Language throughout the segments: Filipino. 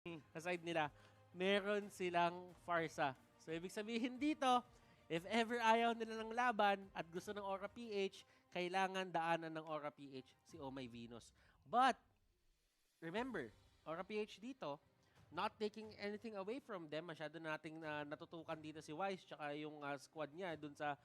sa side nila, meron silang Farsa. So, ibig sabihin dito, if ever ayaw nila ng laban at gusto ng Aura PH, kailangan daanan ng Aura PH si Oh My Venus. But, remember, Aura PH dito, not taking anything away from them. Masyado nating natutukan dito si Wise tsaka yung squad niya dun sa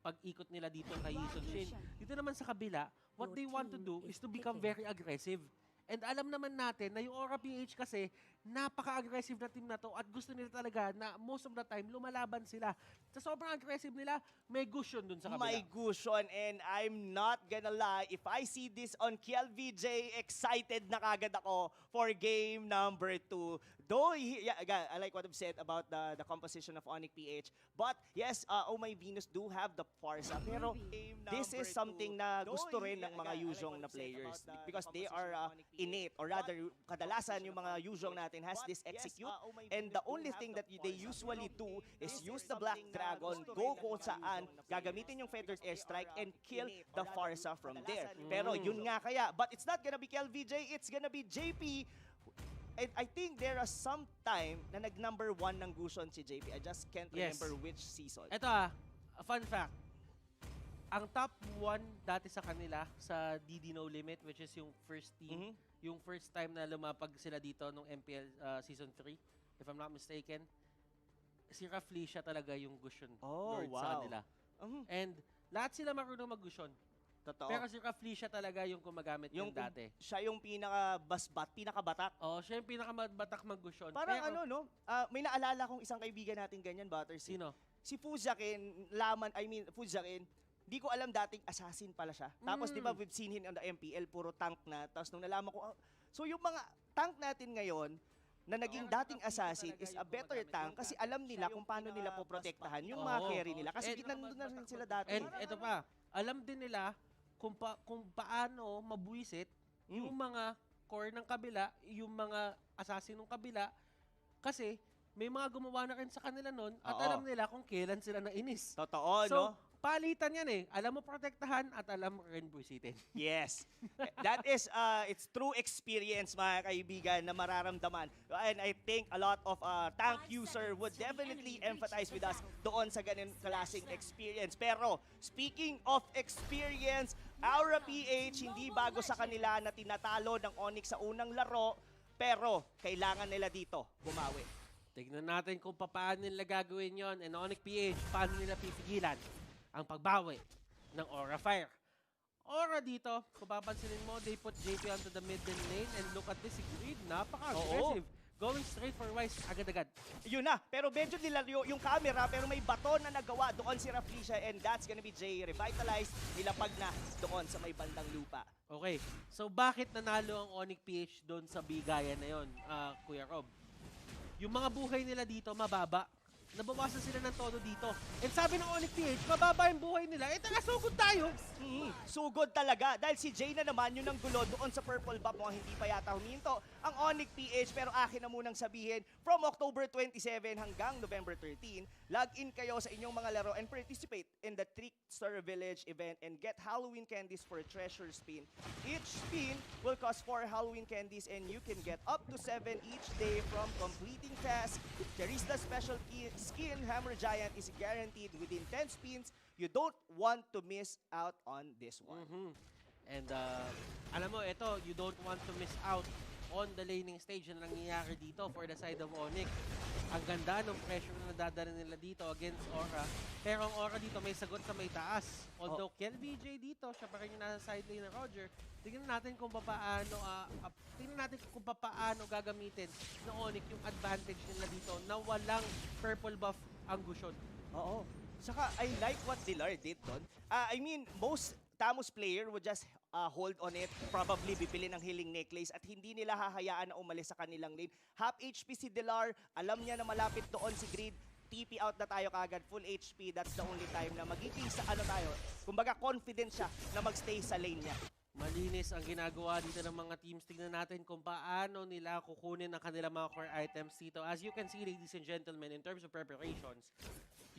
pag-ikot nila dito kay Yison Shin. Dito naman sa kabila, what they want to do is to become very aggressive. And alam naman natin na yung Aura PH kasi napaka-aggressive na team na to at gusto nila talaga na most of the time lumalaban sila. Sa sobrang aggressive nila, may gusto dun sa kabila. May gushon, and I'm not gonna lie, if I see this on KLVJ, excited na kagad ako for game number 2. Though, again, I like what I've said about the composition of Onic PH. But yes, Oh My Venus do have the Farsa. Pero this is something na gusto rin ng mga Yuzhong na players. Because they are innate, or rather, kadalasan yung mga Yuzhong natin has this execute. And the only thing that they usually do is use the Black Dragon, go kung saan, gagamitin yung Feathered Airstrike and kill the Farsa from there. Pero yun nga kaya, but it's not gonna be KLVJ, it's gonna be JP. And I think there are some time na nag-number 1 ng Gushon si JP. I just can't remember which season. Ito fun fact. Ang top 1 dati sa kanila sa DD No Limit, which is yung first team, yung first time na lumapag sila dito nung MPL Season 3, if I'm not mistaken, si Raflesia talaga yung Gushon Lord sa kanila. And lahat sila marunong mag-Gushon. Totoo. Pero si Raflesia talaga yung gumagamit yung dati. Siya yung pinakabatak. Oh, siya yung pinakabatak mag-Gushon. Parang pero, may naalala kong isang kaibigan natin ganyan, Buttersea. Sino? Si Fuzakin, Fuzakin, di ko alam dating assassin pala siya. Tapos di ba we've seen him on the MPL, puro tank na. Tapos nung nalaman ko, so yung mga tank natin ngayon, na naging dating assassin is a better tank kasi alam nila kung paano nila poprotektahan yung mga carry nila. Kasi nandun na rin sila dati. And ito pa, alam din nila kung paano mabuisit yung mga core ng kabila, yung mga assassin ng kabila, kasi may mga gumawa na rin sa kanila nun at alam nila kung kailan sila nainis. Totoo, so, no? Palitan yan eh. Alam mo protektahan at alam mo rin buisitin. Yes. That is, it's true experience, mga kaibigan, na mararamdaman. And I think a lot of tank user would definitely empathize with us doon sa ganun klaseng experience. Pero, speaking of experience, Aura PH, hindi bago sa kanila na tinatalo ng Onyx sa unang laro, pero kailangan nila dito bumawi. Tignan natin kung paano nila gagawin yon. And Onic PH, paano nila pipigilan ang pagbawi ng Aura Fire. Aura dito, kung papansinin mo, they put JP onto the middle lane and look at this, Grid, napaka-aggressive. Going straight for Wise, agad-agad. Yun na, pero medyo nilalyo yung camera, pero may baton na nagawa doon si Raflesia, and that's gonna be Jay revitalized, nilapag na doon sa may bandang lupa. Okay, so bakit nanalo ang Onic PH doon sa bigayan na yun, Kuya Rob? Yung mga buhay nila dito, mababa. Nabawasan sila ng todo dito. And sabi ng Onic PH, mababa yung buhay nila. Eh, sugod tayo. Sugod talaga. Dahil si Jay na naman yun ang gulo doon sa purple buff. Mukhang hindi pa yata huminto ang Onic PH. Pero akin na munang sabihin, from October 27 hanggang November 13, log in kayo sa inyong mga laro and participate in the Trickster Village event and get Halloween candies for a treasure spin. Each spin will cost 4 Halloween candies and you can get up to 7 each day from completing tasks. There is the special skin Hammer Giant is guaranteed within 10 spins. You don't want to miss out on this one. And alam mo, ito, you don't want to miss out on the laning stage na nangyayari dito for the side of Onic. Ang ganda ng pressure na nadadala nila dito against Aura. Pero ang Aura dito may sagot sa may taas. Although KLVJ dito, siya pa rin yung nasa side lane ng Roger. Tingnan natin kung paano gagamitin ng Onic yung advantage nila dito na walang purple buff ang Gushon. Oo. Saka, I like what Dilar did doon. I mean, most Tamus player would just hold on it, probably bibili ng healing necklace at hindi nila hahayaan na umalis sa kanilang lane. Half HP si Dilar, alam niya na malapit doon si Grid, TP out na tayo kagad, full HP, that's the only time na magiging sa tayo. Kumbaga confident siya na magstay sa lane niya. Malinis ang ginagawa dito ng mga teams. Tignan natin kung paano nila kukunin ang kanilang mga core items dito. As you can see, ladies and gentlemen, in terms of preparations,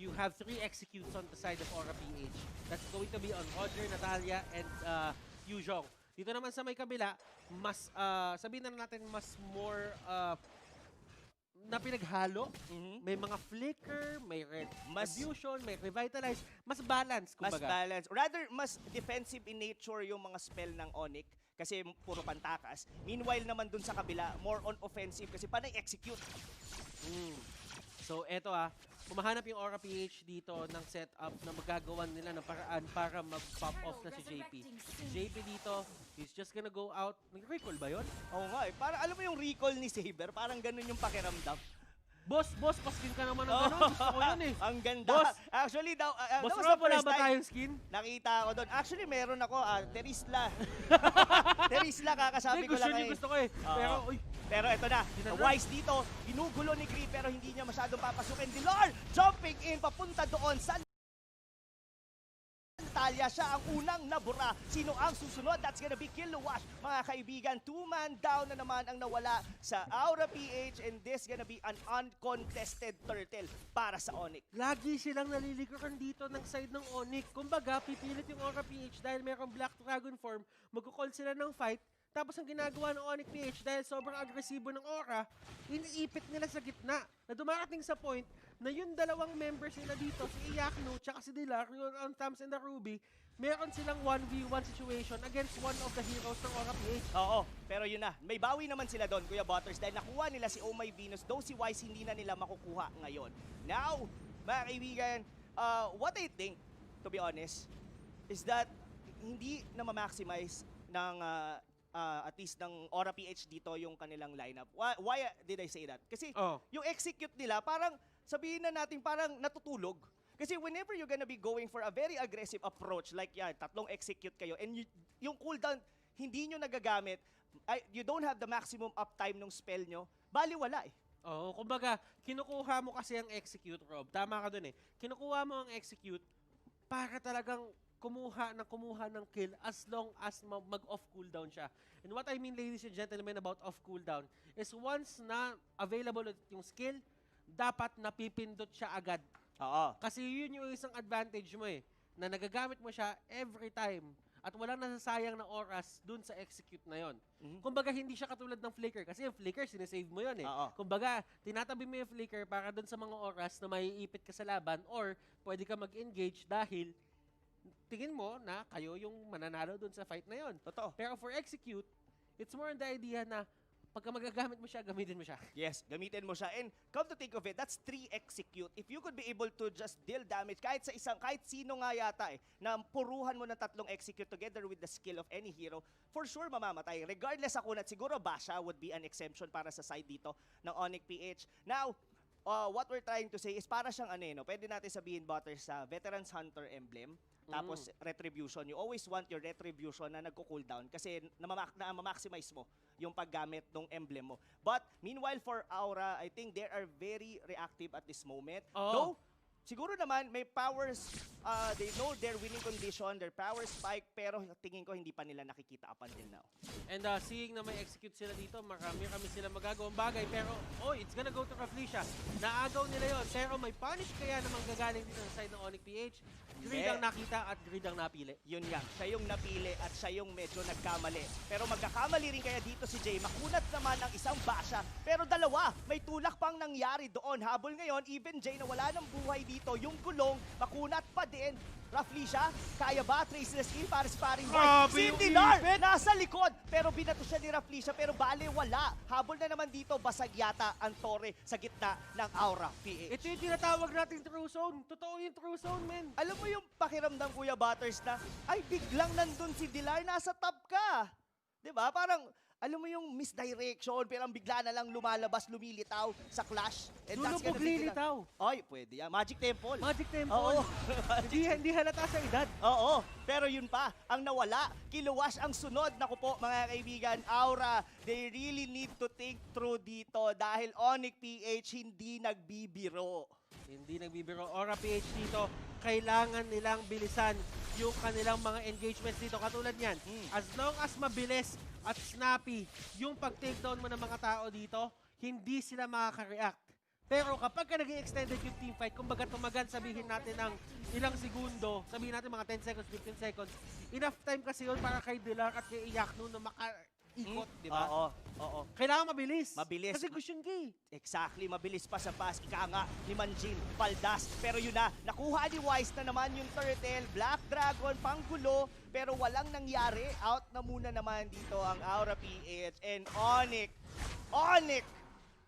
you have 3 executes on the side of Aura PH. That's going to be on Roger, Natalia, and Yuzhong. Dito naman sa may kabila, mas, sabihin na natin, mas more na pinaghalo. Mhm. May mga flicker, may Mas- retribution, may revitalize. Mas balance, Mas kumbaga. balance. Rather, mas defensive in nature yung mga spell ng Onic kasi puro pantakas. Meanwhile naman dun sa kabila, more on offensive kasi panay execute. Mm. So, eto humahanap yung Aura PH dito ng setup na magagawan nila ng paraan para mag-pop off na si JP. JP dito, he's just gonna go out. Nag-recall ba yun? Oo nga eh. Para alam mo yung recall ni Saber, parang ganun yung pakiramdam. Boss, paskin ka naman ng gano'n. Gusto ko yun eh. Ang ganda. Boss. Actually, Boss that was Rob, the wala first ba time tayong skin? nakita ko doon. Actually, meron ako, Terisla. Terisla, kakasabi Hindi, ko gusto lang niyo, gusto ko eh. Oo. Pero, uy, Pero eto na, Ginagawa. Wise dito, ginugulo ni Green pero hindi niya masyadong papasukin. Dilar, jumping in, papunta doon sa Natalia, siya ang unang nabura. Sino ang susunod? That's gonna be Kilowash. Mga kaibigan, 2-man down na naman ang nawala sa Aura PH and this gonna be an uncontested turtle para sa Onic. lagi silang nalilikuran dito ng side ng Onic. Kumbaga, pipilit yung Aura PH dahil merong Black Dragon form. Magkukall sila ng fight. Tapos ang ginagawa ng Onic PH dahil sobrang agresibo ng Aura, iniipit nila sa gitna. Na dumarating sa point na yung dalawang members nila dito, si Iyakno tsaka si Dilar, yung on Tams and the Ruby, meron silang 1v1 situation against one of the heroes ng Aura PH. Oo, pero yun na. May bawi naman sila doon, Kuya Butters, dahil nakuha nila si Oh My Venus, though si Wise hindi na nila makukuha ngayon. Now, mga kaibigan, what I think, to be honest, is that hindi na ma-maximize ng at least ng Aura PH dito yung kanilang lineup. Why did I say that? Kasi yung execute nila, parang sabihin na natin parang natutulog. Kasi whenever you're gonna be going for a very aggressive approach, like yan, tatlong execute kayo, and yung cooldown, hindi nyo nagagamit, you don't have the maximum uptime ng spell nyo, baliwala eh. Oo, kumbaga, kinukuha mo kasi ang execute, Rob. Tama ka dun eh. Kinukuha mo ang execute para talagang kumuha ng kill as long as mag-off cooldown siya. And what I mean, ladies and gentlemen, about off cooldown is once na available yung skill, dapat napipindot siya agad. Oo. Kasi yun yung isang advantage mo eh, na nagagamit mo siya every time at walang nasasayang na oras dun sa execute na yon. Kumbaga, hindi siya katulad ng flicker kasi yung flicker, sinesave mo yun eh. Oo. Kumbaga, tinatabi mo yung flicker para dun sa mga oras na maiipit ka sa laban or pwede ka mag-engage dahil tingin mo na kayo yung mananalo dun sa fight na yon. Totoo. Pero for execute, it's more on the idea na pagka magagamit mo siya, gamitin mo siya. Yes, gamitin mo siya. And come to think of it, that's 3 execute. If you could be able to just deal damage kahit sino nga yata na puruhan mo ng 3 execute together with the skill of any hero, for sure mamamatay. Regardless ako na siguro Basha would be an exemption para sa side dito ng Onic PH. Now, what we're trying to say is para siyang pwede natin sabihin Butters sa Veterans Hunter emblem. Tapos retribution, you always want your retribution na nagko-cooldown kasi na-maximize mo yung paggamit ng emblem mo. But meanwhile for Aura, I think they are very reactive at this moment. Though siguro naman may powers, they know their winning condition, their power spike, pero tingin ko hindi pa nila nakikita up until now. And seeing na may execute sila dito, marami sila magagawang bagay. Pero, it's gonna go to Raflesia. Naagaw nila yon. Pero may punish kaya namang gagaling dito sa side ng Onic PH. Greed ang nakita at greed ang napili. Yun nga, siya yung napili at siya yung medyo nagkamali. Pero magkakamali rin kaya dito si Jay. Makunat naman ang isang Basha. Pero dalawa, may tulak pang nangyari doon. Habol ngayon, even Jay na wala ng buhay dito. Yung gulong, makunat pa din. Raflesia, kaya ba? Traceless kill para si paring White. Si Dilar, nasa likod. Pero binato siya ni Raflesia, pero bale wala. Habol na naman dito, basag yata ang Torre sa gitna ng Aura PH. Ito yung tinatawag natin true zone. Totoo yung true zone, men. Alam mo yung pakiramdam, Kuya Butters, na ay biglang nandun si Dilar, nasa top ka. 'Di ba? Parang alam mo yung misdirection, pero bigla na lang lumalabas, lumilitaw sa clash. And that's gonna Lulubog be lilitaw. Ay, pwede yan. Magic Temple. Magic Temple. Oo. Hindi halata sa edad. Oo, pero yun pa, ang nawala, Kilowash ang sunod. Naku po, mga kaibigan, Aura, they really need to think through dito dahil Onic PH hindi nagbibiro. Hindi nagbibiro. Aura PH dito, kailangan nilang bilisan yung kanilang mga engagements dito. Katulad yan, as long as mabilis at snappy yung pag-takedown mo ng mga tao dito, hindi sila makaka-react. Pero kapag ka naging extended yung teamfight, kumbaga tumagal, sabihin natin ng ilang segundo, sabihin natin mga 10 seconds, 15 seconds, enough time kasi yun para kay Dilar at kay Iyakno na ikot, di ba? Oo, oo. Kailangan mabilis. Mabilis. Kasi cushion key. Exactly, mabilis pa sa pass. Ika nga ni Manjin, paldas. Pero yun na, nakuha ni Wise na naman yung turtle, Black Dragon, panggulo. Pero walang nangyari. Out na muna naman dito ang Aura PH and Onic. Onic!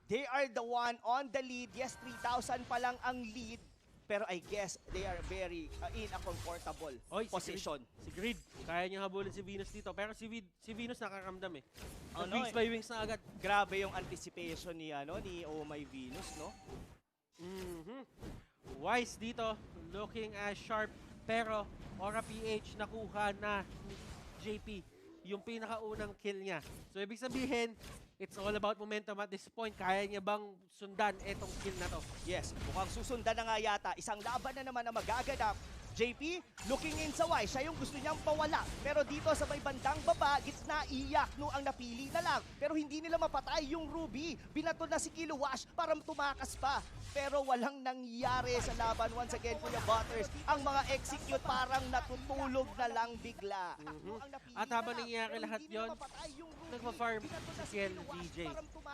They are the one on the lead. Yes, 3,000 pa lang ang lead. Pero I guess they are very in a comfortable position. Si Grid, kaya niya habulin si Venus dito. Pero si Venus nakakamdam eh. Oh, Wings by wings na agad. Grabe yung anticipation ni ni Oh My Venus, no? Wise dito, looking as sharp. Pero Aura PH nakuha na ni JP yung pinakaunang kill niya. So ibig sabihin, it's all about momentum at this point. Kaya niya bang sundan etong kill na to? Yes, mukhang susundan na nga yata. Isang laban na naman na magaganap. JP, looking in sa Y, siya yung gusto niyang pawala. Pero dito sa may bandang baba, gitna, iyak no ang napili na lang. Pero hindi nila mapatay yung Ruby. Binato na si Kilowash para tumakas pa. Pero walang nangyari sa laban. Once again, Kuya Butters, ang mga execute parang natutulog na lang bigla. At habang nangyayari lahat yon, nagpa-farm si Kel VJ.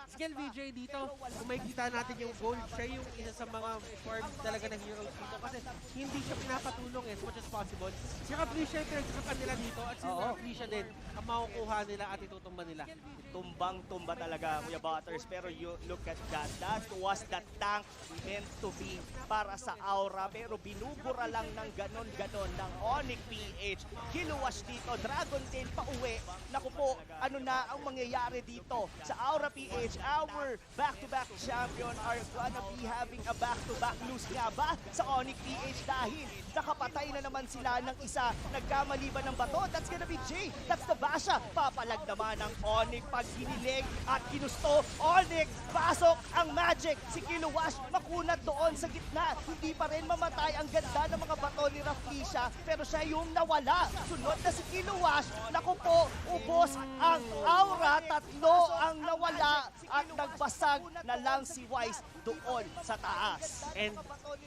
Si Kel VJ dito, kung makikita natin yung gold, siya yung isa sa mga farm talaga na heroes dito. Kasi hindi siya pinapatulong as much as possible. Si Raplisha yung pinagsasapan nila dito at si Raplisha din ang makukuha nila at itutumba nila. Tumbang-tumba talaga, Kuya Butters. Pero you look at that. That was the tank meant to be para sa Aura. Pero binubura lang ng ganon-ganon ng Onic PH. Kilowash dito, Dragon Tail pa uwi. Naku po, ano na ang mangyayari dito sa Aura PH? Our back-to-back champion are gonna be having a back-to-back lose nga ba sa Onic PH dahil nakapatay na naman sila ng isa. Nagkamali ba ng bato? That's gonna be Jay. That's the Basha. Papalag naman ng Onic pag ginilig at ginusto. Onic, pasok ang magic. Si Kilowash makunat doon sa gitna. Hindi pa rin mamatay. Ang ganda ng mga bato ni Raflisha. Pero siya yung nawala. Sunod na si Kilowash. Naku po, ubos ang Aura. Tatlo ang nawala. At nagbasag na lang si Wise doon sa taas. And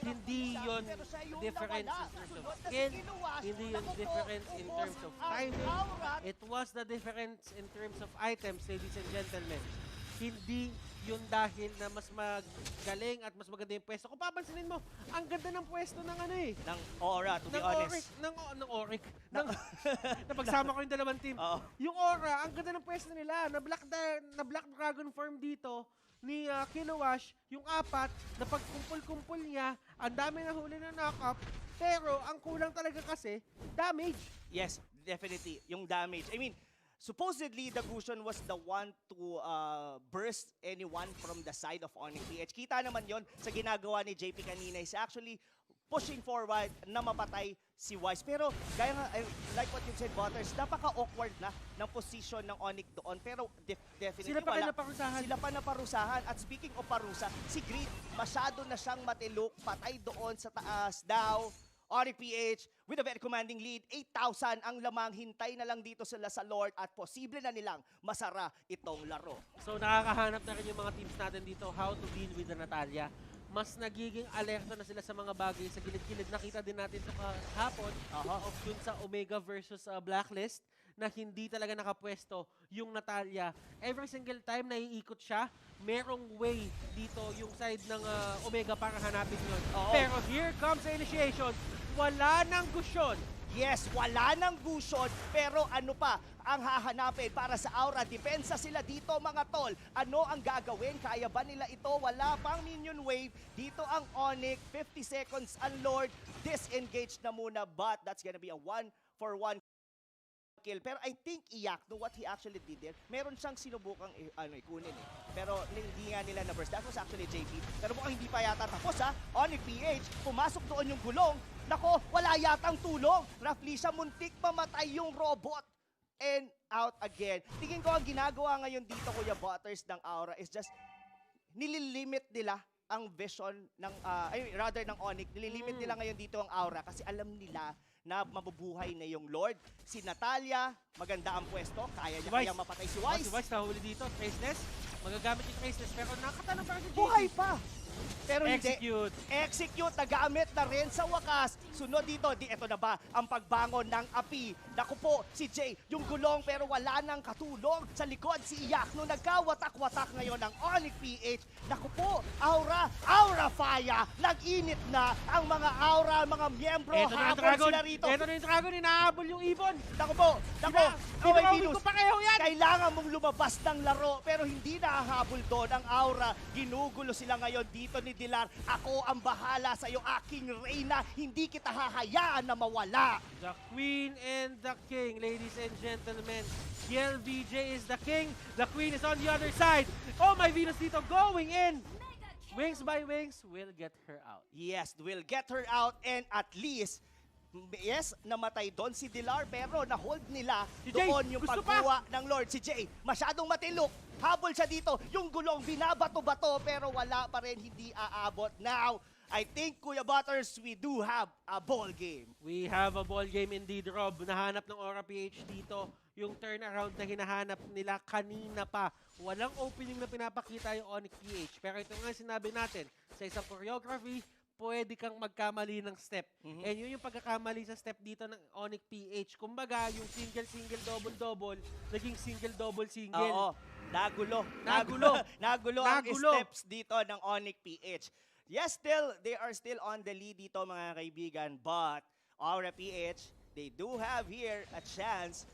hindi yon difference in terms of skill, hindi yon difference in terms of timing. It was the difference in terms of items, ladies and gentlemen. Hindi yun dahil na mas magaling at mas maganda yung pwesto. Kung papansinin mo, ang ganda ng pwesto ng ano eh. Ng Aura, to be honest. Ng Oric. Napagsama ko yung dalawang team. Yung Aura, ang ganda ng pwesto nila. Na Black Dragon form dito ni Kilowash, yung apat, na pagkumpul-kumpul niya, ang dami na huli na knock-up, pero ang kulang talaga kasi, damage. Yes, definitely. Yung damage. I mean, supposedly, the Gusion was the one to burst anyone from the side of Onic PH. Kita naman yon sa ginagawa ni JP kanina. Is actually pushing forward na mapatay si Wise. Pero, gaya nga, like what you said, Butters, napaka-awkward na ng position ng Onic doon. Pero, definitely Sila pa naparusahan. Sila pa naparusahan. At speaking of parusa, si Grid, masyado na siyang matilok. Patay doon sa taas daw. Onic PH with a very commanding lead. 8,000 ang lamang. Hintay na lang dito sila sa Lord at posible na nilang masara itong laro. So nakakahanap na rin yung mga teams natin dito how to deal with the Natalia. Mas nagiging alerto na sila sa mga bagay sa gilid-gilid. Nakita din natin ito kahapon of dun sa Omega versus Blacklist na hindi talaga nakapwesto yung Natalia. Every single time na iikot siya, merong way dito yung side ng Omega para hanapin yun. Pero here comes the initiation. Wala nang Gusion. Yes, wala nang Gusion, pero ano pa ang hahanapin para sa Aura? Depensa sila dito, mga tol. Ano ang gagawin? Kaya ba nila ito? Wala pang minion wave. Dito ang Onic, 50 seconds ang Lord. Disengage na muna, but that's gonna be a 1-for-1 kill. Pero I think Iyak, no, what he actually did there, meron siyang sinubukang ikunin eh. Pero hindi nga nila na-burst. That was actually JP. Pero mukhang hindi pa yata tapos ha. Onic PH, pumasok doon yung gulong. Nako, wala yatang tulong. Raflisha, muntik pamatay yung robot. And out again. Tingin ko ang ginagawa ngayon dito, Kuya Butters, ng Aura is just nililimit nila ang vision ng, rather ng Onic. Nililimit nila ngayon dito ang Aura kasi alam nila na mabubuhay na yung Lord. Si Natalia, maganda ang pwesto. Kaya niya kayang mapatay si Wise. Si Wise nahuli dito. Traceless. Magagamit yung Traceless. Pero nakatanong pa rin si JP. Buhay pa! Pero hindi. Execute. Nagamit na rin sa wakas. Sunod dito, eto na ba ang pagbangon ng api. Naku po, si Jay, yung gulong pero wala nang katulong. Sa likod, si Iyakno nagkawatak-watak ngayon ng Onic PH. Naku po, aura fire. Nag-init na ang mga aura, mga miyembro. Habol sila rito. Ito na yung Dragon, inahabol yung Ibon. Naku po, Pinawin ko pa kayo yan. kailangan mong lumabas ng laro pero hindi nahahabol doon ang aura. Ginugulo sila ngayon dito ni Dilar. Ako ang bahala sa iyo, aking Reyna. Hindi kita hahayaan na mawala. The Queen and the King, ladies and gentlemen. KLVJ is the King. The Queen is on the other side. Oh, my Venus dito going in. Wings by wings will get her out. Yes, will get her out and at least namatay doon si Dilar pero na-hold nila Si Jay, doon yung gusto pagkuha ng Lord. Si Jay, masyadong matilok. Habol siya dito. Yung gulong binabato-bato pero wala pa rin, hindi aabot. Now, I think, Kuya Butters, we do have a ball game. We have a ball game indeed, Rob. Nahanap ng Aura PH dito yung turnaround na hinahanap nila kanina pa. Walang opening na pinapakita yung Onic PH. Pero ito nga sinabi natin, sa isang choreography, pwede kang magkamali ng step. And yun yung pagkakamali sa step dito ng Onic PH. Kumbaga, yung single-single, double-double, naging single-double-single. Oo, nagulo ang steps dito ng Onic PH. Yes, they are still on the lead dito mga kaibigan, but Aura PH, they do have here a chance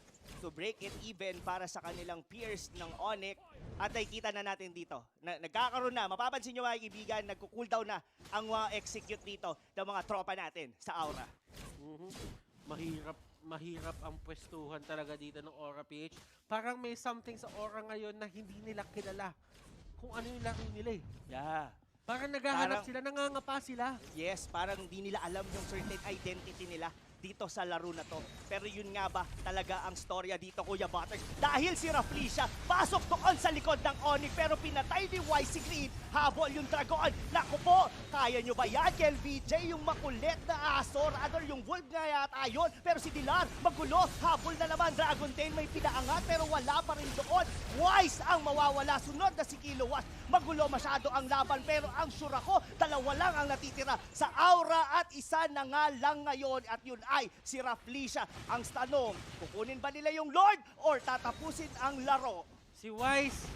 to break it even para sa kanilang peers ng Onic. At nakikita na natin dito, nagkakaroon na, mapapansin nyo mga kaibigan, nagko-cooldown na ang execute dito ng mga tropa natin sa Aura. Mahirap ang pwestuhan talaga dito ng Aura PH. Parang may something sa Aura ngayon na hindi nila kilala kung ano yung laro nila eh. Yeah. Parang naghahanap sila, nangangapa sila. Yes, parang hindi nila alam yung certain identity nila dito sa laro na to. Pero yun nga ba talaga ang storya dito, Kuya Butters? Dahil si Raflesia pasok doon sa likod ng Onic pero pinatay ni Wise si Green. Habol yung Dragon. Naku po, kaya nyo ba yan, KLVJ? Yung makulit na aso, rather yung Wolf na yata yun. Pero si Dilar, magulo. Habol na naman, Dragon Tail may pinaangat pero wala pa rin doon. Wise ang mawawala. Sunod na si Kilowatt. Magulo masyado ang laban pero ang sure ako, dalawa lang ang natitira sa Aura at isa na nga lang ngayon at yun ay si Raflesia. Ang tanong, kukunin ba nila yung Lord or tatapusin ang laro? Si Wise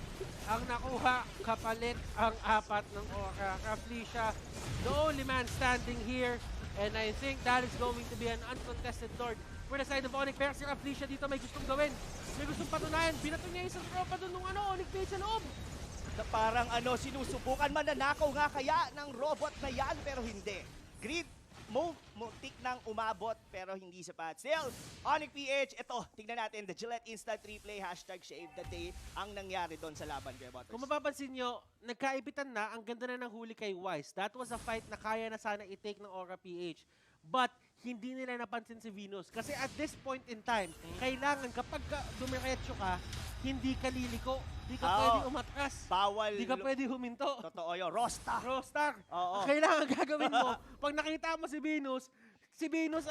ang nakuha kapalit ang apat ng Aura. Raflesia, the only man standing here, and I think that is going to be an uncontested Lord for the side of Onic. Pero si Raflesia dito may gustong gawin. May gustong patunayan. Binato niya isang tropa doon ng Onic PH sa loob. Na parang sinusubukan mananakaw nga kaya ng robot na yan pero hindi. Grid move, muntik nang umabot pero hindi sapat. Still, Onic PH, ito, tignan natin, the Gillette Instant Replay, #SaveTheDay, ang nangyari doon sa laban kay Butters. Kung mapapansin nyo, nagkaibitan na, ang ganda na ng huli kay Wise. That was a fight na kaya na sana i-take ng Aura PH. But, hindi nila napansin si Venus. Kasi at this point in time, kailangan kapag dumiretso ka, hindi ka liliko. Di ka pwede umatras. Bawal. Di ka pwede huminto. Totoo yun. Rostar. Ang kailangan gagawin mo, pag nakita mo si Venus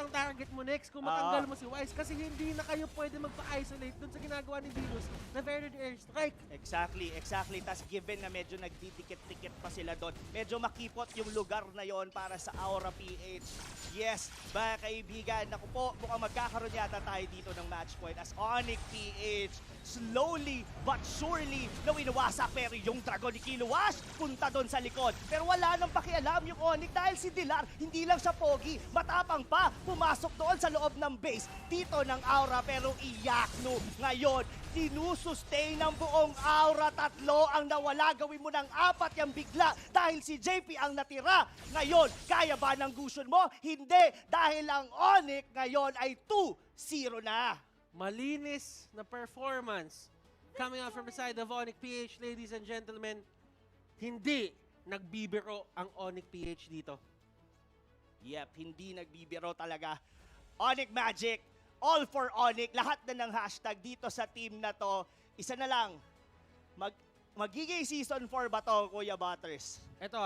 ang target mo next kung matanggal mo si Wise. Kasi hindi na kayo pwede magpa-isolate dun sa ginagawa ni Venus na very airstrike. Exactly. Tas given na medyo nagdidikit-dikit pa sila doon, medyo makipot yung lugar na yon para sa Aura PH. Yes, mga kaibigan, naku po, mukhang magkakaroon yata tayo dito ng match point as Onic PH slowly but surely na winawasak. Pero yung Dragon ni Kilowatt punta doon sa likod. Pero wala nang pakialam yung Onic dahil si Dilar, hindi lang siya pogi, matapang pa, pumasok doon sa loob ng base dito ng Aura. Pero Iyakno ngayon, sinusustain ng buong Aura. 3 ang nawala, gawin mo ng 4 yung bigla dahil si JP ang natira. Ngayon, kaya ba ng gusto mo? Hindi, dahil ang Onic ngayon ay 2-0 na. Malinis na performance coming out from the side of Onic PH, ladies and gentlemen. Hindi nagbibiro ang Onic PH dito. Yep, hindi nagbibiro talaga. Onic Magic, all for Onic. Lahat na ng hashtag dito sa team na to. Isa na lang, magiging season 4 ba to, Kuya Butters? Ito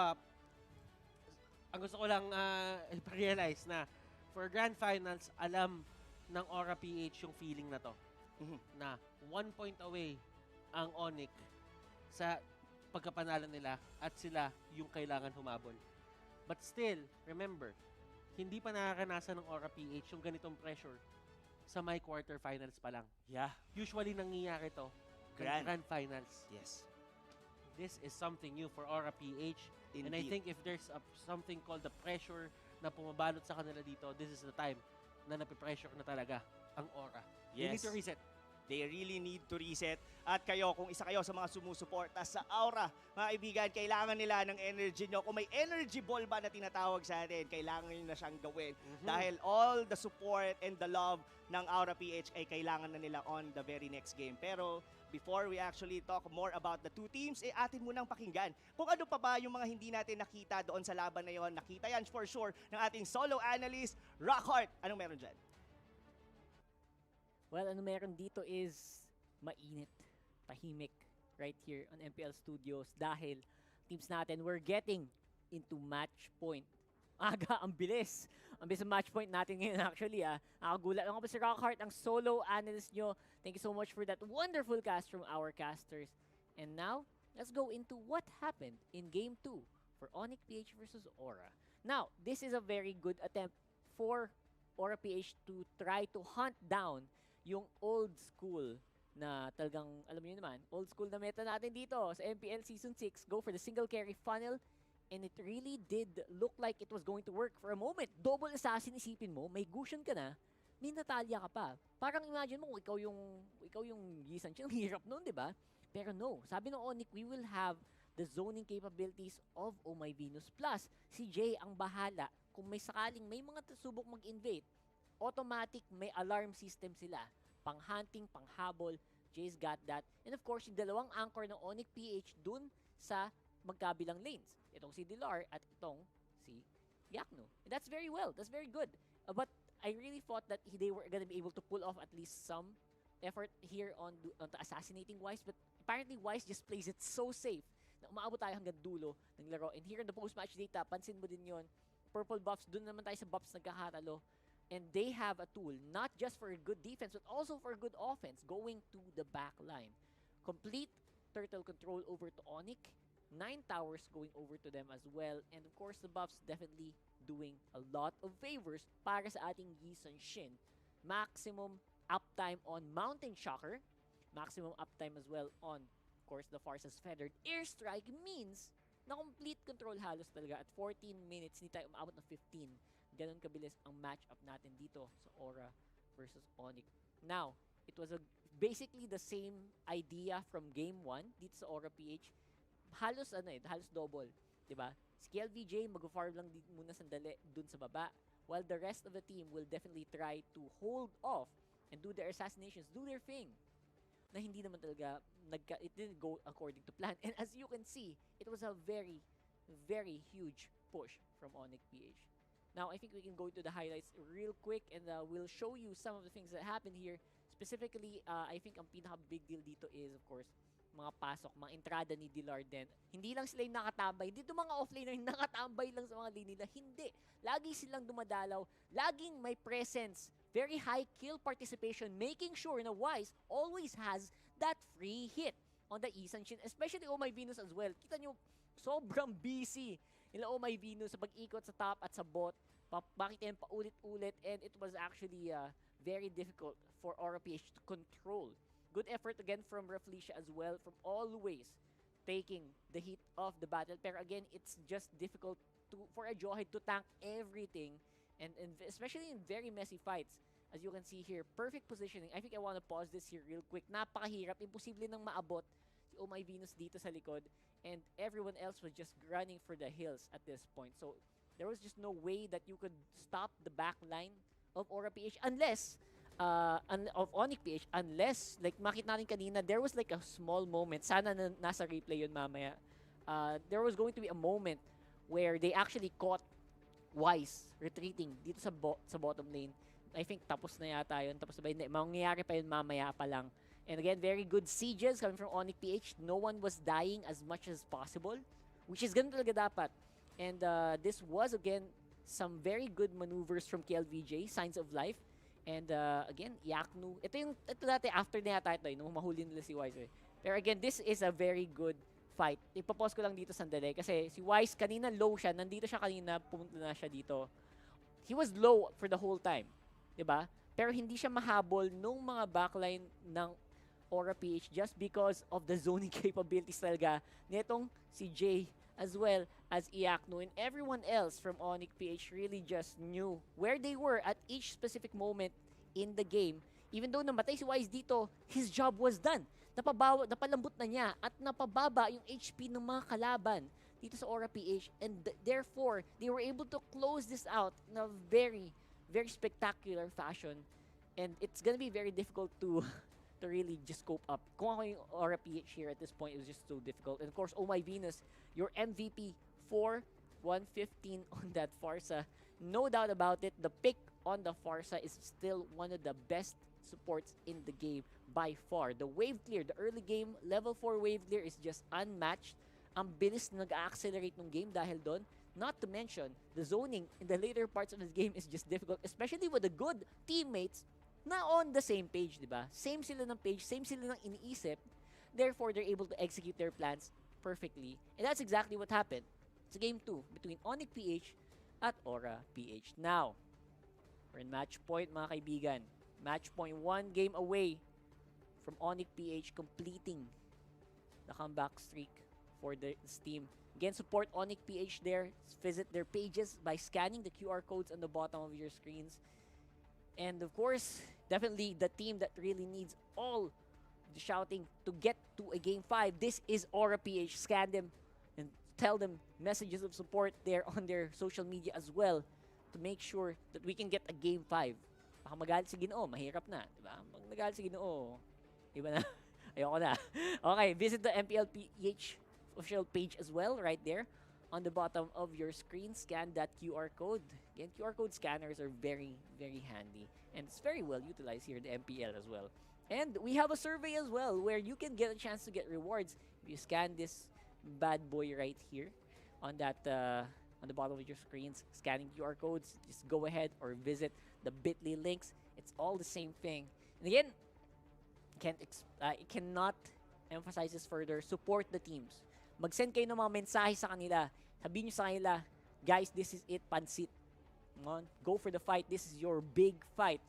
ang gusto ko lang i-realize na for Grand Finals, alam ng Aura PH yung feeling na to. Na 1 point away ang Onic sa pagkapanalo nila at sila yung kailangan humabol. But still, remember, hindi pa nakakanasan ng Aura PH yung ganitong pressure sa my quarterfinals pa lang. Yeah. Usually nangyayari to grand finals. Yes. This is something new for Aura PH. Indeed. And I think if there's something called the pressure na pumabalot sa kanila dito, this is the time na napipressure na talaga ang Aura. They need Yes. to reset. They really need to reset. At kayo, kung isa kayo sa mga sumusuporta sa Aura, mga kaibigan, kailangan nila ng energy nyo. Kung may energy ball ba na tinatawag sa atin, kailangan nyo na siyang gawin. Dahil all the support and the love ng Aura PH ay kailangan na nila on the very next game. Pero before we actually talk more about the two teams, atin munang pakinggan kung ano pa ba yung mga hindi natin nakita doon sa laban na yon. Nakita yan for sure ng ating solo analyst, Rockheart. Anong meron dyan? Well, ano meron dito is mainit, tahimik right here on MPL Studios dahil teams natin we're getting into match point. Aga, ang bilis. Ang bilis ng match point natin ngayon actually. Nakagulat. Ako pa si Rockheart, ang solo analyst nyo. Thank you so much for that wonderful cast from our casters. And now, let's go into what happened in Game 2 for Onic PH versus Aura. Now, this is a very good attempt for Aura PH to try to hunt down yung old school na talagang, alam niyo naman, old school na meta natin dito sa MPL Season 6. Go for the single carry funnel. And it really did look like it was going to work for a moment. Double assassin, isipin mo, may Gusion ka na, may Natalia ka pa. Parang imagine mo, ikaw yung Yisan Chin, ang hirap nun, di ba? Pero no, sabi ng Onic, we will have the zoning capabilities of Oh My Venus. Plus, si Jay ang bahala kung may sakaling may mga subok mag-invade. Automatic, may alarm system sila. Pang-hunting, pang-habol, Jay's got that. And of course, yung dalawang anchor ng Onic PH dun sa magkabilang lanes. Itong si Dilar at itong si Yakno. And that's very well. That's very good. But I really thought that they were gonna be able to pull off at least some effort here on the assassinating Wise. But apparently, Wise just plays it so safe na umaabot tayo hanggang dulo ng laro. And here in the post-match data, pansin mo din yon, purple buffs, dun naman tayo sa buffs nagkakatalo. And they have a tool, not just for a good defense, but also for a good offense, going to the back line. Complete turtle control over to Onic. 9 towers going over to them as well. And of course, the buffs definitely doing a lot of favors para sa ating Yisan Shin. Maximum uptime on Mountain Shocker. Maximum uptime as well on, of course, the Farsa's Feathered Airstrike means na complete control halos talaga at 14 minutes, hindi tayo umabot ng 15. Ganon kabilis ang matchup natin dito sa Aura versus Onic. Now, it was basically the same idea from game 1 dito sa Aura PH. Halos halos double, 'di ba? Si KLVJ mag-farm lang muna sandali dun sa baba, while the rest of the team will definitely try to hold off and do their assassinations, do their thing. Na hindi naman talaga it didn't go according to plan. And as you can see, it was a very, very huge push from Onic PH. Now, I think we can go to the highlights real quick and we'll show you some of the things that happened here. Specifically, I think ang pinaka-big deal dito is, of course, mga pasok, mga entrada ni Dilar din. Hindi lang sila yung nakatambay. Dito mga offlaner yung nakatambay lang sa mga lane nila. Hindi. Lagi silang dumadalaw. Laging may presence. Very high kill participation. Making sure na Wise always has that free hit on the Isan Shin. Especially Oh My Venus as well. Kita nyo, sobrang busy nila Oh My Venus sa pag-ikot sa top at sa bot. Bakit yan paulit-ulit, and it was actually very difficult for Aura PH to control. Good effort again from Reflecia as well, from always taking the heat of the battle. Pero again, it's just difficult for a Jawhead to tank everything, and especially in very messy fights. As you can see here, perfect positioning. I think I want to pause this here real quick. Napakahirap, imposible nang maabot si Oh My Venus dito sa likod, and everyone else was just running for the hills at this point. So there was just no way that you could stop the back line of Aura PH unless of Onic PH, unless like makita natin kanina, there was like a small moment, sana nasa replay yun mamaya, there was going to be a moment where they actually caught Wise retreating dito sa bottom lane. I think tapos na yata yun, tapos na ba, hindi, mangyayari pa yun mamaya pa lang. And again, very good sieges coming from Onic PH. No one was dying as much as possible, which is ganun talaga dapat. And this was again some very good maneuvers from KLVJ, Signs of Life. And again, Yaknu. Ito dati after na yata ito, nung mahuli nila si Wise. Pero again, this is a very good fight. Ipapause ko lang dito sandali kasi si Wise kanina low siya. Nandito siya kanina, pumunta na siya dito. He was low for the whole time. 'Di ba? Pero hindi siya mahabol nung mga backline ng Aura PH just because of the zoning capabilities talaga nitong si Jay as well as Iakno and everyone else from Onic PH really just knew where they were at each specific moment in the game. Even though namatay si Wise dito, his job was done. Napalambot na niya at napababa yung HP ng mga kalaban dito sa Aura PH and therefore, they were able to close this out in a very, very spectacular fashion and it's gonna be very difficult to really just cope up. Kung ako yung Aura PH here at this point, it was just so difficult. And of course, Oh My Venus, your MVP for 115 on that Farsa. No doubt about it, the pick on the Farsa is still one of the best supports in the game by far. The wave clear, the early game, level 4 wave clear is just unmatched. Ang bilis na nag-accelerate ng game dahil doon. Not to mention, the zoning in the later parts of this game is just difficult, especially with the good teammates na on the same page, di ba? Same sila ng page, same sila ng iniisip. Therefore, they're able to execute their plans perfectly. And that's exactly what happened. It's game 2 between Onic PH at Aura PH. Now, we're in match point, mga kaibigan. Match point, 1 game away from Onic PH completing the comeback streak for this team. Again, support Onic PH there. Visit their pages by scanning the QR codes on the bottom of your screens. And of course, definitely the team that really needs all the shouting to get to a game 5. This is Aura PH. Scan them and tell them messages of support there on their social media as well to make sure that we can get a game 5. Baka magalit si Ginoo, mahirap na, diba? Pag nagalit si Ginoo, iba na. Ayoko na. Okay, visit the MPL-PH official page as well, right there on the bottom of your screen. Scan that QR code. Again, QR code scanners are very, very handy. And it's very well utilized here in the MPL as well. And we have a survey as well where you can get a chance to get rewards if you scan this bad boy right here on that on the bottom of your screens. Scanning QR codes. Just go ahead or visit the bit.ly links. It's all the same thing. And again, cannot emphasize this further. Support the teams. Mag-send kayo ng mga mensahe sa kanila. Sabihin nyo sa kanila, guys, this is it, pansit. Go for the fight. This is your big fight.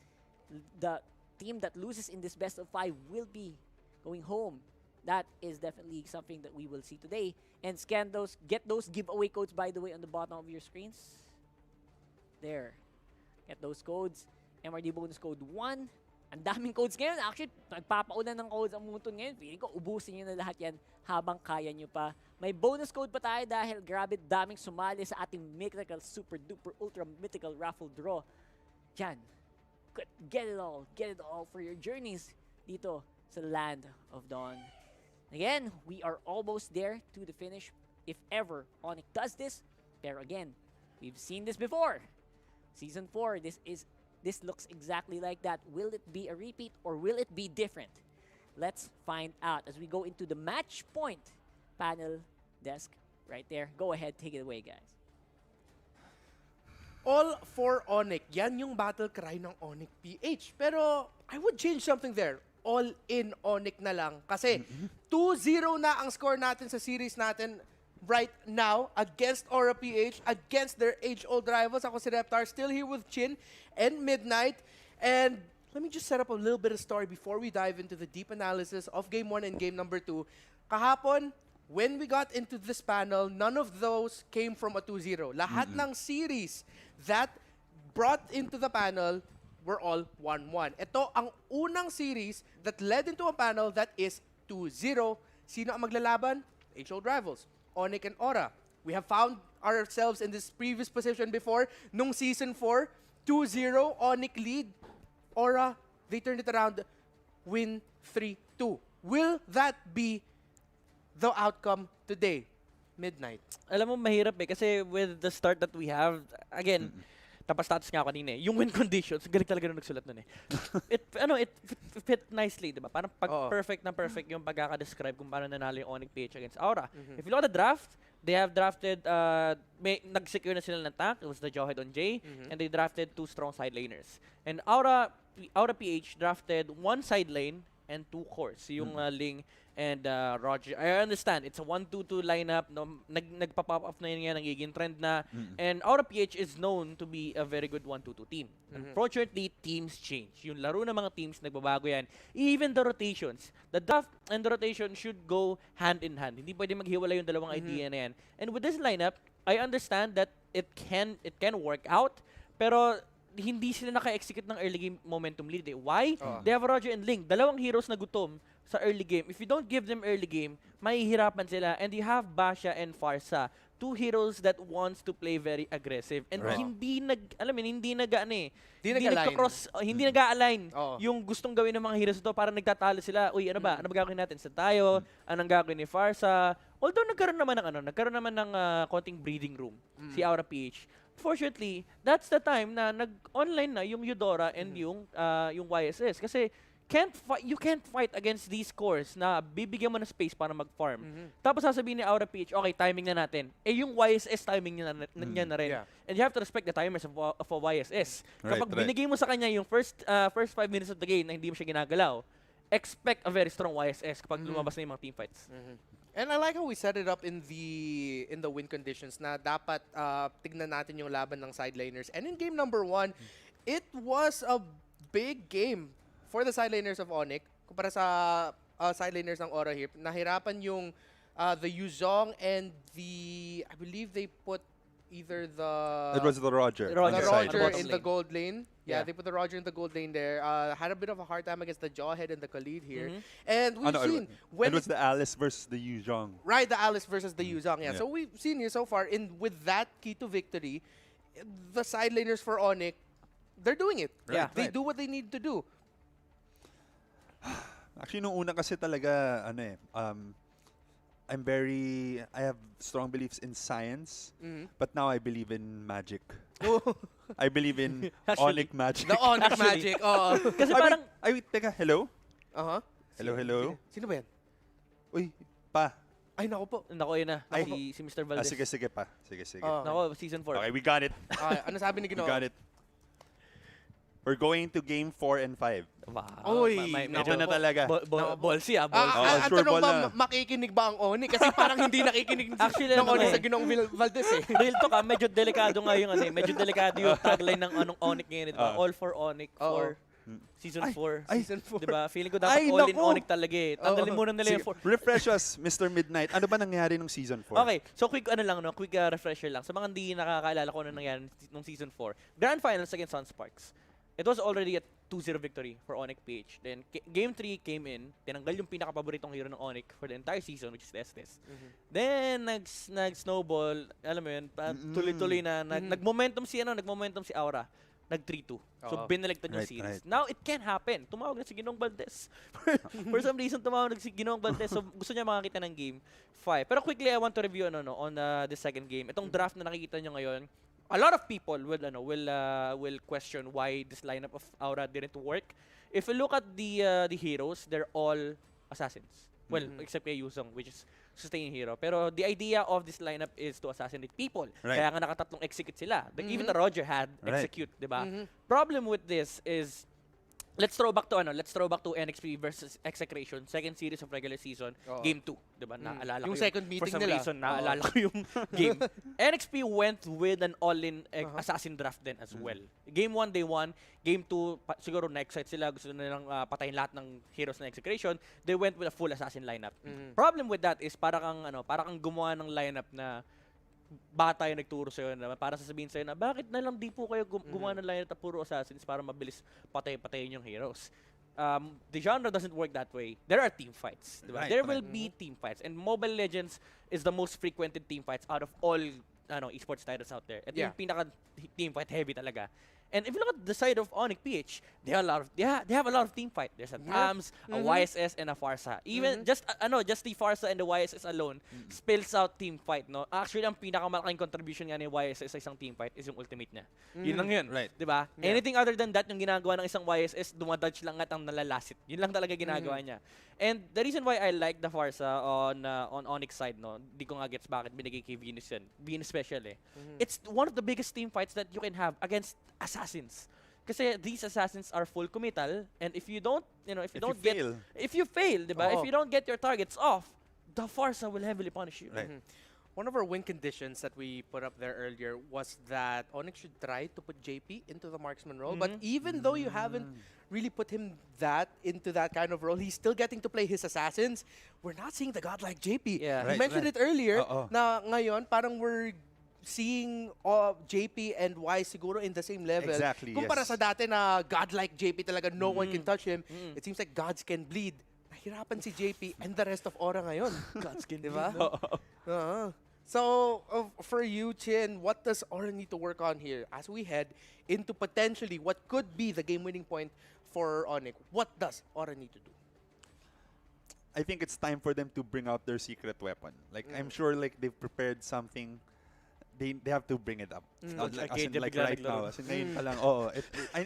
The team that loses in this best of 5 will be going home. That is definitely something that we will see today. And scan those, get those giveaway codes, by the way, on the bottom of your screens. There. Get those codes. MRD bonus code 1. Ang daming codes ngayon. Actually, nagpapaulan ng codes ang muton ngayon. Feeling ko, ubusin nyo na lahat yan habang kaya nyo pa. May bonus code pa tayo dahil grabe daming sumali sa ating mythical, super duper, ultra mythical raffle draw. Diyan. Get it all for your journeys dito sa Land of Dawn. Again, we are almost there to the finish if ever Onic does this. Pero again, we've seen this before. Season 4, this looks exactly like that. Will it be a repeat or will it be different? Let's find out as we go into the match point panel desk right there. Go ahead, take it away, guys. All for Onic. Yan yung battle cry ng Onic PH. Pero I would change something there. All in Onic na lang. Kasi 2-0 na ang score natin sa series natin right now against Aura PH, against their age-old rivals. Ako si Reptar, still here with Chin and Midnight. And let me just set up a little bit of story before we dive into the deep analysis of Game 1 and Game number 2. Kahapon, when we got into this panel, none of those came from a 2-0. Lahat ng series that brought into the panel were all 1-1. Ito ang unang series that led into a panel that is 2-0. Sino ang maglalaban? Age-old rivals, Onic and Aura. We have found ourselves in this previous position before. Nung Season 4, 2-0, Onic lead. Aura, they turned it around, win 3-2. Will that be the outcome today? Midnight. Alam mo, mahirap kasi with the start that we have, again, tapas-tatas nga ako kanina yung win conditions, galing talaga nung nagsulat nun it fit nicely, di ba? Parang perfect na perfect yung pagkaka-describe kung paano nanalo yung Onic PH against Aura. If you look at the draft, they have drafted, nag-secure na sila ng tank, it was the Jawhead on J, and they drafted 2 strong side laners. And Aura PH drafted 1 side lane and 2 cores, yung Ling and Roger. I understand it's a 1-2-2 lineup. No, nagpa-pop up na yun nga, nagiging trend na. And Aura PH is known to be a very good 1-2-2 team. Unfortunately, teams change. Yung laro ng mga teams nagbabago yan. Even the rotations. The draft and the rotation should go hand in hand. Hindi pwede maghiwalay yung dalawang idea na yan. And with this lineup, I understand that it can work out, pero hindi sila naka-execute ng early game momentum lead. Why? They have Roger and Ling. Dalawang heroes na gutom sa early game. If you don't give them early game, mahihirapan sila. And you have Basha and Farsa, two heroes that wants to play very aggressive. And hindi hindi nag-align yung gustong gawin ng mga heroes ito. Parang nagtatalo sila. Uy, ano ba gagawin natin sa tayo? Anong gagawin ni Farsa? Although nagkaroon naman ng konting breathing room si Aura PH. Fortunately, that's the time na nag-online na yung Eudora and yung YSS. Kasi you can't fight against these cores na bibigyan mo ng space para mag-farm. Tapos sasabihin ni Aura PH, okay, timing na natin. Yung YSS timing niya na rin. Yeah. And you have to respect the timers of a YSS. Kapag binigay mo sa kanya yung first 5 minutes of the game na hindi mo siya ginagalaw, expect a very strong YSS kapag lumabas na yung mga teamfights. And I like how we set it up in the win conditions na dapat tignan natin yung laban ng sideliners. And in game number 1, it was a big game for the sideliners of Onic kumpara sa sideliners ng Aura here. Nahirapan yung the Yuzong and I believe they put either It was the Roger. The on the side. Roger in the gold lane. Yeah, they put the Roger in the gold lane there. Had a bit of a hard time against the Jawhead and the Khalid here. And we've seen when it was the Alice versus the Yuzhong. Right, the Alice versus the Yuzhong. Yeah. So we've seen here so far with that key to victory, the sideliners for Onic, they're doing it. Yeah, they do what they need to do. Actually, nung una kasi talaga, I have strong beliefs in science, but now I believe in magic. I believe in Onic magic. The Onic magic, Kasi parang... Teka, hello? Hello. Hello? Sino ba yan? Uy, pa. Ay, nako po. Nako, yun na. Si Mr. Valdez. Sige pa. Sige. Nako, season 4. Okay, we got it. Ano sabi ni Ginoo? We got it. We're going to game 4 and 5. Wow. Uy, medyo na talaga. Ballsy ang sure tanong ball ba, na. makikinig ba ang Onic? Kasi parang hindi nakikinig Actually, ng Onic sa Ginoong Valdez eh. Real talk medyo delikado nga yung medyo delikado yung tagline ng Onic ngayon, diba? All for Onic for Season 4. Season 4. Diba? Feeling ko dapat all in Onic talaga eh. Tanggalin muna nila yung 4. Refresh us, Mr. Midnight. Ano ba nangyari nung Season 4? Okay, so quick refresher lang. Sa mga hindi nakakaalala ko ano nangyari nung Season 4. Grand Finals against Sunsparks. It was already a 2-0 victory for Onic PH. Then Game 3 came in, tinanggal yung pinaka-paboritong hero ng Onic for the entire season, which is Estes. Then nag-snowball, alam mo yun, tuloy-tuloy na, nag-momentum si Aura. Nag 3-2. So binaligtad yung series. Now it can happen. Tumawag na si Ginoong Valdez. For some reason tumawag na si Ginoong Valdez. So gusto niya makakita ng game 5. Pero quickly I want to review on the second game. Itong draft na nakikita nyo ngayon, a lot of people will question why this lineup of Aura didn't work. If you look at the heroes, they're all assassins. Well, except kay Yuzong, which is sustain hero. Pero the idea of this lineup is to assassinate people. Right. Kaya nga nakatatlong execute sila. Even the Roger had execute, diba? Problem with this is let's throw back to NXP versus Execration, second series of regular season, game 2, 'di ba? Naalala ko yung second meeting for some nila. reason naalala ko yung game. NXP went with an all-in assassin draft then as well. Game 1 they won, game 2 siguro na-excite sila, gusto nilang patayin lahat ng heroes ng Execration. They went with a full assassin lineup. Problem with that is para kang gumawa ng lineup na bata yung nagturo sa'yo na para sasabihin sa'yo na bakit na lang di po kayo gumawa ng lineup na puro assassins para mabilis patayin yung heroes. The genre doesn't work that way. There are team fights. Diba? There will be team fights. And Mobile Legends is the most frequented team fights out of all esports titles out there. Ito yung pinaka team fight heavy talaga. And if you look at the side of Onic PH, they have a lot of team fight. There's a TAMS, a YSS, and a Farsa. Even just the Farsa and the YSS alone spells out team fight, no? Actually, ang pinakamalaking contribution nga ni YSS sa isang team fight is yung ultimate niya. Yun lang yun. Right. 'Di ba? Yeah. Anything other than that, yung ginagawa ng isang YSS, dumadodge lang at ang nalalasit. Yun lang talaga ginagawa niya. And the reason why I like the Farsa on Onyx side, no, di ko nga gets bakit binigay kay Venus yan. Venus special eh. It's one of the biggest team fights that you can have against assassins. Kasi these assassins are full committal, and if you don't, if you If you don't get, fail. if you fail, diba? Oo. If you don't get your targets off, the Farsa will heavily punish you. Right. One of our win conditions that we put up there earlier was that Onyx should try to put JP into the marksman role. But even though you haven't really put him into that kind of role, he's still getting to play his assassins. We're not seeing the godlike JP. Yeah. You Right, mentioned right. it earlier Oo. na ngayon parang we're seeing JP and Y siguro in the same level. Exactly, Kumpara yes. sa dati na godlike JP talaga, no one can touch him. It seems like gods can bleed. Nahirapan si JP and the rest of Aura ngayon. Gods can diba? So, for you, Chin, what does Aura need to work on here as we head into potentially what could be the game-winning point for Onic? What does Aura need to do? I think it's time for them to bring out their secret weapon. Like I'm sure like they've prepared something. They have to bring it up. Not like, as in, Arcade like bigla right naglaro. now. As in, ngayon pa lang,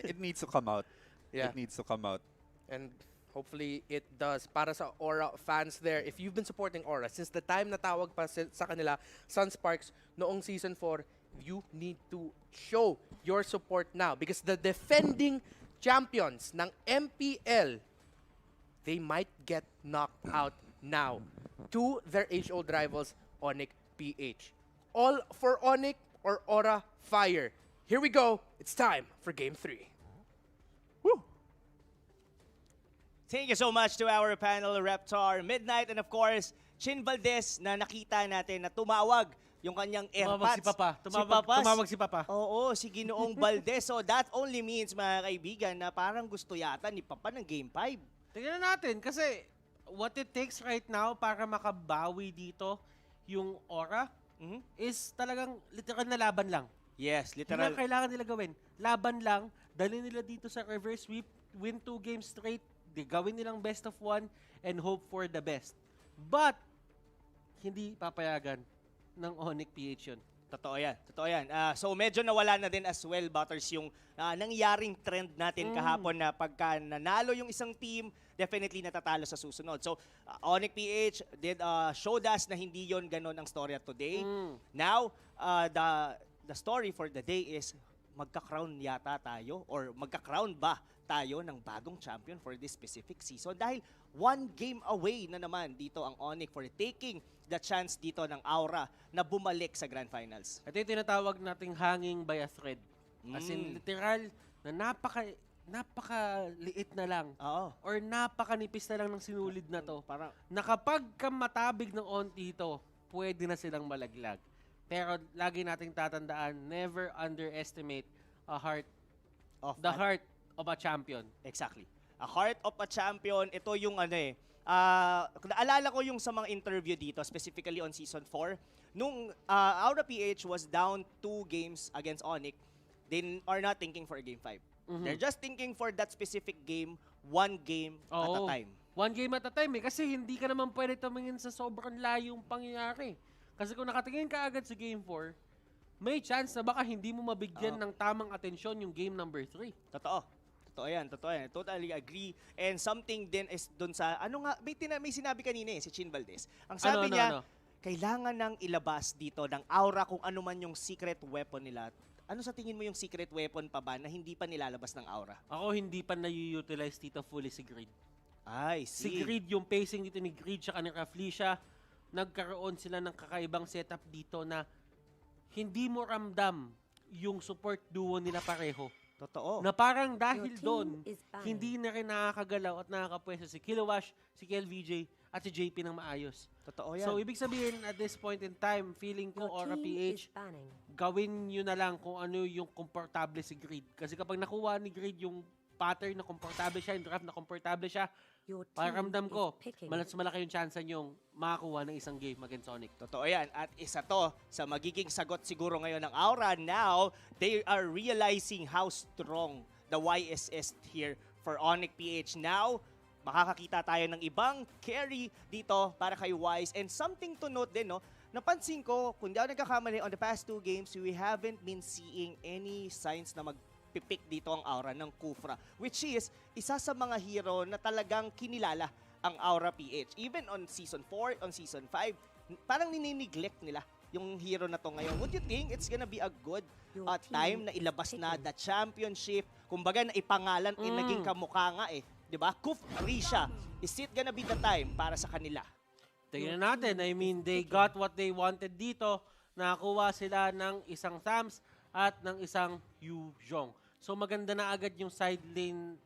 it needs to come out. Yeah. It needs to come out. And hopefully it does. Para sa Aura fans there, if you've been supporting Aura since the time na tawag pa sa kanila, Sunsparks, noong Season 4, you need to show your support now because the defending champions ng MPL, they might get knocked out now to their age-old rivals, Onic PH. All for Onic or Aura Fire. Here we go. It's time for Game 3. Thank you so much to our panel, Reptar, Midnight, and of course, Chin Valdez na nakita natin na tumawag yung kanyang Tumawag airpads. si Papa. Papas. Tumawag si Papa. Oo, si Ginoong Valdez. So that only means, mga kaibigan, na parang gusto yata ni Papa ng Game 5. Tingnan natin kasi what it takes right now para makabawi dito yung Aura is talagang literal na laban lang. Yes, Yun literal. ang kailangan nila gawin. Laban lang, dali nila dito sa reverse sweep, win 2 games straight, gawin nilang best of 1 and hope for the best. But, hindi papayagan ng Onic PH yun. Totoo yan. Totoo yan. So medyo nawala na din as well, Butters, yung nangyaring trend natin kahapon na pagka nanalo yung isang team, definitely natatalo sa susunod. So Onic PH did showed us na hindi yon ganon ang storya today. Now, the story for the day is magka-crown yata tayo or magka-crown ba tayo ng bagong champion for this specific season dahil 1 game away na naman dito ang Onic for taking the chance dito ng Aura na bumalik sa Grand Finals. Ito yung tinatawag nating hanging by a thread. As in literal na napakaliit na lang Oo. or napakanipis na lang ng sinulid na to. Na kapag ka matabig ng onti ito, pwede na silang malaglag. Pero lagi nating tatandaan, never underestimate heart of a champion. Exactly. A heart of a champion. Ito yung naalala ko yung sa mga interview dito, specifically on Season 4, nung Aura PH was down 2 games against Onic, they are not thinking for Game 5. They're just thinking for that specific game, 1 game at a time. 1 game at a time kasi hindi ka naman pwede tumingin sa sobrang layong pangyayari. Kasi kung nakatingin ka agad sa Game 4, may chance na baka hindi mo mabigyan ng tamang atensyon yung Game number 3. Totoo. Totoo yan. Totally agree. And something din is dun sa, may sinabi kanina si Chin Valdez. Ang sabi niya, kailangan nang ilabas dito ng Aura kung ano man yung secret weapon nila. Ano sa tingin mo yung secret weapon pa ba na hindi pa nilalabas ng Aura? Ako hindi pa na-utilize dito fully si Greed. I Si see. Greed, yung pacing dito ni Greed tsaka ni Raflesia, nagkaroon sila ng kakaibang setup dito na hindi mo ramdam yung support duo nila pareho. Totoo. Na parang dahil doon, hindi na rin nakakagalaw at nakakapwesto si Kilowash, si KLVJ, at si JP ng maayos. Totoo yan. So, ibig sabihin, at this point in time, feeling ko Aura PH, gawin nyo na lang kung ano yung komportable si Greed. Kasi kapag nakuha ni Greed yung pattern na komportable siya, yung draft na komportable siya, pakiramdam ko, malaki yung chance nyong makakuha ng isang game against Sonic. Totoo yan. At isa to sa magiging sagot siguro ngayon ng Aura. Now, they are realizing how strong the YSS here for Onic PH. Now, makakakita tayo ng ibang carry dito para kay Wise. And something to note din, no? Napansin ko, kung di ako nagkakamali, on the past 2 games, we haven't been seeing any signs na magpipik dito ang Aura ng Kufra. Which is, isa sa mga hero na talagang kinilala ang Aura PH. Even on Season 4, on Season 5, parang ninineglect nila yung hero na to ngayon. Would you think it's gonna be a good time na ilabas na the championship? Kumbaga na ipangalan, naging kamukha nga eh. 'Di ba? Kuf Risha, is it gonna be the time para sa kanila? Tingnan natin. I mean, they got what they wanted dito. Nakakuha sila ng isang Thams at ng isang Yuzhong. So maganda na agad yung side lane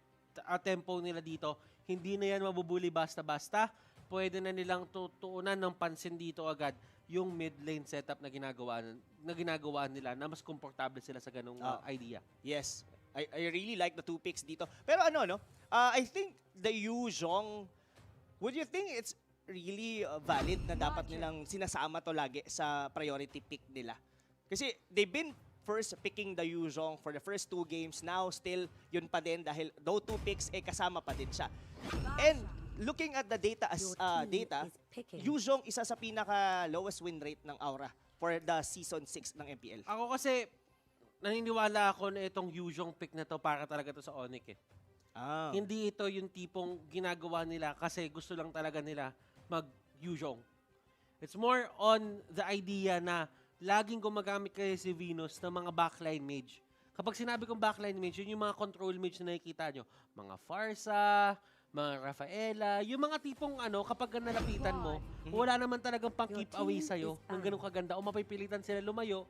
tempo nila dito. Hindi na yan mabubuli basta-basta. Pwede na nilang tutuunan ng pansin dito agad yung mid lane setup na ginagawa nila na mas komportable sila sa ganung idea. Yes. I really like the 2 picks dito. Pero I think the Yuzhong, would you think it's really valid na dapat nilang sinasama to lagi sa priority pick nila? Kasi they've been first picking the Yuzhong for the first 2 games. Now, still, yun pa din dahil though 2 picks, kasama pa din siya. And looking at the data, Yuzhong isa sa pinaka-lowest win rate ng Aura for the Season 6 ng MPL. Ako kasi, naniniwala ako na itong Yuzhong pick na to para talaga to sa Onic eh. Hindi ito yung tipong ginagawa nila kasi gusto lang talaga nila mag-Yuzhong. It's more on the idea na laging gumagamit kayo si Venus ng mga backline mage. Kapag sinabi kong backline mage, yun yung mga control mage na nakikita nyo. Mga Farsa, mga Rafaela, yung mga tipong kapag nalapitan mo, wala naman talagang pang-keep away sa'yo ng ganun kaganda o mapipilitan sila lumayo,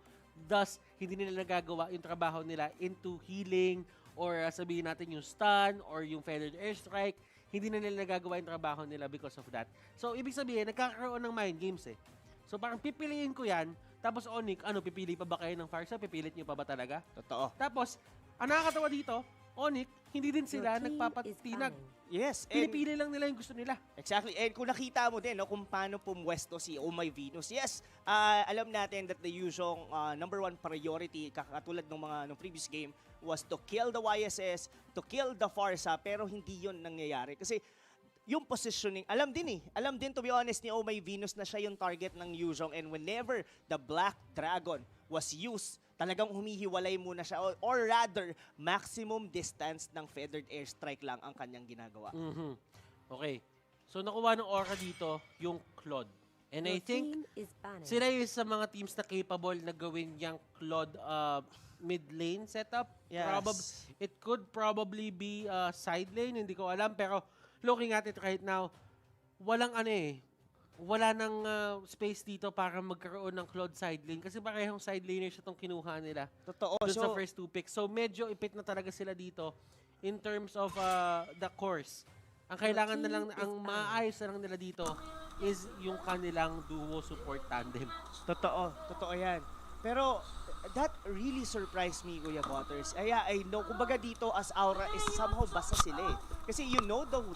thus, hindi nila nagagawa yung trabaho nila into healing or sabihin natin yung stun or yung feathered airstrike. Hindi na nila nagagawa yung trabaho nila because of that. So, ibig sabihin, nagkakaroon ng mind games eh. So, parang pipiliin ko yan, tapos Onic, pipili pa ba kayo ng Farsa? Pipilit nyo pa ba talaga? Totoo. Tapos, ang nakakatawa dito, Onic, hindi din sila nagpapatinag. Yes. Pinipili lang nila yung gusto nila. Exactly. And kung nakita mo din kung paano pumwesto si Oh My Venus, yes, alam natin that the usual number 1 priority, katulad ng previous game, was to kill the YSS, to kill the Farsa, pero hindi yon nangyayari. Kasi yung positioning, alam din to be honest ni Oh My Venus na siya yung target ng Yuzhong, and whenever the Black Dragon was used, talagang humihiwalay muna siya or rather maximum distance ng feathered airstrike lang ang kanyang ginagawa. Okay. So nakuha ng Aura dito yung Claude. And I think sila yung sa mga teams na capable na gawin yung Claude mid lane setup. Yes. It could probably be side lane, hindi ko alam, pero looking at it right now, wala nang space dito para magkaroon ng Claude side lane kasi parehong side laners itong kinuha nila. Totoo. Doon sa first 2 picks. So medyo ipit na talaga sila dito in terms of the course. Ang kailangan na lang, ang maayos na lang nila dito is yung kanilang duo support tandem. Totoo yan. Pero that really surprised me, Kuya Butters. I know, kumbaga dito as Aura is somehow basa sila eh. Kasi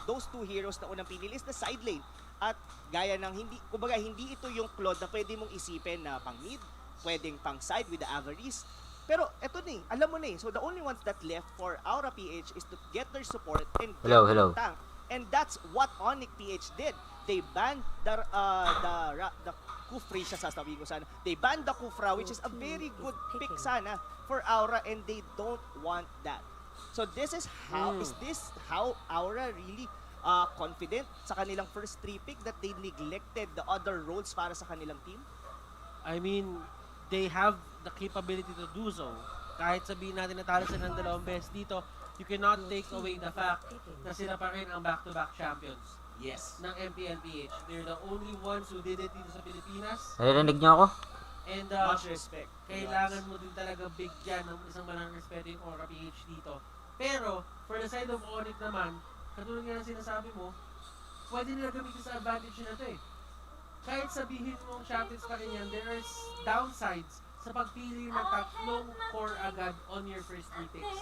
those 2 heroes na unang pinili is the side lane. At gaya ng hindi ito yung Claude na pwede mong isipin na pang mid, pwedeng pang side with the Avarice. Pero eto na alam mo na So the only ones that left for Aura PH is to get their support and get their tank. And that's what Onic PH did. They banned the Kufri siya sasabihin ko sana. They banned the Kufra, which is a very good pick sana for Aura, and they don't want that. So this is how Aura really confident sa kanilang first 3 pick that they neglected the other roles para sa kanilang team? I mean, they have the capability to do so. Kahit sabihin natin na talo sila ng 2 beses dito, you cannot take away the fact na sila pa rin ang back-to-back champions. Yes. Ng MPL-PH. They're the only ones who did it dito sa Pilipinas. Naririnig niyo ako? And much respect. Kailangan mo din talaga bigyan ng isang malang respeto yung Aura PH dito. Pero, for the side of Onic naman, katulad nga ng sinasabi mo, pwede nila gamitin sa advantage na ito eh. Kahit sabihin mong champions pa rin yan, there are downsides sa pagpili ng 3 core agad on your first 3 picks.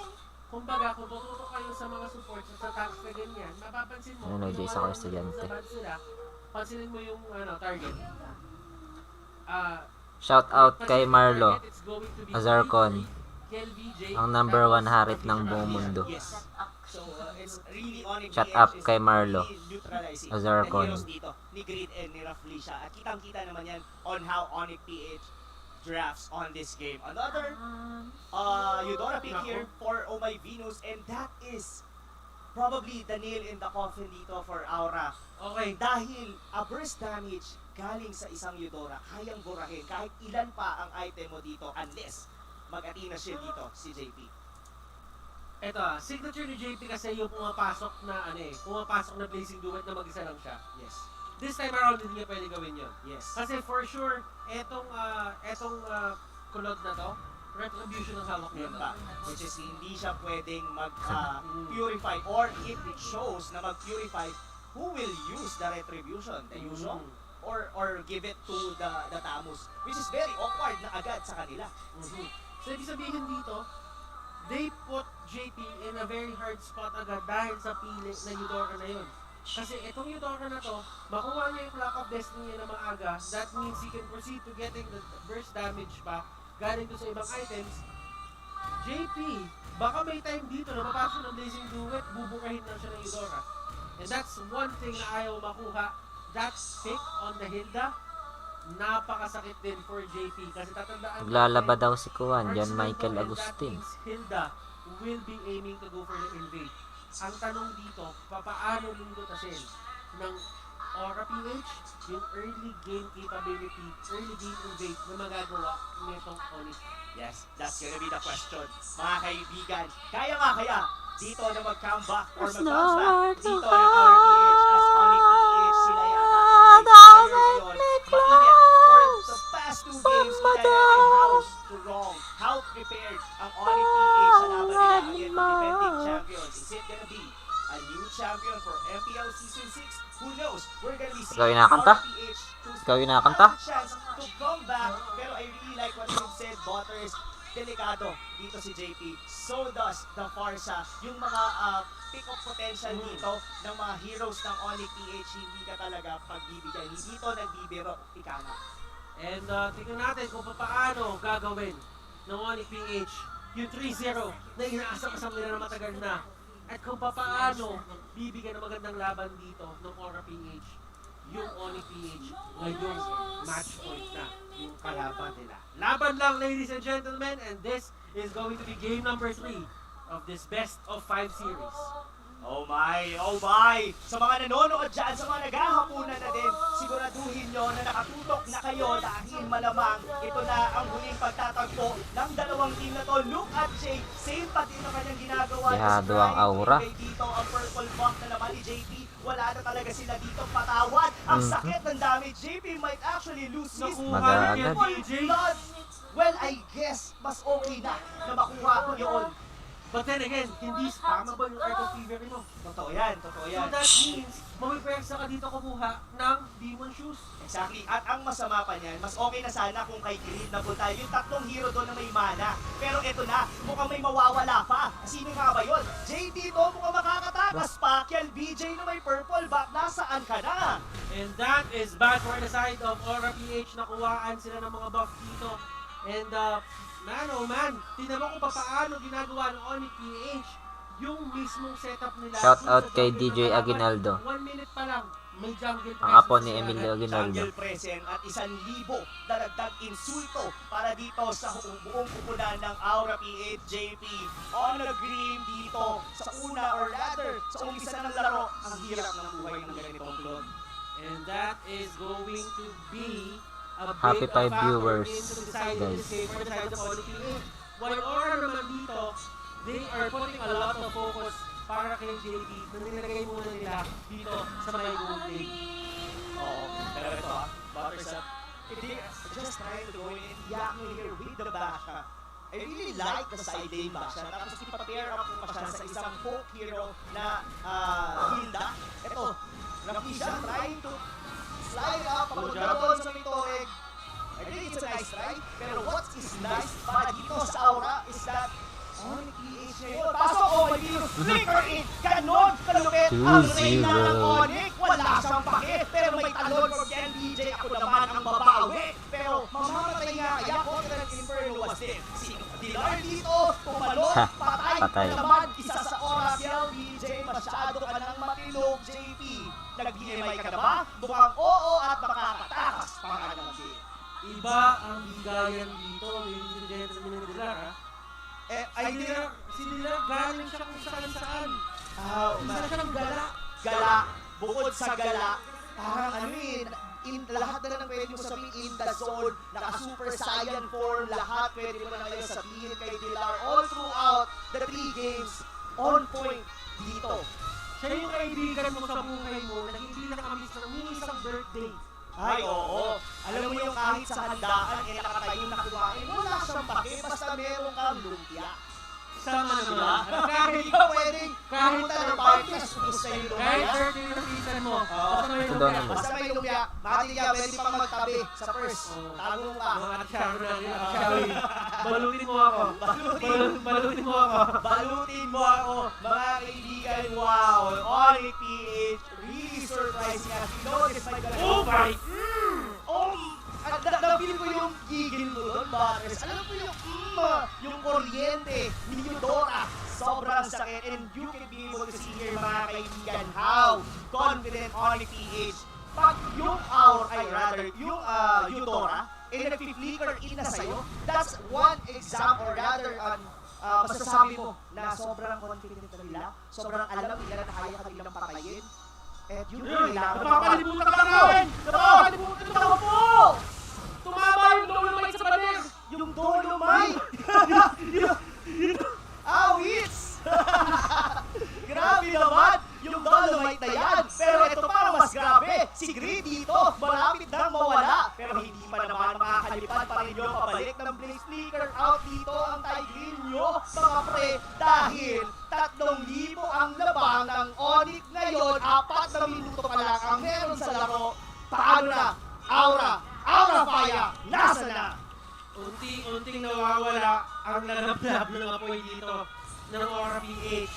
Kumbaga, kung tututo kayo sa mga supports sa tanks na ganyan, mapapansin mo, Isa ko estudyante. pansinin mo yung target. Shout out kay Marlo Azarcon, ang number 1 harit ng buong mundo. Yes. So, it's really Onic Shut PH up is kay Marlo really neutralizing Azarcon. the heroes dito, ni Grid and ni Raflisha. At kitang-kita naman yan on how Onic PH drafts on this game. Another Eudora pick here for Oh My Venus, and that is probably the nail in the coffin dito for Aura. Okay. Dahil a burst damage galing sa isang Eudora, kayang burahin kahit ilan pa ang item mo dito unless mag-Athena Shield dito si JP. Eto signature ni JP kasi yung pumapasok na pumapasok na Blazing Duet na mag-isa lang siya. Yes. This time around, hindi niya pwede gawin yun. Yes. Kasi for sure, etong kulot na to, retribution ang hawak niya. Which is hindi siya pwedeng mag-purify or if it shows na mag-purify, who will use the retribution? The Yuzhong? Or give it to the Tamus? Which is very awkward na agad sa kanila. So ibig sabihin dito, they put JP in a very hard spot agad dahil sa pili na Eudora na yun. Kasi itong Eudora na to, makuha niya yung Clock of Destiny na maaga, that means he can proceed to getting the burst damage pa galing to sa ibang items. JP, baka may time dito na mapasok ng Blazing Duet, bubukahin lang siya ng Eudora. And that's one thing na ayaw makuha. That pick on the Hilda, napakasakit din for JP kasi tatandaan Maglalaba daw si Kuan, John Michael Agustin. Hilda will be aiming to go for the invade. Ang tanong dito, papaano lindutasin ng Aura PH yung early game capability, early game invade na magagawa nitong Onic. Yes, that's gonna be the question. Mga kaibigan, kaya dito na mag-comeback or mag-bounce back dito ng RPH as Onic PH sila yata ang may fire ngayon. Mainit for the past 2 games kaya how prepared ang Onic PH sa laban nila against the defending champions. Is it gonna be a new champion for MPL Season 6? Who knows? We're gonna be seeing Ikaw yung nakakanta? RPH Ikaw yung nakakanta? have a chance to come back. Pero I really like what you said, Butters. Delikado dito si JP. So does the Farsa. Yung mga pick-up potential dito ng mga heroes ng Onic PH, hindi ka talaga pagbibigyan. Hindi to nagbibiro, ika nga. And tingnan natin kung paano gagawin ng Onic PH yung 3-0 na inaasam-asam nila na matagal na. At kung paano bibigyan ng magandang laban dito ng Aura PH yung Onic PH ngayong match point na yung kalaban nila. Laban lang, ladies and gentlemen, and this is going to be game number 3 of this best of 5 series. Oh my! Sa mga nanonood dyan, sa mga naghahapunan na din, siguraduhin nyo na nakatutok na kayo dahil malamang ito na ang huling pagtatagpo ng dalawang team na to. Look at Jay, same pa din ang kanyang ginagawa. Yado ang aura. Dito ang purple buff na naman ni JP. Wala na talaga sila dito patawad. Ang sakit ng damage. JP might actually lose his Mag-aagad. blood. Well, I guess mas okay na makuha yun. But then again, hindi spammable yung Art of Fever mo. Totoo yan. So that means, mamipwersa ka dito kumuha ng Demon Shoes. Exactly. At ang masama pa niyan, mas okay na sana kung kay Green na punta yung tatlong hero doon na may mana. Pero eto na, mukhang may mawawala pa. Sino nga ba yun? JD to, mukhang makakatakas pa. Kiel BJ na may purple back, nasaan ka na? And that is bad for the side of Aura PH. Nakuhaan sila ng mga buff dito. And man, tingnan mo kung paano ginagawa ng Onic PH yung mismong setup nila. Shout out kay DJ Aguinaldo. 1 minute pa lang, may jungle presence. Ang apo ni Emilio Aguinaldo. Jungle present at 1,000 daragdag insulto para dito sa buong pupunan ng Aura PH JP. On the green dito sa una or rather sa umpisa ng laro, ang hirap ng buhay ng ganitong clone. And that is going to be a Happy big 5 factor viewers, into the side of guys. this game for the side of Onic PH. While Aura naman dito, they are putting a lot of focus para kay JP na nilagay muna nila dito sa may gold lane. Oo, pero ito Butters up. Just trying to go in, yak me here with the bash. I really like the side lane bash. Tapos ipa-pair up mo pa siya sa isang folk hero na Hilda. Ito, Rakisha trying to slide up, papunta doon sa Mitoeg. I think it's a nice try, pero what is nice para dito sa Aura is that Onic PH ngayon. Pasok, oh my goodness, flicker in, ganon, kalupit, ang reyna ng Onic, wala siyang pakit, pero may talon from Ken DJ, ako naman ang babawi, pero mamamatay nga kaya kontra ng Inferno was din. Sino Dilar dito, pumalot, patay, naman, isa sa oras, Ken DJ, masyado ka nang matilog, JP. Nag-BMI ka na ba? Mukhang oo at makakatakas pa ka naman din. Iba ang bigayan dito, ladies and gentlemen ng Dilar, ha? Si Dilar galing siya kung saan. Isa siya ng gala. Gala, bukod sa gala, parang lahat na lang pwede mo sabihin in the zone, naka-super saiyan form, lahat pwede mo na ngayon sabihin kay Dilar all throughout the 3 games, on point dito. Siya yung kaibigan mo sa buhay mo na hindi nakamiss ng isang birthday. Ay, oo. Alam mo yung kahit sa handaan, nakatayo na kumain, wala siyang pake, basta meron kang lumpia. Sama na Diba? ba? Kahit ka pwedeng, kahit na parties, gusto yung Kahit lumpia. birthday yung season mo, Oo. basta may Ito daw lumpia. naman. Basta may lumpia, matigya, pwede pang magtabi sa purse. Tago mo ka. Mga atsyaw na yun. Balutin mo ako. Balutin mo ako. Balutin mo ako, mga kaibigan. Wow, Onic PH, really surprising as we noticed my God. Oh my! Oh, na-feel ko yung gigil mo doon, Butters. Alam mo yung kuryente ni Eudora. Sobrang sakit. And you can be able to see here, mga kaibigan, how confident Onic PH. Pag yung yung Eudora, nag-flicker in na sa'yo, that's one example, or rather, masasabi mo na sobrang confident na nila, sobrang alam nila na kaya kanilang patayin. At yun, kailangan Napakalimutan ka lang namin! Napakalimutan ka po! Tumama yung Dolomite sa pader! yung Dolomite! Awits! Grabe naman! Yung Dolomite na yan! Pero ito pa mas grabe! Si Gray dito, malapit nang mawala! Pero hindi pa naman makakalipad pa rin yung pabalik ng Blaze Flicker out dito ang Tigreal nyo, mga pre! Dahil 3,000 ang labang ng Onic ngayon, 4 na minuto pa lang ang meron sa laro. Paano na? Aura Fire! Nasa na? Unti-unting nawawala ang lalablab ng apoy dito ng Aura PH.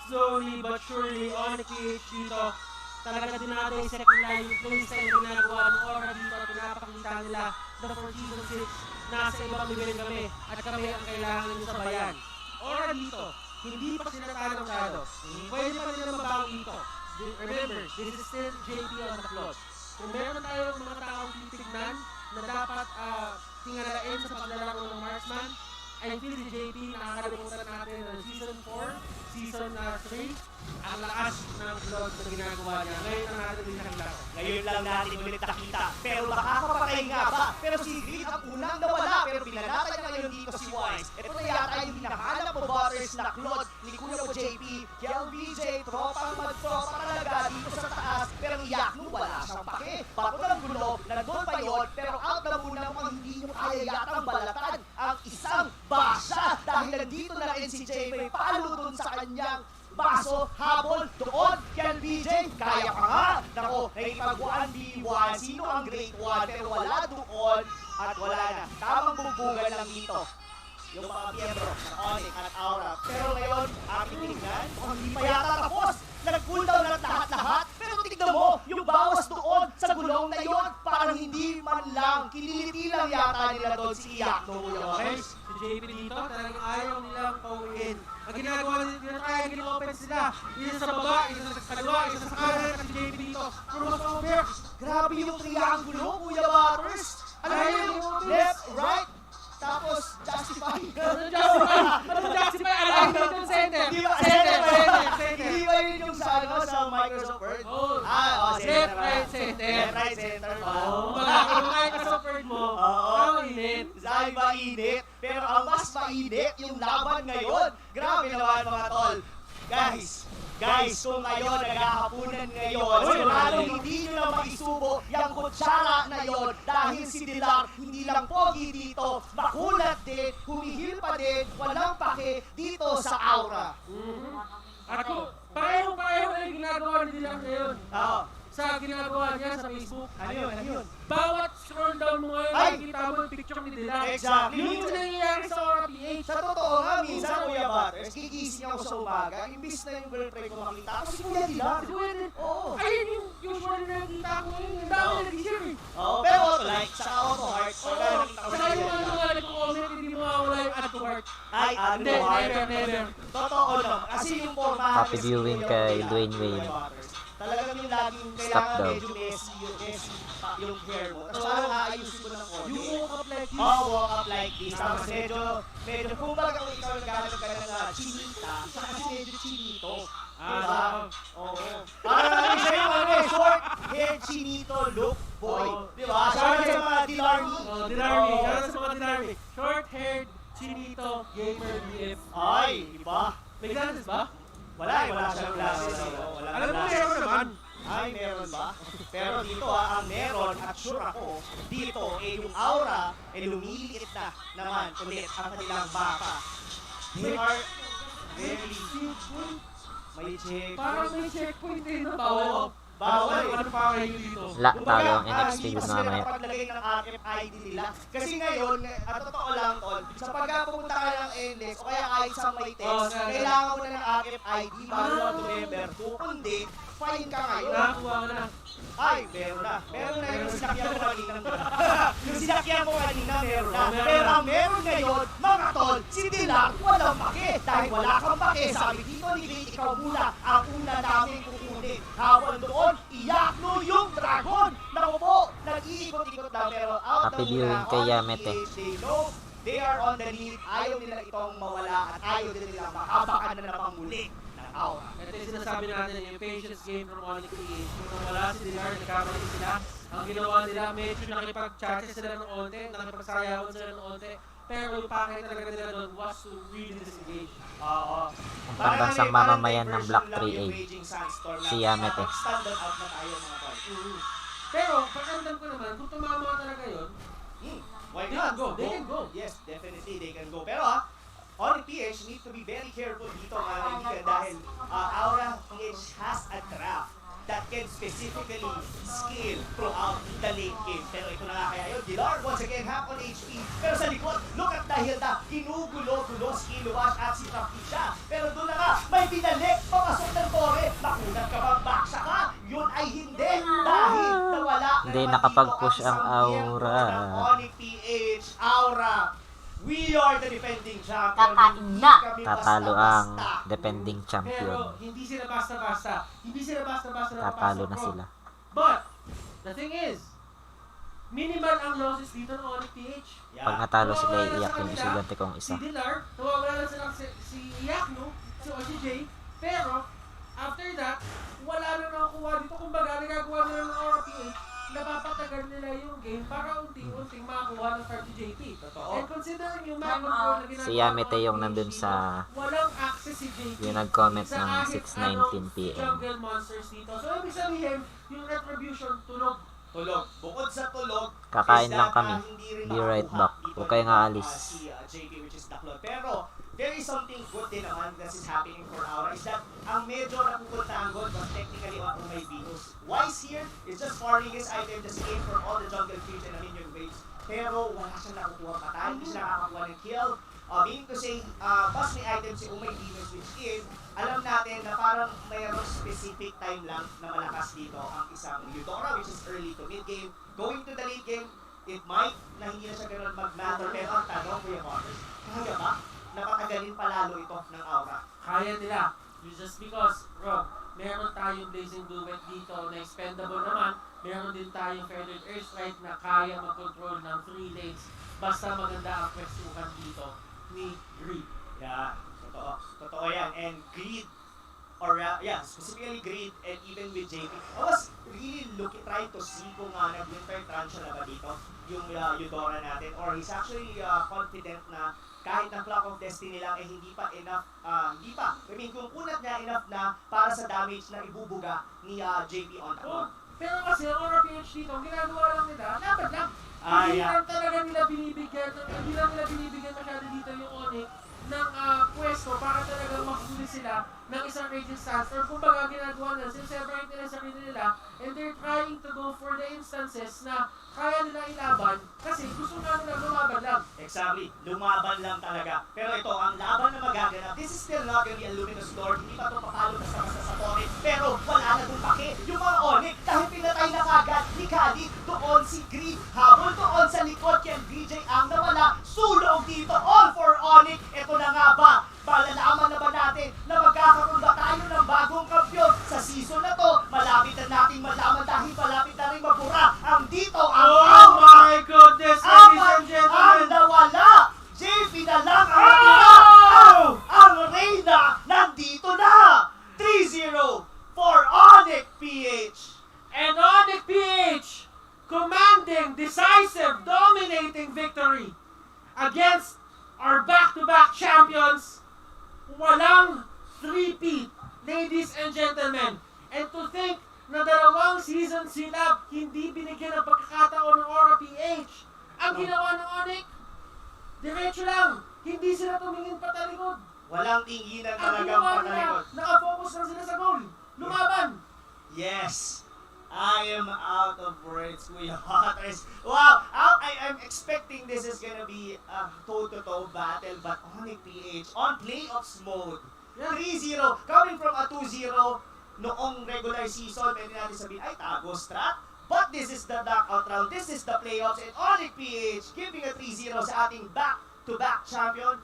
Slowly but surely, Onic PH dito, talaga dinadisect nila yung playstyle na ginagawa ng Aura dito at pinapakita nila na for Season 6, nasa ibang level kami at kami ang kailangan nyo sabayan. Aura dito, hindi pa sila tanong-talo. Pwede pa nila mabago dito. Remember, this is still JP on the floor. Kung meron tayong mga taong titignan na dapat tingalain sa paglalaro ng marksman, I feel si JP nakakalimutan natin ng Season 4, Season 3, ang lakas ng vlog na ginagawa niya. Ngayon na natin din nakita ko. Ngayon lang natin ulit nakita. Pero makakapatay nga ba? Pero si Grid ang unang nawala. Pero binanatan niya ngayon dito si Wise. Ito na yata yung hinahanap mo, Butters, na Claude ni Kuya mo JP. KLVJ, tropang magtropa talaga dito sa taas. Pero iyak mo, wala siyang pake. Bato ng gulo, nandun pa yun. Pero out na muna kung hindi nyo kaya yatang balatan ang isang basa. Dahil nandito na rin si JP. Palo dun sa kanyang baso, habol, doon, Ken BJ, kaya pa nga. Nako, nakipag-1v1, sino ang great one, pero wala doon, at wala na. Tamang bumbugan lang dito. Yung mga miyembro ng Onic at Aura. Pero ngayon, aking tingnan, hindi pa yata tapos. Nag-cooldown na lahat-lahat. Pero tignan mo, yung bawas doon sa gulong na yon, parang hindi man lang, kiniliti lang yata nila doon si Iyak. Okay, si JP dito, talagang ayaw nilang pauwiin. Ang ginagawa nila, kaya gin-open sila. Isa sa baba, isa sa kaliwa, isa sa kanan, at si JP dito. Crossover! Grabe yung triangulo, Kuya Butters. Alam mo yung left, right, tapos justify. Justify? Alignment ng center. Di ba? Center. Di ba yun yung sa Microsoft Word? Left, right, center. Left, right, center ba? Kung Microsoft Word mo, ang init. Sabi mainit, pero ang mas mainit yung laban ngayon. Grabe naman mga tol. Guys, kung kayo naghahapunan ngayon, sigurado hindi nyo na maisubo yung kutsara na yon dahil si Dilar hindi lang pogi dito, makulat din, humihil pa din, walang pake dito sa Aura. At kung pareho-pareho na yung ginagawa ni Dilar ngayon. Oo. Sa ginagawa niya sa Facebook. Ano yun? Bawat scroll down mo ngayon, Ay! nakikita mo yung picture ni Dilar. Exactly. Yun yung nangyayari sa Aura PH. Sa totoo nga, minsan Kuya Butters, gigising ako sa umaga, imbis na yung girlfriend ko makita ako, si Kuya Dilar. Oo. Ayun yung usually nakikita ko ngayon. Ang dami nag-share eh. Oo, pero auto-like, sa auto-heart, or kaya nakita ko Saka yung mga nag-comment, hindi mo mawala yung add to heart. Ay, Hindi, never. Totoo naman. Kasi yung formahan Happy viewing kay Dwayne Wayne. talagang yung laging Stop kailangan daw. medyo messy yung hair mo. Tapos parang aayusin mo ng konti. You woke up like this. Oh, walk up like this. Tapos medyo kumbaga kung ikaw nagkakalap ka ng chinita, siya kasi medyo chinito. Diba? Oo. Parang siya yung short hair chinito look boy. Diba? Siya sa mga Dilarmy. Dilarmy. Shout sa mga Dilarmy. Short-haired, chinito, gamer, BF. Ay, iba. May glasses ba? Wala siyang glasses. Alam mo, meron naman. Ay, meron ba? Pero dito ang meron at sure ako, dito yung aura lumiliit na naman ulit ang kanilang baka. They are very may check. Parang may checkpoint din na bawal. Bawal. Ano pa kayo dito? Talo ang NXT Hindi dun sila mamaya. nakapaglagay ng RFID nila. Kasi ngayon, at totoo lang, Tol, sa pagkapunta ka ng NLEX o kaya kahit sa may text, kailangan mo na ng RFID bago ka to member 2. Kundi, fine ka ngayon. Nakakuha ka na. Ay, meron na. Meron na yung sinakyan mo kanina. Yung sinakyan mo kanina, meron na. Pero ang meron ngayon, mga tol, si Dilar, walang pake. Dahil wala kang pake, sabi dito ni Great, ikaw muna ang una namin kukunin. Habang doon, iyak mo yung dragon. Naku po, nag-iikot-ikot lang. Pero out Happy na viewing muna kay on Yamete. PH. They know they are on the lead. Ayaw nila itong mawala at ayaw din nila makabakan na namang muli ng aura. Ito yung sinasabi natin, yung patience game from Onic PH. Kung nawala si Dilar, nagkamali sila. Ang ginawa nila, medyo nakipag-chatcha sila ng onte, nakipagsayawan sila ng onte. Pero yung pakay talaga nila doon was to really disengage. Oo. Ang pambansang mamamayan ng Black 3A. Si Yamete. Standard out na tayo mga tol. Pero, pakiramdam ko naman, kung tumama talaga yun, Why They not? can go. They can go. Yes, definitely they can go. Pero Onic PH need to be very careful dito mga kaibigan dahil Aura PH has a draft that can specifically skill throughout the late game. Pero ito na nga kaya yun. Dilar once again half on HP. Pero sa likod, look at dahil na ginugulo-gulo skill wash at si Trafisha. Pero doon na nga, may binalik papasok ng Tore. Nakunat ka bang baksa ka? Yun ay hindi dahil nawala Hindi naman nakapag-push dito ang aura. ng Onic PH Aura. We are the defending champion. Kakain na. Hindi kami Tatalo ang basta-basta. defending champion. pero hindi sila basta-basta. Hindi sila basta-basta na Tatalo papasok, na bro. sila. But, the thing is, minimal ang losses dito ng Onic PH. Yeah. Pag natalo sila, iiyak yung estudyante kong isa. Si Dilar, nawawala na silang si Yakno, si Jay, pero after that, wala na nakakuha dito. Kumbaga, nagagawa nila ng Aura PH, napapatagal nila yung game para unti-unting makakuha ng card si JP. And considering yung map control na ginagawa Si Yamete ng yung PH nandun dito, sa walang access si JP. yung nag-comment Sa ng kahit 6:19 PM. jungle monsters dito. So, ibig sabihin, yung retribution tulog. Tulog. Bukod sa tulog, Kakain is lang that, kami. hindi rin Be right makakuha back. dito Huwag kayo ng, nga alis. si JP, which is Daklon. Pero, there is something good din naman that is happening for Aura is that ang medyo napupuntahan goal was technically on my Venus. Wise here is just farming his item, just aim for all the jungle creeps and minion waves. Pero wala siyang nakukuha patay, hindi siya nakakakuha ng kill. Meaning to say, pas may item si Umay Venus which is, alam natin na parang mayroong specific time lang na malakas dito ang isang Eudora which is early to mid game. Going to the late game, it might na hindi na siya gano'n mag-matter. Pero ang tanong, Kuya Marcus, kaya ba? Napatagalin palalo ito ng Aura. Kaya nila. Just because, Rob, meron tayong Blazing Duet dito na expendable naman. Meron din tayong Feathered Airstrike na kaya mag-control ng 3 lanes. Basta maganda ang pwestuhan dito ni Greed. Yeah, totoo. Totoo yan. And Greed, or specifically Greed and even with JP. I was really trying to see kung nag-winter trance siya na ba dito, yung Eudora natin. Or he's actually confident na kahit ang Flock of Destiny lang hindi pa enough, hindi pa. I mean, kung kunat niya enough na para sa damage na ibubuga ni JP on the Oh, pero kasi ang Aura PH dito, ang ginagawa lang nila, laban lang. Hindi lang talaga nila binibigyan, hindi lang nila binibigyan masyado dito yung Onic ng pwesto para talagang makahuli sila ng isang raging stance. Or kumbaga ginagawa nila, sineseparate nila sa sarili nila and they're trying to go for the instances na kaya nila ilaban kasi gusto nga nila lumaban lang. Exactly. Lumaban lang talaga. Pero ito, ang laban na magaganap, this is still not gonna be a luminous door. Hindi pa ito papalo basta-basta sa Tore. Pero wala na kung pake. Yung mga Onic, dahil pinatay na kagad ni Kali, doon si Greed. Habol doon sa likod, kaya BJ ang nawala. Sulong dito, all for Onic. Ito na nga ba? Malalaman na ba natin na magkakaroon ba tayo ng bagong kampiyon sa season na to? Malapit are back-to-back champions. Walang three-peat, ladies and gentlemen. And to think na 2 season sila hindi binigyan ng pagkakataon ng Aura PH. Ang ginawa ng Onic, diretso lang. Hindi sila tumingin patalikod. Walang tinginan Ang talagang ginawa nila, patalikod. nakafocus lang sila sa goal. Lumaban. Yes. I am out of words, Kuya Waters. Wow! I'm expecting this is gonna be a toe-to-toe battle, but Onic PH on playoffs mode. Yeah. 3-0, coming from a 2-0 noong regular season, pwede natin sabihin, ay, tago strat. But this is the knockout round, this is the playoffs, and Onic PH giving a 3-0 sa ating back-to-back champion.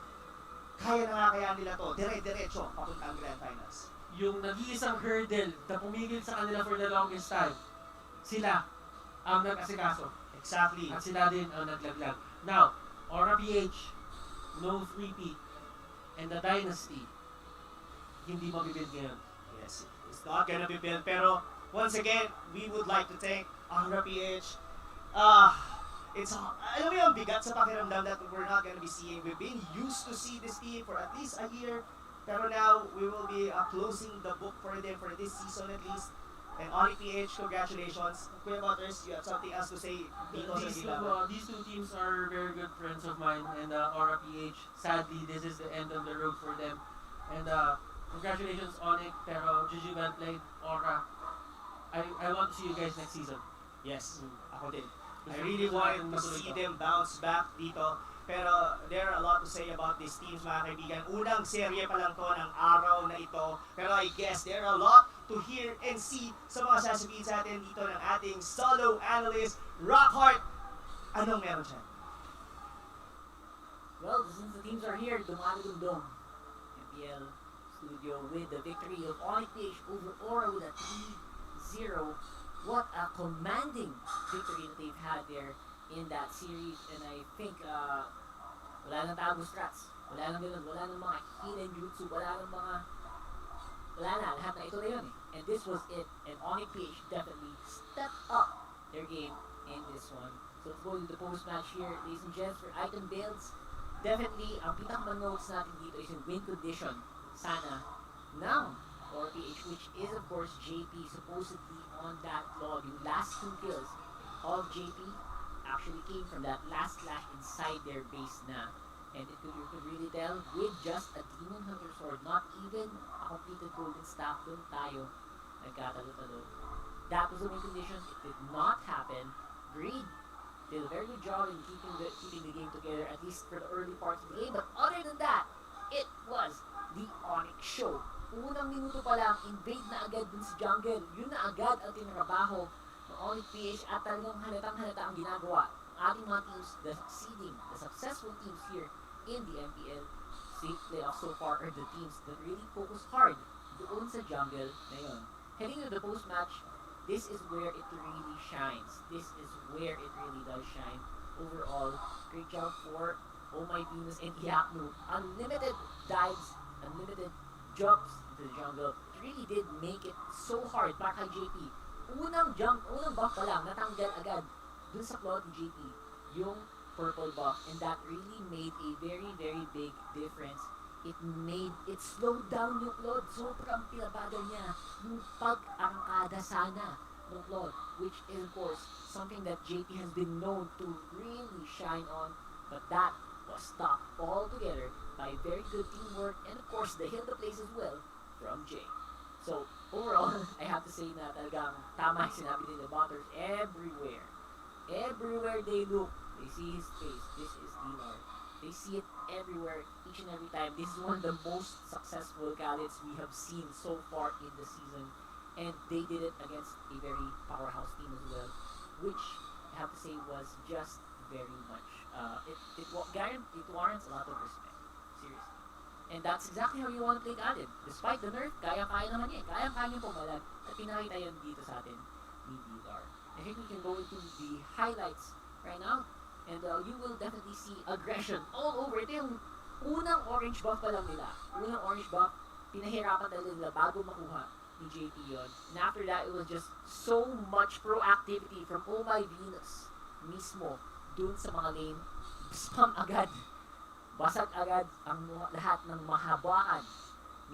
Kaya na nga kaya nila to, dire-diretso, papunta ang Grand Finals. Yung nag-iisang hurdle na pumigil sa kanila for the longest time, sila ang nag-asikaso. Exactly. At sila din ang naglaglag. Now, Aura PH, no 3P, and the Dynasty, hindi mabibuild ngayon. Yes, it's not gonna be built. Pero, once again, we would like to thank Onic PH. Alam mo yung bigat sa pakiramdam that we're not gonna be seeing. We've been used to see this team for at least a year. Pero now, we will be closing the book for them for this season at least. And Onic PH, congratulations. Kuya Butters, you have something else to say dito sa Gilaban? These two teams are very good friends of mine, and Aura PH, sadly, this is the end of the road for them. And congratulations, Onic, pero GG well played, Aura. I want to see you guys next season. Yes, ako din. I really wanted to see them bounce back dito. Pero there are a lot to say about these teams, mga kaibigan. Unang serye pa lang to ng araw na ito. Pero I guess there are a lot to hear and see sa mga sasabihin sa atin dito ng ating solo analyst, Rockhart. Anong meron siya? Well, since the teams are here, dumadugdong MPL studio with the victory of Onic PH over Aura with a 3-0. What a commanding victory that they've had there in that series. And I think wala nang tago strats, wala nang ganun, wala nang mga hidden jutsu, wala na, lahat na ito na yun eh. And this was it, and Onic PH definitely stepped up their game in this one. So let's go to the post-match here, ladies and gents, for item builds. Definitely, ang pinaka-notes natin dito is yung win condition, sana, ng Onic PH, which is of course JP supposedly on that log. Yung last 2 kills of JP actually came from that last slash inside their base na. And you could really tell, with just a Demon Hunter sword, not even a completed golden staff, doon tayo nagkatalo-talo. That was the win condition. It did not happen. Greed did a very good job in keeping the game together, at least for the early parts of the game. But other than that, it was the Onic show. Unang minuto pa lang, invade na agad dun sa jungle. Yun na agad ang tinrabaho ng Onic PH at talagang halatang-halata ang ginagawa ng ating mga teams, the successful teams here in the MPL playoffs so far are the teams that really focus hard doon sa jungle na yun. Heading to the post-match, this is where it really shines. This is where it really does shine. Overall, great job for Oh My Venus and Iaknu. Unlimited dives, unlimited jumps into the jungle. It really did make it so hard para kay JP. Unang buff pa lang, natanggal agad dun sa claw ni JP, yung purple buff. And that really made a very, very big difference. It slowed down yung Claude. Sobrang pinabagal niya yung pag-arangkada sana ng Claude, which is of course something that JP has been known to really shine on. But that was stopped altogether by very good teamwork and of course the heal the place as well from Jay. So overall, I have to say na talagang tama yung sinabi nila Butters. Everywhere they look, they see his face. This is D-Lord. They see it everywhere, each and every time. This is one of the most successful Gallets we have seen so far in the season. And they did it against a very powerhouse team as well, which I have to say was just very much, it warrants a lot of respect. Seriously. And that's exactly how you want to play Galit. Despite the nerf, kaya-kaya naman niya. Kaya-kaya niya pumalag. At pinakita yun dito sa atin ni D-Lar. I think we can go into the highlights right now. And you will definitely see aggression all over. Ito yung unang orange buff pa lang nila. Unang orange buff, pinahirapan talaga nila bago makuha ni JP yun. And after that, it was just so much proactivity from Oh My Venus mismo dun sa mga lane. Spam agad basag agad ang lahat ng mahabaan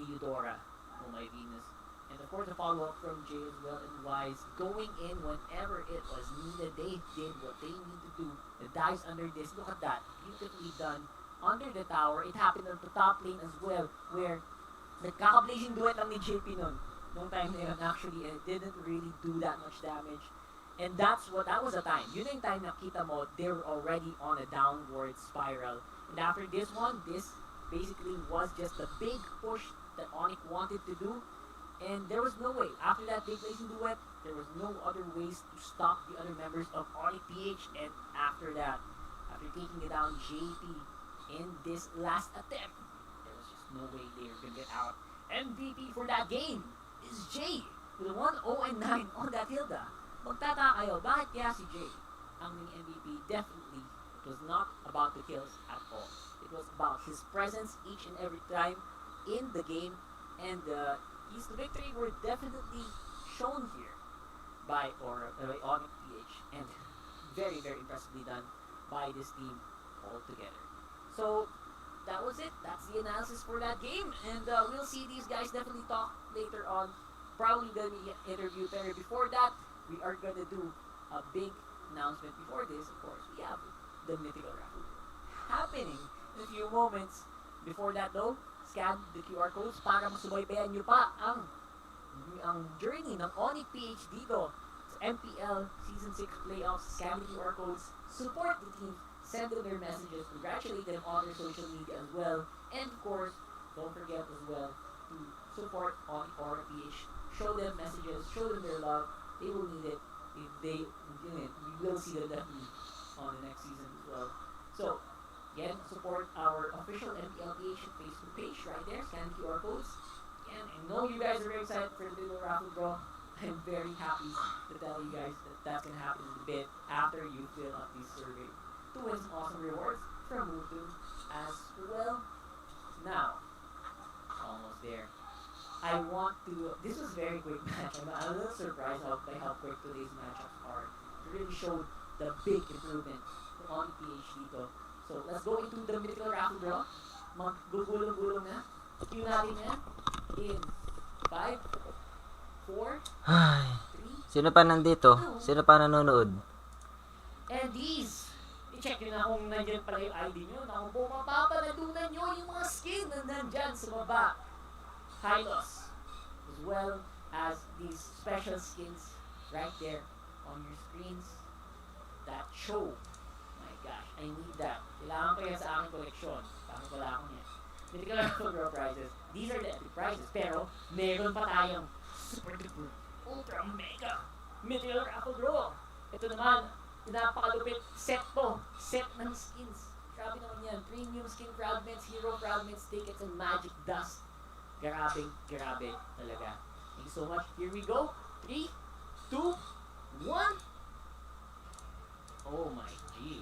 ni Eudora. Oh my Venus. And of course, the follow-up from Jay as well and Wise, going in whenever it was needed. They did what they need to do. The dives under this, look at that, beautifully done. Under the tower, it happened on the top lane as well, where nagkaka-blazing duet lang ni JP nung time na yun. Actually, it didn't really do that much damage. And that was the time. Yun yung time nakita mo, they were already on a downward spiral. And after this one, this basically was just the big push that Onic wanted to do. And there was no way. After that big blazing duet, there was no other ways to stop the other members of Onic PH. And after that, after taking it down JP in this last attempt, there was just no way they were going to get out. MVP for that game is Jay with a 1-0-9 on that Hilda. Magtataka kayo, bakit kaya si Jay ang naging MVP? Definitely, it was not about the kills at all. It was about his presence each and every time in the game. And his victory were definitely shown here by Onic PH, and very, very impressively done by this team altogether. So that was it. That's the analysis for that game, and we'll see these guys definitely talk later on. Probably gonna be interviewed there. Before that, we are gonna do a big announcement. Before this, of course, we have the mythical raffle happening in a few moments. Before that, though, scan the QR codes para masubaybayan nyo pa ang journey ng Onic PH dito sa MPL Season 6 Playoffs. Scan the QR codes, support the team, send them their messages, congratulate them on their social media as well, and of course, don't forget as well to support Onic PH. Show them messages, show them their love. They will need it. If they need it, we will see them definitely on the next season as well. So, again, support our official MPL-PH Facebook page right there. Scan the QR codes. And I know you guys are very excited for the little raffle draw. I'm very happy to tell you guys that that's going to happen in a bit after you fill out this survey to win some awesome rewards from Mutu as well. Now, almost there. I want to. This was a very quick match. I'm a little surprised by how quick today's matchups are. It really showed the big improvement on PH dito. So, let's go into the mythical raffle draw. Maggugulong-gulong na. Cue natin yan in 5, 4, Ay, 3, sino pa nandito? Sino pa nanonood? and these. I-check nyo na kung nandyan pala yung ID nyo. Na kung mapapanalunan nyo yung mga skin na nandyan sa baba. Hylos, as well as these special skins right there on your screens that show. My gosh, I need that. Kailangan ko yan sa aking koleksyon. Bakit wala akong yan? Mythical Raffle Draw prizes. These are the epic prizes. Pero, meron pa tayong super duper ultra mega Mythical Raffle Draw. Ito naman, napakalupit set to. Set ng skins. Grabe naman yan. Premium skin fragments, hero fragments, tickets, and magic dust. Grabe talaga. Thank you so much. Here we go. 3, 2, 1. Oh my G.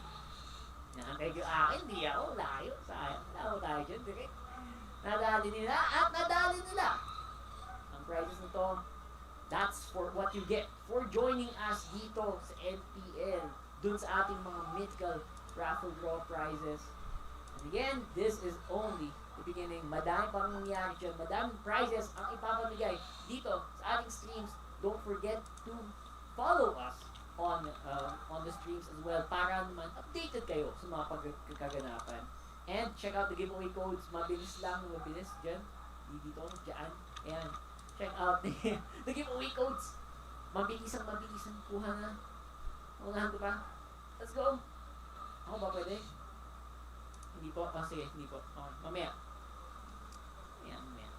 Nakantay ko akin, di ako. Layo. Sayang. Layo tayo dyan. Direct. Nadali nila at nadali nila. Ang prizes nito, that's for what you get for joining us dito sa MPL. Dun sa ating mga mythical raffle draw prizes. And again, this is only the beginning. Madami pang nangyari dyan. Madaming prizes ang ipapamigay dito sa ating streams. Don't forget to follow us on the streams as well para naman updated kayo sa mga pagkaganapan. And check out the giveaway codes. Mabilis lang, mabilis dyan. Dito, dyan. And check out the giveaway codes. Mabilisan kuha na. Unahan ko pa. Let's go. Ako ba pwede? Hindi po. Oh, sige, hindi po. Okay, mamaya. Ayan, mamaya.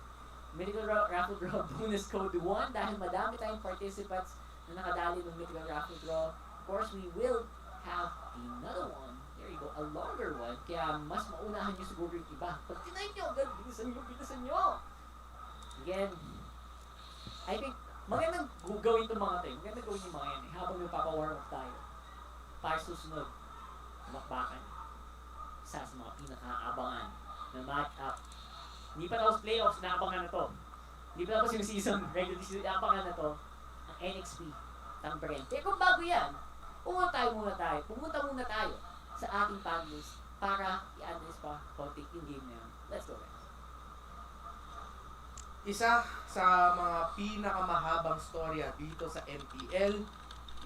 Mythical Raffle Draw bonus code 1 dahil madami tayong participants na nakadali ng Mythical Raffle Draw. Of course, we will have another one. There you go, a longer one. Kaya mas maunahan nyo siguro yung iba. Pag tinayin nyo agad, bilisan nyo. Again, I think magandang gawin itong mga tayo. Magandang gawin yung mga yan habang magpapawarm up tayo. Para susunod, makbakan. Isa sa mga pinakaabangan na match-up. Hindi pa tapos playoffs, naabangan na to. Hindi pa tapos yung season, regular season, naabangan na to. Ang NXP, ang Bren. Kaya kung bago yan, pumunta muna tayo sa ating panelist para i-address pa konti yung game na yun. Let's go, guys. Isa sa mga pinakamahabang storya dito sa MPL,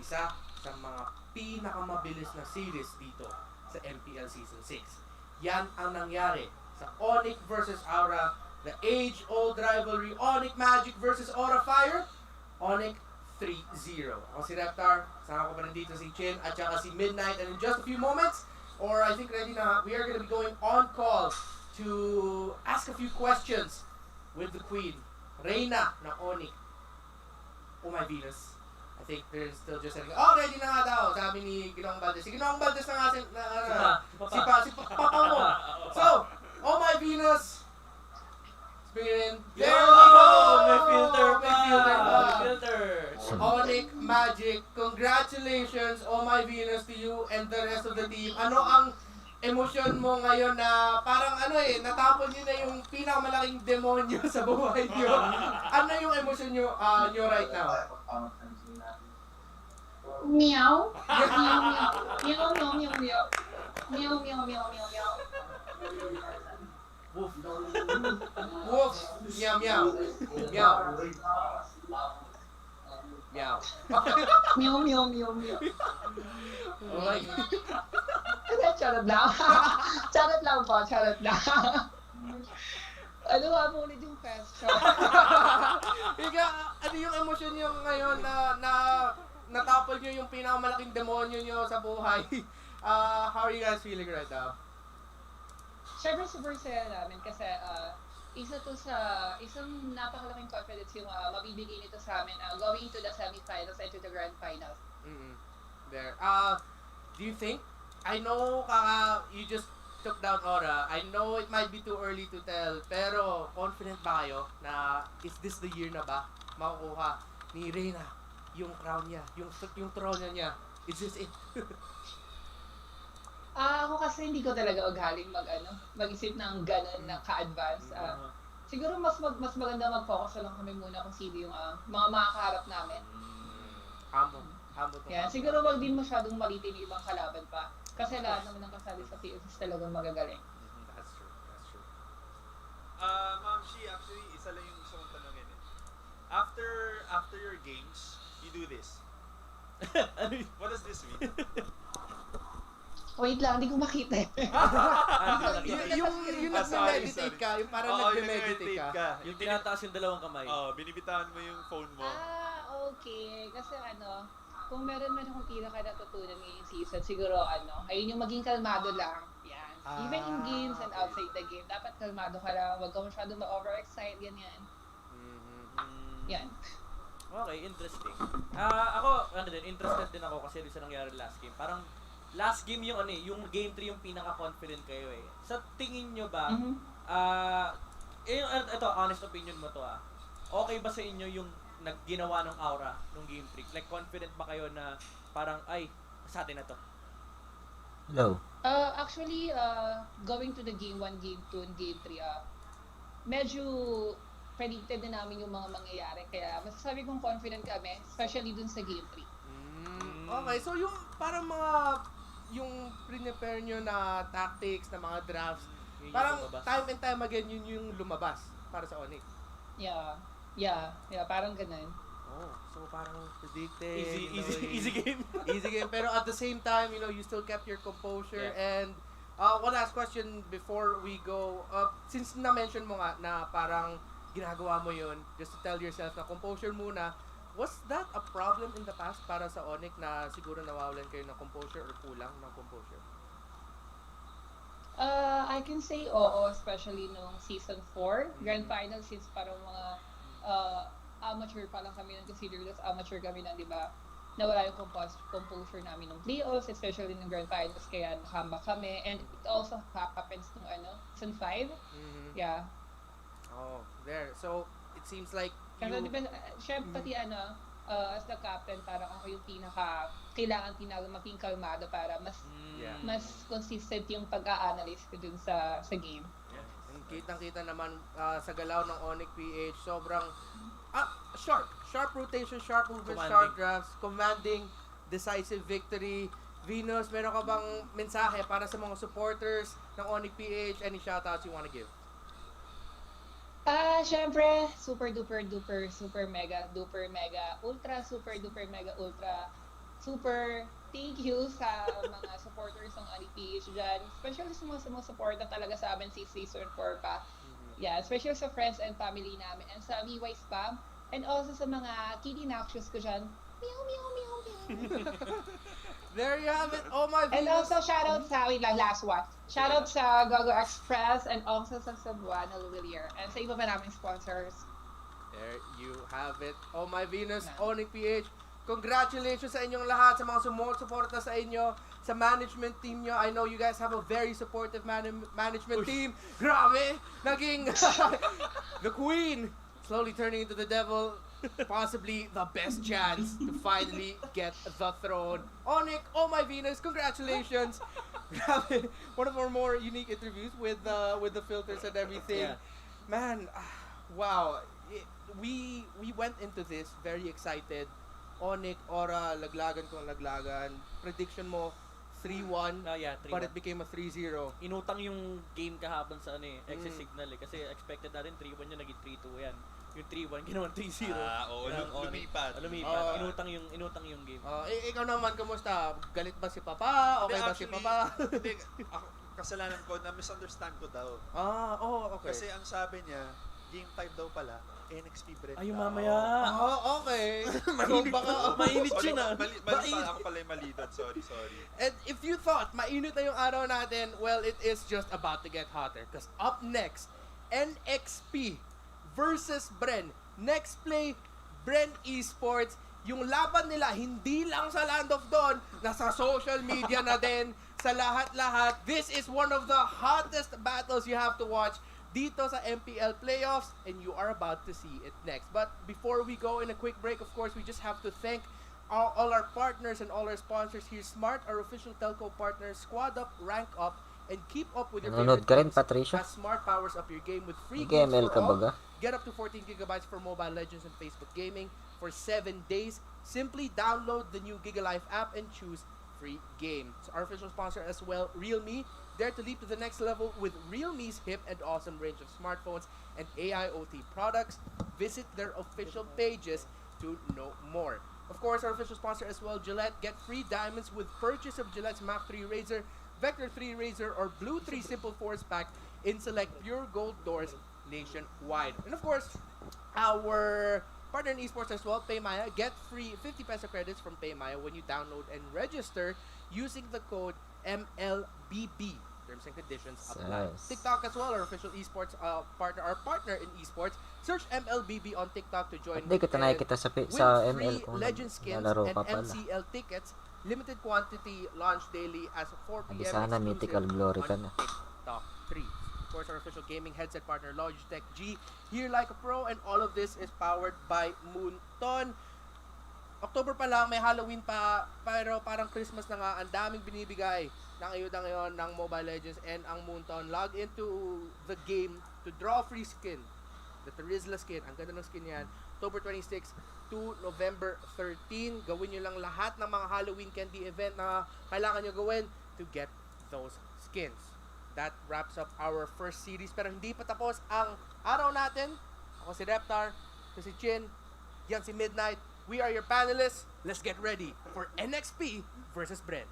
isa sa mga pinakamabilis na series dito sa MPL Season 6. Yan ang nangyari sa Onic versus Aura, the age-old rivalry, Onic Magic versus Aura Fire. Onic 3-0. Ako si Reptar, sama ko pa rin dito si Chin at saka si Midnight, and in just a few moments, or I think ready na, we are gonna be going on call to ask a few questions with the Queen, Reyna ng Onic. Oh my Venus. I think they're still just saying, oh, ready na nga daw, sabi ni Ginoong Valdez. Si Ginoong Valdez na nga si Papa mo. So, oh my Venus. Let's bring it in. There we go! May filter pa! May filter pa! May filter! Onic Magic, congratulations, oh my Venus, to you and the rest of the team. Ano ang emosyon mo ngayon na parang natapon nyo na yung pinakamalaking demonyo sa buhay nyo? Ano yung emosyon nyo right now? Meow. Meow, meow. Meow, meow, meow, meow. Meow, meow, meow, meow, meow. Woof. Woof. Meow, meow. Meow. Meow. Meow, meow, meow, meow. Oh my God. Charot lang. Charot lang po, charot lang. Ano nga po ulit yung question? Ika, ano yung emosyon nyo ngayon na natapol nyo yung pinakamalaking demonyo nyo sa buhay? How are you guys feeling right now? Siyempre super saya namin kasi isa to sa isang napakalaking confidence yung mabibigay nito sa amin going into the semifinals and to the grand finals. There. Do you think? I know you just took down Aura. I know it might be too early to tell, pero confident ba kayo na is this the year na ba makukuha ni Reyna yung crown niya, yung throne niya? Is this it? Ako kasi hindi ko talaga ugaling mag-isip ng ganun na ka-advance. Siguro mas maganda mag-focus na lang kami muna kung sino yung mga makakaharap namin. Humble to. Yan, siguro wag din masyadong malitin yung ibang kalaban pa. Kasi lahat naman ng kasali sa PS is talagang magagaling. That's true. Ma'am Shi, actually, isa lang yung gusto kong tanongin eh. After your games, you do this. What does this mean? Wait lang, hindi ko makita eh. yung nagme-meditate ka, yung parang nagme-meditate ka. Yung tinataas yung dalawang kamay. Binibitawan mo yung phone mo. Okay. Kasi kung meron man akong pinaka natutunan ngayong season, siguro ayun yung maging kalmado lang. Yan. Even in games and outside the game, dapat kalmado ka lang. Huwag ka masyadong ma-overexcite, ganyan. Yan. Okay, interesting. Ako, interested din ako kasi sa nangyari last game. Parang last game yung yung game 3 yung pinaka-confident kayo eh. Sa tingin nyo ba, ito, honest opinion mo to okay ba sa inyo yung nagginawa ng Aura nung game 3? Like, confident ba kayo na parang, ay, sa atin na to? Hello. Actually, going to the game 1, game 2, and game 3, medyo predicted na namin yung mga mangyayari. Kaya masasabi kong confident kami, especially dun sa game 3. Okay, so yung parang yung prepare nyo na tactics, na mga drafts, parang time and time again yun yung lumabas para sa Onic. Yeah, parang ganun. Oh, so parang predicted. Easy game. Easy game. Pero at the same time, you still kept your composure. Yeah. And one last question before we go. Since na-mention mo nga na parang ginagawa mo yun, just to tell yourself na composure muna, was that a problem in the past para sa Onic na siguro nawawalan kayo ng composure or kulang ng composure? I can say oo, especially nung season 4, grand final, since parang mga amateur pa lang kami nung considered as amateur kami na, di ba, nawala yung composure namin ng playoffs, especially ng grand finals, kaya nakamba kami. And it also happens nung season 5. Yeah. Oh, there. So, it seems like Kasi depende, syempre pati as the captain, parang ako yung kailangan maging kalmado para mas consistent yung pag-a-analyze ko dun sa game. Kitang-kita naman sa galaw ng Onic PH, sobrang sharp rotation, sharp movement, sharp drafts, commanding decisive victory, Venus, meron ka bang mensahe para sa mga supporters ng Onic PH? Any shoutouts you wanna give? Syempre, super duper duper, super mega duper mega, ultra super duper mega ultra, super thank you sa mga supporters ng Onic PH dyan. Especially sa mga sumusuporta talaga sa amin si Season 4 pa. Yeah, especially sa friends and family namin and sa VY Spam. And also sa mga kitty noxious ko dyan. Meow, meow, meow, meow. There you have it. Oh my And Venus. also, shoutout sa, wait lang, last one. Shoutout sa Gogo Express and also sa Cebuano Lilier. And sa iba pa naming sponsors. There you have it. Oh my Venus, Onic PH. Congratulations sa inyong lahat, sa mga sumusuporta sa inyo, sa management team nyo. I know you guys have a very supportive management team. Grabe! Naging the queen slowly turning into the devil. Possibly the best chance to finally get the throne. Onic, oh my Venus, congratulations! Grabe, one of our more unique interviews with the filters and everything. Yeah. Man, wow. We went into this very excited. Onic, Aura, laglagan kung laglagan. Prediction mo 3-1, Yeah, 3-1. but it became a 3-0. Inutang yung game kahapon sa Access Signal kasi expected natin 3-1 yun, naging 3-2 yan. Yung 3-1, ginawan 3-0. Oo, lumipat. Lumipat. Inutang yung game. Ikaw naman, kamusta? Galit ba si Papa? Okay ba si Papa? Hindi, kasalanan ko na misunderstand ko daw. Okay. Kasi ang sabi niya, game 5 daw pala, NXP Bren. Ay, yung mamaya. Okay. Mainit. Baka, Mainit yun Mali pala, ako pala yung malidad. Sorry. And if you thought mainit na yung araw natin, well, it is just about to get hotter. Because up next, NXP versus Bren. Next play, Bren Esports. Yung laban nila, hindi lang sa Land of Dawn, nasa social media na din, sa lahat-lahat. This is one of the hottest battles you have to watch dito sa MPL playoffs, and you are about to see it next. But before we go in a quick break, of course, we just have to thank all our partners and all our sponsors here. Smart, our official telco partner. Squad up, rank up, and keep up with your Nanonood ka rin, Patricia? As Smart powers up your game with free Nag-ML games ka for all. baga? Get up to 14 gigabytes for Mobile Legends and Facebook Gaming for 7 days. Simply download the new GigaLife app and choose free game. So our official sponsor as well, Realme. Dare to leap to the next level with Realme's hip and awesome range of smartphones and AIoT products. Visit their official pages to know more. Of course, our official sponsor as well, Gillette. Get free diamonds with purchase of Gillette's Mach 3 Razor, Vector 3 Razor, or Blue 3 Simple Force Pack in select pure gold doors nationwide. And of course, our partner in esports as well, Paymaya. Get free 50 peso credits from Paymaya when you download and register using the code MLBB. Terms and conditions apply. Yes. TikTok as well, our official esports partner, our partner in esports. Search MLBB on TikTok to join. Hindi kita nakikita sa with sa free ML kung legend skins nalaro and pa pala. MCL tickets. Limited quantity, launch daily as 4 Hindi p.m. sana exclusive mythical glory ka on na. TikTok 3. Of course, our official gaming headset partner, Logitech G. Here like a pro, and all of this is powered by Moonton. October pa lang, may Halloween pa, pero parang Christmas na nga, ang daming binibigay ng ayuda ngayon ng Mobile Legends and ang Moonton. Log into the game to draw a free skin. The Terizla skin. Ang ganda ng skin yan. October 26 to November 13. Gawin nyo lang lahat ng mga Halloween candy event na kailangan nyo gawin to get those skins. That wraps up our first series. Pero hindi pa tapos ang araw natin. Ako si Reptar, ako si Chin, yan si Midnight. We are your panelists. Let's get ready for NXP versus Bren.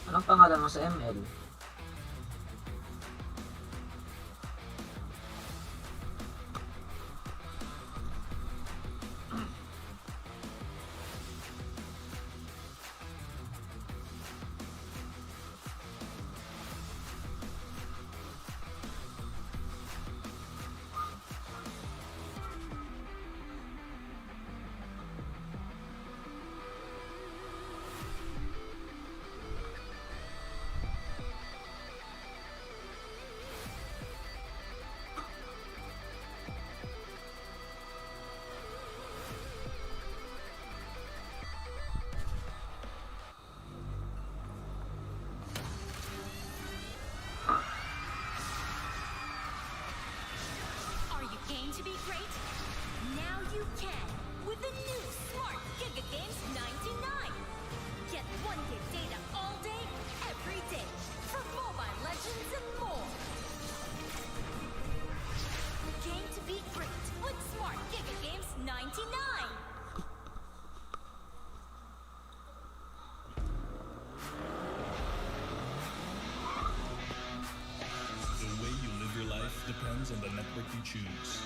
Anong pangalan mo sa ML? to be great? Now you can with the new Smart Giga Games 99. Get 1 gig data all day, every day for Mobile Legends and more. Game to be great with Smart Giga Games 99. The way you live your life depends on the network you choose.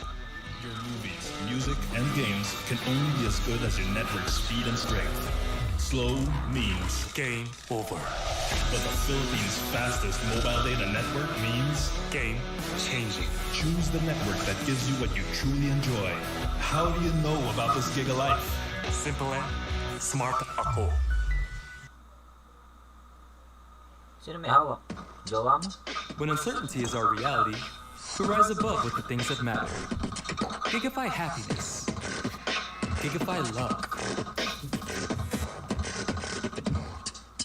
Your movies, music, and games can only be as good as your network speed and strength. Slow means game over. But the Philippines' fastest mobile data network means game changing. Choose the network that gives you what you truly enjoy. How do you know about this Giga Life? Simple and smart ako. Sino may hawak? Jowa mo? When uncertainty is our reality, we rise above with the things that matter. Gigafy happiness. Gigafy love.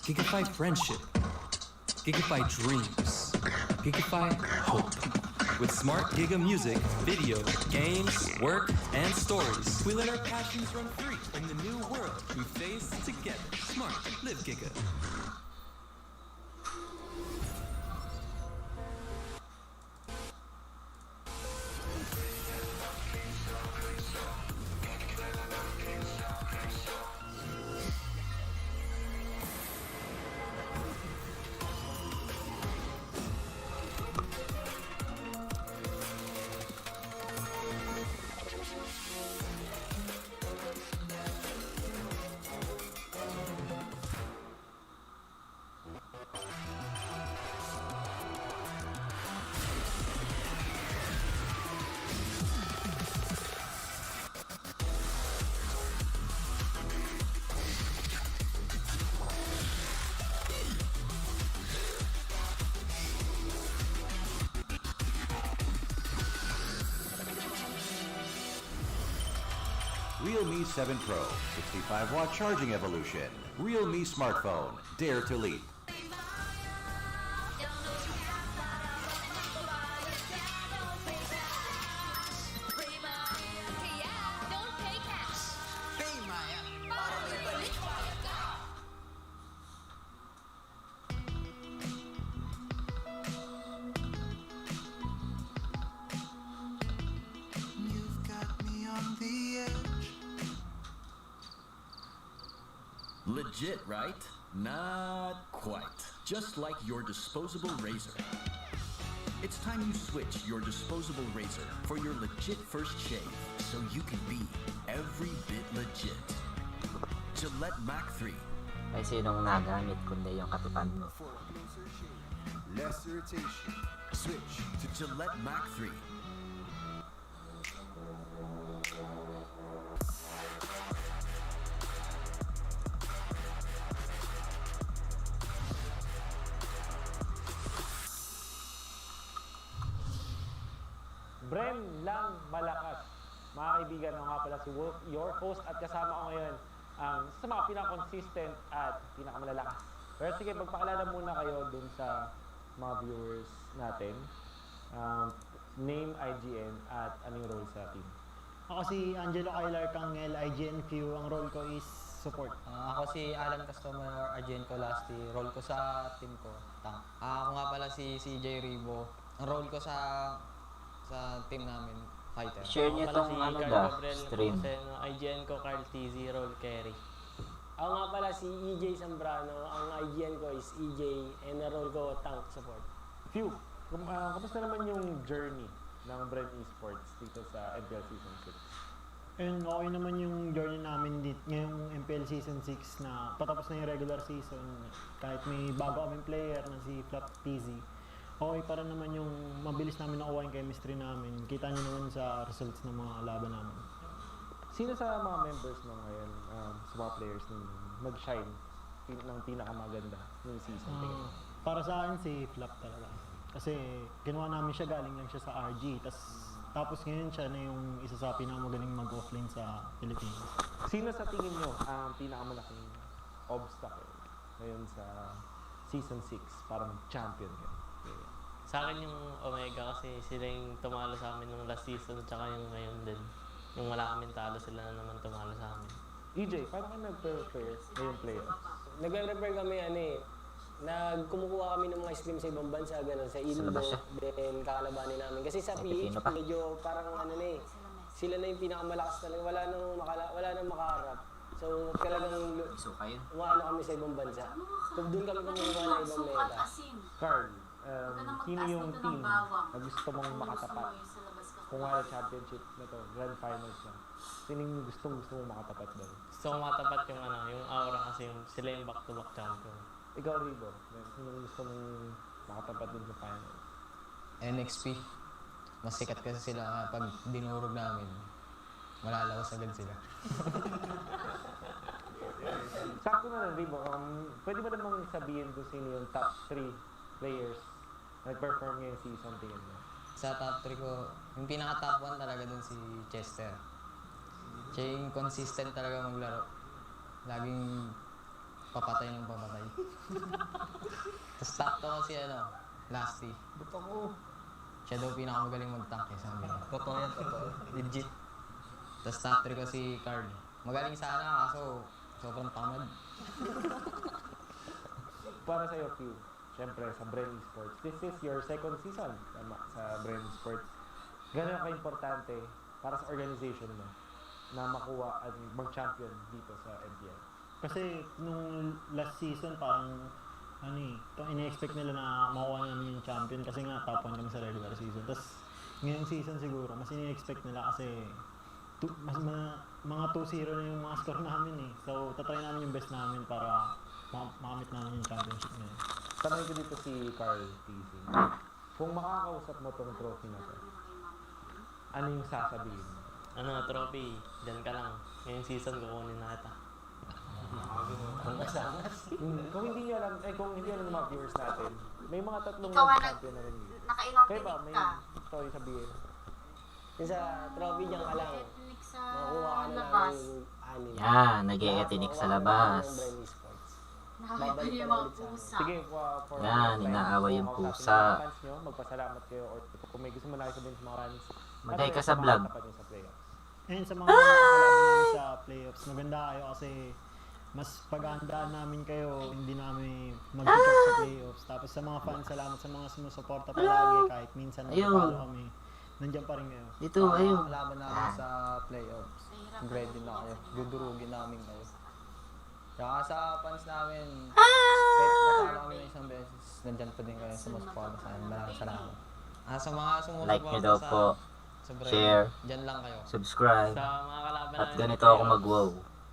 Gigafy friendship. Gigafy dreams. Gigafy hope. With smart Giga music, video, games, work, and stories, we let our passions run free in the new world we face together. Smart, live Giga. Realme 7 Pro, 65-watt charging evolution. Realme smartphone, dare to leap. Legit, right? Not quite. Just like your disposable razor. It's time you switch your disposable razor for your legit first shave so you can be every bit legit. Gillette Mac 3. Ay sinong nagamit kundi yung katipan mo. Less irritation. Switch to Gillette Mac 3. Bren lang malakas. Mga kaibigan, ako nga pala si Wolf, your host, at kasama ko ngayon sa mga pinaka-consistent at pinaka-malalakas. Pero sige, magpakilala muna kayo dun sa mga viewers natin. Name, IGN, at anong role sa team. Ako si Angelo Kailar Kangel, IGN Q. Ang role ko is support. Ako si Alan Customer, IGN ko Lasty. Role ko sa team ko, tank. Ako nga pala si CJ Ribo. Ang role ko sa team namin, fighter. Share niyo tong stream. IGN ko Carl TZ, role carry. Ako nga pala si EJ Zambrano. Ang IGN ko is EJ and ang role ko tank support. Phew! Kamusta naman yung journey ng Bren Esports dito sa MPL Season 6? Ayun, okay naman yung journey namin dito ngayong MPL Season 6 na patapos na yung regular season. Kahit may bago kaming player na si Flap TZ. Okay, para naman yung mabilis namin nakuha yung chemistry namin. Kita nyo naman sa results ng mga laban namin. Sino sa mga members mo ngayon, sa mga players ninyo, nag-shine ng pinakamaganda yung season? Para sa akin, si Flap talaga. Kasi ginawa namin siya, galing lang siya sa RG. Tapos ngayon siya na yung isa sa pinakamagaling mag-offlane sa Philippines. Sino sa tingin nyo ang pinakamalaking obstacle ngayon sa Season 6 para mag-champion kayo? Sa akin yung Omega kasi sila yung tumalo sa amin nung last season at saka yung ngayon din. Yung wala kaming talo, sila na naman tumalo sa amin. EJ, paano kayo nag-prepare ngayong playoffs? Nagre-prepare kami, kumukuha kami ng mga stream sa ibang bansa, gano'n, sa Indo, then kakalabanin namin. Kasi sa PH, medyo parang sila na yung pinakamalakas talaga, wala nang makaharap. So, talagang umaano kami sa ibang bansa. So, doon kami kumukuha ng ibang meta. Carl, sino yung team na gusto mong makatapat? Kung wala championship na to, grand finals na. Sino yung gusto mong makatapat doon? Gusto ko matapat yung aura kasi sila yung back-to-back champion. Ikaw, Ribo, sino yung gusto mong makatapat doon sa final? NXP. Mas sikat kasi sila pag dinurog namin. Malalawas agad sila. Sakto na lang, Ribo. Pwede ba namang sabihin kung sino yung top 3 players na nag-perform ngayong season tingin mo? Sa top 3 ko, yung pinaka-top 1 talaga dun si Chester. Siya yung consistent talaga maglaro. Laging papatay ng papatay. Tapos top 2 kasi Lasty. Ba't ako? Siya daw pinakamagaling mag-tank sabi niya. Totoo yan, totoo. Legit. Tapos top 3 ko si Carl. Magaling sana kaso sobrang tamad. Para sa'yo, Q, siyempre sa Bren Esports. This is your second season sa Bren Esports. Gano'n ka-importante para sa organization mo na makuha at mag-champion dito sa MPL? Kasi nung last season parang ina-expect nila na makuha namin yung champion kasi nga top 1 kami sa regular season. Tapos ngayong season siguro mas ina-expect nila kasi mga 2-0 na yung mga score namin eh. So tatry namin yung best namin para makamit namin yung championship ngayon. Tanong ko dito si Carl TC. Kung makakausap mo tong trophy na to, ano yung sasabihin mo? Trophy, dyan ka lang. Ngayong season, kukunin na kita. Kung hindi alam ng mga viewers natin, may mga tatlong champion na rin dito. Nakailang Kaya ba, may ka? story sabihin? Yung sa trophy, dyan ka lang. Makuha ka na labas. anim. Yan, nag-e-ethnic sa labas. Nakakita yung mga pusa. Sige, for Yan, inaaway yung pusa. fans nyo, magpasalamat kayo or kung may gusto mo na sabihin sa mga fans. Magay ka sa vlog. Ayun sa mga kalaban namin sa playoffs, maganda kayo kasi mas paghandaan namin kayo, hindi namin mag-talk sa playoffs. Tapos sa mga fans, salamat sa mga sumusuporta palagi kahit minsan napapalo kami. Nandiyan pa rin kayo. Dito, ayun. Kalaban namin sa playoffs. Ready na kayo. Dudurugin namin kayo. Kaya sa fans namin, kahit natalo kami ng isang beses, nandiyan pa din kayo sumusuporta sa amin. Maraming salamat. Sa mga sumusuporta Like nyo daw po, share, dyan lang kayo. subscribe, Sa mga kalaban at namin ganito sa ako playoffs, mag-wow.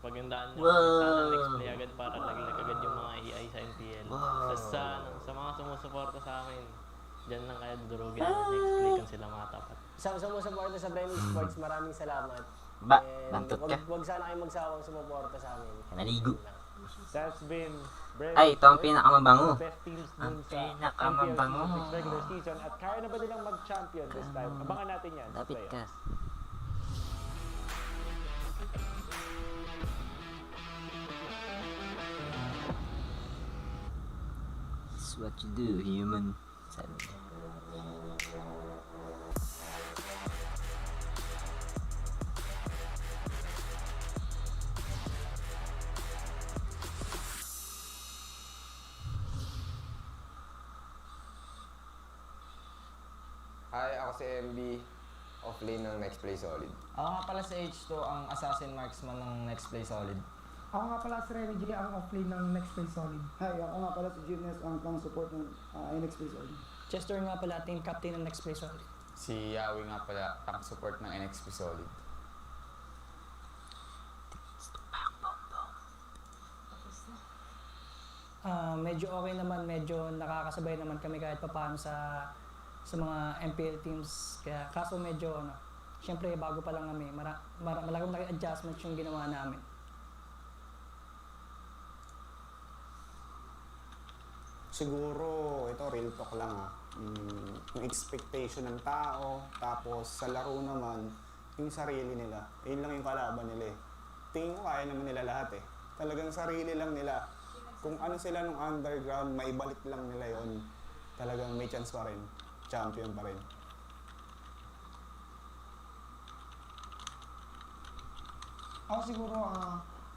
Pagandaan nyo, Wow! sana next play agad para laglag agad yung mga AI sa MPL. Wow! Tapos sa mga sumusuporta sa amin, dyan lang kayo dudurugin namin next play kung sila makatapat. Sa sumusuporta sa Bren Esports, maraming salamat. Bantot ka. Huwag sana kayong magsawang sumuporta sa amin. Naligo. That's been Bren Ay, ito ang Esports, pinakamabango. the best teams Ang dun sa pinakamabango. MPL regular season. At kaya na ba nilang mag-champion this time? Abangan natin yan. sa Lapit ka. playoffs. It's what you do, human. Sabi niya. Hi, ako si MB, off-lane ng Next Play Solid. Ako nga pala si H2, ang assassin marksman ng Next Play Solid. Ako nga pala si Renny J, ang off-lane ng Next Play Solid. Hi, ako nga pala si Gymnast, ang pang-support ng NX Play Solid. Chester nga pala, team captain ng Next Play Solid. Si Yawi nga pala, pang-support ng NXP Solid. Medyo okay naman, medyo nakakasabay naman kami kahit papaano sa mga MPL teams. Kaya kaso medyo syempre bago pa lang kami, malaking adjustments yung ginawa namin. Siguro, ito real talk lang yung expectation ng tao, tapos sa laro naman, yung sarili nila. Yun lang yung kalaban nila eh. Tingin ko kaya naman nila lahat eh. Talagang sarili lang nila. Kung ano sila nung underground, maibalik lang nila yon. Talagang may chance pa rin. champion pa rin. Ako siguro,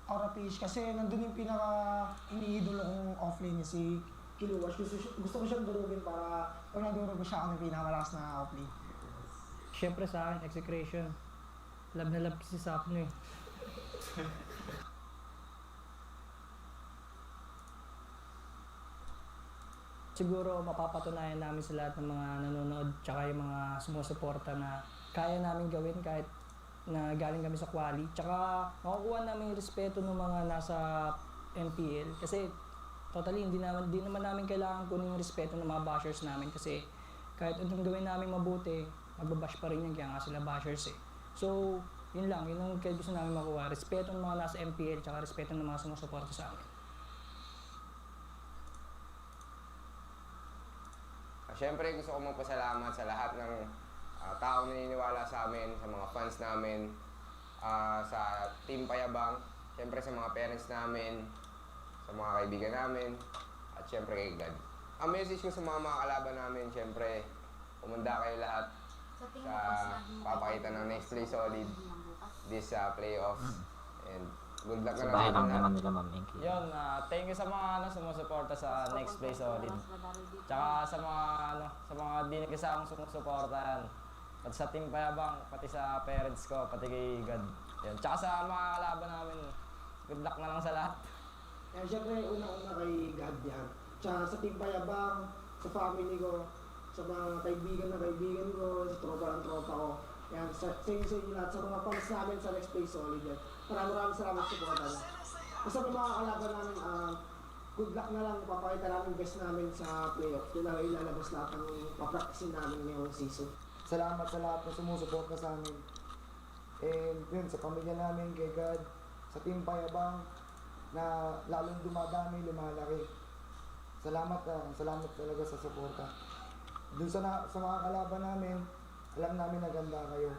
Aura PH kasi nandun yung pinaka iniidolo kong offlane niya, si Kiluwash. Gusto ko siyang durugin para pag nadurog ko siya, ako yung pinakamalakas na offlane. Siyempre sa akin, execration. Love na love kasi sa akin eh. Siguro mapapatunayan namin sa lahat ng mga nanonood tsaka yung mga sumusuporta na kaya namin gawin kahit na galing kami sa quali. Tsaka makukuha namin yung respeto ng mga nasa MPL kasi totally hindi naman namin kailangan kunin yung respeto ng mga bashers namin kasi kahit anong gawin namin mabuti, magbabash pa rin yan kaya nga sila bashers eh. So, yun lang, yun ang gusto namin makuha. Respeto ng mga nasa MPL tsaka respeto ng mga sumusuporta sa amin. Siyempre gusto ko magpasalamat sa lahat ng taong naniniwala sa amin, sa mga fans namin, sa Team Payabang, siyempre sa mga parents namin, sa mga kaibigan namin, at siyempre kay God. Ang message ko sa mga kalaban namin, siyempre, umanda kayo lahat sa papakita ng next play solid this playoffs. And good luck Sa na bahay lang lang naman nila, Ma'am Enki. Yun, thank you sa mga sumusuporta sa next play solid. Tsaka sa mga di nagkasamang sumusuportahan. Pati sa Team Payabang, pati sa parents ko, pati kay God. Yun. Tsaka sa mga kalaban namin, good luck na lang sa lahat. Kaya syempre, una-una kay God yan. Tsaka sa Team Payabang, sa family ko, sa mga kaibigan ko, sa tropa ng tropa ko. Yan, sa inyo lahat, sa mga fans namin sa next play solid yan. Maraming salamat sa support namin. Basta ng mga kalaban namin, good luck na lang, papakita namin best namin sa playoff. Yun na ilalabas lahat ng papracticein namin ngayong season. Salamat sa lahat na sumusuporta sa amin. And yun, sa pamilya namin, kay God, sa Team Payabang, na lalong dumadami, lumalaki. Salamat talaga sa suporta. Dun sa mga kalaban namin, alam namin na ganda kayo.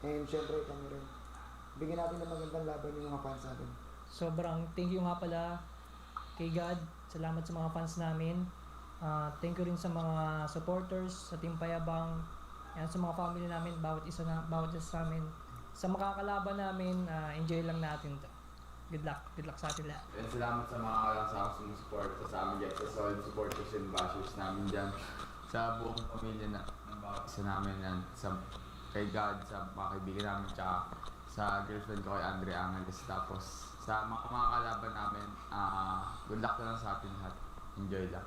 And syempre kami rin. Bigyan natin ng magandang laban yung mga fans natin. Sobrang thank you nga pala kay God. Salamat sa mga fans namin. Thank you rin sa mga supporters sa Team Payabang. Yan, sa mga family namin, bawat isa sa amin. Sa makakalaban namin, enjoy lang natin to. Good luck sa atin lahat. And salamat sa mga kasama sumusuporta sa amin dyan, sa solid supporters and bashers namin dyan. Sa buong pamilya na ng bawat isa namin yan, kay God, sa mga kaibigan namin, tsaka sa girlfriend ko kay Andre Angeles. Tapos sa mga kalaban namin, good luck na lang sa atin lahat. Enjoy lang.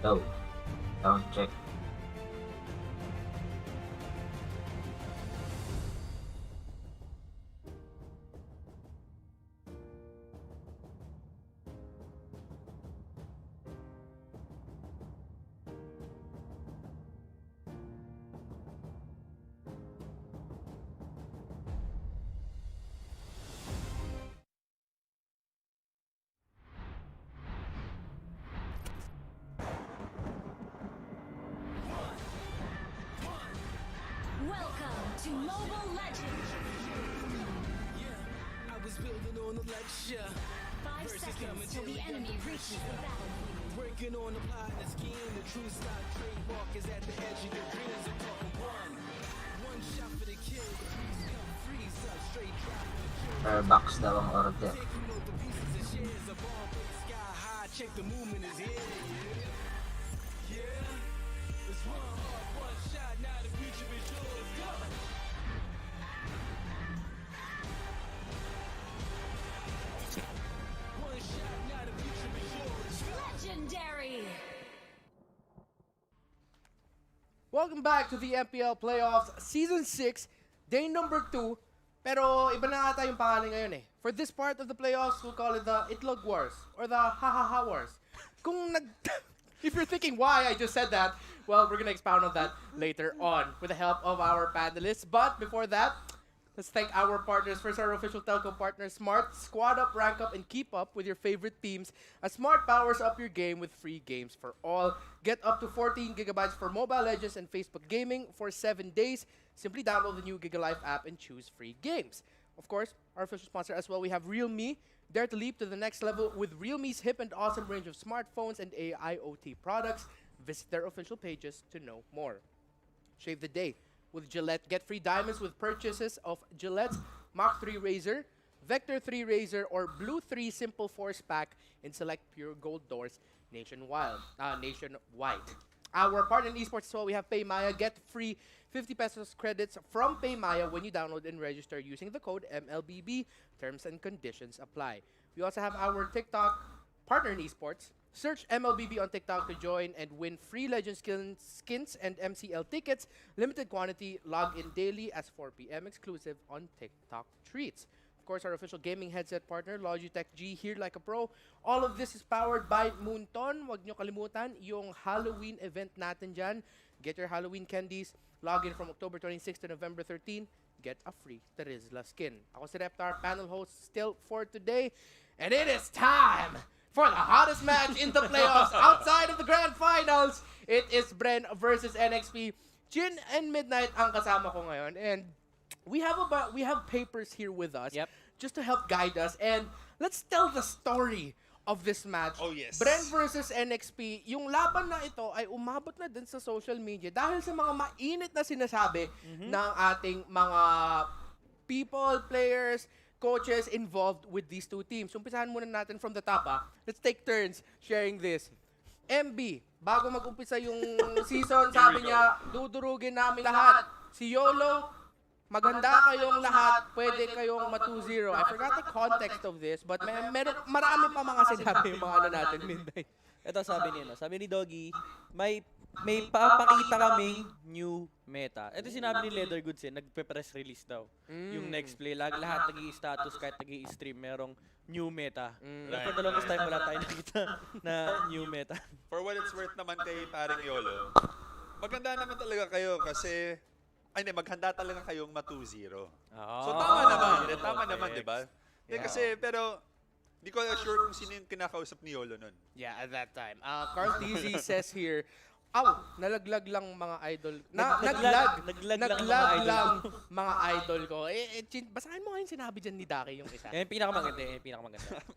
Go. Sound check. Welcome to Mobile Legends. I was building on the lecture. 5 seconds till the enemy reaches the battlefield. Working on the plot and scheme. The true stock trademark is at the edge of your dreams. I'm talking one shot for the kill. Freeze come freeze up straight drop. Per box daw ang order. Taking out the pieces and shares of all big sky high. Check the movement is here. Yeah. It's one shot now the future. Legendary. Welcome back to the MPL Playoffs Season 6, Day number 2. Pero iba na ata yung pangalan ngayon eh. For this part of the playoffs, we'll call it the Itlog Wars or the Ha-Ha-Ha Wars. If you're thinking why I just said that, well, we're gonna expound on that later on with the help of our panelists. But before that, let's thank our partners. First, our official telco partner, Smart. Squad up, rank up, and keep up with your favorite teams as Smart powers up your game with free games for all. Get up to 14 gigabytes for Mobile Legends and Facebook Gaming for 7 days. Simply download the new GigaLife app and choose free games. Of course, our official sponsor as well, we have Realme. Dare to leap to the next level with Realme's hip and awesome range of smartphones and AIoT products. Visit their official pages to know more. Shave the day with Gillette. Get free diamonds with purchases of Gillette's Mach 3 Razor, Vector 3 Razor, or Blue 3 Simple Force Pack in select pure gold doors nationwide. Our partner in esports as well, we have PayMaya. Get free 50 pesos credits from PayMaya when you download and register using the code MLBB. Terms and conditions apply. We also have our TikTok partner in esports. Search MLBB on TikTok to join and win free Legend skins and MCL tickets. Limited quantity, log in daily as 4 p.m. exclusive on TikTok treats. Of course, our official gaming headset partner, Logitech G, here like a pro. All of this is powered by Moonton. Huwag nyo kalimutan yung Halloween event natin dyan. Get your Halloween candies. Log in from October 26 to November 13. Get a free Terizla skin. Ako si Reptar, panel host still for today. And it is time for the hottest match in the playoffs outside of the grand finals. It is Bren versus NXP. Jin and Midnight ang kasama ko ngayon. And we have papers here with us just to help guide us. And let's tell the story of this match. Oh, yes. Bren versus NXP. Yung laban na ito ay umabot na din sa social media dahil sa mga mainit na sinasabi ng ating mga people, players, coaches involved with these two teams. Umpisahan muna natin from the top. Let's take turns sharing this. MB, bago mag-umpisa yung season, sabi niya, dudurugin namin lahat. Si YOLO, maghanda kayong lahat, pwede kayong ma-2-0. I forgot the context of this, but marami pa mga sinabi yung mga ano natin, Midnight. Ito sabi ni Doggy, may papakita kaming new meta. Ito sinabi ni Leather Goods nagpe-press release daw. Yung next play, lahat nag-i-status kahit nag-i-stream, merong new meta. For the longest time, wala tayong nakita na new meta. For what it's worth naman kay paring YOLO, maganda naman talaga kayo kasi maghanda talaga kayong ma-2-0. So tama naman, di ba? Kasi, pero, di ko sure kung sino yung kinakausap ni YOLO nun. Yeah, at that time. Carl TZ says here, nalaglag lang mga idol. Naglag lang mga idol ko. Basahin mo ngayon sinabi dyan ni Daki yung isa. Yung pinakamaganda.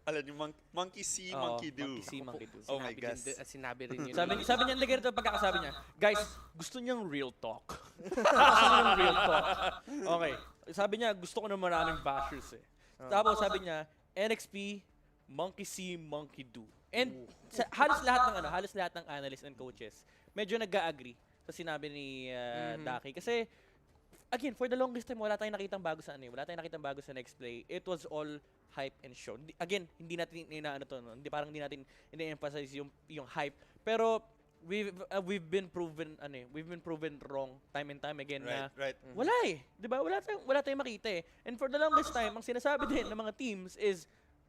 Alam niyo, monkey see, monkey do. Monkey see, monkey do. Oh my gosh. Sinabi rin yun. Sabi niya, nagano ito pagkakasabi niya, guys, gusto niyang real talk. Okay. Sabi niya, gusto ko na maraming bashers Tapos sabi niya, NXP, monkey see, monkey do. And halos lahat ng analysts and coaches medyo nag-agree sa sinabi ni Daki. Kasi, again, for the longest time, wala tayong nakitang bago sa Wala tayong nakitang bago sa next play. It was all hype and show. Again, hindi natin hindi natin ina-emphasize yung hype. Pero, we've been proven wrong time and time again na wala di ba? Wala tayong makita And for the longest time, ang sinasabi din ng mga teams is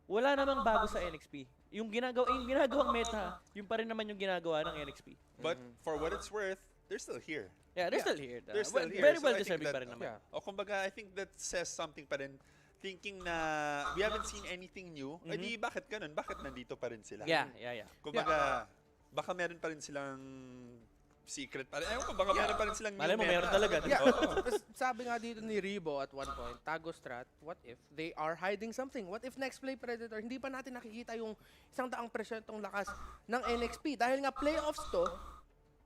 wala namang bago sa NXP. Yung ginagawang meta, yung pa rin naman yung ginagawa ng NXP. But for what it's worth, they're still here. Yeah, they're still here. They're still here. Very well deserving pa rin naman. O kumbaga, I think that says something pa rin. Thinking na we haven't seen anything new, di bakit ganun? Bakit nandito pa rin sila? Yeah. Kumbaga, baka meron pa rin silang secret pa rin. Ewan ko, baka meron pa rin silang new meta. Meron talaga. Sabi nga dito ni Rebo at one point, Tago Strat, what if they are hiding something? What if next play Predator, hindi pa natin nakikita yung 100% lakas ng NXP? Dahil nga playoffs to,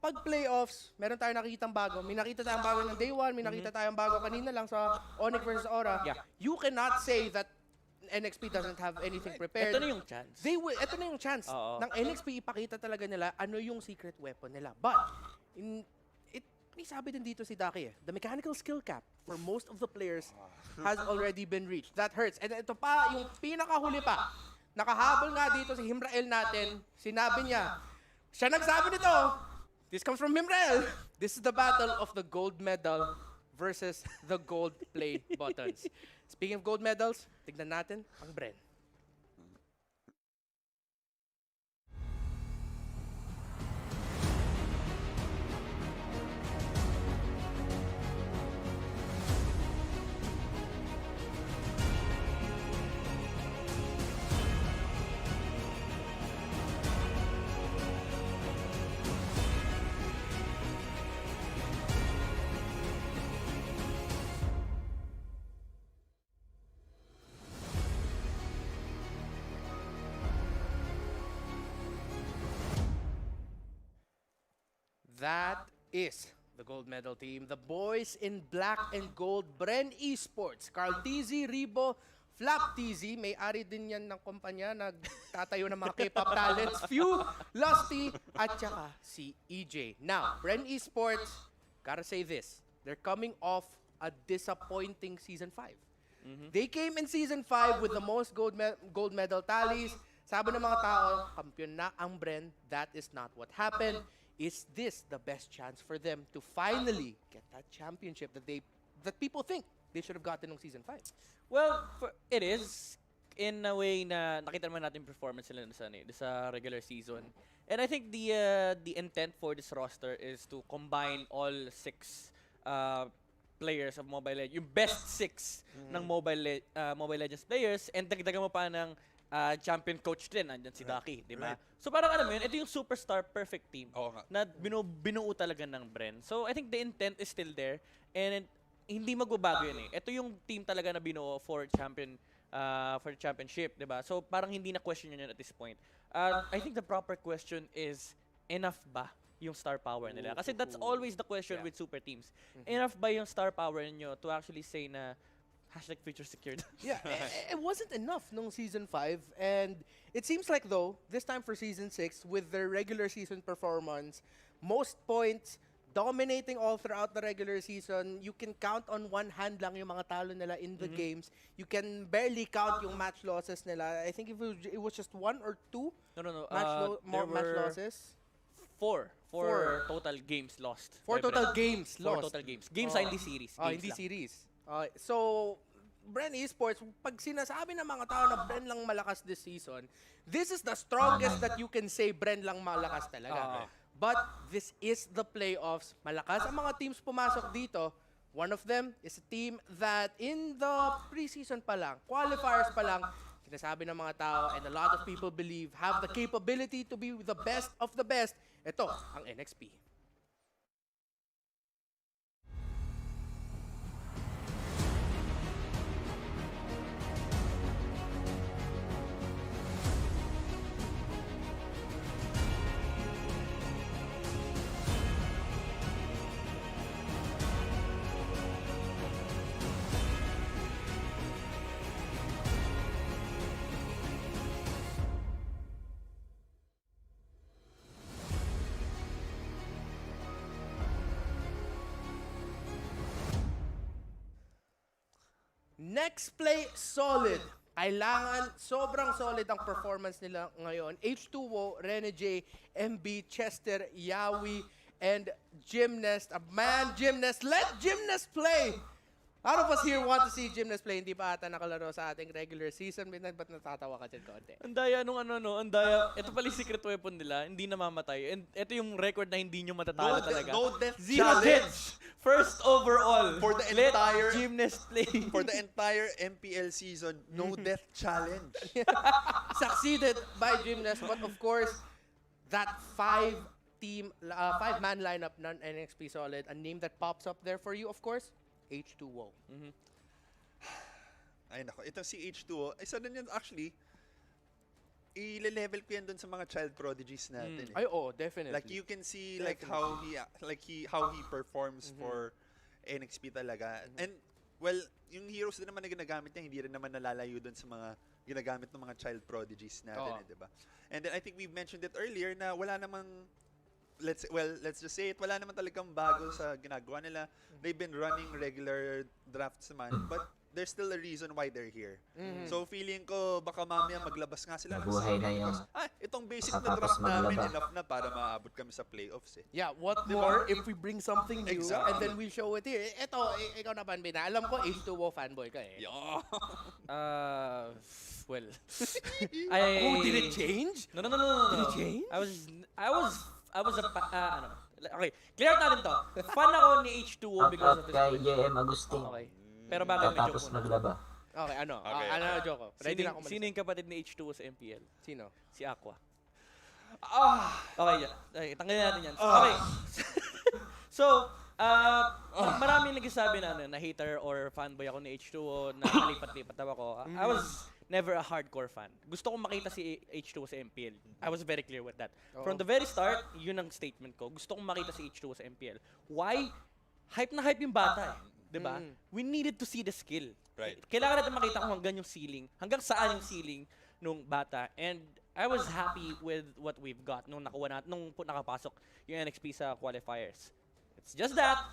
pag playoffs, meron tayong nakikitang bago. May nakita tayong bago ng day 1, may nakita tayong bago kanina lang sa Onic versus Aura. You cannot say that NXP doesn't have anything prepared. Ito na yung chance. Ito na yung chance ng NXP ipakita talaga nila ano yung secret weapon nila. But may sabi din dito si Daki the mechanical skill cap for most of the players has already been reached. That hurts. And ito pa, yung pinakahuli pa, nakahabol nga dito si Himrael natin, sinabi niya, siya nagsabi nito, this comes from Himrael, this is the battle of the gold medal versus the gold play buttons. Speaking of gold medals, tignan natin ang Bren. That is the gold medal team. The boys in black and gold, Bren Esports, Carl TZ, Ribo, Flap TZ, may-ari din yan ng kumpanya, nagtatayo ng mga K-pop talents, Few, Lusty, at saka si EJ. Now, Bren Esports, gotta say this, they're coming off a disappointing Season 5. They came in Season 5 with the most gold medal tallies. Sabi ng mga tao, kampiyon na ang Bren. That is not what happened. Is this the best chance for them to finally get that championship that people think they should have gotten in Season 5? Well, it is. In a way na nakita naman natin performance nila sa regular season. And I think the intent for this roster is to combine all 6 players of Mobile Legends, yung best 6 ng Mobile Legends players, and dagdagan mo pa ng champion coach din, andyan si Daki, di ba? So parang alam mo yun, ito yung superstar perfect team na binuo talaga ng Bren. So I think the intent is still there, and hindi magbabago yun eh. Ito yung team talaga na binuo for championship, di ba? So parang hindi na question yun at this point. I think the proper question is, enough ba yung star power nila? Kasi that's always the question with super teams. Enough ba yung star power nyo to actually say na #future secured? Yeah, it wasn't enough nung Season 5. And it seems like though, this time for Season 6, with their regular season performance, most points, dominating all throughout the regular season, you can count on one hand lang yung mga talo nila in the games. You can barely count yung match losses nila. I think it was just 1 or 2 match losses. 4 total games lost. 4 total games 4 total games. Games hindi series. Hindi series. So, Bren Esports, pag sinasabi ng mga tao na Bren lang malakas this season, this is the strongest that you can say Bren lang malakas talaga. But this is the playoffs. Malakas ang mga teams pumasok dito. One of them is a team that in the preseason pa lang, qualifiers pa lang, sinasabi ng mga tao and a lot of people believe have the capability to be the best of the best. Ito, ang NXP. Next play, solid. Kailangan, sobrang solid ang performance nila ngayon. H2O, Rene J, MB, Chester, Yawi, and Gymnast. Gymnast. Let Gymnast play! A lot of us here want to see Gymnast play. Hindi pa ata nakalaro sa ating regular season. Ba't natatawa ka dyan konti? Ang daya nung ang daya. Ito pala yung secret weapon nila, hindi namamatay. And ito yung record na hindi nyo matatalo talaga. No death Zero deaths! First overall. For the Let entire Gymnast play. For the entire MPL season, no death challenge. Succeeded by Gymnast, but of course, that 5-man lineup ng NXP Solid, a name that pops up there for you, of course, H2O. Ay nako, itong si H2O, isa din yan actually, i-level ko yan dun sa mga child prodigies natin. Ay, definitely. Like you can see how he performs for NXP talaga. And well, yung heroes din naman na ginagamit niya, hindi rin naman nalalayo dun sa mga ginagamit ng mga child prodigies natin, di ba? And then I think we mentioned it earlier na wala namang let's just say it, wala naman talagang bago sa ginagawa nila. They've been running regular drafts naman, but there's still a reason why they're here. So feeling ko baka mamaya maglabas nga sila ng Mabuhay na something yung because itong basic na pagkatapos draft namin maglaba. enough na para maabot kami sa playoffs eh. Yeah, what Diba? more if we bring something new Exactly. and then we'll show it here. Ito, ikaw na Banbay na. Alam ko, H2O fanboy ka eh. Well, Oh, did it change? No. Did it change? I was ano. Okay, clear natin to. Fan ako ni H2O because of his Kay voice. JM Agustin. Okay. Pero bago medyo Tapos maglaba. Okay, ano? Okay. Ano na joke ko? Ready na ako Sino yung kapatid ni H2O sa MPL? Sino? Si Aqua. Okay, yan. Okay, tanggalin natin yan. Okay. So, maraming nagsasabi na na hater or fanboy ako ni H2O na lipat-lipat daw ako. I was never a hardcore fan. Gusto kong makita si H2O sa MPL. I was very clear with that. From the very start, yun ang statement ko. Gusto kong makita si H2O sa MPL. Why? Hype na hype yung bata eh. Diba? We needed to see the skill. Right. Kailangan natin makita kung hanggang yung ceiling. Hanggang saan yung ceiling nung bata. And I was happy with what we've got nung nakapasok yung NXP sa qualifiers. It's just that,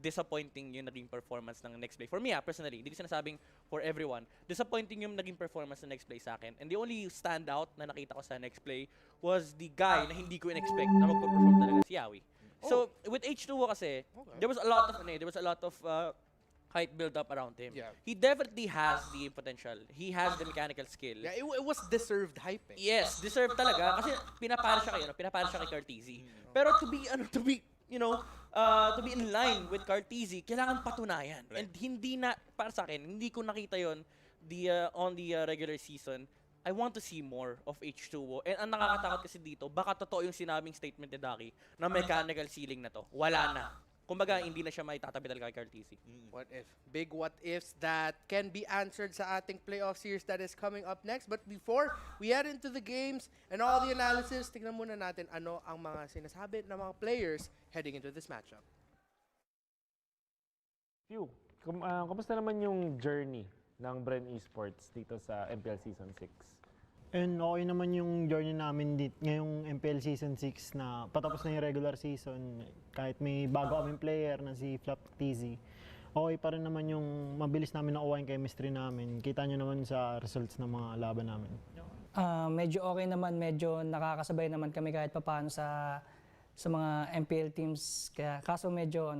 disappointing yung naging performance ng next play. For me, personally, hindi ko sinasabing for everyone, disappointing yung naging performance ng next play sa akin. And the only standout na nakita ko sa next play was the guy na hindi ko in-expect na magpa-perform talaga, si Yawi. So, with H2O kasi, there was a lot of hype build up around him. Yeah. He definitely has the potential. He has the mechanical skill. Yeah, it was deserved hype eh. Yes, deserved talaga kasi pinapara siya kay Cartesi. Pero to be in line with Cartesi, kailangan patunayan. And hindi na para sa akin, hindi ko nakita 'yon on the regular season. I want to see more of H2O. And ang nakakatakot kasi dito, baka totoo yung sinabing statement ni Daki na mechanical ceiling na to. Wala na. Kumbaga, hindi na siya maitatabi talaga kay Cartesi. What if? Big what ifs that can be answered sa ating playoff series that is coming up next. But before we head into the games and all the analysis, tingnan muna natin ano ang mga sinasabi ng mga players heading into this matchup. Kamusta naman yung journey ng Bren Esports dito sa MPL Season 6? And okay naman yung journey namin ngayong MPL Season 6 na patapos na yung regular season. Kahit may bago kaming player na si Flap TZ, okay pa rin naman yung mabilis namin nakuha yung chemistry namin. Kita nyo naman sa results ng mga laban namin. Medyo okay naman, medyo nakakasabay naman kami kahit papaano sa mga MPL teams. Kaso medyo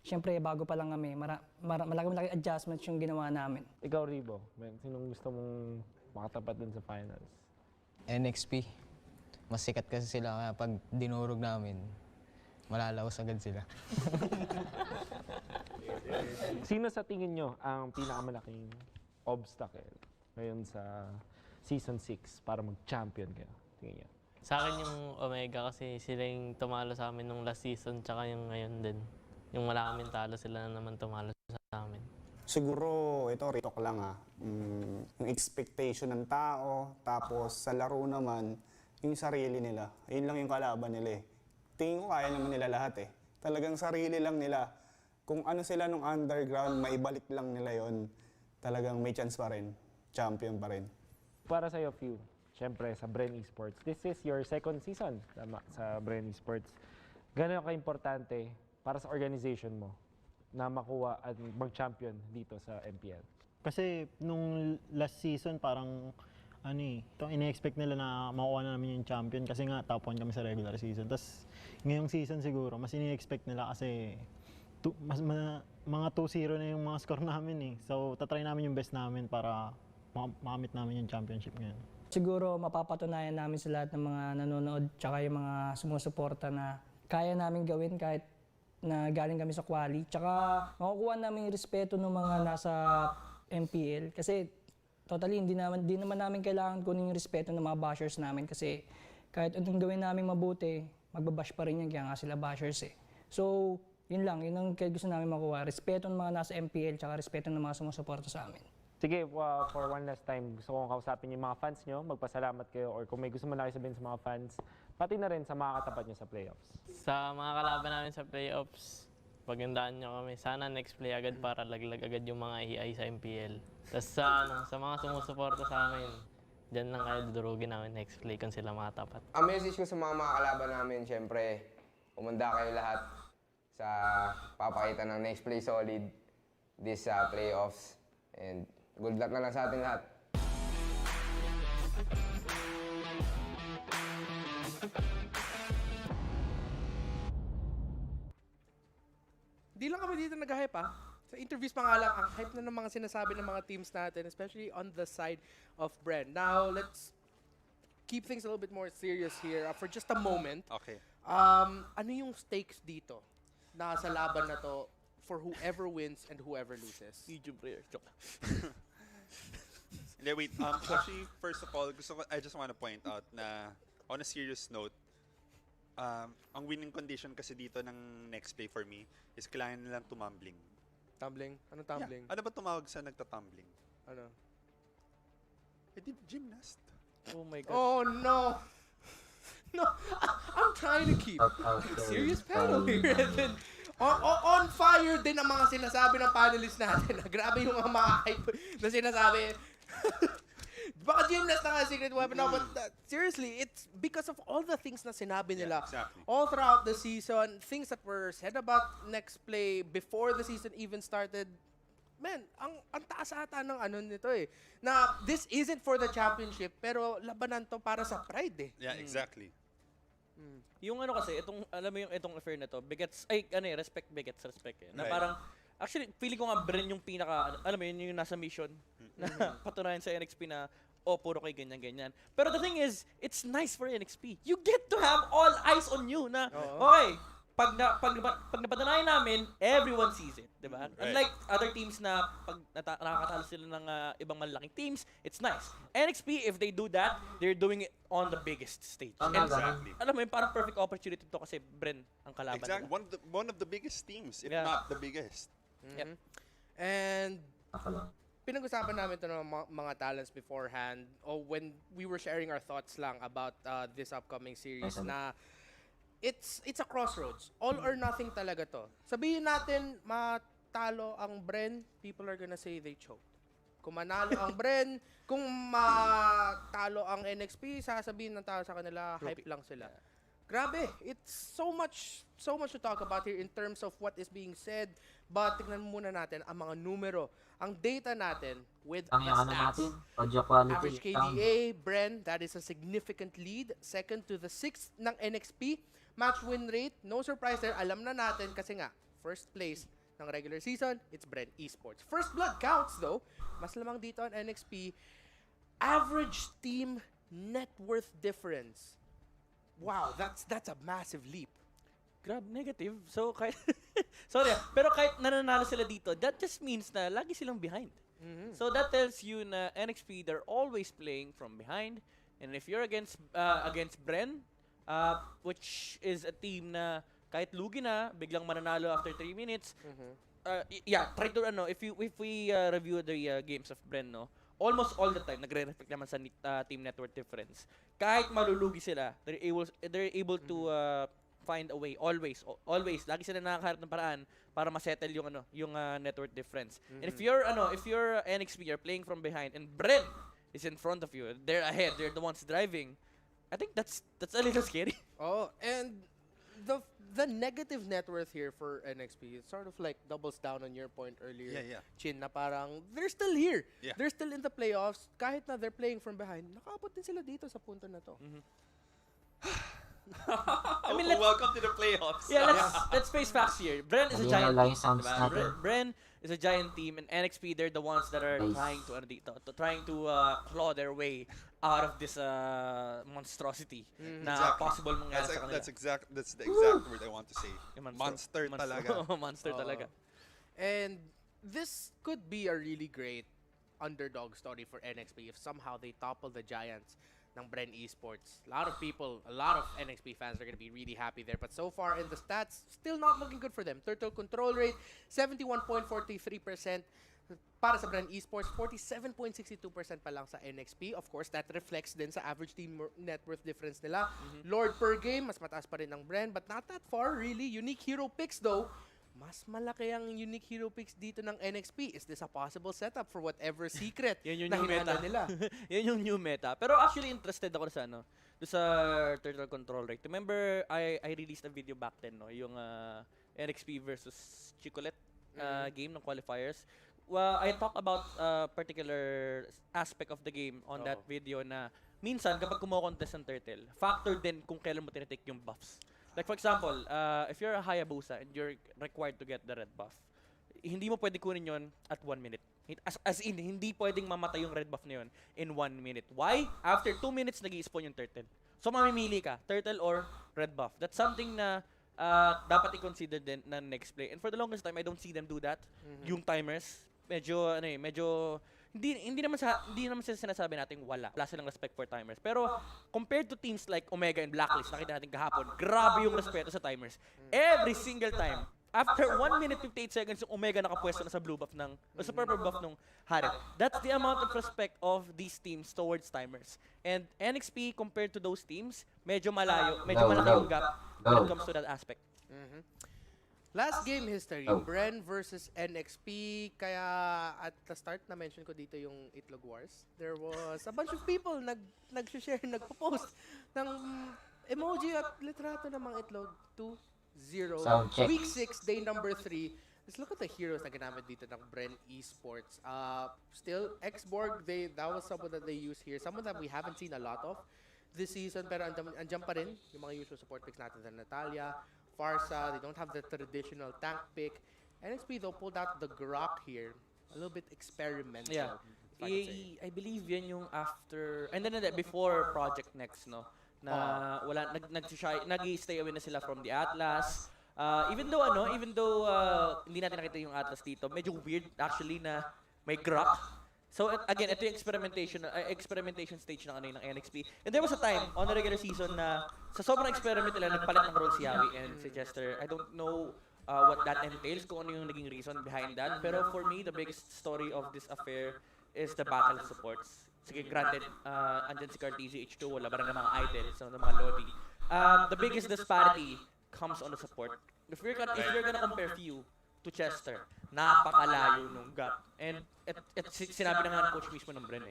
siyempre bago pa lang kami, malaki adjustments yung ginawa namin. Ikaw, Ribo, sinong gusto mong makatapat dun sa finals? NXP. Mas sikat kasi sila kaya pag dinurog namin, malalaos agad sila. Sino sa tingin nyo ang pinakamalaking obstacle ngayon sa Season 6 para mag-champion kayo? Tingin nyo? Sa akin yung Omega kasi sila yung tumalo sa amin nung last season tsaka yung ngayon din. Yung wala kaming talo, sila na naman tumalo sa amin. Siguro, ito, retalk lang yung expectation ng tao, tapos sa laro naman, yung sarili nila. Yun lang yung kalaban nila eh. Tingin ko kaya naman nila lahat eh. Talagang sarili lang nila. Kung ano sila nung underground, maibalik lang nila yon. Talagang may chance pa rin. Champion pa rin. Para sa'yo, Few, syempre sa Bren Esports, this is your second season sa Bren Esports. Gano'n ka-importante para sa organization mo na makuha at mag-champion dito sa MPL? Kasi nung last season parang ini-expect nila na makuha na namin yung champion kasi nga top 1 kami sa regular season. Tapos ngayong season siguro mas ini-expect nila kasi mga 2-0 na yung mga score namin eh. So tatry namin yung best namin para makamit namin yung championship ngayon. Siguro mapapatunayan namin sa lahat ng mga nanonood tsaka yung mga sumusuporta na kaya namin gawin kahit na galing kami sa quali. Tsaka makukuha namin yung respeto ng mga nasa MPL. Kasi totally, di naman namin kailangan kunin yung respeto ng mga bashers namin. Kasi kahit anong gawin namin mabuti, magbabash pa rin yan. Kaya nga sila bashers eh. So, yun lang. Yun ang gusto namin makuha. Respeto ng mga nasa MPL, tsaka respeto ng mga sumusuporta sa amin. Sige, for one last time, gusto kong kausapin yung mga fans nyo, magpasalamat kayo, or kung may gusto mo lang sabihin sa mga fans, pati na rin sa mga katapat nyo sa playoffs. Sa mga kalaban namin sa playoffs, pagandaan nyo kami. Sana next play agad para laglag agad yung mga EI sa MPL. Tapos sa mga sumusuporta sa amin, dyan lang kayo dudurugin namin next play kung sila makatapat. Ang message ko sa mga kalaban namin, syempre, umanda kayo lahat sa papakita ng next play solid this playoffs. And good luck na lang sa atin lahat. Di lang kami dito nag-hype Sa interviews pa nga lang, ang hype na ng mga sinasabi ng mga teams natin, especially on the side of Bren. Now, let's keep things a little bit more serious here for just a moment. Okay. Ano yung stakes dito na sa laban na to for whoever wins and whoever loses? Medium player. Hindi, wait. Actually, first of all, I just want to point out na on a serious note, ang winning condition kasi dito ng next play for me is kailangan nilang tumambling. Tumbling? Anong tumbling? Yeah. Ano ba tumawag sa nagtatumbling? Ano? Gymnast. Oh my God. Oh no! No, I'm trying to keep serious panel here. And then, on fire din ang mga sinasabi ng panelists natin. Grabe yung mga hype na sinasabi. Baka gymnast na nga secret weapon now, but seriously, it's because of all the things na sinabi nila all throughout the season, things that were said about next play before the season even started. Man, ang taas ata ng ano nito na this isn't for the championship, pero labanan to para sa pride Yeah, exactly. Yung ano kasi, alam mo yung itong affair na to, respect begets respect Na Right. parang, actually, feeling ko nga Bren yung pinaka, alam mo yun, yung nasa mission, na patunayan sa NXP na, puro kayo ganyan-ganyan. Pero the thing is, it's nice for NXP. You get to have all eyes on you na, okay, pag napatunayan namin, everyone sees it, di ba? Right. Unlike other teams na pag nakakatalo sila ng ibang malalaking teams, it's nice. NXP, if they do that, they're doing it on the biggest stage. Exactly. Alam mo yun, parang perfect opportunity to kasi Bren ang kalaban. Exactly. One of the biggest teams, if not the biggest. Yep. And pinag-usapan namin ito ng mga talents beforehand when we were sharing our thoughts lang about this upcoming series na it's a crossroads. All or nothing talaga to. Sabihin natin, matalo ang Bren, people are gonna say they choked. Kung manalo ang Bren, kung matalo ang NXP, sasabihin ng tao sa kanila, hype lang sila. Grabe, it's so much to talk about here in terms of what is being said. But tignan muna natin ang mga numero, ang data natin with the stats. Average KDA, Bren, that is a significant lead. Second to the 6th ng NXP. Match win rate, no surprise there. Alam na natin kasi nga, first place ng regular season, it's Bren Esports. First blood counts though. Mas lamang dito ang NXP. Average team net worth difference. Wow, that's a massive leap. Grab, negative. So, kahit sorry, pero kahit nananalo sila dito, that just means na lagi silang behind. So, that tells you na NXP, they're always playing from behind. And if you're against Bren, which is a team na kahit lugi na, biglang mananalo after 3 minutes, try to, if we review the games of Bren, no, almost all the time, nagre-reflect naman sa team network difference. Kahit malulugi sila, they're able to find a way, always. Lagi sila nakakaharap ng paraan para ma-settle yung network difference. And if you're NXP, you're playing from behind, and Bren is in front of you, they're ahead, they're the ones driving, I think that's a little scary. Oh, and the negative net worth here for NXP, it sort of like doubles down on your point earlier, Chin, na parang they're still here. Yeah. They're still in the playoffs. Kahit na they're playing from behind, nakaabot din sila dito sa punto na to. I mean, welcome to the playoffs. Yeah, let's face facts here. Bren is a giant team. Bren is a giant team, and NXP, they're the ones that are trying to claw their way out of this monstrosity na possible mangyari sa kanila. That's the exact word I want to say. Monster talaga. Monster talaga. And this could be a really great underdog story for NXP if somehow they topple the giants ng Bren Esports. A lot of NXP fans are going to be really happy there. But so far in the stats, still not looking good for them. Turtle control rate, 71.43%. Para sa Bren Esports, 47.62% pa lang sa NXP. Of course, that reflects din sa average team net worth difference nila. Lord per game, mas mataas pa rin ng Bren, but not that far really. Unique hero picks though, mas malaki ang unique hero picks dito ng NXP. Is this a possible setup for whatever secret Yan yung na new meta. hinala nila? Yan yung new meta. Pero actually interested ako sa sa turtle control rate. Remember, I released a video back then, no? Yung NXP versus Chicolet game ng qualifiers. Well, I talk about a particular aspect of the game on that video na minsan kapag kumo-contest ng turtle, factor din kung kailan mo tinitake yung buffs. Like for example, if you're a Hayabusa and you're required to get the red buff, hindi mo pwede kunin yon at 1 minute. As in, hindi pwedeng mamatay yung red buff na yun in 1 minute. Why? After 2 minutes, nag-i-spawn yung turtle. So mamimili ka, turtle or red buff. That's something na dapat i-consider din na next play. And for the longest time, I don't see them do that. Yung timers, medyo hindi naman sa sinasabi natin wala silang respect for timers. Pero compared to teams like Omega and Blacklist, nakita natin kahapon, grabe yung respeto sa timers. Every single time, after 1 minute 58 seconds, yung Omega nakapwesto na sa blue buff sa purple buff ng Harit. That's the amount of respect of these teams towards timers. And NXP compared to those teams, medyo malaki yung gap when it comes to that aspect. Last game history, Bren versus NXP. Kaya at the start na-mention ko dito yung Itlog Wars. There was a bunch of people nag-share, nagpo-post ng emoji at litrato ng mga itlog. 2-0. Week 6, day number 3. Let's look at the heroes na ginamit dito ng Bren Esports. Still, Xborg, that was someone that they used here. Someone that we haven't seen a lot of this season, pero andyan pa rin yung mga usual support picks natin. Natalia, Farsa, they don't have the traditional tank pick. NXP though pulled out the Grok here. A little bit experimental. Yeah. I believe yan yung after, and then before Project Next, no? Na nag-stay away na sila from the Atlas. Even though hindi natin nakita yung Atlas dito, medyo weird actually na may Grok. So again, ito yung experimentation stage ng NXP. And there was a time on the regular season na sa sobrang experiment nila nagpalit ng role si Yawi and si Chester. I don't know what that entails, kung ano yung naging reason behind that. Pero for me, the biggest story of this affair is the battle supports. Sige, granted, andyan si Cartesi, H2, wala ba rin ng mga idols, ng mga Lodi. The biggest disparity comes on the support. If you're gonna compare few to Chester, napakalayo nung gap. And sinabi na nga ng coach mismo ng Bren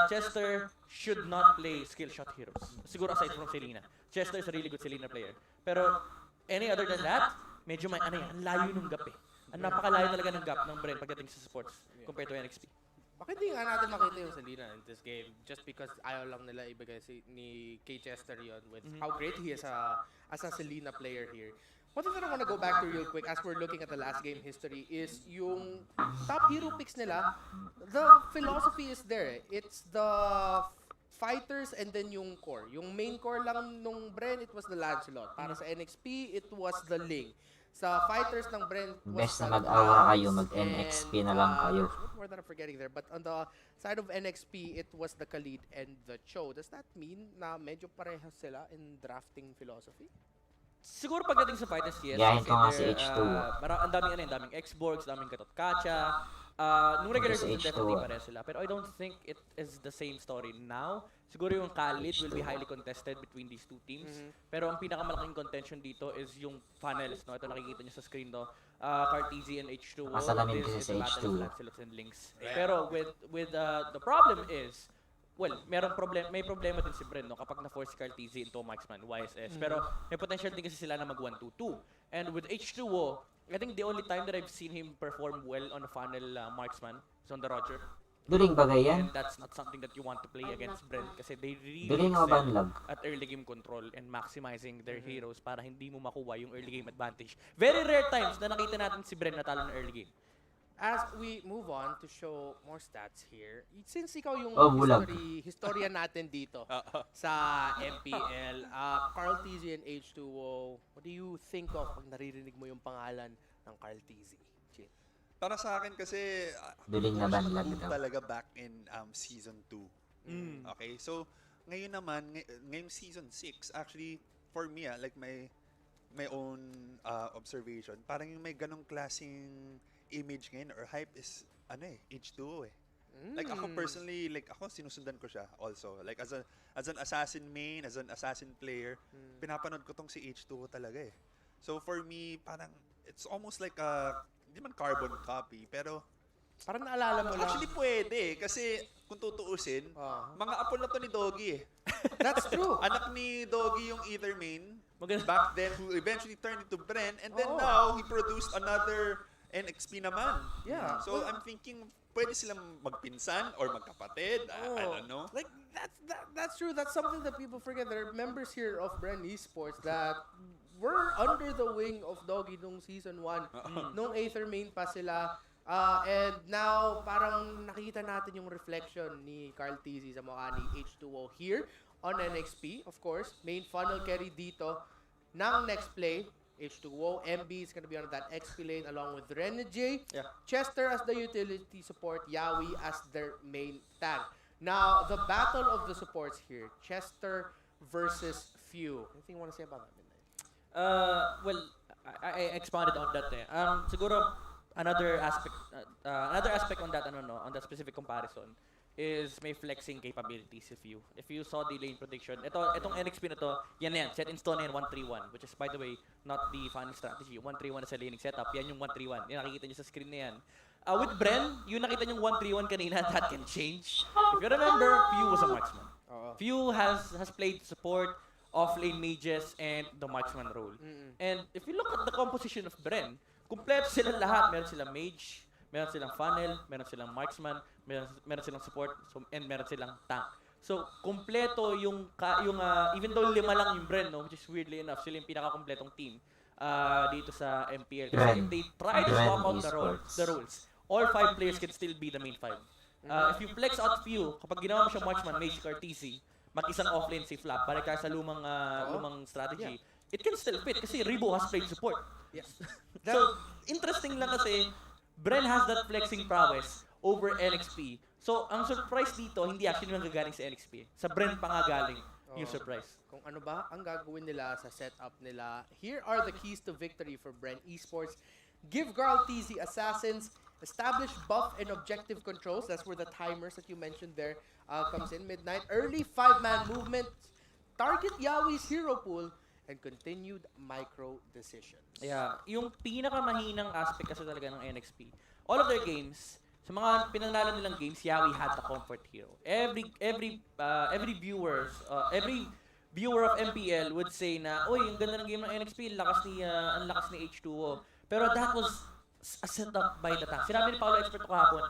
Chester should not play skill shot heroes. Siguro aside from Selena. Chester is a really good Selena player. Pero any other than that, medyo may ang layo nung gap Ang napakalayo talaga ng gap ng Bren pagdating sa sports compared to NXP. Bakit di nga natin makita yung Selena in this game? Just because ayaw lang nila ibigay ni K. Chester yun with how great he is as a Selena player here. One thing that I want to go back to real quick as we're looking at the last game history is yung top hero picks nila, the philosophy is there. It's the fighters and then yung core. Yung main core lang nung Bren, it was the Lancelot. Para sa NXP, it was the Ling. Sa fighters ng Bren, best na mag-aura kayo, mag-NXP na lang kayo. More that I'm forgetting there. But on the side of NXP, it was the Khalid and the Cho. Does that mean na medyo parehas sila in drafting philosophy? Siguro pagdating sa fighters, yes. Yahin ko nga si H2. Ang daming Xborgs, daming Katotkacha. Nung regular season, definitely pareho sila. Pero I don't think it is the same story now. Siguro yung Khalid will be highly contested between these two teams. Pero ang pinakamalaking contention dito is yung funnels. No? Ito nakikita nyo sa screen. No? Cartesi and H2. Masalamin kasi sa H2. Lancelots and Links. Pero with the problem is, well, may problema din si Bren, no? Kapag na-force si Cartesi into marksman, YSS. Pero may potential din kasi sila na mag-1-2-2. And with H2O, I think the only time that I've seen him perform well on a funnel marksman is on the Roger. Duling bagay yan. And that's not something that you want to play against Bren kasi they really excel at early game control and maximizing their heroes para hindi mo makuha yung early game advantage. Very rare times na nakita natin si Bren natalo ng early game. As we move on to show more stats here, since ikaw yung historian natin dito sa MPL, Cartesi and H2O, what do you think of pag naririnig mo yung pangalan ng Cartesi? Para sa akin kasi, duling na banlag talaga back in season 2. Okay, so ngayon naman, ngayong season 6, actually, for me, like my own observation, parang yung may ganong klaseng image ngayon or hype is H2O Like ako personally, like ako sinusundan ko siya also. Like as an assassin main, as an assassin player, pinapanood ko tong si H2O talaga So for me, parang it's almost like a, hindi man carbon copy, pero parang naalala mo lang. Actually, pwede. Kasi kung tutuusin, mga apo na to ni Doggy eh. That's true. Anak ni Doggy yung either main back then who eventually turned into Bren, and then Oo. now he produced another NXP naman. Yeah. So I'm thinking pwede silang magpinsan or magkapatid. I don't know. Like that's true. That's something that people forget. There are members here of Bren Esports that were under the wing of Doggy nung season 1. Nung Aether main pa sila. And now, parang nakita natin yung reflection ni Carl TZ sa mukha ni H2O here on NXP. Of course, main funnel carry dito ng next play. H2O, MB is gonna be on that XP lane along with Renegade. Chester as the utility support, Yawi as their main tank. Now, the battle of the supports here, Chester versus Few. Anything you want to say about that, Midnight? Well, I expounded on that eh. Siguro, another aspect on that on that specific comparison is may flexing capabilities if you saw the lane prediction. Itong NXP na to, yan set in stone yan 131, which is by the way not the final strategy. 131 na sa laning setup. Yan yung 131. Yan nakikita niyo sa screen na yan. With Bren, yung nakita niyo 131 kanina, that can change. If you remember, Few was a marksman. Few has played support, off-lane mages, and the marksman role. And if you look at the composition of Bren, kumpleto sila lahat. Meron silang mage, meron silang funnel, meron silang marksman, meron silang support, and meron silang tank. So, kumpleto yung even though 5 lang yung Bren, no, which is weirdly enough, sila yung pinaka-kumpletong team dito sa MPL. Kasi if they try to swap out the roles, all 5 players can still be the main 5. If you flex out Few, kapag ginawa mo siya marksman, mage, or TC, mag-isang offlane si Flap, para kaya sa lumang strategy, it can still fit kasi Rebo has played support. Yes. So, interesting lang kasi, Bren has that flexing prowess over NXP. So, ang surprise dito, hindi actually nanggagaling sa NXP. Sa Bren pa nga galing yung surprise. Kung ano ba ang gagawin nila sa setup nila, here are the keys to victory for Bren Esports. Give Garl TZ assassins, establish buff and objective controls. That's where the timers that you mentioned there comes in. Midnight, early 5-man movement, target Yawi's hero pool, and continued micro decisions. Yeah, yung pinakamahinang aspect kasi talaga ng NXP. All of their games, sa mga pinanalo nilang games, Yawi had the comfort hero. Every viewer of MPL would say na, "Oy, ang ganda ng game ng NXP, ang lakas ni H2O." Pero that was a setup by the tanks. Sinabi ni Paolo Expert kahapon,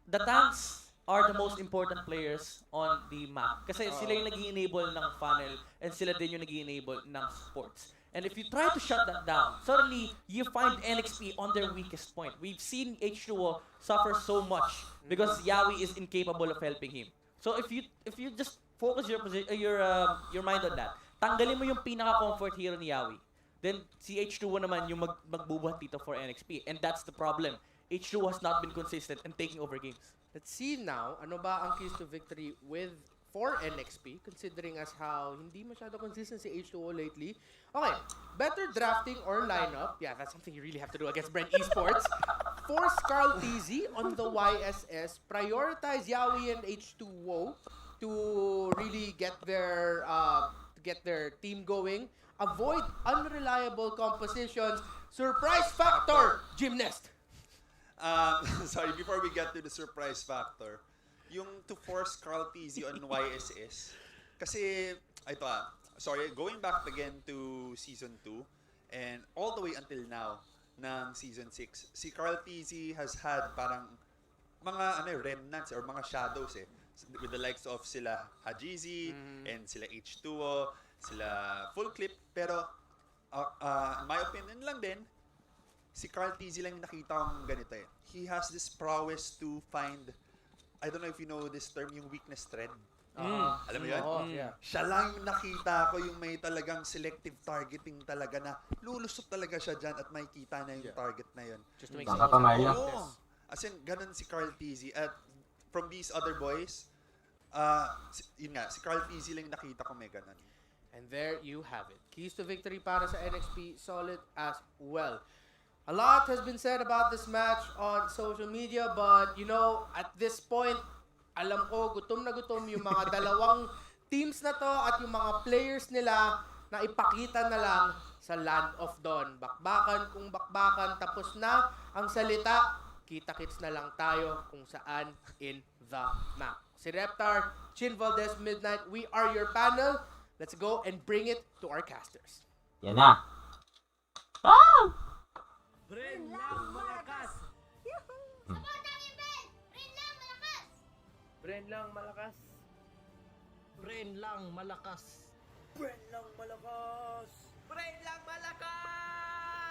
the tanks are the most important players on the map. Kasi sila yung nag-i-enable ng funnel and sila din yung nag-i-enable ng sports. And if you try to shut that down, suddenly you find NXP on their weakest point. We've seen H2O suffer so much because Yawi is incapable of helping him. So if you just focus your mind on that, tanggalin mo yung pinaka-comfort hero ni Yawi. Then si H2O naman yung magbubuhat dito for NXP. And that's the problem. H2O has not been consistent in taking over games. Let's see now, ano ba ang keys to victory for NXP, considering as how hindi masyado consistent si H2O lately. Okay, better drafting or lineup. Yeah, that's something you really have to do against Bren Esports. Force Carl TZ on the YSS. Prioritize Yawi and H2O to really get their team going. Avoid unreliable compositions. Surprise factor, Gymnast. Sorry, before we get to the surprise factor, yung to force Carl TZ on YSS, kasi, going back again to Season 2, and all the way until now, ng Season 6, si Carl TZ has had parang mga remnants or mga shadows with the likes of sila Hajizi, and sila H2O, sila Full Clip, pero in my opinion lang din, si Carl TZ lang yung nakita kong ganito He has this prowess to find, I don't know if you know this term, yung weakness thread. Alam mo yun? Yeah. Siya lang yung nakita ko yung may talagang selective targeting talaga na lulusot talaga siya dyan at makikita na yung target na yun. Just to make As in, ganun si Carl TZ. At from these other boys, yun nga, si Carl TZ lang yung nakita ko may ganun. And there you have it. Keys to victory para sa NXP, solid as well. A lot has been said about this match on social media, but you know, at this point, alam ko, gutom na gutom yung mga dalawang teams na to at yung mga players nila na ipakita na lang sa Land of Dawn. Bakbakan kung bakbakan, tapos na ang salita, kita-kits na lang tayo kung saan in the map. Si Reptar, Chin Valdez, Midnight, we are your panel. Let's go and bring it to our casters. Yan na. Bren lang malakas! Bren lang malakas. Bren lang malakas. Bren lang malakas! Bren lang malakas!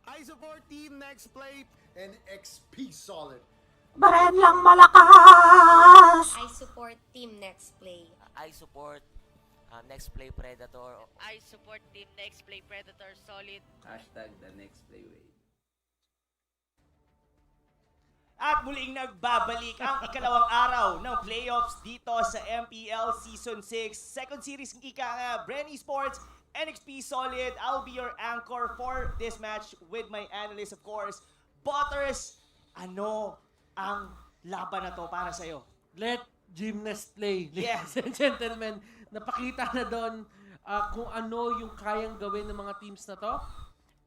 I support Team Next Play and XP Solid. Bren lang malakas! I support Team Next Play. I support Next Play Predator. I support Team Next Play Predator Solid. Hashtag the next play wave. At muling nagbabalik ang ikalawang araw ng playoffs dito sa MPL Season 6. Second series ng ika nga, Bren Esports, NXP Solid. I'll be your anchor for this match with my analyst, of course. Butters, ano ang laban na to para sa'yo? Let gymnast play. Yes. Ladies and gentlemen, napakita na doon kung ano yung kayang gawin ng mga teams na to.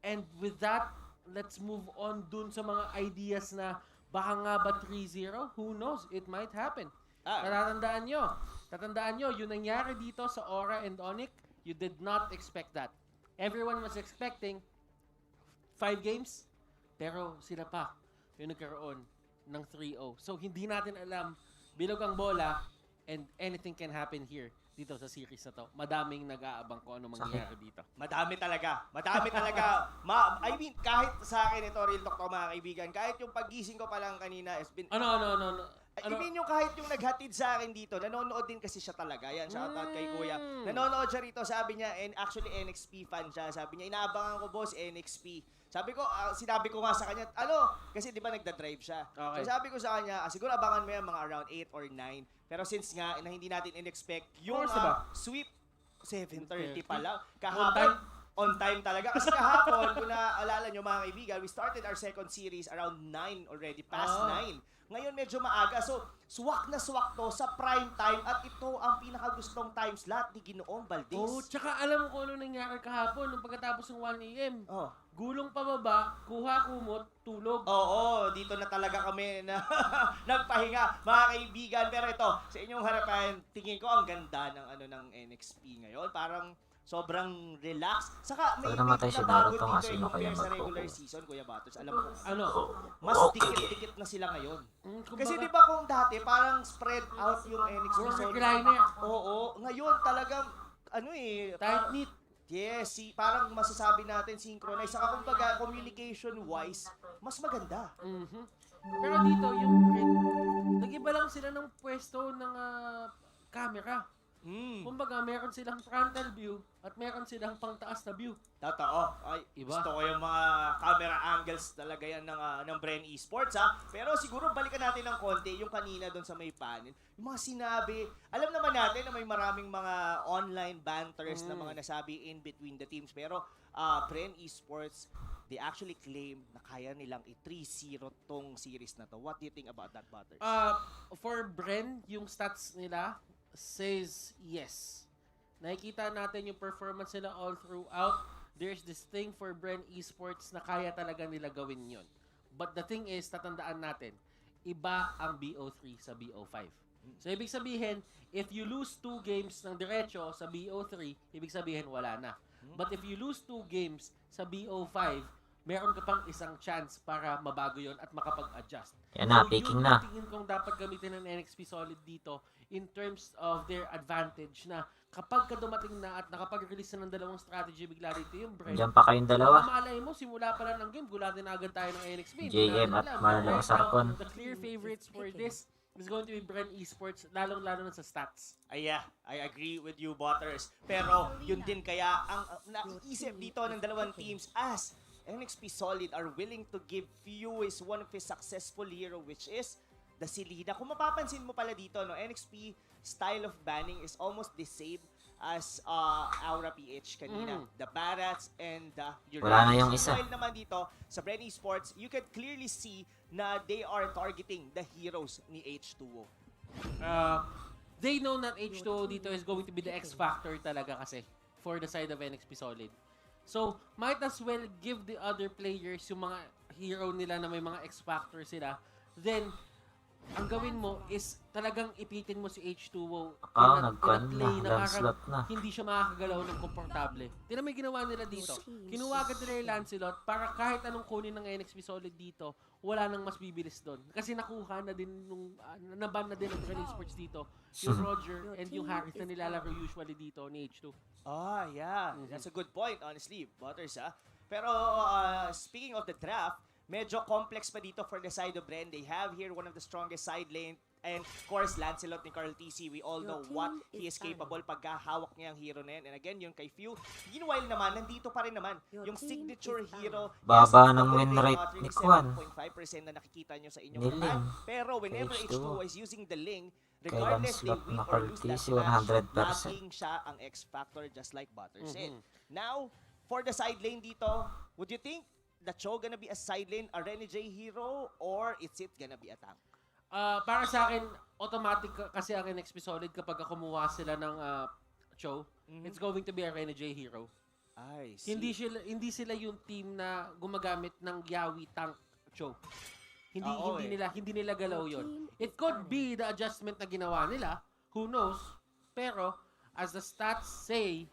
And with that, let's move on dun sa mga ideas na baka nga ba 3-0? Who knows? It might happen. Tatandaan nyo, yung nangyari dito sa Aura and Onic, you did not expect that. Everyone was expecting 5 games, pero sila pa yung nagkaroon ng 3-0. So, hindi natin alam, bilog ang bola, and anything can happen here dito sa series na to. Madaming nag-aabang kung ano mangyayari dito. Madami talaga. I mean, kahit sa akin ito, real talk to mga kaibigan, kahit yung paggising ko pa lang kanina has been... I mean, yung kahit yung naghatid sa akin dito, nanonood din kasi siya talaga. Yan, shoutout kay Kuya. Nanonood siya rito, sabi niya, and actually NXP fan siya. Sabi niya, inaabangan ko boss, NXP. Sabi ko, sinabi ko nga sa kanya, kasi di ba nagda-drive siya. Okay. So sabi ko sa kanya, siguro abangan mo yan mga around 8 or 9. Pero since nga, na hindi natin in-expect, yung sweep, 7:30 pa lang. Kahapon, on time talaga. Kasi kahapon, kung naalala nyo mga kaibigan, we started our second series around 9 already, past 9. Ngayon medyo maaga. So, swak na swak to sa prime time at ito ang pinakagustong time slot ni Ginoong Valdez. Oh, tsaka alam mo kung ano nangyari kahapon nung pagkatapos ng 1 a.m. Gulong pababa, kuha kumot, tulog. Oo, dito na talaga kami na nagpahinga, mga kaibigan. Pero ito, sa inyong harapan, tingin ko ang ganda ng ng NXP ngayon. Parang sobrang relax. Saka may namatay si bago Naruto dito sino kaya compare sa magkukuha? regular season, Kuya Batos. Alam mo, mas Okay. dikit-dikit na sila ngayon. Kasi di ba kung dati, parang spread out yung NXP. Oo, ngayon talagang, tight knit. Yes, parang masasabi natin synchronize. Saka kumbaga, communication-wise, mas maganda. Pero dito, yung nag-iba lang sila ng pwesto ng camera. Kumbaga, meron silang frontal view at meron silang pangtaas na view. Totoo. Ay, gusto ko yung mga camera angles talaga yan ng Bren Esports, ha? Pero siguro balikan natin ng konti yung kanina doon sa may panel. Yung mga sinabi, alam naman natin na may maraming mga online banters na mga nasabi in between the teams. Pero Bren Esports, they actually claim na kaya nilang i-3-0 tong series na to. What do you think about that, Butters? For Bren, yung stats nila says yes. Nakikita natin yung performance nila all throughout. There's this thing for Bren Esports na kaya talaga nila gawin yun. But the thing is, tatandaan natin, iba ang BO3 sa BO5. So, ibig sabihin, if you lose 2 games ng diretso sa BO3, ibig sabihin, wala na. But if you lose 2 games sa BO5, meron ka pang isang chance para mabago yon at makapag-adjust. Yan na, picking na. Tingin kong dapat gamitin ng NXP Solid dito in terms of their advantage na kapag ka dumating na at nakapag-release na ng dalawang strategy, bigla dito yung Bren. Diyan pa kayong dalawa. Malay mo, simula pa lang ng game, gulatin na agad tayo ng NXP. JM at Marlo Sarcon. The clear favorites for this is going to be Bren Esports, lalong-lalo na sa stats. Yeah, I agree with you, Butters. Pero yun din kaya ang naiisip dito ng dalawang teams as NXP Solid are willing to give Fuse one of his successful hero, which is the Selena. Kung mapapansin mo pala dito, NXP style of banning is almost the same as Aura PH kanina. The Barats and the Uriah. Wala na yung isa. While naman dito, sa Bren Esports, you can clearly see na they are targeting the heroes ni H2O. they know that H2O dito is going to be the X factor talaga kasi for the side of NXP Solid. So, might as well give the other players yung mga hero nila na may mga X factor sila. Then, ang gawin mo is talagang ipitin mo si H2O nagkuhan play na, Lancelot na. hindi siya makakagalaw ng komportable. Tingnan mo yung ginawa nila dito. Kinuha agad nila yung Lancelot para kahit anong kunin ng NXP Solid dito, wala nang mas bibilis doon. Kasi nakuha na din nung naban na din ng Bren Esports dito. Yung Roger and yung Harris na nilalaro usually dito ni H2. Ah, yeah. That's a good point, honestly. Butters, Pero speaking of the draft, medyo complex pa dito for the side of Bren. They have here one of the strongest side lane. And of course, Lancelot ni Carl TC, we all know what he is capable pagkahawak niya ang hero na yan. And again, yung kay Few, meanwhile naman, nandito pa rin naman yung signature hero. Baba ng win rate ni Kwan. 7.5% na nakikita nyo sa inyong Ni Ling. Pero whenever H2O is using the Ling, Kay regardless they Lancelot win na or Carl lose TC, that 100%. match, laging siya ang X Factor just like Butter said. Now, for the side lane dito, would you think the Cho gonna be a side lane, a Rene J hero, or is it gonna be a tank? Para sa akin, automatic kasi ang NXP Solid kapag kumuha sila ng Cho, it's going to be a Rene J hero. I see. Hindi sila yung team na gumagamit ng Yawi tank Cho. Hindi nila galaw yon. It could be the adjustment na ginawa nila, who knows, pero as the stats say,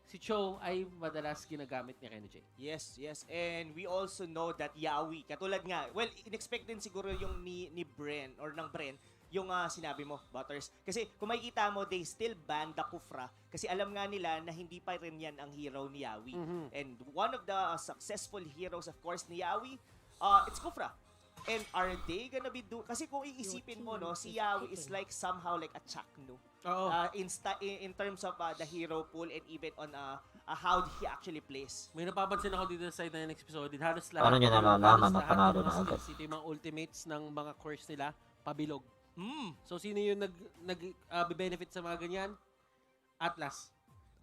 si Cho ay madalas ginagamit ni Rene J. Yes. And we also know that Yawi, katulad nga, well, in-expect din siguro yung ni Bren, or ng Bren, yung sinabi mo, Butters. Kasi kung makikita mo, they still ban the Kufra kasi alam nga nila na hindi pa rin yan ang hero ni Yawi. And one of the successful heroes, of course, ni Yawi, it's Kufra. And are they gonna be kasi kung iisipin mo, no, si Yawi is like somehow like a Chakno. In terms of the hero pool and even on how he actually plays. May napapansin ako dito sa side na NXP Solid. Halos lahat. Paano nyo nalalaman na panalo na agad? Ito yung mga ultimates ng mga course nila, pabilog. So, sino yung nag-benefit sa mga ganyan? Atlas.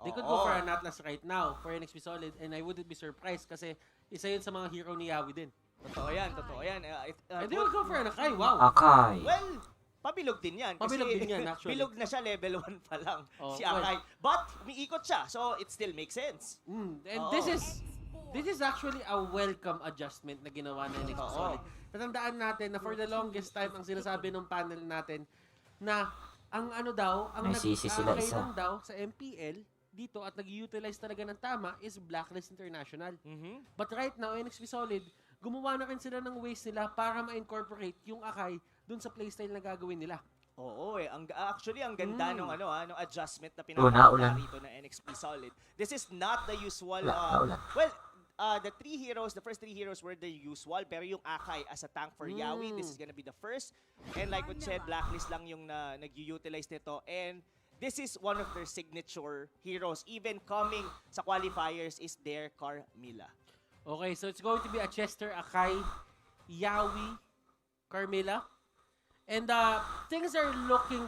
They could go for an Atlas right now for NXP Solid and I wouldn't be surprised kasi isa yun sa mga hero ni Yawi din. Totoo yan. And they will go for an Akai, wow. Akai. Well, pabilog din yan. Pabilog din yan, actually. Bilog na siya, level 1 pa lang, si Akai. But, umiikot siya, so it still makes sense. And this is actually a welcome adjustment na ginawa na NXT Solid. Natandaan natin na for the longest time, ang sinasabi ng panel natin, na ang nag-kailan daw sa MPL, dito at nag-utilize talaga ng tama is Blacklist International. But right now, NXP Solid, gumawa na rin sila ng ways nila para ma-incorporate yung Akai dun sa playstyle na gagawin nila. Oo actually, ang ganda nung adjustment na pinapakita rito na NXP Solid. This is not the usual, the first three heroes were the usual, pero yung Akai as a tank for Yawi, this is gonna be the first. And like what said, Blacklist lang yung nag-utilize nito. And this is one of their signature heroes. Even coming sa qualifiers is their Carmilla. Okay, so it's going to be a Chester, Akai, Yawi, Carmilla. And things are looking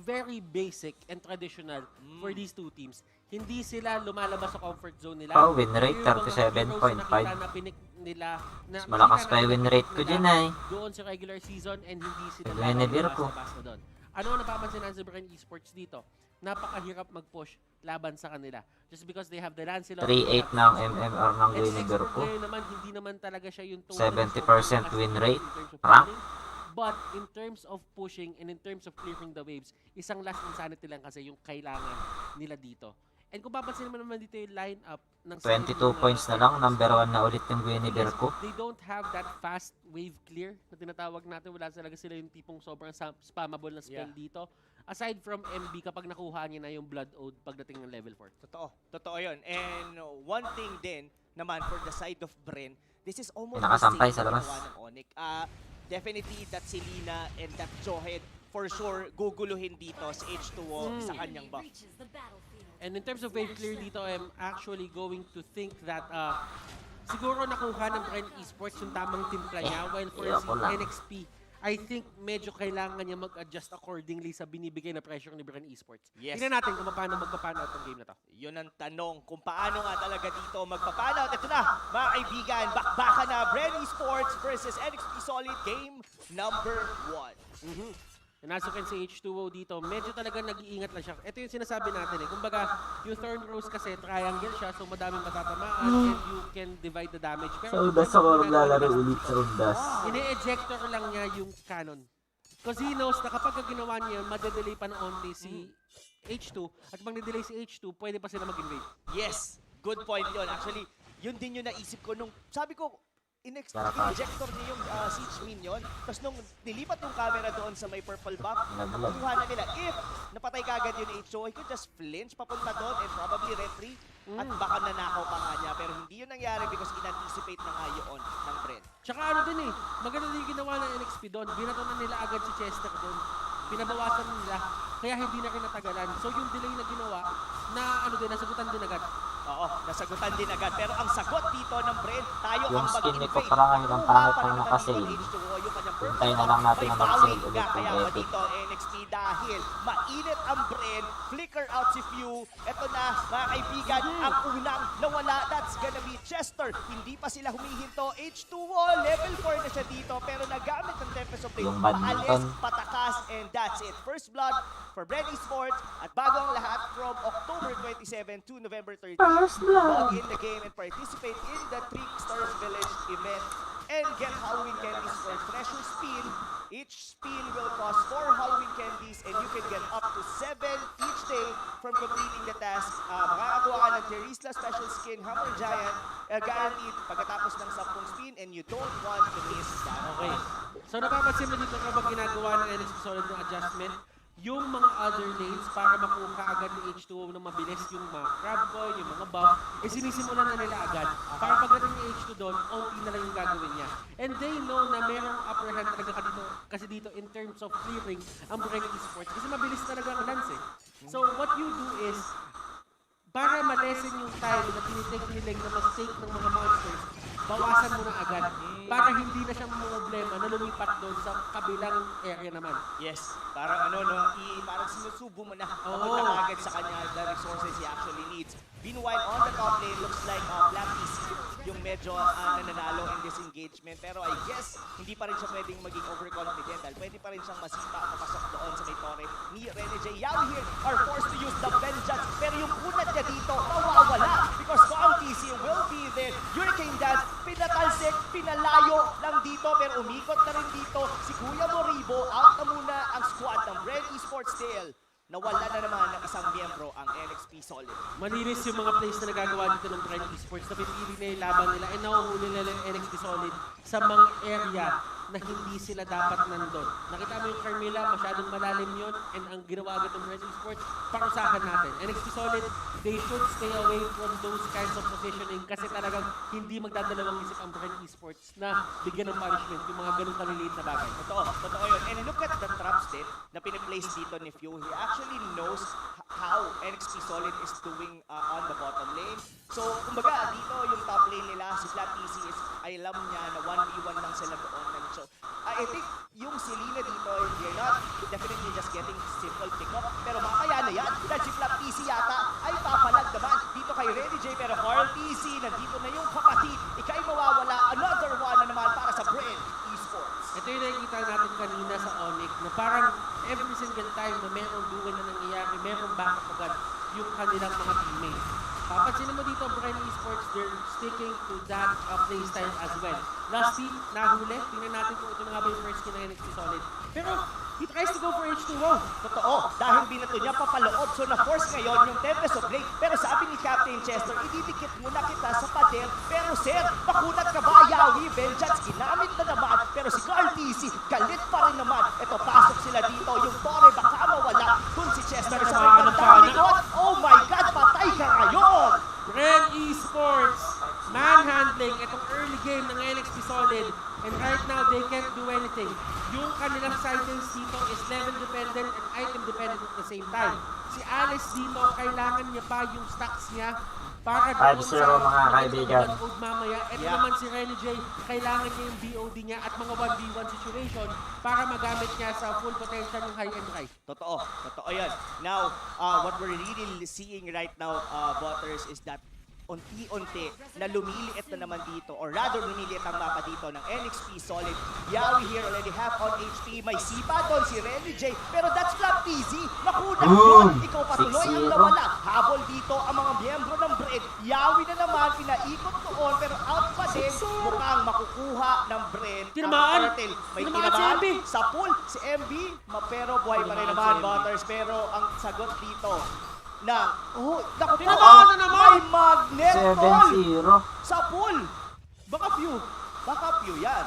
very basic and traditional for these two teams. Hindi sila lumalabas sa comfort zone nila. Win rate 37.5. Malakas pa yung win rate ko dyan ay. Doon sa regular season and hindi sila lumabas na doon. Ano ang napapansin sa Bren Esports dito? Napakahirap mag-push laban sa kanila. Just because they have the Lancelot. 3-8 ng MMR ng Guinevere ko. Hindi naman talaga siya yung 70% win rate. Rank. But in terms of pushing and in terms of clearing the waves, isang last insanity lang kasi yung kailangan nila dito. And kung papansin naman dito yung lineup ng 22 points na lang, number 1 na ulit yung Guinevere ko. They don't have that fast wave clear na tinatawag natin. Wala talaga sila yung tipong sobrang spammable na spell dito. Aside from MB, kapag nakuha niya na yung Blood Ode pagdating ng level 4. Totoo yun. And one thing din naman for the side of Bren, this is almost nakasampay sa labas. Ng Onic. Definitely that si Lina and that Johead for sure guguluhin dito sa H2O sa kanyang buff. And in terms of wave clear dito, I'm actually going to think that siguro nakuha ng Bren Esports yung tamang timpla niya, while for si NXP, I think medyo kailangan niya mag-adjust accordingly sa binibigay na pressure ni Bren Esports. Tingnan natin kung paano magpapano out ang game na to. Yun ang tanong, kung paano nga talaga dito magpapano out. Ito na, mga kaibigan, bakbakan na Bren Esports versus NXP Solid game number 1. Nasukin si H2O dito, medyo talaga nag-iingat lang siya. Ito yung sinasabi natin Kumbaga, yung Thorn Rose kasi triangle siya, so madaming matatamaan and you can divide the damage. Sa Undas ako maglalaro ulit sa Undas. Ine-ejector lang niya yung cannon. Because he knows na kapag ginawa niya yun, madedelay pa ng onti si H2. At pag na-delay si H2, pwede pa sila mag-invade. Yes, good point yun. Actually, yun din yung naisip ko nung, sabi ko, in-injector niya yung siege minion. Tapos nung nilipat yung camera doon sa may purple buff, nakuha na nila. If napatay kagad yun H2, he could just flinch papunta doon and probably retry. At baka nanakaw pa nga niya. Pero hindi yun nangyari because in-anticipate na nga yun ng Bren. Tsaka ano din maganda din yung ginawa ng NXP doon. Binato na nila agad si Chester doon. Pinabawasan nila, kaya hindi na kinatagalan. So yung delay na ginawa, na nasagutan din agad. Oo, nasagutan din agad. Pero ang sagot dito ng Bren, tayo Yung ang skin ni mag-invade. Kopra ngayon ang pangit ng nakasave. Hintayin na lang natin ang mag-save ulit Kaya yung ba edit. dito NXP dahil mainit ang Bren, flicker out si Few. Ito na mga kaibigan, ang unang nawala. That's gonna be Chester. Hindi pa sila humihinto. H2O, level 4 na siya dito. Pero nagamit ng Tempest of Blade. Yung badminton. Paalis, patakas, and that's it. First blood for Bren Esports. At bago ang lahat, from October 27 to November 30, log in the game and participate in the Trickstars Village event and get Halloween candies for treasure spin. Each spin will cost 4 Halloween candies and you can get up to 7 each day from completing the task. Makakakuha ka ng Terisla Special Skin Hammer Giant guaranteed pagkatapos ng 10 spin and you don't want to miss that. Okay. So napapansin mo dito kapag ginagawa ng NXP Solid ng adjustment, yung mga other lanes para makuha agad ni H2O na mabilis yung mga crab coin, yung mga buff, sinisimulan na nila agad. Para pagdating ni H2 doon, OP na lang yung gagawin niya. And they know na merong upper hand talaga dito, kasi dito in terms of clearing ang Bren Esports. Kasi mabilis talaga ang lance So what you do is, para malesen yung time na tinitake nila na mistake ng mga monsters, bawasan mo na agad. Para hindi na siya problema na lumipat doon sa kabilang area naman. Yes, parang parang sinusubo mo na kapag agad sa kanya the resources he actually needs. Meanwhile, on the top lane, looks like Black PC yung medyo nananalo in this engagement. Pero I guess, hindi pa rin siya pwedeng maging overconfident dahil pwede pa rin siyang masipa kapasok doon sa may tore ni Rene J. Yao here are forced to use the vengeance. Pero yung kunat niya dito, mawawala because Kong TC will be there. Hurricane Dance, pinatalsik, pinalayo lang dito pero umikot na rin dito. Si Kuya Moribo, out na muna ang squad ng Bren Esports Tail. Nawala na naman ng isang miyembro ang NXP Solid. Malinis yung mga plays na nagagawa dito ng Bren Esports na pinili na yung laban nila and nahuhuli nila yung NXP Solid sa mga area na hindi sila dapat nandun. Nakita mo yung Carmilla, masyadong malalim yun and ang ginawa agad ng Bren Esports, parusahan natin. NXP Solid, they should stay away from those kinds of positioning kasi talagang hindi magdadalawang isip ang Bren Esports na bigyan ng punishment yung mga ganun kaliliit na bagay. Totoo yun. And look at the traps din na piniplace dito ni Few. He actually knows how NXP Solid is doing on the bottom lane. So, kumbaga, dito yung top lane nila, si Flat PC is, ay alam niya na 1v1 lang sila doon. So, I think yung Selena dito, they're not definitely just getting simple pick-up, pero makakaya na yan. Dahil si Flat PC yata ay papalag naman dito kay Ready J, pero Carl PC, nandito na yung kapatid. Ika'y mawawala, another one na naman para sa Bren Esports. Ito yung nakikita natin kanina sa Onic na parang every single time na merong duel na nangyayari, merong backup agad yung kanilang mga teammates. Papansin mo dito, Bren Esports, they're sticking to that play style as well. Last week, nahuli. Tingnan natin kung ito na nga ba yung first skin ng NXT Solid. Pero, he tries to go for H2O. Totoo, dahil binato niya papaloob. So na-force ngayon yung Tempest of Blade. Pero sabi ni Captain Chester, ididikit muna kita sa pader. Pero sir, pakunat ka ba, Yawi? Vengeance, ginamit na naman. Pero si Carl TC, galit pa rin naman. Ito, pasok sila dito. Yung Torre, baka mawala. Kung si Chester sa may gandang likod, oh my God, patay ka ngayon! Bren Esports, manhandling itong early game ng NXT Solid. And right now, they can't do anything. Yung kanilang silence dito is level dependent and item dependent at the same time. Si Alice dito, kailangan niya pa yung stacks niya para doon sa mga kaibigan. Mamaya. Ito naman si Rene J, kailangan niya yung BOD niya at mga 1v1 situation para magamit niya sa full potential ng high-end right. Totoo yan. Now, what we're really seeing right now, Butters, is that unti-unti na lumiliit na naman dito, or rather lumiliit ang mapa dito ng NXP Solid. Yawi here already half on HP. May sipa doon si Renny J. Pero that's not easy. Nakunak yun. Ikaw patuloy ang nawala. Habol dito ang mga miyembro ng Bren. Yawi na naman, pinaikot doon, pero out pa din. Mukhang makukuha ng Bren. Tinamaan. May tinamaan sa pool si MB. Pero buhay pa rin naman, Butters. Pero ang sagot dito na, naku po, may magnet ball 7-0. sa pool. Baka few yan.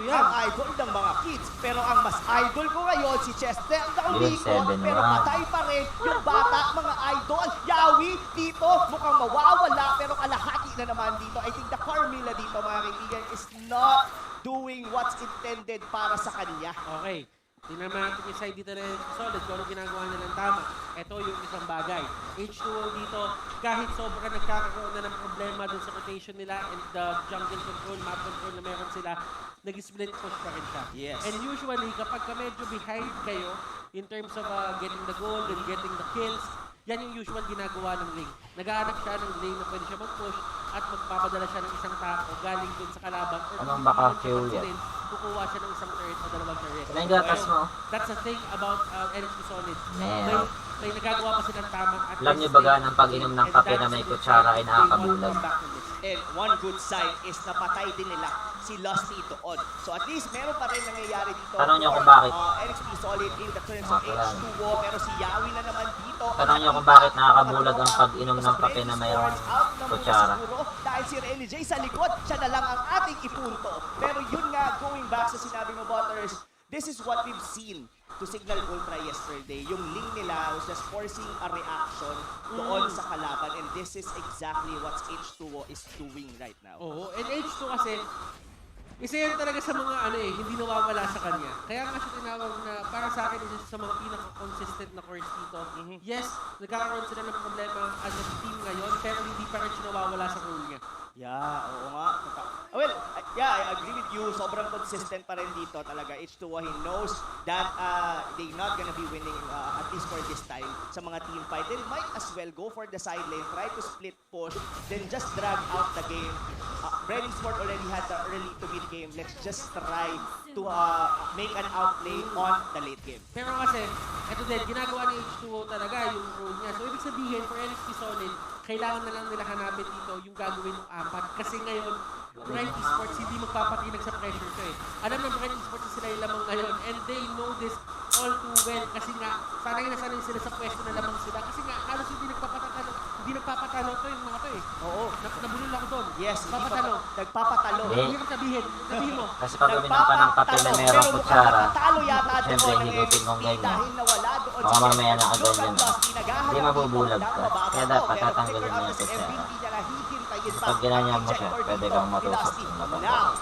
Ang idol ng mga kids. Pero ang mas idol ko ngayon, si Chester Naulikot, pero patay pa rin yung bata, mga idol. Yawi dito, mukhang mawawala, pero kalahati na naman dito. I think the Carmilla dito, mga kaibigan, is not doing what's intended para sa kanya. Okay. Tingnan natin yung side dito na Solid kung ano ginagawa nilang tama. Ito yung isang bagay. H2O dito, kahit sobrang nagkakaroon na ng problema dun sa rotation nila and the jungle control, map control na meron sila, nag-split push pa rin siya. Yes. And usually, kapag ka medyo behind kayo in terms of getting the goal and getting the kills, yan yung usual ginagawa ng lane. Nag-aanap siya ng lane na pwede siya mag-push at magpapadala siya ng isang tako galing dun sa kalaban. Anong baka kill yan? Kukuha siya ng isang turret o dalawang turret. Ilang gatas mo? That's the thing about NXP Solid. Meron. May nagagawa pa silang tama. Alam niyo ba ng pag-inom ng kape na may kutsara ay nakakabulag? And one good sign is napatay din nila si Lusty doon. So at least meron pa rin nangyayari dito. Tanong niyo kung bakit. NXP Solid in the terms of H2O, pero si Yawi na naman dito. Tanong niyo kung bakit nakakabulag ang pag-inom ng kape na mayroong kutsara. Dahil si Renny J sa likod, siya na lang ang ating ipunto. Pero yun nga, going back sa sinabi mo, Butters, this is what we've seen to Signal Ultra yesterday. Yung link nila was just forcing a reaction doon sa kalaban, and this is exactly what H2O is doing right now. Oo, and H2 kasi, isa yan talaga sa mga hindi nawawala sa kanya. Kaya nga siya tinawag na, para sa akin, isa sa mga pinaka-consistent na course dito. Yes, nagkakaroon sila ng problema as a team ngayon, pero hindi pa rin siya nawawala sa role niya. Yeah, oo nga. Well, yeah, I agree with you. Sobrang consistent pa rin dito talaga. H2O, he knows that they're not gonna be winning at least for this time sa mga team fight. They might as well go for the side lane, try to split push, then just drag out the game. Bren Esports already had the early to mid game. Let's just try to make an outplay on the late game. Pero kasi, ito din, ginagawa ni H2O talaga yung role niya. So, ibig sabihin, for NXT Solid, kailangan na lang nila hanapin dito yung gagawin ng apat. Kasi ngayon, Bren Esports hindi magpapatinag sa pressure ko eh. Alam ng Bren Esports sila yung lamang ngayon, and they know this all too well. Kasi nga, sanay na sanay sila sa pwesto na lamang sila. Kasi nga, halos hindi nagpapatalo to yung mga to eh. Oo. Nabulol ako doon. Yes, nagpapatalo. Hindi mo sabihin mo. Kasi pag uminom ka ng kape na mayroong kutsara, siyempre higutin mong ganyan. Baka mamaya nakaganyan. Hindi mabubulag ka. Kaya dapat tatanggalin mo yung kutsara. Pag ginanya mo siya, pwede kang matusok ng labang.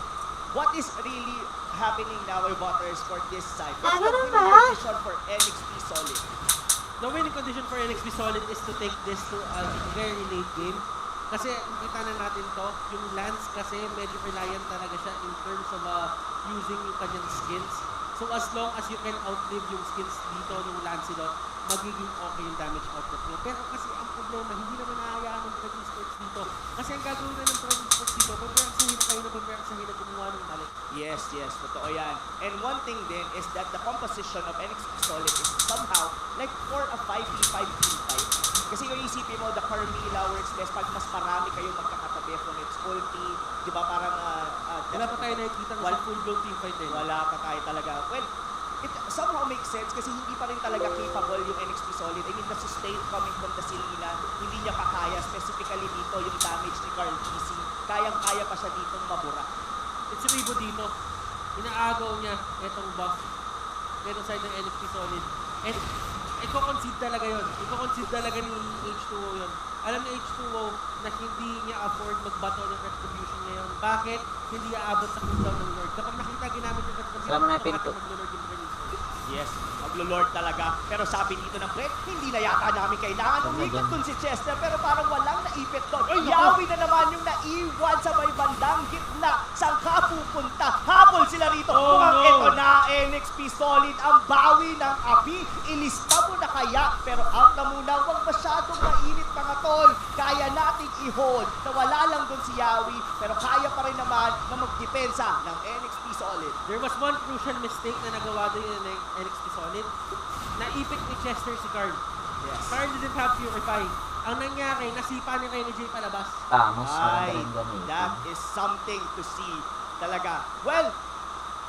What is really happening now, Butters, for this side? What's the winning condition for NXP Solid? The winning condition for NXP Solid is to take this to a very late game. Kasi kita na natin to, yung Lance kasi medyo reliant talaga siya in terms of using yung kanyang skills. So as long as you can outlive yung skills dito ng Lancelot, magiging okay yung damage output niya. Pero kasi ang problema, hindi naman nahayaan ng Bren Esports dito. Kasi ang gagawin na ng Bren Esports dito, pagpersahin kayo na pagpersahin na gumawa ng mali. Yes, totoo yan. And one thing din is that the composition of NXP Solid is somehow like for a 5v5 team fight. Kasi kung isipin mo, the Carmilla works best pag mas marami kayo magkakatabi from its ulti. Di ba parang... wala pa tayo nakikita ng full-blown team fight eh. Wala pa tayo talaga. Well, it somehow makes sense kasi hindi pa rin talaga capable yung NXP Solid. I mean, the sustain coming from the Selena, hindi niya pa kaya. Specifically dito, yung damage ni Carl GC. Kayang-kaya pa siya dito mabura. It's Ribo dito. Inaagaw niya itong buff. Itong side ng NXP Solid. And i-concede talaga yun. I-concede talaga ni H2O yun. Alam ni H2O na hindi niya afford magbato ng retribution ngayon. Bakit? Hindi aabot sa cooldown ng Lord. Kapag nakita ginamit yung retribution, mag-Lord yung Bren. Yes, maglo-Lord talaga. Pero sabi dito ng Bren, hindi na yata namin kailangan umikot dun si Chester, pero parang walang naipit doon. Yawi na naman yung naiwan sa may bandang gitna. Saan ka pupunta? Habol sila rito. Ito na NXP Solid ang bawi ng Abi. Ilista mo na kaya, pero out na muna. Huwag masyadong mainit mga tol. Kaya nating i-hold. Nawala lang dun si Yawi, pero kaya pa rin naman na magdepensa ng NXP Solid. There was one crucial mistake na nagawa doon yung NXP Solid. Naipit ni Chester si Carl. Yes. Carl didn't have Purify. Ang nangyari, nasipa ni Renny J palabas. Tamos, Ay, maganda rin gamitin. that is something to see. Talaga. Well,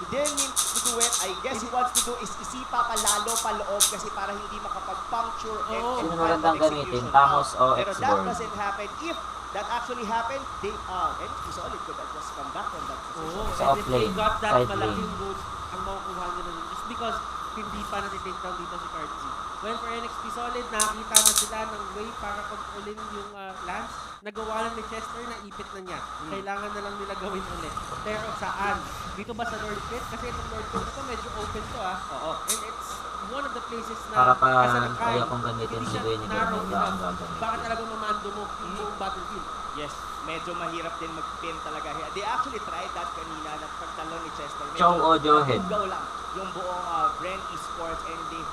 he didn't mean to do it. I guess he wants to do is isipa pa lalo paloob kasi para hindi makapag-puncture and Sino magandang gamitin? Tamos o Pero that X-Board? doesn't happen. If that actually happened, they NXP Solid could have just come back from that position. Oo, Sa and if they off-lane, got that side malaking lane. boost, ang makukuha nila nun. Just because hindi pa natitake down dito si Carl Z. Well, for NXP Solid, nakakita na sila ng way para kontrolin yung Lance. Nagawa lang ni Chester, naipit na niya. Kailangan na lang nila gawin ulit. Pero saan? Dito ba sa North Pit? Kasi itong North Pit ito medyo open to Oo. And it's one of the places na Para pa kasi ng kaya Kyle, kung gamitin hindi si siya Vinegar narrow na enough. gagamitin. Baka talaga mamando mo yung buong battlefield. Yes, medyo mahirap din mag-pin talaga. They actually tried that kanina na pagtalon ni Chester. Medyo Chow o Johead? tugaw lang yung buong Bren Esports and they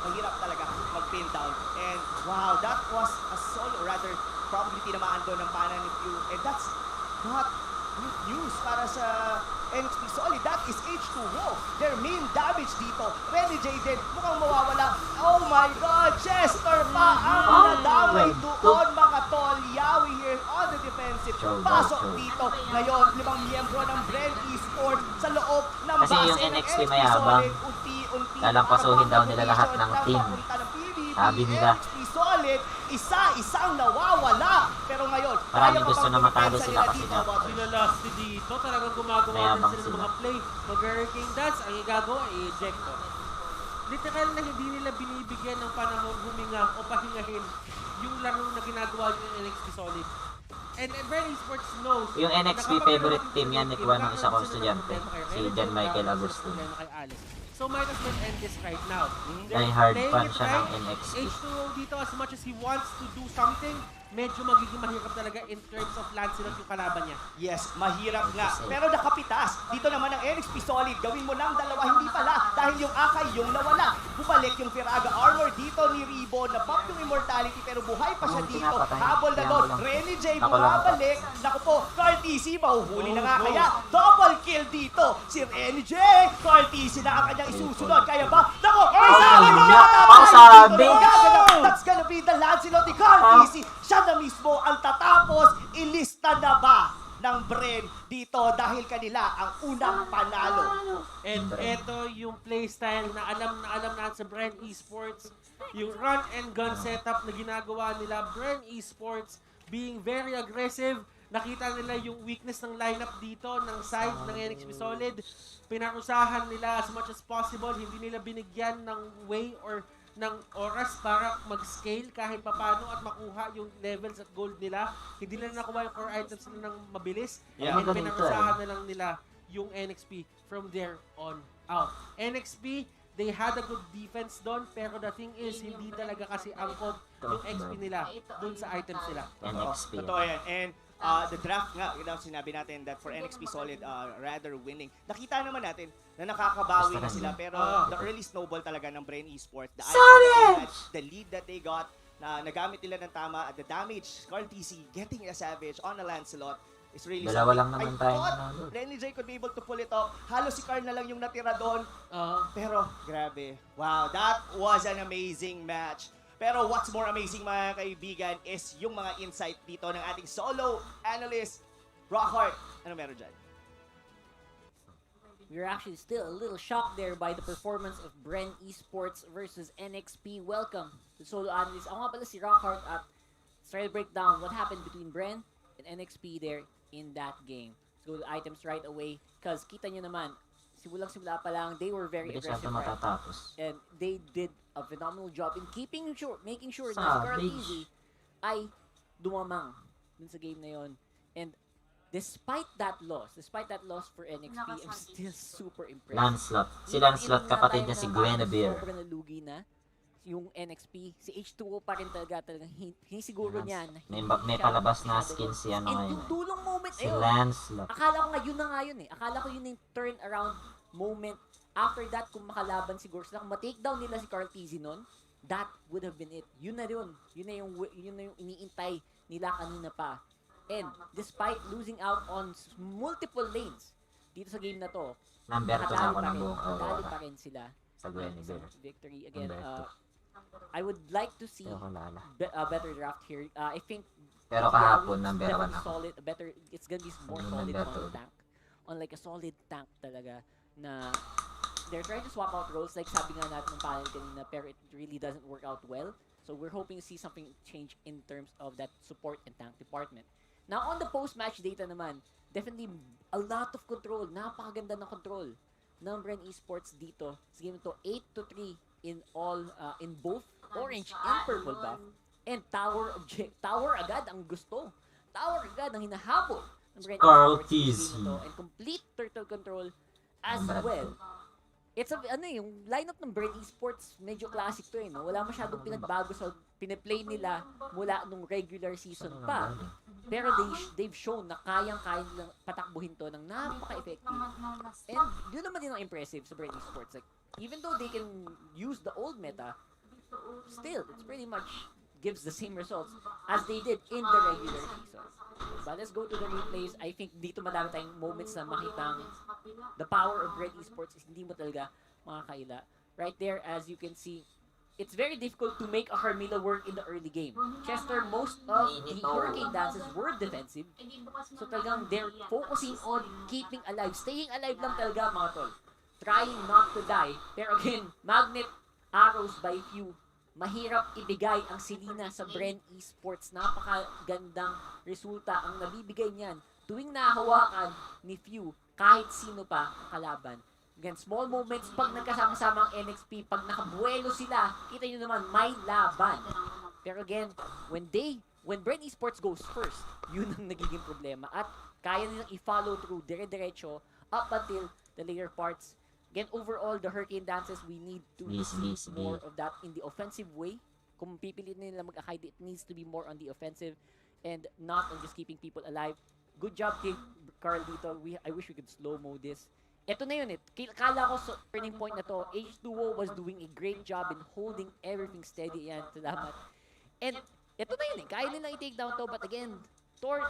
mahirap talaga mag-pin down. And wow, that was a solo, rather probably tinamaan doon ng pana ni Pew. And that's not good news para sa NXP Solid. That is H2O. Their main damage dito. Renny J din, mukhang mawawala. Oh my God, Chester pa ang nadamay doon mga tol. Yawi here on the defensive. Pasok dito. Ngayon, 5 miyembro ng Bren Esports sa loob ng Kasi base yung ng NXP NXP mayabang. Solid. Unti-unti. Lalampasuhin daw nila lahat ng team. Sabi nila. NXP Solid, isa-isang nawawala. Pero ngayon, Maraming kaya gusto pa na bang matalo depensa sila nila kasi dito, na. Bob? Sila last dito, talagang gumagawa din Mayabang sila ng sila. mga play. Mag-Hurricane Dance, ang igagawa, i-eject ko. Literal na hindi nila binibigyan ng panahon huminga o pahingahin yung laro na ginagawa ng NXP Solid. And Bren Esports knows Yung NXP na kapag favorite narating team sila yan ng ni game, Kuwan ng magkakaroon isa kong sila ng estudyante, problema kay si Renny, Jan Michael magkakaroon sila ng Agustin. problema kay Alice. So might as well end this right now. Die hard Playing fan it siya right, ng NXP. H2O dito, as much as he wants to do something, medyo magiging mahirap talaga in terms of Lancelot yung kalaban niya. Yes, mahirap nga. Pero nakapitas. Dito naman ang NXP Solid. Gawin mo ng dalawa, hindi pala. Dahil yung Akay yung nawala. Bumalik yung Firaga Armor dito ni Ribo. Na-pop yung Immortality pero buhay pa siya dito. Habol na doon. Renny J bumabalik. Naku po, Carl TC mahuhuli na nga kaya. Double kill dito. Si Renny J. Carl TC na ang kanyang isusunod. Kaya ba? Naku! Pasabi! That's gonna be the Lancelot ni Carl TC. Siya na mismo ang tatapos. Ilista na ba ng Bren dito dahil kanila ang unang panalo. And eto yung playstyle na alam na sa Bren Esports, yung run and gun setup na ginagawa nila. Bren Esports being very aggressive. Nakita nila yung weakness ng lineup dito ng side ng NXP Solid. Pinarusahan nila as much as possible. Hindi nila binigyan ng way or ng oras para mag-scale kahit papano at makuha yung levels at gold nila. Hindi nila nakuha yung core items nila ng mabilis. Yeah. And pinarusahan na lang nila yung NXP from there on out. NXP, they had a good defense doon, pero the thing is, hindi talaga kasi angkot yung XP nila doon sa items nila. NXP. Totoo yan. And the draft nga, yun ang sinabi natin that for NXP Solid, rather winning. Nakita naman natin na nakakabawi na sila, pero the early snowball talaga ng Bren Esports, the the lead that they got, na nagamit nila ng tama at the damage, Carl TC getting a Savage on a Lancelot is really Dalawa lang something. naman tayo I thought nanalo. Renny J could be able to pull it off. Halos si Carl na lang yung natira doon. Pero grabe. Wow, that was an amazing match. Pero what's more amazing mga kaibigan is yung mga insight dito ng ating solo analyst, Rockhart. Ano meron dyan? We were actually still a little shocked there by the performance of Bren Esports versus NXP. Welcome to Solo Analyst. Ako nga pala si Rockhart at try to break down what happened between Bren and NXP there in that game. Let's go to items right away because kita nyo naman, simulang-simula pa lang, they were very aggressive, right? And they did a phenomenal job in making sure na si Carl Easy ay dumamang dun sa game na yon. And despite that loss for NXP, I'm still super impressed. Lancelot. Si Lancelot, kapatid niya si Guinevere. Sobrang nalugi na yung NXP. Si H2O pa rin talagang siguro niyan. May palabas na skin si ano ngayon. And tulong moment si Lancelot. Akala ko nga yun na nga yun eh. Akala ko yun yung turnaround moment. After that, kung makalaban siguro sila, kung ma-takedown nila si Carl TZ nun, that would have been it. Yun na yun. Yun na yung iniintay nila kanina pa. And despite losing out on multiple lanes dito sa game na to, Number 2 na ako ng buong nakadali Aurora. pa rin sila. Sa Gwenville. Victory again. Number I would like to see Pero kilala. a better draft here. I think Pero kahapon, number 1 ako. solid, better, it's gonna be more Yung solid number on 2. tank. On like a solid tank talaga na they're trying to swap out roles like sabi nga natin ng panel kanina, pero it really doesn't work out well. So we're hoping to see something change in terms of that support and tank department. Now on the post-match data naman, definitely a lot of control. Napakaganda ng control ng Bren Esports dito. Sa game to 8-3 in all in both orange and purple buff. And tower agad ang gusto. Tower agad ang hinahabol ng Bren Carl Esports sa game TZ. na to. And complete turtle control as well. It's a, yung lineup ng Bren Esports, medyo classic to no? Wala masyadong pinagbago sa piniplay nila mula nung regular season pa. Pero they've shown na kayang-kaya nilang patakbuhin to ng napaka-effective. And yun naman din ang impressive sa Bren Esports. Like, even though they can use the old meta, still, it's pretty much gives the same results as they did in the regular season. But let's go to the replays. I think dito madami tayong moments na makitang the power of Bren Esports is hindi mo talaga makakaila. Right there, as you can see, it's very difficult to make a Carmilla work in the early game. Chester, most of the Hurricane dances were defensive. So talagang they're focusing on keeping alive. Staying alive lang talaga mga tol. Trying not to die. Pero again, magnet arrows by few. Mahirap ibigay ang Selena sa Bren Esports. Napakagandang resulta ang nabibigay niyan tuwing nahawakan ni Few kahit sino pa ang kalaban. Again, small moments pag nagkasama-sama ang NXP, pag nakabuelo sila, kita nyo naman may laban. Pero again, when Bren Esports goes first, yun ang nagiging problema. At kaya nilang i-follow through dire-diretso up until the later parts. Again, overall, the Hurricane dances, we need to see more of that in the offensive way. Kung pipilit nila mag-hide, it needs to be more on the offensive and not on just keeping people alive. Good job, kay Carl dito. I wish we could slow-mo this. Ito na yun eh. Kala ko sa turning point na to, H2O was doing a great job in holding everything steady. Yan, salamat. And ito na yun eh. Kaya nilang i-take down to, but again,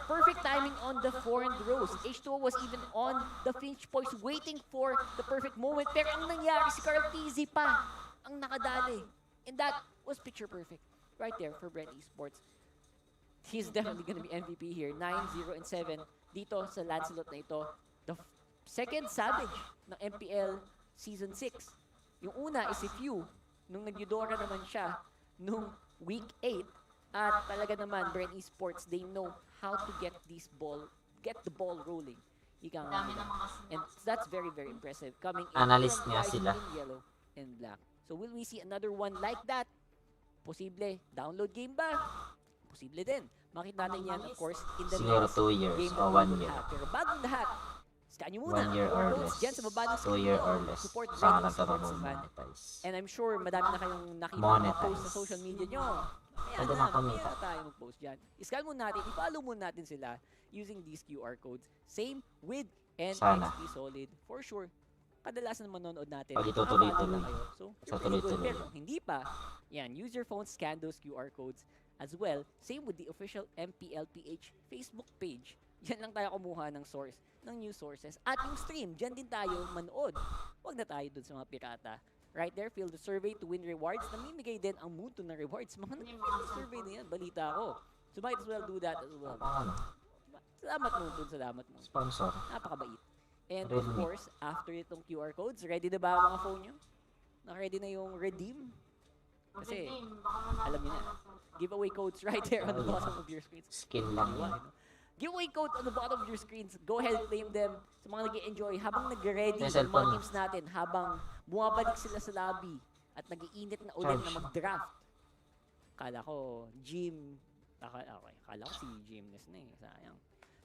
perfect timing on the forehand rows. H2O was even on the finish points waiting for the perfect moment. Pero ang nangyari, si Carl TZ pa ang nakadali. And that was picture perfect right there for Bren Esports. He's definitely gonna be MVP here. 9-0 and 7 dito sa Lancelot na ito. The second Savage ng MPL Season 6. Yung una is si Few. Nung nag-Eudora naman siya nung Week 8. At talaga naman, Bren Esports, they know how to get the ball rolling. Ika nga nila. And that's very, very impressive. Coming in Analyst from nga white sila. in yellow and black. So will we see another one like that? Posible. Download game ba? Posible din. Makita natin yan, of course, in the Siguro next 2 years game o na 1 we will year. have. Pero bagong lahat, scan nyo muna. 1 year or Codes less. dyan sa baba ng 2 screen year nyo. or less. Support Saka Bren lang Esports, ito man. monetize. And I'm sure madami na kayong nakita mga Monetize. post sa social media nyo. Pwede na kumita. Mamaya tayo mag-post dyan. I-scan muna natin, i-follow muna natin sila using these QR codes. Same with Sana. NXP Solid. For sure, kadalasan ng manonood natin. Pag itutuloy-tuloy. nakaka-follow na kayo. So, Sa you're pretty good. tuloy-tuloy. Pero kung hindi pa, yan, use your phone, scan those QR codes as well. Same with the official MPL-PH Facebook page. Yan lang tayo kumuha ng source, ng news sources. At yung stream, dyan din tayo manood. Huwag na tayo dun sa mga pirata. Right there, fill the survey to win rewards. Namimigay din ang Muto na rewards. Mga survey na yan, balita ko. So might as well do that as well. Salamat Muto, salamat Muto. Sponsor. Napakabait. And of Redmi. course, after itong QR codes, ready na ba ang mga phone nyo? Naka-ready na yung redeem? Kasi, alam niyo na. Giveaway codes right there on the bottom of your screens. Skin lang Diba, yun. no? Giveaway code on the bottom of your screens. Go ahead, claim them. Sa mga nag-enjoy habang nag-ready May ang mga cellphone. teams natin, habang bumabalik sila sa lobby at nag-iinit na ulit na mag-draft. Kala ko, Jim. Kala ko si Jimness na eh. Sayang.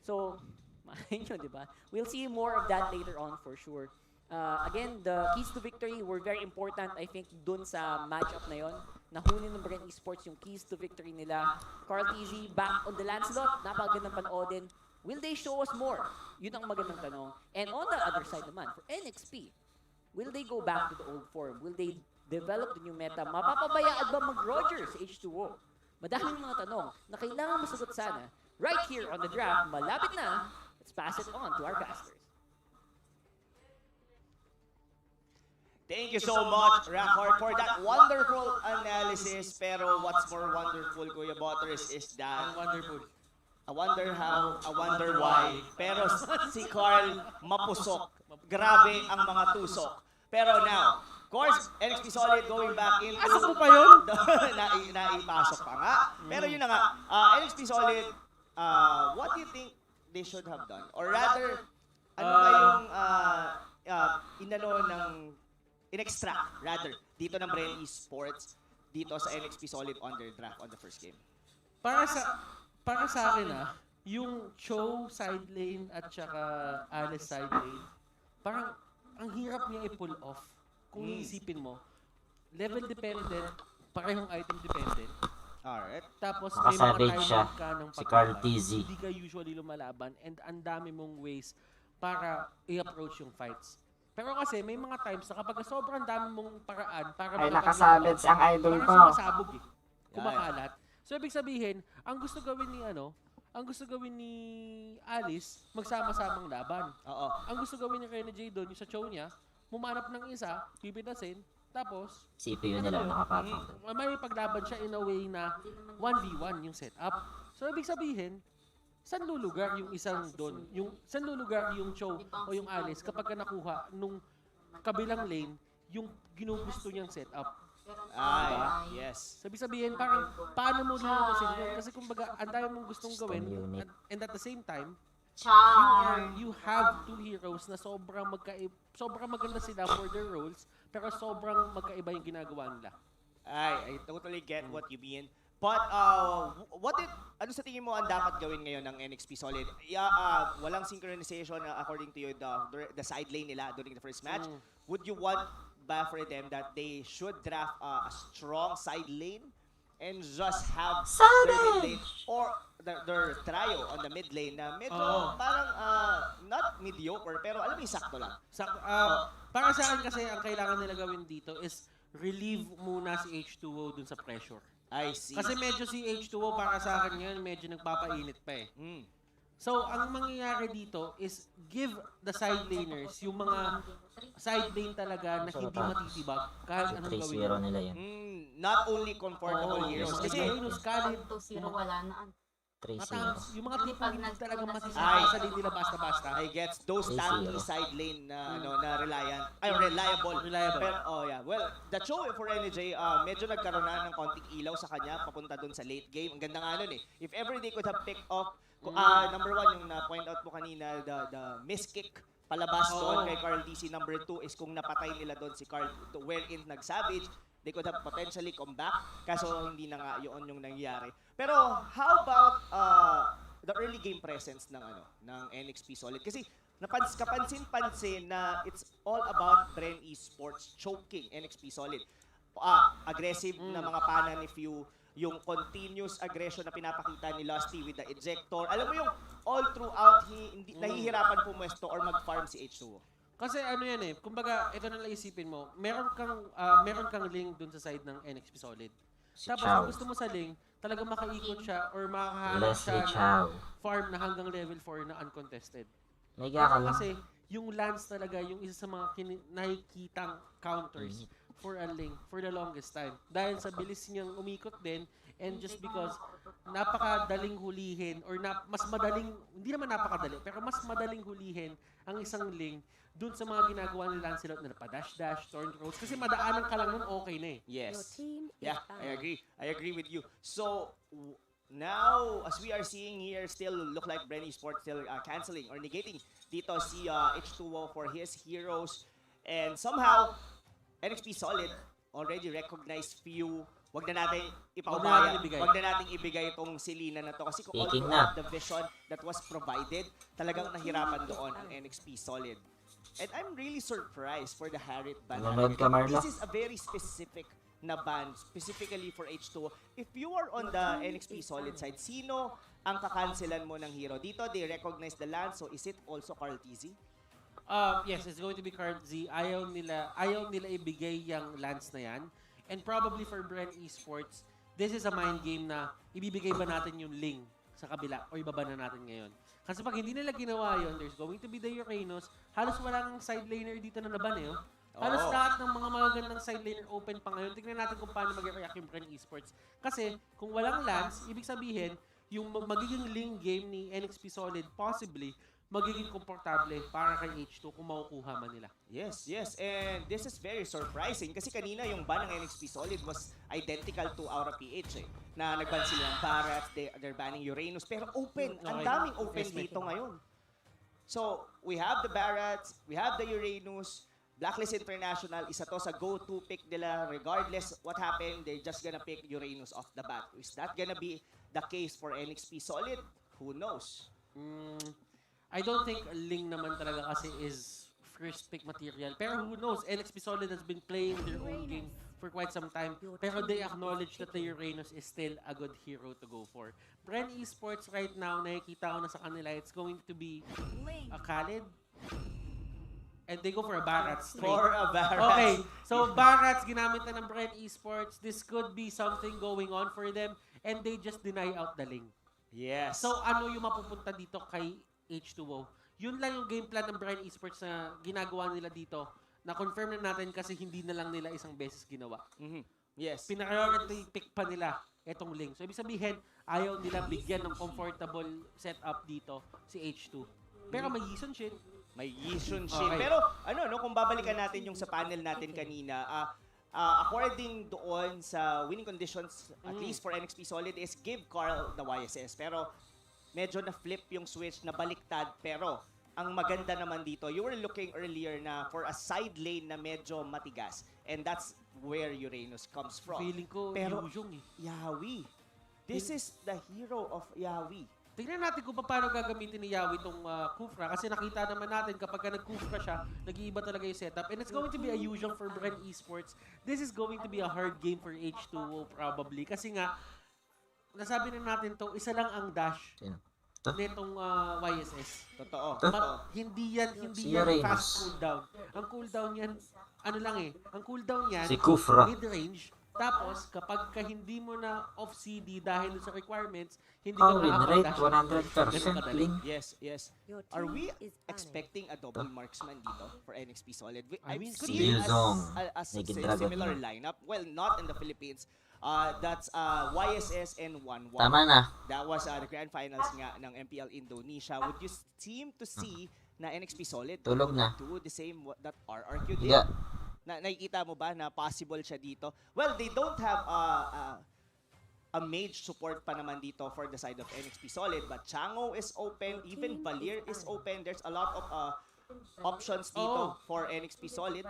So, mahin nyo, di ba? We'll see more of that later on for sure. Again, the keys to victory were very important, I think, dun sa matchup na yon. Nahuli ng Bren Esports yung keys to victory nila. Carl TZ back on the Lancelot. Napakagandang panoodin. Will they show us more? Yun ang magandang tanong. And on the other side naman, for NXP, will they go back to the old form? Will they develop the new meta, mapapabayaan ba mag-Roger sa H2O? Madaming mga tanong na kailangan masagot sana. Right here on the draft, malapit na. Let's pass it on to our casters. Thank you so much, Rackard, for that wonderful analysis. Pero what's more wonderful, Kuya Butters, is that Wonderful. I wonder how, I wonder why. Pero si Carl mapusok. Grabe ang mga tusok. Pero now, of course, NXP Solid going back into... Pasok mo pa yun? Naipasok pa nga. Pero yun na nga, NXP Solid, what do you think they should have done? Or rather, ano ba yung in-extract, rather, dito ng Bren Esports, dito sa NXP Solid on their draft on the first game? Para sa akin yung Cho side lane at saka Alice side lane, parang ang hirap niya i-pull off. Kung iisipin mo, level dependent, parehong item dependent. Alright. Tapos may mga timer ka ng si Carl paglaban. TZ. Hindi ka usually lumalaban and ang dami mong ways para i-approach yung fights. Pero kasi may mga times na kapag sobrang dami mong paraan para Ay, nakasabit ang idol ko. parang sumasabog kumakalat. So ibig sabihin, ang gusto gawin ni Alice, magsama-samang laban. Oo. Ang gusto gawin ni Rene J doon, yung sa show niya, mumanap ng isa, pipitasin, tapos CPU nila nakapasok. may paglaban siya in a way na 1v1 yung setup. So ibig sabihin, saan lulugar yung isang doon? Saan lulugar yung Cho o yung Alice kapag ka nakuha nung kabilang lane yung ginugusto niyang setup? Yes. Sabi sabihin, parang paano mo lulutusin yun? Kasi kumbaga, ang dami mong gustong gawin and at the same time, you have two heroes na sobrang maganda sila for their roles, pero sobrang magkaiba yung ginagawa nila. I totally get what you mean. But ano sa tingin mo ang dapat gawin ngayon ng NXP Solid? Walang synchronization according to you, the side lane nila during the first match. Would you want ba for them that they should draft a strong side lane and just have their mid lane or their trio on the mid lane na medyo parang not mediocre pero alam mo yung sakto lang. Para sa akin kasi ang kailangan nila gawin dito is relieve muna si H2O dun sa pressure. I see. Kasi medyo si H2O para sa akin ngayon medyo nagpapainit pa eh. So, ang mangyayari dito is give the side laners yung mga side lane talaga na hindi matitibag kahit anong gawin. 3-0 nila yun. Not only comfortable heroes. Kasi Scarlet, 2-0 wala na. 3-0. yung mga tipong hindi talaga masisama sa lane nila basta-basta. I gets those tanky side lane na na reliable. Pero well, the show for NJ medyo nagkaroon na ng konting ilaw sa kanya papunta doon sa late game. Ang ganda nga nun eh. If ever they could have picked off number 1 yung na-point out mo kanina, the miss kick palabas doon kay Carl DC. Number 2 is kung napatay nila doon si Carl wherein nag-savage, they could have potentially come back. Kaso hindi na nga yun yung nangyari. Pero how about the early game presence ng NXP Solid? Kasi kapansin-pansin na it's all about Bren Esports choking NXP Solid. Aggressive na mga pana ni Few, yung continuous aggression na pinapakita ni Lusty with the ejector. Alam mo yung all throughout, nahihirapan pumuesto or mag-farm si H2O. Kasi yan eh, kumbaga, ito na lang isipin mo, meron kang link dun sa side ng NXP Solid. Tapos kung gusto mo sa link, talagang makaikot siya or makakahanap siya ng farm na hanggang level 4 na uncontested. Kasi yung Lance talaga, yung isa sa mga nakikitang counters for a link for the longest time. Dahil sa bilis niyang umikot din and just because napakadaling hulihin or mas madaling, hindi naman napakadali, pero mas madaling hulihin ang isang link dun sa mga ginagawa ni Lancelot na pa-dash-dash, Thorn Throats. Kasi madaanan ka lang nun, okay na eh. Yes. Yeah, I agree with you. So, now, as we are seeing here, still look like Bren Esports still canceling or negating dito si H2O for his heroes. And somehow, NXP Solid already recognized Few. Wag na natin ipaubaya. Wag na natin ibigay itong Selena na to. Kasi kung all throughout the vision that was provided, talagang nahirapan doon ang NXP Solid. And I'm really surprised for the Harriet ban. This is a very specific na ban, specifically for H2O. If you are on the NXP Solid side, sino ang kakancelan mo ng hero? Dito, they recognize the land, so is it also Carl TZ? Yes, it's going to be current Z. Ayaw nila ibigay yung lands na yan. And probably for Bren Esports, this is a mind game na ibibigay ba natin yung Ling sa kabila o ibaba na natin ngayon. Kasi pag hindi nila ginawa yun, there's going to be the Uranus. Halos wala nang side laner dito na naban eh. Halos lahat ng mga magagandang side laner open pa ngayon. Tignan natin kung paano mag-react yung Bren Esports. Kasi kung walang lands, ibig sabihin, yung magiging Ling game ni NXP Solid possibly magiging komportable para kay H2 kung makukuha man nila. Yes, yes. And this is very surprising kasi kanina yung ban ng NXP Solid was identical to Aura PH eh. Na nagban sila ng Barrats, they're banning Uranus. Pero open, ang daming open dito ngayon. So, we have the Barrats, we have the Uranus, Blacklist International, isa to sa go-to pick nila regardless what happened, they're just gonna pick Uranus off the bat. Is that gonna be the case for NXP Solid? Who knows? I don't think Ling naman talaga kasi is first pick material. Pero who knows? NXP Solid has been playing their own game for quite some time. Pero they acknowledge that the Uranus is still a good hero to go for. Bren Esports right now, nakikita ko na sa kanila, it's going to be a Khalid. And they go for a Barrats straight. For a Barrats. Okay, so Barrats ginamit na ng Bren Esports. This could be something going on for them. And they just deny out the Ling. Yes. So ano yung mapupunta dito kay H2O? Yun lang yung game plan ng Bren Esports na ginagawa nila dito. Na-confirm na natin kasi hindi na lang nila isang beses ginawa. Yes. Pinaka-priority pick pa nila etong Ling. So ibig sabihin, ayaw nila bigyan ng comfortable setup dito si H2. Pero may Yison Shin. May Yison Shin. Pero kung babalikan natin yung sa panel natin kanina, according doon sa winning conditions, at least for NXP Solid, is give Carl the YSS. Pero medyo na-flip yung switch, na baliktad. Pero ang maganda naman dito, you were looking earlier na for a side lane na medyo matigas. And that's where Uranus comes from. Feeling ko Yuzhong eh. Yawi. This is the hero of Yawi. Tingnan natin kung paano gagamitin ni Yawi itong Kufra. Kasi nakita naman natin kapag nag-Kufra siya, nag-iiba talaga yung setup. And it's going to be a usual for Bren Esports. This is going to be a hard game for H2O probably. Kasi nga, nasabi na natin to, isa lang ang dash nitong YSS. Totoo. Hindi yan fast cooldown. Ang cooldown yan, ang cooldown yan, si Kufra. mid-range. Tapos, kapag hindi mo na off CD dahil sa requirements, hindi win ka rate makapag-dash. 100% Ling. Yes, yes. Are we expecting a double marksman dito for NXP Solid? I mean, I've seen Yuzhong. a similar lineup. Well, not in the Philippines. That's YSS and 1-1. Tama na. That was the grand finals nga ng MPL Indonesia. Would you seem to see na NXP Solid Tulog na. do the same that RRQ did? Yeah. Nakikita mo ba na possible siya dito? Well, they don't have a mage support pa naman dito for the side of NXP Solid, but Chango is open, even Valir is open. There's a lot of options dito for NXP Solid.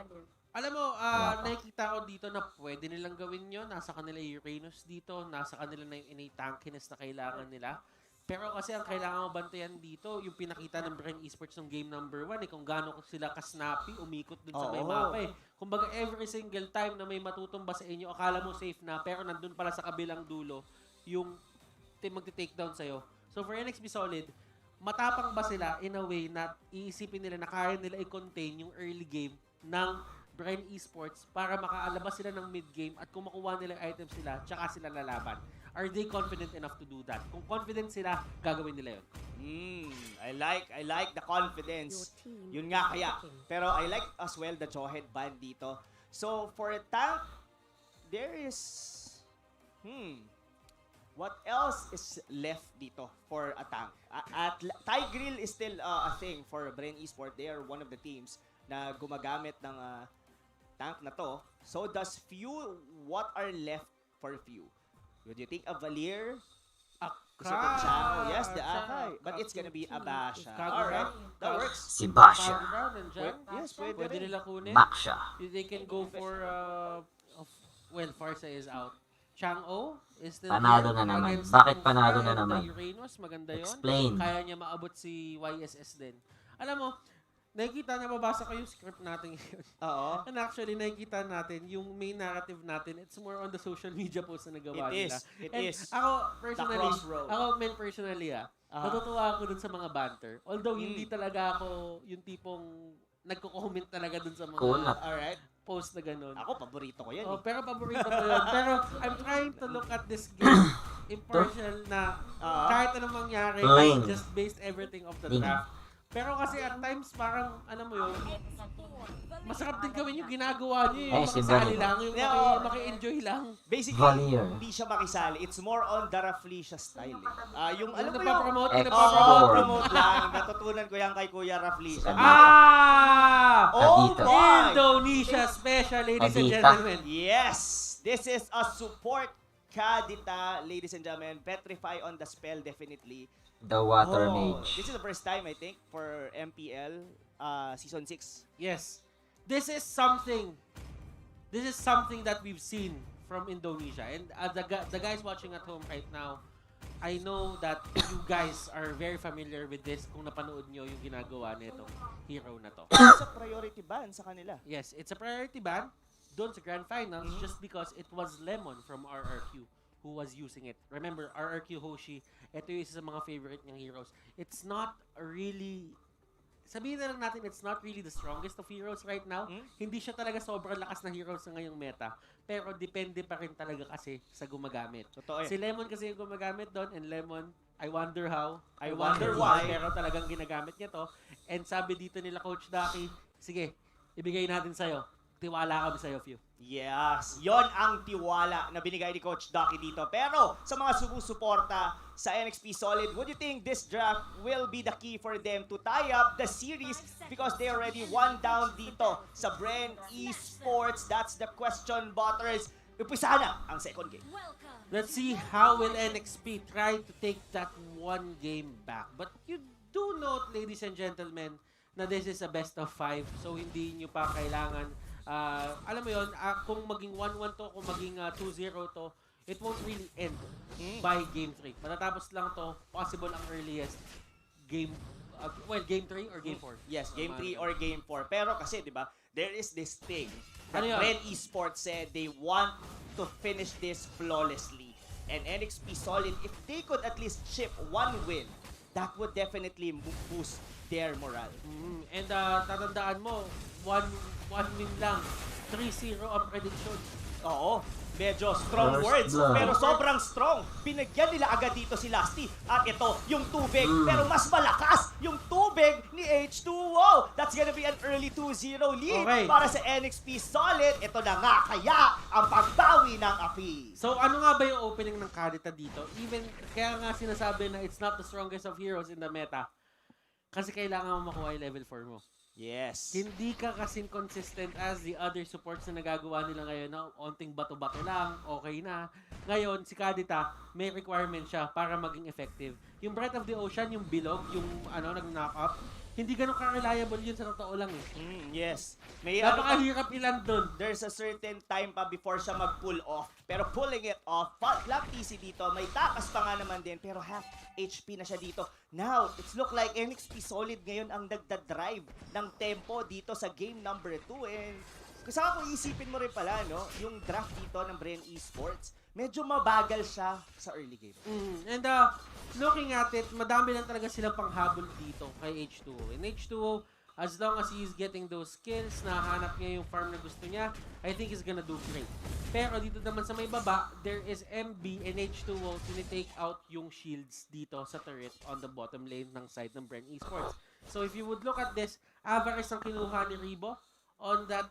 Alam mo, nakikita ko dito na pwede nilang gawin yun. Nasa kanila yung Uranus dito. Nasa kanila na yung innate tankiness na kailangan nila. Pero kasi ang kailangan mo bantayan dito, yung pinakita ng Bren Esports ng game number 1, kung gaano sila ka-snappy, umikot dun sa may mapa eh. Kumbaga every single time na may matutumba sa inyo, akala mo safe na, pero nandun pala sa kabilang dulo, yung magti-takedown sa'yo. So for NXP Solid, matapang ba sila in a way na iisipin nila na kaya nila i-contain yung early game ng Bren Esports para makaalabas sila ng mid-game at kung makuha nila yung items nila, tsaka sila lalaban. Are they confident enough to do that? Kung confident sila, gagawin nila yun. I like the confidence. Yun nga kaya. Pero I like as well the Jawhead ban dito. So for a tank, there is what else is left dito for a tank? At Tigreal is still a thing for Bren Esports. They are one of the teams na gumagamit ng tank na to. So does Few, what are left for Few? Would you think a Valir? Chango. Yes, the Akai. But it's gonna be a Basha. Alright, that works. Si Basha. Yes, pwede nila kunin. Baksha. They can go for, Farsa is out. Chang'o is still Panalo there na naman. against Bakit Kufra panalo na and naman? Uranus, maganda yun. Explain. Kaya niya maabot si YSS din. Alam mo, nakikita niya, mabasa ko yung script natin ngayon. Oo. And actually, nakikita natin, yung main narrative natin, it's more on the social media posts na nagawa nila. It And is. Ako, personally, crossroad. natutuwa ako dun sa mga banter. Although, hindi talaga ako yung tipong nagko-comment talaga dun sa mga Kunat. Alright. post na ganun. Ako, paborito ko yan. Oh, pero paborito ko yun. Pero I'm trying to look at this game impartial na kahit anong mangyari, I just based everything off the draft. Pero kasi at times parang, alam mo yun, masarap din gawin yung ginagawa niyo, yung makisali lang, yung maki-enjoy lang. Basically, hindi siya makisali. It's more on the Raflesia style. Yung alam mo yung napapromote lang. Natutunan ko yan kay Kuya Raflesia. Oh boy! Indonesia special, ladies and gentlemen. Yes! This is a support Kadita, ladies and gentlemen. Petrify on the spell, definitely. The Water Mage. This is the first time, I think, for MPL Season 6. Yes. This is something that we've seen from Indonesia. And the guys watching at home right now, I know that you guys are very familiar with this kung napanood nyo yung ginagawa nito hero na to. It's a priority ban sa kanila. Yes, it's a priority ban doon sa Grand Finals just because it was Lemon from RRQ who was using it. Remember, RRQ Hoshi, ito yung isa sa mga favorite niyang heroes. It's not really, sabihin na lang natin, it's not really the strongest of heroes right now. Hindi siya talaga sobrang lakas na heroes sa ngayong meta. Pero depende pa rin talaga kasi sa gumagamit. Totoo Si Lemon kasi yung gumagamit doon, and Lemon, I wonder how, I wonder why. pero talagang ginagamit niya to. And sabi dito nila Coach Daki, sige, ibigay natin sa'yo. Tiwala kami sa'yo, Few. Yes, yon ang tiwala na binigay ni Coach Ducky dito. Pero sa mga sumusuporta sa NXP Solid, would you think this draft will be the key for them to tie up the series because they already won down dito sa Bren Esports? That's the question, Butters. Upisa na ang second game. Let's see how will NXP try to take that one game back. But you do note, ladies and gentlemen, na this is a best of 5. So hindi nyo pa kailangan alam mo yun, kung maging 1-1 to, kung maging 2-0 to, it won't really end by game 3. Matatapos lang to, possible ang earliest game, game 3 or game 4. Yes, game 3 or game 4. Pero kasi, di ba, there is this thing that Ano Bren Esports said they want to finish this flawlessly. And NXP Solid, if they could at least chip one win, that would definitely boost their morale. And tatandaan mo, one win lang, 3-0 ang prediction. Oo, medyo strong words, pero sobrang strong. Binigyan nila agad dito si Lasty. At ito, yung tubig, pero mas malakas yung tubig ni H2O. That's gonna be an early 2-0 lead para sa NXP Solid. Ito na nga kaya ang pagbawi ng api. So ano nga ba yung opening ng Kadita dito? Even, kaya nga sinasabi na it's not the strongest of heroes in the meta. Kasi kailangan mo makuha yung level 4 mo. Yes. Hindi ka kasing consistent as the other supports na nagagawa nila ngayon na onting bato-bato lang, okay na. Ngayon, si Kadita, may requirement siya para maging effective. Yung Breath of the Ocean, yung bilog, yung nag-knock up, hindi ganun ka-reliable yun sa totoo lang eh. Yes. May napakahirap ilan dun. There's a certain time pa before siya mag-pull off. Pero pulling it off, Black PC dito, may takas pa nga naman din, pero half HP na siya dito. Now, it's look like NXP Solid ngayon ang nagda-drive ng tempo dito sa game number 2. And kasama kung isipin mo rin pala, no, yung draft dito ng Bren Esports, medyo mabagal siya sa early game. And looking at it, madami lang talaga silang panghabol dito kay H2O. And H2O, as long as he's getting those skills, nahanap niya yung farm na gusto niya, I think he's gonna do great. Pero dito naman sa may baba, there is MB and H2O to take out yung shields dito sa turret on the bottom lane ng side ng Bren Esports. So if you would look at this, Avarice ang kinuha ni Rebo on that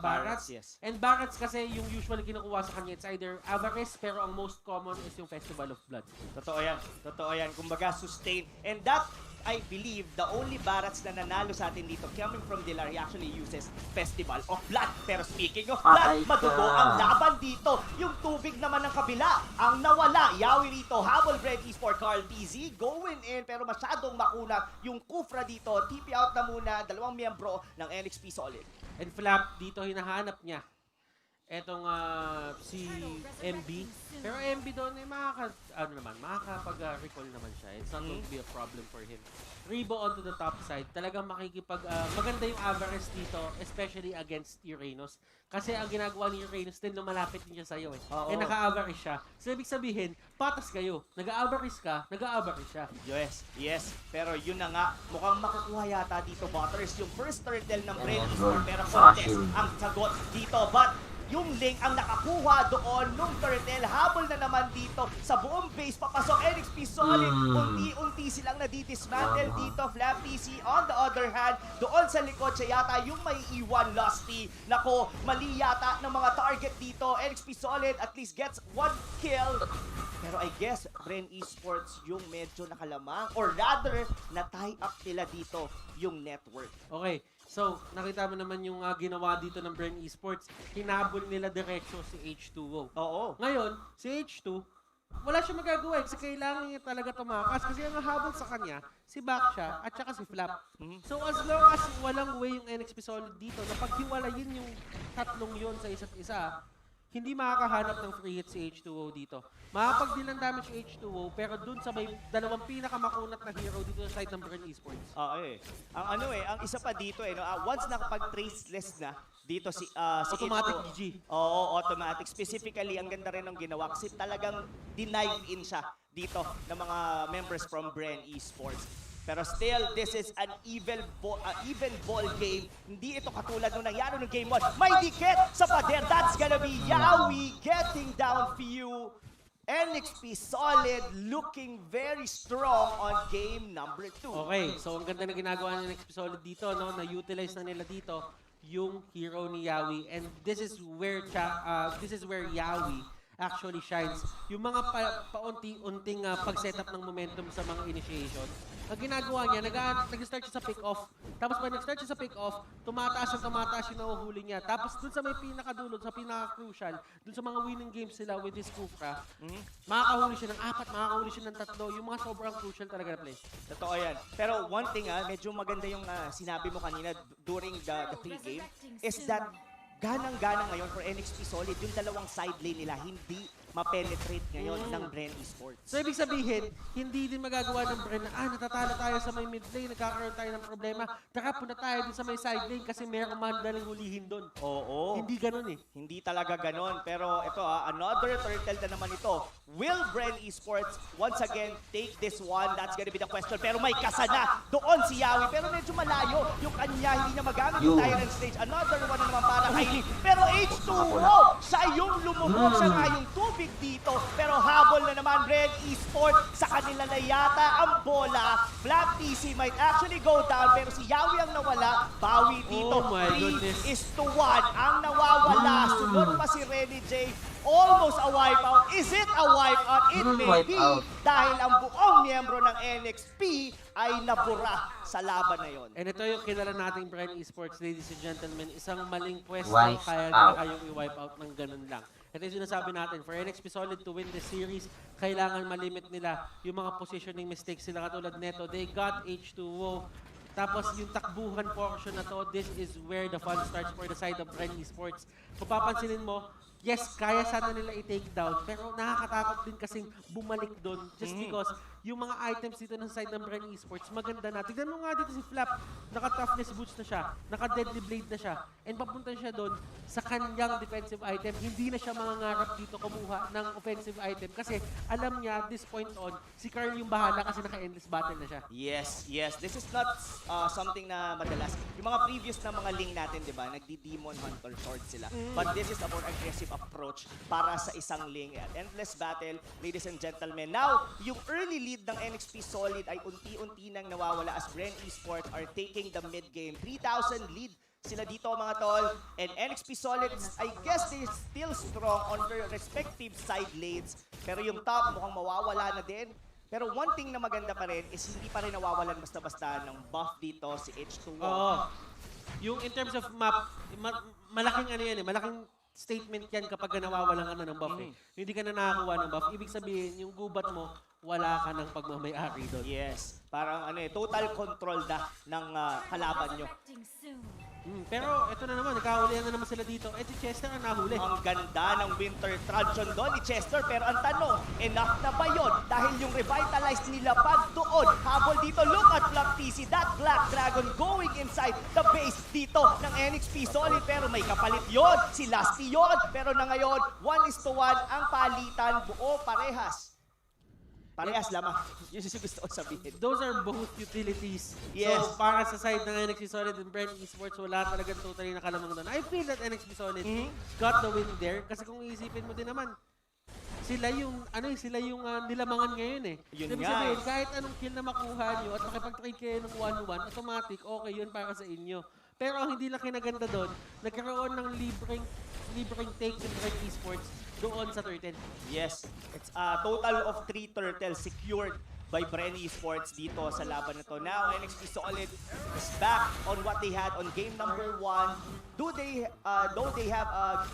Barats. Yes. And Barats kasi yung usually kinukuha sa kanya, it's either Avarice, pero ang most common is yung Festival of Blood. Totoo yan. Totoo yan. Kumbaga, sustain. And that, I believe, the only Barats na nanalo sa atin dito, coming from Dilar, he actually uses Festival of Blood. Pero speaking of blood, madugo ang laban dito. Yung tubig naman ng kabila, ang nawala. Yawi rito, habol Bren Esports, Carl PZ, going in, pero masyadong makunat. Yung Kufra dito, TP out na muna, dalawang miyembro ng NXP Solid. And Flap, dito hinahanap niya etong si MB. Pero MB doon ay makakapag-recall naman siya. It's not going to be a problem for him. Rebo onto the top side, talagang maganda yung Avares dito, especially against Uranus. Kasi ang ginagawa ni Uranus din, lumalapit din siya sa'yo eh. Eh naka-Avares siya. So ibig sabihin, patas kayo. Nag-Avares ka, nag-Avares siya. Yes. Pero yun na nga, mukhang makukuha yata dito, Butters, yung first turtle ng Bren Esports. Pero contest ang sagot dito. But yung link ang nakakuha doon nung turtle, habol na naman dito sa buong base, papasok NXP Solid, unti-unti silang nadidismantle dito. Flap PC on the other hand, doon sa likod siya yata yung may iwan Lusty. Nako, mali yata ng mga target dito. NXP Solid at least gets 1 kill. Pero I guess Bren Esports yung medyo nakalamang, or rather, na-tie up nila dito yung network. Okay. So, nakita mo naman yung ginawa dito ng Bren Esports. Hinabol nila diretso si H2O. Oo. Ngayon, si H2, wala siya magagawa kasi kailangan niya talaga tumakas kasi ang habol sa kanya, si Baksha at saka si Flap. So, as long as walang way yung NXP Solid dito na paghiwalayin yung tatlong yon sa isa't isa, hindi makakahanap ng free hit si H2O dito. Makapag-deal ng damage si H2O, pero dun sa may dalawang pinakamakunat na hero dito sa side ng Bren Esports. Ang isa pa dito once nakapag-traceless na dito si automatic H2O, GG. Oo, automatic. Specifically, ang ganda rin ng ginawa kasi talagang denive in siya dito ng mga members from Bren Esports. Pero still, this is an even ball game. Hindi ito katulad nung nangyari ng Game 1. May dikit sa pader. That's gonna be Yawi getting down few. NXP Solid looking very strong on game number 2. Okay, so ang ganda na ginagawa ng NXP Solid dito, no? Na-utilize na nila dito yung hero ni Yawi. And this is where Yawi actually shines. Yung mga paunti-unting pag-setup ng momentum sa mga initiation. Ang ginagawa niya, nag-start siya sa pick-off. Tapos pag nag-start siya sa pick-off, tumataas yung nahuhuli niya. Tapos dun sa may pinakadulot, sa pinaka-crucial, dun sa mga winning games sila with his Kufra, makakahuli siya ng 4, makakahuli siya ng 3. Yung mga sobrang crucial talaga na play. Totoo yan. Pero one thing medyo maganda yung sinabi mo kanina during the pre-game is that ganang-ganang ngayon for NXP Solid, yung dalawang side lane nila hindi ma-penetrate ngayon ng Bren Esports. So, ibig sabihin, hindi din magagawa ng Bren na, natatalo tayo sa may mid lane, nagkakaroon tayo ng problema. Tara, punta tayo dun sa may side lane kasi mayroong madaling hulihin dun. Oo. Hindi ganun eh. Hindi talaga ganun. Pero ito, another turtle na naman ito. Will Bren Esports once again take this one? That's gonna be the question. Pero may kasana doon si Yawi. Pero medyo malayo yung kanya. Hindi niya magamit yung Tyrant Stage. Another one na naman para kay pero H2O, siya yung lumubog. Siya nga yung tubig dito. Pero habol na naman Bren Esports. Sa kanila na yata ang bola. Black PC might actually go down. Pero si Yawi ang nawala. Bawi dito. Oh my goodness. 3-1 ang nawawala. Sunod pa si Renny J. Almost a wipeout. Is it a wipeout? It may be dahil ang buong miyembro ng NXP ay nabura sa laban na yon. And ito yung kilala nating Bren Esports, ladies and gentlemen. Isang maling pwesto, Wipe kaya out. nila kayong i-wipe out ng ganun lang. Ito yung sinasabi natin, for NXP Solid to win this series, kailangan malimit nila yung mga positioning mistakes sila katulad neto. They got H2O. Tapos yung takbuhan portion na to, this is where the fun starts for the side of Bren Esports. Kung papansinin mo, yes, kaya sana nila i-take down, pero nakakatakot din kasing bumalik doon just because yung mga items dito ng side ng Bren Esports, maganda na. Tignan mo nga dito si Flap, naka-toughness boots na siya, naka-deadly blade na siya, and papunta siya doon sa kanyang defensive item. Hindi na siya mangangarap dito kumuha ng offensive item kasi alam niya, at this point on, si Carl yung bahala kasi naka-endless battle na siya. Yes. This is not something na madalas. Yung mga previous na mga link natin, di ba, nagdi-demon hunter sword sila. But this is a more aggressive approach para sa isang link. Endless battle, ladies and gentlemen. Now, yung early lead ng NXP Solid ay unti-unti nang nawawala as Bren Esports are taking the mid game. 3,000 lead sila dito mga tol. And NXP Solid, I guess they're still strong on their respective side lanes. Pero yung top mukhang mawawala na din. Pero one thing na maganda pa rin is hindi pa rin nawawalan basta-basta ng buff dito si H2O. Yung in terms of map, malaking ano yan eh, malaking statement yan kapag nawawalan ka na ng buff eh. Hindi ka na nakakuha ng buff. Ibig sabihin, yung gubat mo, wala ka ng pagmamayari doon. Yes. Parang total control na ng kalaban nyo. Pero ito na naman, nagkahulihan na naman sila dito. Si Chester ang nahuli. Ang ganda ng winter truncheon doon ni Chester, pero ang tanong, enough na ba yun? Dahil yung revitalize nila pag doon, habol dito, look at Black TC, that Black Dragon going inside the base dito ng NXP Solid, pero may kapalit yon, si Lasty yon, pero na ngayon, 1:1 ang palitan, buo parehas. Parehas lamang. Yun yung gusto ko sabihin. Those are both utilities. Yes. So, para sa side ng NXP Solid and Bren Esports, wala talagang totally nakalamang doon. I feel that NXP Solid got the win there. Kasi kung iisipin mo din naman, sila yung nilamangan ngayon eh. Yun Ibig nga sabihin, eh. kahit anong kill na makuha nyo at makipag-trade kayo ng 1-1, automatic, okay yun para sa inyo. Pero ang hindi lang kinaganda doon, nagkaroon ng libreng take in Bren Esports doon sa turtle. Yes, it's a total of 3 turtles secured by Bren Esports dito sa laban na to. Now, NXP Solid is back on what they had on game number 1. Though they have a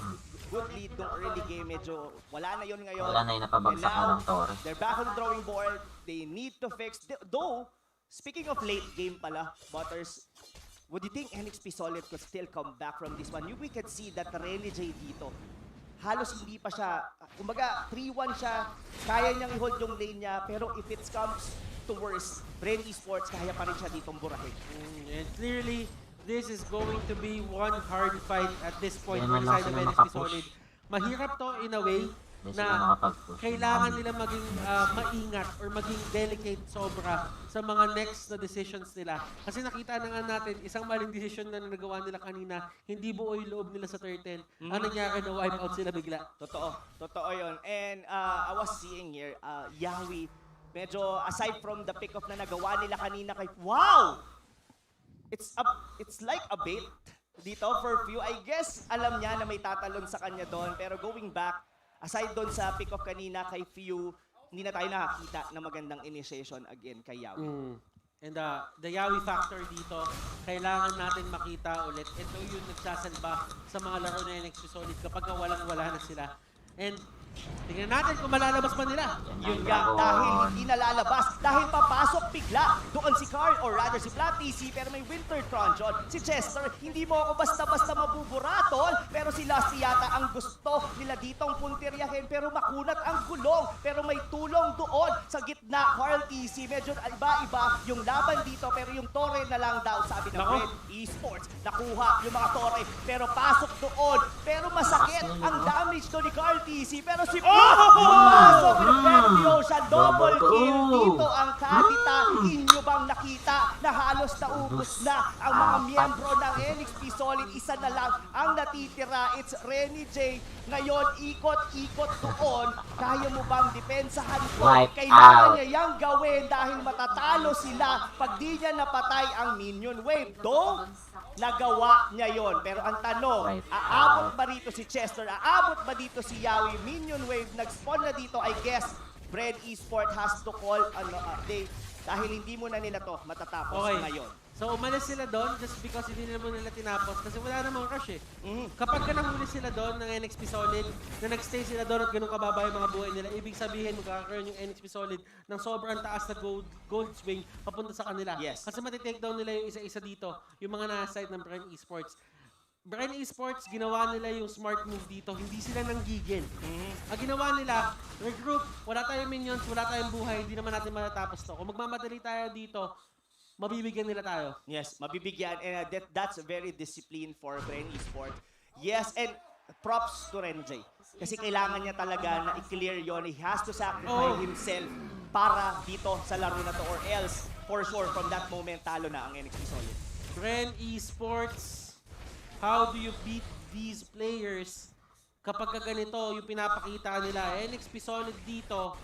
good lead nung early game, medyo wala na yun ngayon. Wala na yung napabagsak na ng Torre. They're back on the drawing board. They need to fix. Though, speaking of late game pala, Butters, would you think NXP Solid could still come back from this one? We can see that Rene J dito, halos hindi pa siya, kumbaga 3-1 siya, kaya niyang i-hold yung lane niya, pero if it comes to worse, Bren Esports kaya pa rin siya ditong burahin. And clearly, this is going to be one hard fight at this point Hindi on man the side lang of sila NXP makapush. Solid. Mahirap to in a way Hindi na sila makapag-push. kailangan nila maging maingat or maging delicate sobra sa mga next na decisions nila. Kasi nakita na nga natin, isang maling decision na nagawa nila kanina, hindi buo yung loob nila sa turtle. Ang nangyari na wipe out sila bigla. Totoo yun. And I was seeing here, Yawi, medyo aside from the pick-off na nagawa nila kanina kay, wow! It's like a bait dito for few. I guess alam niya na may tatalon sa kanya doon, pero going back, aside doon sa pick-off kanina kay Few, hindi na tayo nakakita na magandang initiation again kay Yawi. And the Yawi factor dito, kailangan natin makita ulit. Ito yung nagsasalba sa mga laro na NXP Solid kapag walang-wala na sila. And tingnan natin kung malalabas pa nila. Yun nga, dahil hindi nalalabas, dahil papasok bigla doon si Carl, or rather si Flat TC, pero may Winter Truncheon. Si Chester, hindi mo ako basta-basta mabuburatol, pero si Lasty yata ang gusto nila ditong puntiryahin, pero makunat ang gulong, pero may tulong doon sa gitna. Carl TC, medyo iba-iba yung laban dito, pero yung Torre na lang daw, sabi ng Bren Esports, nakuha yung mga Torre, pero pasok doon, pero masakit ang damage doon ni Carl TC, pero si pumasok ng Ocean, double kill dito ang Kadita. Inyo bang nakita na halos naubos na ang mga miyembro ng NXP Solid? Isa na lang ang natitira, it's Rene J. Ngayon, ikot-ikot doon. Kaya mo bang depensahan ko? Kailangan niya yang gawin dahil matatalo sila pag di niya napatay ang minion wave. Though, nagawa niya yon. Pero ang tanong, aabot ba dito si Chester? Aabot ba dito si Yawi? Minion wave, nag-spawn na dito. I guess, Bren Esports has to call a day dahil hindi mo na nila to matatapos ngayon. So umalis sila doon just because hindi naman nila tinapos kasi wala namang rush eh. Kapag ka nahuli sila doon ng NXP Solid, na nagstay sila doon at ganun kababa yung mga buhay nila, ibig sabihin magkakaroon yung NXP Solid ng sobrang taas na gold swing papunta sa kanila. Yes. Kasi matitake down nila yung isa-isa dito, yung mga nasa side ng Bren Esports. Bren Esports, ginawa nila yung smart move dito, hindi sila nanggigil. Ang ginawa nila, regroup, wala tayong minions, wala tayong buhay, hindi naman natin matatapos to. Kung magmamadali tayo dito, mabibigyan nila tayo. Yes, mabibigyan. And that's very disciplined for Bren Esports. Yes, and props to Renjay. Kasi kailangan niya talaga na i-clear yon. He has to sacrifice himself para dito sa laro na to, or else, for sure, from that moment, talo na ang NXP Solid. Bren Esports, how do you beat these players kapag ganito yung pinapakita nila? NXP Solid dito,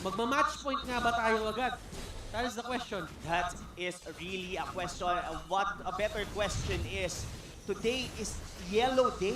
magma-match point nga ba tayo agad? That is the question. That is really a question. What a better question is, today is Yellow Day.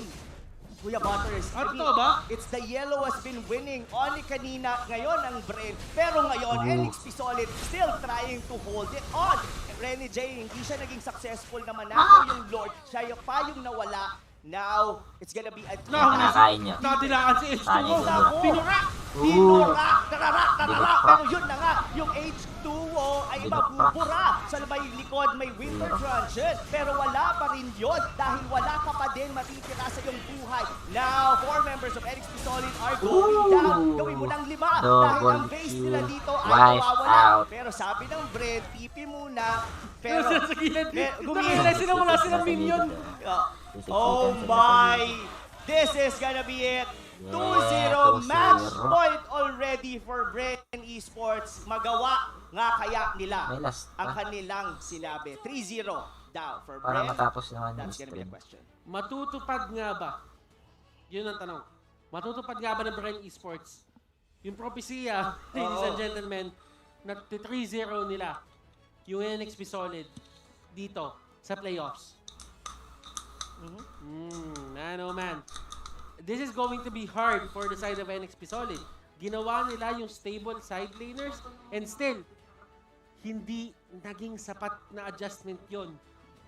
Kuya Butters, ba? It's the Yellow has been winning. Onic kanina, ngayon ang Bren. Pero ngayon, NXP Solid still trying to hold it on. Rene J, hindi siya naging successful naman. Ako yung Lord, siya pa yung nawala. Now, it's gonna be a Nakakain niya. Nadilaan si H2O. Pinura! Tinorak, pero yun na nga, yung H2O ay mabubura. Sa may likod may Winter Truncheon, pero wala pa rin yun dahil wala ka pa din matitira sa iyong buhay. Now, 4 members of NXP Solid are going down. Gawin mo ng 5 dahil ang base nila dito ay mawawala. Pero sabi ng Bren, pipi muna. Pero Nakilala sila, wala silang minion. Oh my! This is gonna be it. 2-0 match point already for Bren Esports. Magawa nga kaya nila ang kanilang sinabi. 3-0 down for Para Bren. matapos naman yung That's gonna be a stream. question. Matutupad nga ba? Yun ang tanong. Matutupad nga ba ng Bren Esports? Yung propesya, ladies and gentlemen, na 3-0 nila yung NXP Solid dito sa playoffs. Man, oh man. This is going to be hard for the side of NXP Solid. Ginawa nila yung stable side laners and still, hindi naging sapat na adjustment yon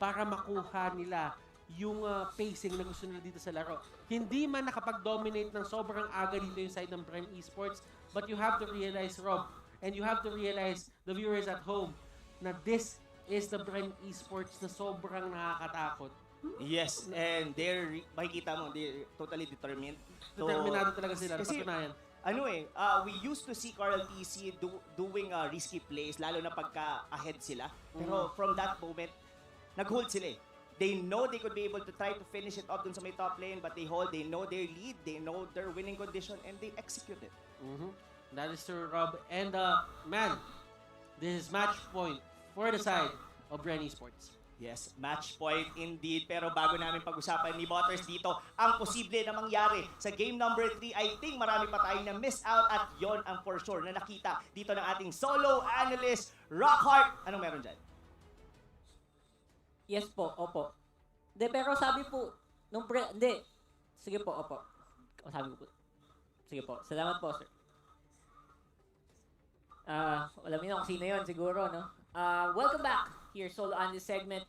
para makuha nila yung pacing na gusto nila dito sa laro. Hindi man nakapag-dominate ng sobrang aga dito yung side ng Bren Esports, but you have to realize, Rob, and you have to realize, the viewers at home, na this is the Bren Esports na sobrang nakakatakot. Yes, and makikita mo, they're totally determined. Determinado talaga sila, Kasi, patunayan. We used to see Carl TC doing risky plays, lalo na pagka-ahead sila. Pero from that moment, nag-hold sila eh. They know they could be able to try to finish it up dun sa may top lane, but they hold, they know their lead, they know their winning condition, and they execute it. That is true, Rob. And man, this is match point for the side of Bren Esports. Yes, match point indeed. Pero bago namin pag-usapan ni Butters dito, ang posible na mangyari sa game number 3, I think marami pa tayong na miss out at yon ang for sure na nakita dito ng ating solo analyst, Rockhart. Anong meron dyan? Yes po, opo. Pero sabi po, hindi. Sige po, opo. Sabi ko po. Sige po, salamat po, sir. Alam niyo kung sino yun siguro, no? Welcome back here, solo on this segment.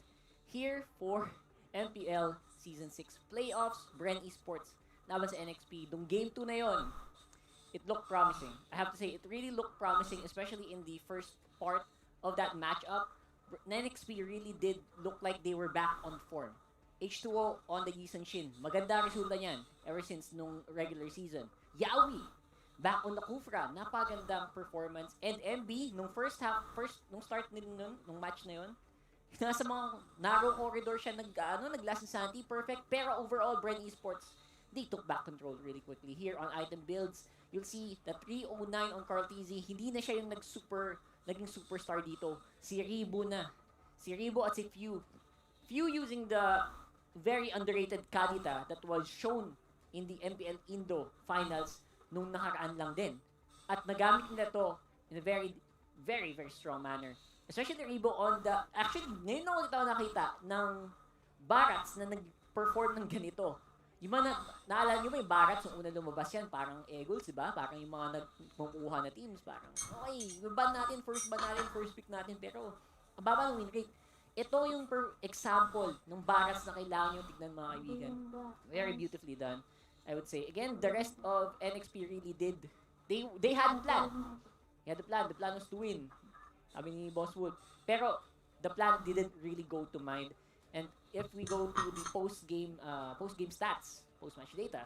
Here for MPL Season 6 Playoffs, Bren Esports, laban sa NXP. Dung Game 2 na yon, it looked promising. I have to say, it really looked promising, especially in the first part of that matchup. NXP really did look like they were back on form. H2O on the Yisan Shin. Maganda resulta niyan ever since nung regular season. Yawi, back on the Kufra. Napagandang performance. And MB, nung nung start nung match na yun, nasa mga narrow corridor siya nag-last sa Santi, perfect. Pero overall, Bren Esports, they took back control really quickly. Here on item builds, you'll see the 309 on Carl TZ, hindi na siya yung naging superstar dito. Si Ribo na. Si Ribo at si Few. Few using the very underrated Kadita that was shown in the MPL Indo finals nung nakaraan lang din. At nagamit nila to in a very, very, very strong manner. Especially Ribo on the... Actually, ngayon ako nakita ng Barats na nag-perform ng ganito. Yung mga naalala nyo ba yung Barats nung una lumabas yan, parang Eagles, diba? Parang yung mga nagmumuha na teams, parang, okay, ban natin, first pick natin, pero ang baba ng win rate. Ito yung example ng Barats na kailangan yung tignan, mga kaibigan. Very beautifully done, I would say. Again, the rest of NXP really did, they had a plan. They had a plan. The plan was to win. Sabi ni Boss Wood. Pero the plan didn't really go to mind. And if we go to the post-game stats, post-match data,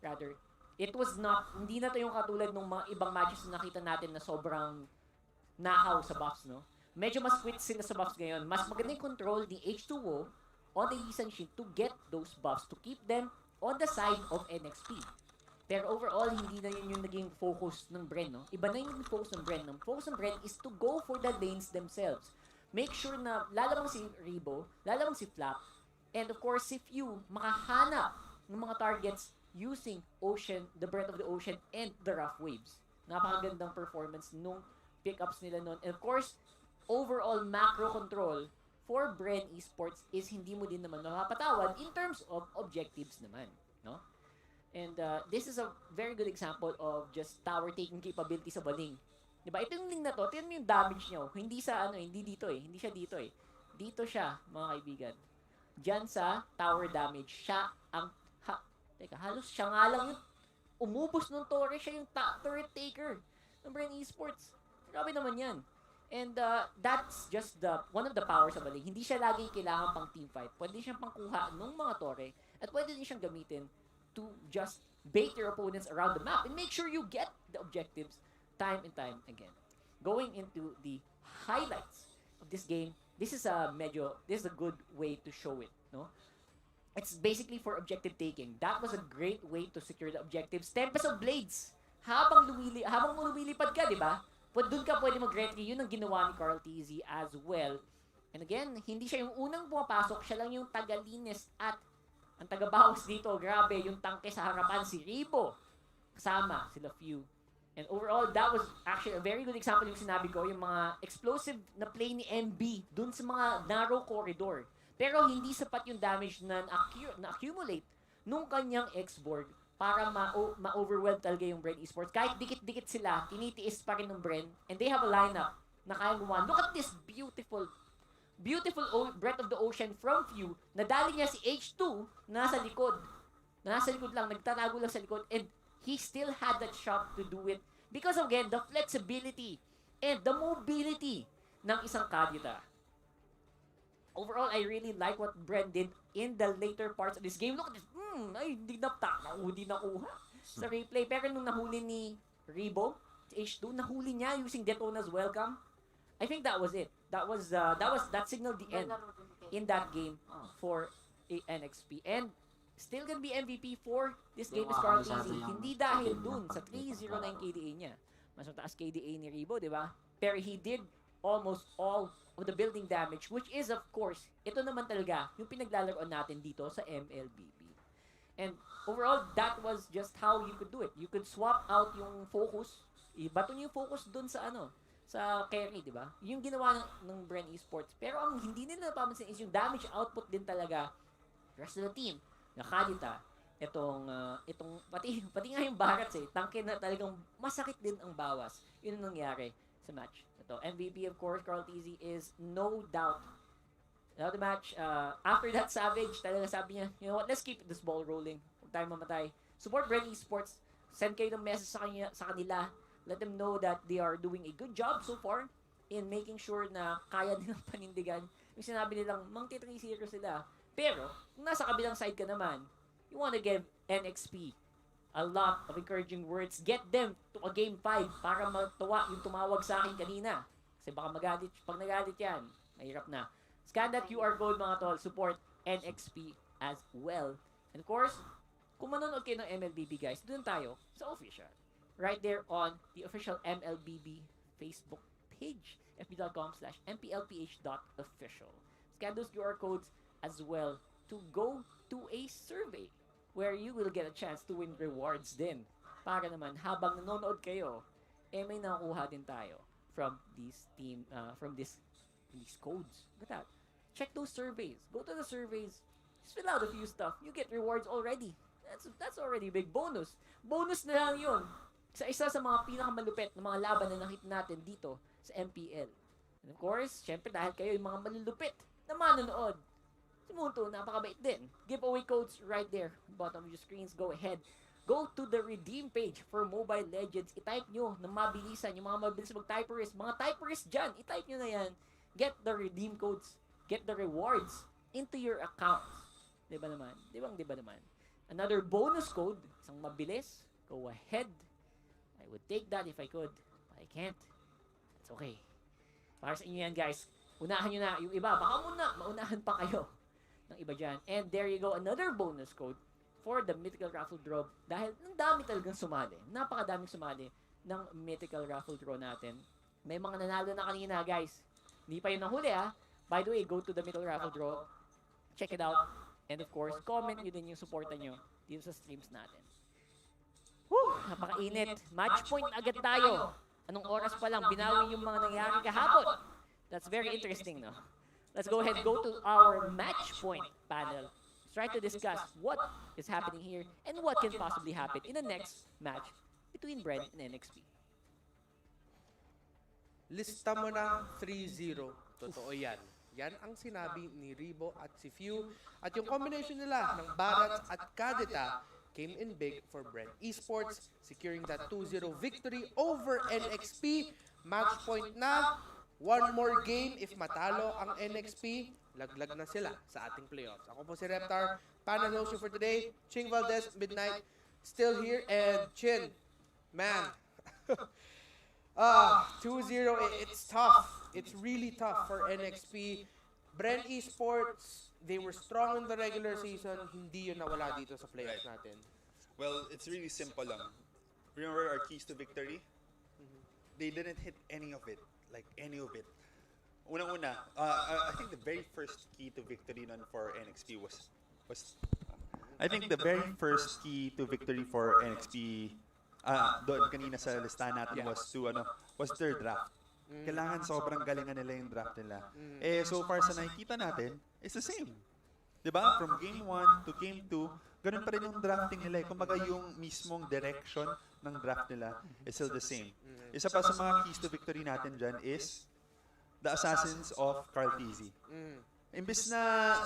rather, it was not, hindi na to yung katulad ng mga ibang matches na nakita natin na sobrang nakaw sa buffs, no? Medyo mas quit sila sa buffs ngayon. Mas maganda yung control ni H2O on the Yisan Shin to get those buffs, to keep them on the side of NXP. Pero overall, hindi na yun yung naging focus ng Bren, no? Iba na yung focus ng Bren. Ang focus ng Bren is to go for the lanes themselves. Make sure na lalamang si Ribo, lalamang si Flap, and of course, if you makahanap ng mga targets using Ocean, the Breath of the Ocean, and the Rough Waves. Napakagandang performance nung pickups nila nun. And of course, overall macro control for Bren Esports is hindi mo din naman mapapatawad in terms of objectives naman, no? And this is a very good example of just tower taking capability sa baling. Diba? Ito yung link na to, tingnan mo yung damage niyo. Hindi sa hindi dito eh. Hindi siya dito eh. Dito siya, mga kaibigan. Diyan sa tower damage, siya ang halos siya nga lang yung umubos nung Torre, siya yung turret taker ng Bren Esports. Grabe naman yan. And that's just one of the powers of a league. Hindi siya lagi kailangan pang team fight. Pwede din siyang pangkuha ng mga Torre at pwede din siyang gamitin to just bait your opponents around the map and make sure you get the objectives time and time again. Going into the highlights of this game, this is a good way to show it, no? It's basically for objective taking. That was a great way to secure the objectives. Tempest of Blades. Habang lumilipad ka, di ba? Doon ka pwede mag-retry. Yun ang ginawa ni Carl TZ as well. And again, hindi siya yung unang pumapasok. Siya lang yung tagalinis at ang tagabawas dito. Grabe, yung tangke sa harapan, si Ribo. Kasama sila few. And overall, that was actually a very good example yung sinabi ko, yung mga explosive na play ni MB dun sa mga narrow corridor. Pero hindi sapat yung damage na accumulate nung kanyang X-board para ma-overwhelm talaga yung Bren Esports. Kahit dikit-dikit sila, tinitiis pa rin ng Bren. And they have a lineup na kaya gumawa. Look at this beautiful Breath of the Ocean from Few. Nadali niya si H2 nasa likod. Nasa likod lang, nagtatago lang sa likod. And he still had that shot to do it. Because again, the flexibility and the mobility ng isang Kadita. Overall, I really like what Bren did in the later parts of this game. Look at this. Ay, hindi nakuha sa replay. Pero nung nahuli ni Ribo, H2, nahuli niya using Detona's Welcome. I think that was it. That signaled the end in that game for NXP. And still gonna be MVP for this game is Carl TZ. Hindi dahil dun sa 309 KDA niya. Mas mataas KDA ni Ribo, di ba? Pero he did almost all of the building damage, which is of course, ito naman talaga yung pinaglalaroan natin dito sa MLBB. And overall, that was just how you could do it. You could swap out yung focus, ibato niyo yung focus dun sa sa carry, di ba? Yung ginawa ng Bren Esports. Pero ang hindi nila napapansin is yung damage output din talaga rest of the team. Nakadita, pati nga yung Barats tangke na talagang masakit din ang bawas. Yun ang nangyari sa match. Ito, MVP of course, Carl TZ is no doubt. Now the match, after that Savage, talaga sabi niya, you know what, let's keep this ball rolling. Huwag tayo mamatay. Support Bren Esports. Send kayo ng message sa kanila. Let them know that they are doing a good job so far in making sure na kaya nilang panindigan. Yung sinabi nilang, mang 3-0 sila. Pero, kung nasa kabilang side ka naman, you wanna give NXP a lot of encouraging words. Get them to a game 5 para matuwa yung tumawag sa akin kanina. Kasi baka magalit. Pag nagalit yan, mahirap na. Scan that QR code mga tol. Support NXP as well. And of course, kung manonood kayo ng MLBB guys, doon tayo sa official. Right there on the official MLBB Facebook page. fb.com/mplph.official. Scan those QR codes as well to go to a survey where you will get a chance to win rewards din. Para naman, habang nanonood kayo, may nakuha din tayo from these codes. Look at that. Check those surveys. Go to the surveys. Just fill out a few stuff. You get rewards already. That's already a big bonus. Bonus na lang yun. Sa isa sa mga pinakamalupit na mga laban na nakita natin dito sa MPL. And of course, syempre dahil kayo yung mga malulupit na manonood, si Munto, napakabait din. Giveaway codes right there. Bottom of your screens. Go ahead. Go to the redeem page for Mobile Legends. I-type nyo ng mabilisan. Yung mga mabilis mag-typerist. Mga typerist dyan. I-type nyo na yan. Get the redeem codes. Get the rewards into your accounts. Diba naman? Diba naman? Another bonus code. Isang mabilis. Go ahead. I would take that if I could. But I can't. It's okay. Para sa inyo yan, guys. Unahan nyo na. Yung iba, baka maunahan pa kayo ng iba dyan. And there you go, another bonus code for the Mythical Raffle Draw. Dahil ang dami talagang sumali. Napakadaming sumali ng Mythical Raffle Draw natin. May mga nanalo na kanina, guys. Hindi pa yun nahuli, ha. By the way, go to the Mythical Raffle Draw. Check it out. And of course, comment nyo din yung supportan nyo dito sa streams natin. Whew! Napakainit. Match point agad tayo. Anong oras pa lang, binawi yung mga nangyari kahapon. That's very interesting, no? Let's go ahead and go to our match point panel. Let's try to discuss what is happening here and what can possibly happen in the next match between Bren and NXP. Lista mo na 3-0. Totoo yan. Yan ang sinabi ni Ribo at si Few. At yung combination nila ng Barats at Kadita, came in big for Bren Esports, securing that 2-0 victory over NXP. Match point na, one more game. If matalo ang NXP, laglag na sila sa ating playoffs. Ako po si Reptar, panel host you for today. Ching Valdez, Midnight, still here. And Chin, man, 2-0, it's tough. It's really tough for NXP. Bren Esports, they were strong in the regular season. Hindi yun nawala dito sa playoffs natin. Well, it's really simple lang. Remember our keys to victory? They didn't hit any of it. Like, any of it. Unang-una, I think the very first key to victory nun for NXP was I think the very first key to victory for NXP doon kanina sa listahan natin was their draft. Kailangan sobrang galingan nila yung draft nila. So far sa nakikita natin, it's the same. Diba? From game 1 to game 2, ganun pa rin yung drafting nila. Kumbaga yung mismong direction ng draft nila is still the same. Isa pa sa mga keys to victory natin dyan is the Assassins of Carl Pizzi. Imbis na,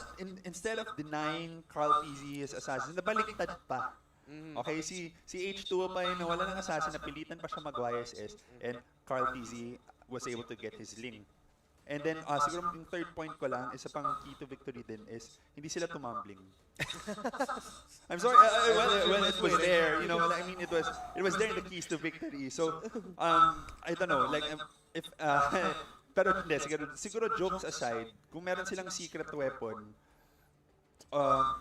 instead of denying Carl Pizzi as assassin, nabaliktad pa. Okay, si H2O pa yun, wala ng assassin, napilitan pa siya mag-YSS, and Carl Pizzi was able to get his Ling. And then, siguro yung third point ko lang, isa pang key to victory din is, hindi sila tumambling. I'm sorry, well, it was there, you know, I mean, it was there in the keys to victory. So, I don't know, like, if, pero hindi, siguro jokes aside, kung meron silang secret weapon, or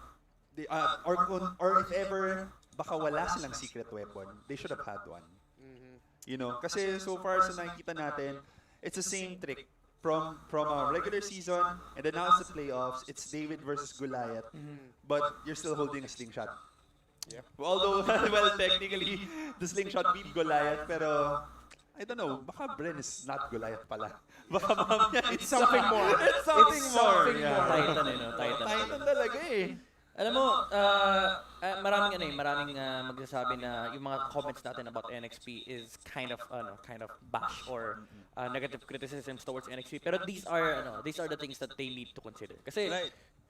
if ever, baka wala silang secret weapon, they should have had one. You know, kasi so far sa nakikita natin, it's the same trick. From regular season, and then now it's the playoffs, it's David versus Goliath, but you're still holding a slingshot. Yeah. Although, well, technically, the slingshot beat Goliath, pero, I don't know, baka Bren is not Goliath pala. Baka mamaya, it's something more. It's something more. Titan eh, no? Titan talaga eh. Alam mo, maraming magsasabi na yung mga comments natin about NXP is kind of bash or negative criticisms towards NXP. Pero these are the things that they need to consider. Kasi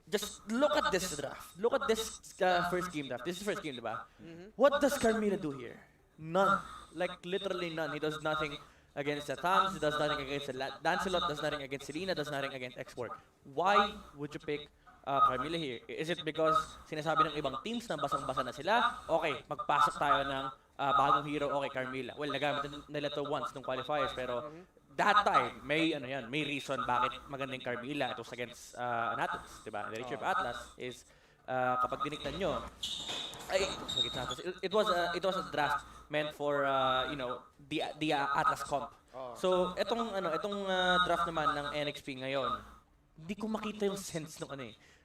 just look at this draft. Look at this first game draft. This is first game, diba? What does Carmilla do here? None. Like literally none. He does nothing against the Thams. He does nothing against the Lancelot. Does nothing against Selena. Does nothing against X-Work. Why would you pick Carmilla here? Is it because sinasabi ng ibang teams na basang-basa na sila? Okay, magpasok tayo ng bagong hero. Okay, Carmilla. Well, nagamit nila to once nung qualifiers, pero that time, may reason bakit magandang Carmilla. It was against Atlas, diba? The nature of Atlas is kapag diniktan nyo, it was a draft meant for the Atlas comp. So itong draft naman ng NXP ngayon, hindi ko makita yung sense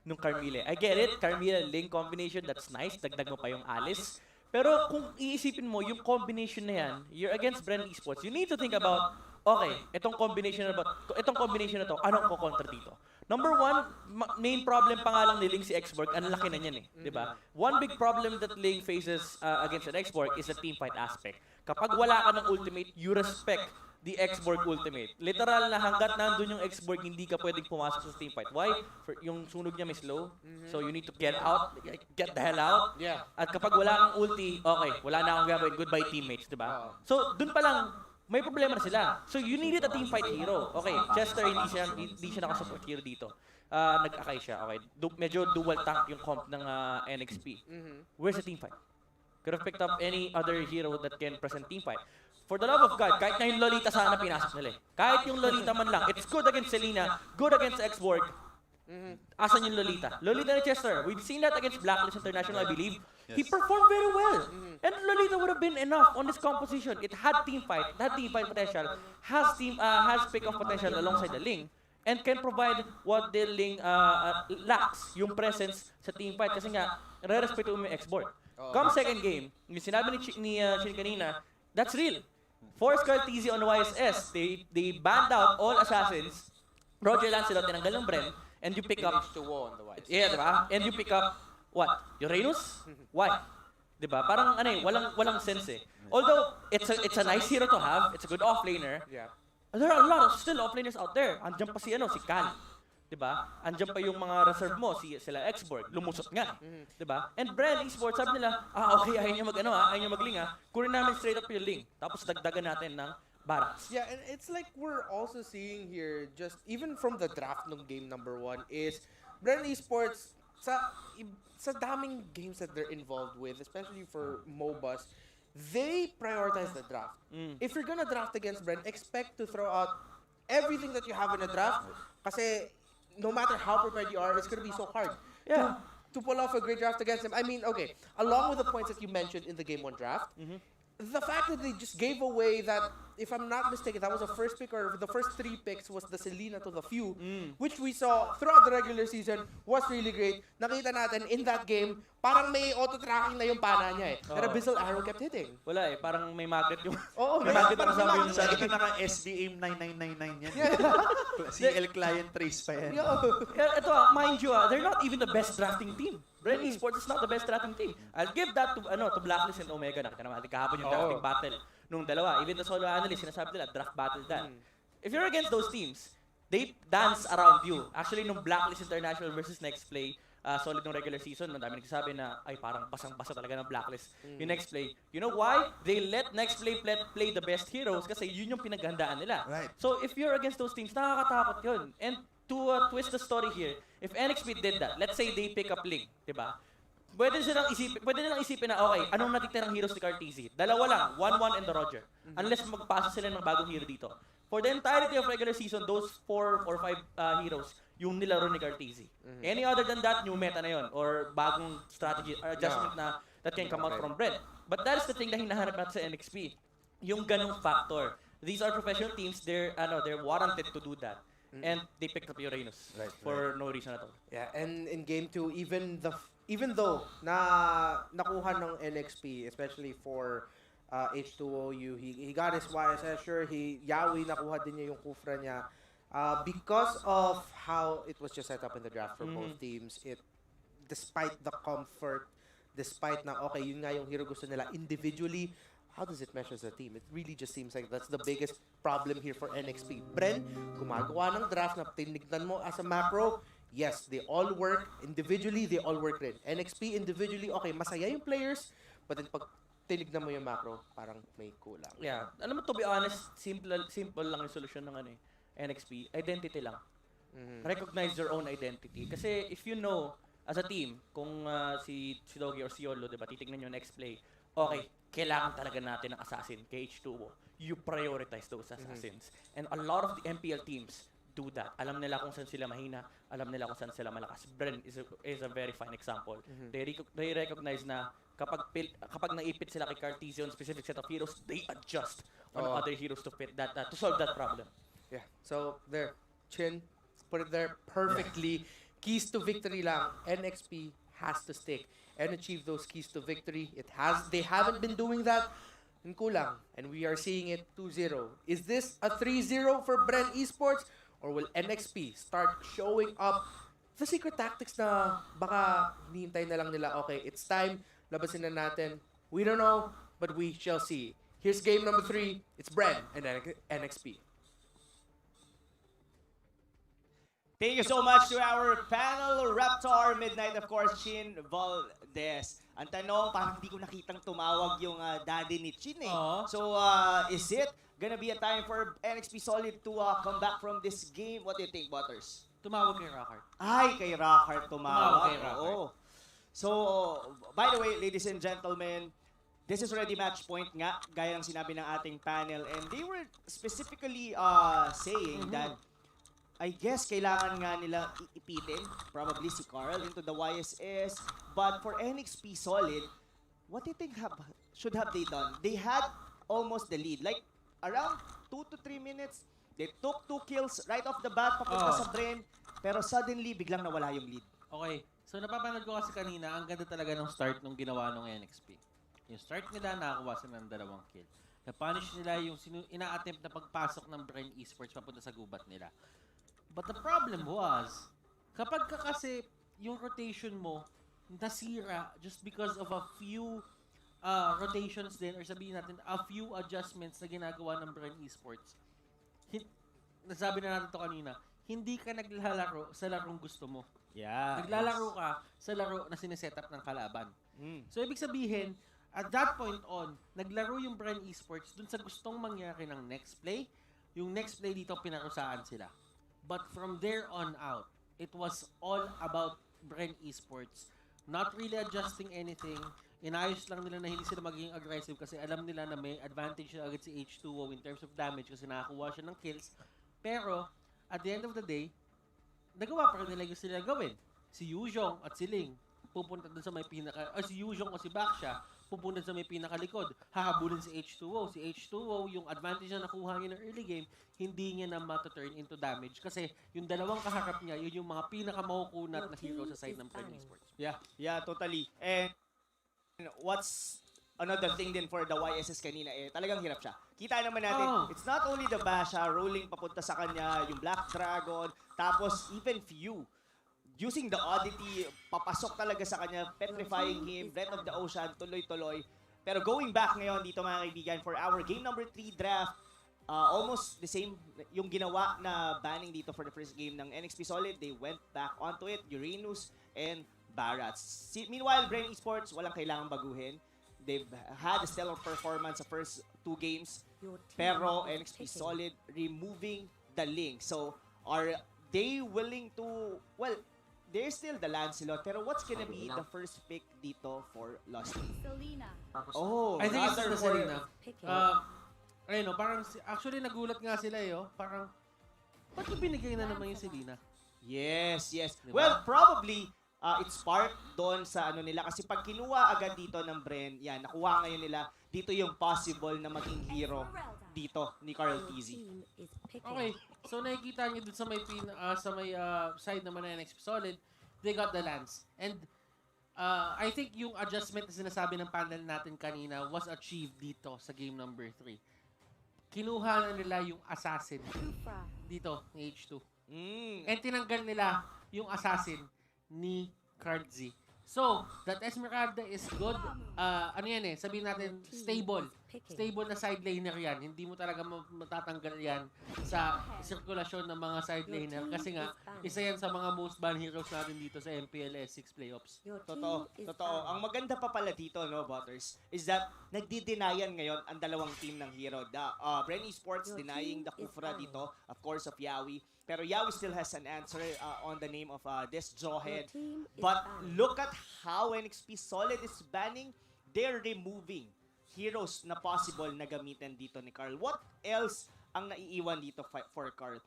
nung Carmilla. I get it, Carmilla Ling combination, that's nice. Dagdag mo pa yung Alice. Pero kung iisipin mo, yung combination na yan, you're against Bren Esports, you need to think about, okay, itong combination na to, anong ko-counter dito? Number one, main problem pa nga lang ni Ling si X-Borg, ang laki na niyan eh, di ba? One big problem that Ling faces against an X-Borg is the team fight aspect. Kapag wala ka ng ultimate, you respect the X-Borg ultimate. Literal na hanggat nandun yung X-Borg, hindi ka pwedeng pumasok sa team fight. Why? Yung sunog niya may slow, so you need to get out, get the hell out. Yeah. At kapag wala kang ulti, okay, wala na akong gagawin, goodbye teammates, di ba? So, dun pa lang, may problema na sila. So, you needed a team fight hero. Okay, Chester, hindi siya nakasupport hero dito. Nag-akay siya, okay. Medyo dual tank yung comp ng NXP. Where's the team fight? Could have picked up any other hero that can present team fight. For the love of God, kahit na yung Lolita sana pinasok nila eh. Kahit yung Lolita man lang, it's good against Selena, good against X-Borg. Asan yung Lolita? Lolita ni Chester, we've seen that against Blacklist International, I believe. Yes. He performed very well. And Lolita would have been enough on this composition. It had team fight potential, has pick-off potential alongside the Ling, and can provide what the Ling lacks, yung presence sa team fight. Kasi nga, re-respeto mo yung X-Borg. Come second game, yung sinabi ni Chin kanina, that's real. Force Carl TZ on YSS, they banned out all assassins. Roger Lancelot tinanggal ng Bren, and you pick up yeah, diba? And you pick up what? Uranus? Why? Diba? Parang walang sense eh. Although it's a nice hero to have, it's a good offlaner. Yeah. There are a lot of still offlaners out there. Andiyan pa si Kali. 'Diba? Andiyan pa yung mga reserve mo, sila Xborg, lumusot nga. 'Diba? And Bren Esports, sabi nila, okay, ayaw niya ayaw niya mag-ling kunin namin straight up yung link. Tapos dagdagan natin ng barracks. Yeah, and it's like we're also seeing here, just even from the draft ng game number 1, is Bren Esports, sa daming games that they're involved with, especially for MOBAs, they prioritize the draft. If you're gonna draft against Bren, expect to throw out everything that you have in the draft, kasi no matter how prepared you are, it's gonna be so hard to pull off a great draft against them. I mean, okay, along with the points that you mentioned in the Game 1 draft, the fact that they just gave away that, if I'm not mistaken, that was the first pick, or the first 3 picks was the Selena to the Few, which we saw throughout the regular season was really great. Nakita natin in that game, parang may auto-tracking na yung pana niya Pero Bizzle Arrow kept hitting. Wala parang may magnet yung... may magnet parang sabi yung... Sa naka-SBA 9999 yan. CL client trace pa yan. Ito mind you, they're not even the best drafting team. Bren Esports is not the best drafting team. I'll give that to Blacklist and Omega. Nakita naman kahapon yung drafting battle nung dalawa. Even the solo analyst, sinasabi nila, draft battle that. If you're against those teams, they dance around you. Actually, nung Blacklist International versus Next Play, solid nung regular season, ang dami nagsasabi na, ay parang basang-basa talaga ng Blacklist yung Next Play. You know why? They let Next Play play the best heroes kasi yun yung pinaghandaan nila. Right. So if you're against those teams, nakakatakot yun. And to twist the story here, if NXP did that, let's say they pick up Link, diba? Pwede nilang isipin na, okay, anong natitirang heroes ni Carteezy? Dalawa lang, 1-1 and the Roger. Unless magpasa sila ng bagong hero dito. For the entirety of regular season, those 4 or 5 heroes, yung nilaro ni Carteezy. Any other than that, new meta na yon or bagong strategy or adjustment na that can come out from Bren. But that is the thing na hinahanap natin sa NXP. Yung ganong factor. These are professional teams, they're warranted to do that. And they picked up Uranus for no reason at all. Yeah, and in game 2, even though nakuha ng NXP, especially for H2OU, he got his YSS, sure, Yawi nakuha din niya yung Kufra niya. Because of how it was just set up in the draft for both teams, despite the comfort, despite na, okay, yun nga yung hero gusto nila individually, how does it mesh as a team? It really just seems like that's the biggest problem here for NXP. Bren, gumagawa ng draft na tinignan mo as a macro, yes, they all work. Individually, they all work rin. NXP individually, okay, masaya yung players, but then pag tinignan mo yung macro, parang may kulang. Yeah. Alam mo, to be honest, simple lang yung solusyon ng NXP. Identity lang. Recognize your own identity. Kasi if you know, as a team, kung si Doggy or si Yolo, diba, titignan nyo next play, okay, kailangan talaga natin ng assassin kay H2O. You prioritize those assassins. And a lot of the MPL teams do that. Alam nila kung saan sila mahina, alam nila kung saan sila malakas. Bren is a very fine example. They recognize na kapag naipit sila kay Carteezy on specific set of heroes, they adjust on other heroes to fit that to solve that problem. Yeah. So there, Chin, put it there perfectly. Keys to victory lang. NXP has to stick and achieve those keys to victory. They haven't been doing that. Kulang. And we are seeing it 2-0. Is this a 3-0 for Bren Esports? Or will NXP start showing up the secret tactics na baka hinihintay na lang nila, okay, it's time, labasin na natin. We don't know, but we shall see. Here's game number 3. It's Bren and NXP. Thank you so much to our panel, Raptor, Midnight, of course, Chin Valdez. Ang tanong, parang hindi ko nakitang tumawag yung daddy ni Chin eh. So, is it gonna be a time for NXP Solid to come back from this game? What do you think, Butters? Tumawag kay Rockhart. Ay, kay Rockhart tumawag. Kay Rockhart. Oo. So, by the way, ladies and gentlemen, this is already match point nga, gaya ng sinabi ng ating panel. And they were specifically saying that I guess kailangan nga nila iipitin, probably si Carl into the YSS. But for NXP Solid, what do you think should have they done? They had almost the lead. Like, around 2 to 3 minutes, they took 2 kills right off the bat, papunta sa Bren. Pero suddenly, biglang nawala yung lead. Okay. So, napapanood ko kasi kanina, ang ganda talaga ng start nung ginawa ng NXP. Yung start nila, nakakuha sila ng 2 kill. Na-punish nila yung ina-attempt na pagpasok ng Bren Esports papunta sa gubat nila. But the problem was, kapag ka kasi yung rotation mo nasira just because of a few rotations din, or sabihin natin, a few adjustments na ginagawa ng Bren Esports, nasabi na natin to kanina, hindi ka naglalaro sa larong gusto mo. Yeah. Naglalaro ka sa laro na sineset-up ng kalaban. So, ibig sabihin, at that point on, naglaro yung Bren Esports dun sa gustong mangyari ng next play. Yung next play dito, pinarusaan sila. But from there on out, it was all about Bren Esports. Not really adjusting anything. Inayos lang nila na hindi sila magiging aggressive kasi alam nila na may advantage na agad si H2O in terms of damage kasi nakakuha siya ng kills. Pero, at the end of the day, nagawa pa rin nila yung sila gawin. Si Yuzhong at si Ling, pupunta dun sa may si Yuzhong o si Baksha, pupunta sa may pinakalikod. Hahabulin si H2O. Si H2O, yung advantage na nakuha niya ng early game, hindi niya na mata-turn into damage. Kasi yung dalawang kaharap niya, yun yung mga pinakamakukunat na hero sa side ng Bren Esports. Yeah, totally. And what's another thing din for the YSS kanina, talagang hirap siya. Kita naman natin, it's not only the Basha rolling papunta sa kanya, yung Black Dragon, tapos even Few. Using the Oddity, papasok talaga sa kanya, petrifying him, Breath of the Ocean, tuloy-tuloy. Pero going back ngayon dito mga kaibigan, for our game number 3 draft, almost the same yung ginawa na banning dito for the first game ng NXP Solid. They went back onto it, Uranus and Barats. Meanwhile, Bren Esports, walang kailangang baguhin. They've had a stellar performance sa first 2 games. Pero NXP Solid removing the link. So, are they willing to, well, they're still the Lancelot, pero what's gonna be the first pick dito for Lost League? Selena. I think it's the Selena. Ayun, parang, actually nagulat nga sila parang, ba't yung binigay na naman yung Selena? Yes. Diba? Well, probably, it's part doon sa ano nila. Kasi pag kinuha agad dito ng Bren, yan, nakuha ngayon nila, dito yung possible na maging hero dito ni Carl TZ. Okay, so nakikita nyo dun sa may side naman na NXP Solid, they got the Lance. And I think yung adjustment na sinasabi ng panel natin kanina was achieved dito sa game number 3. Kinuha na nila yung assassin dito ni H2. And tinanggal nila yung assassin ni Card Z. So, that Esmeralda is good. Sabihin natin, stable. Stable na side laner yan. Hindi mo talaga matatanggal yan sa sirkulasyon ng mga side laner. Kasi nga, isa yan sa mga most banned heroes natin dito sa MPL-6 playoffs. Totoo. Ang maganda pa pala dito, no, Butters, is that nagdi-denian ngayon ang dalawang team ng hero. Bren Esports denying the Kufra dito, of course, of Yawi. Pero Yawi still has an answer on the name of this Jawhead. But look at how NXP Solid is banning. They're removing heroes na possible na gamitin dito ni Carl. What else ang naiiwan dito for Carl?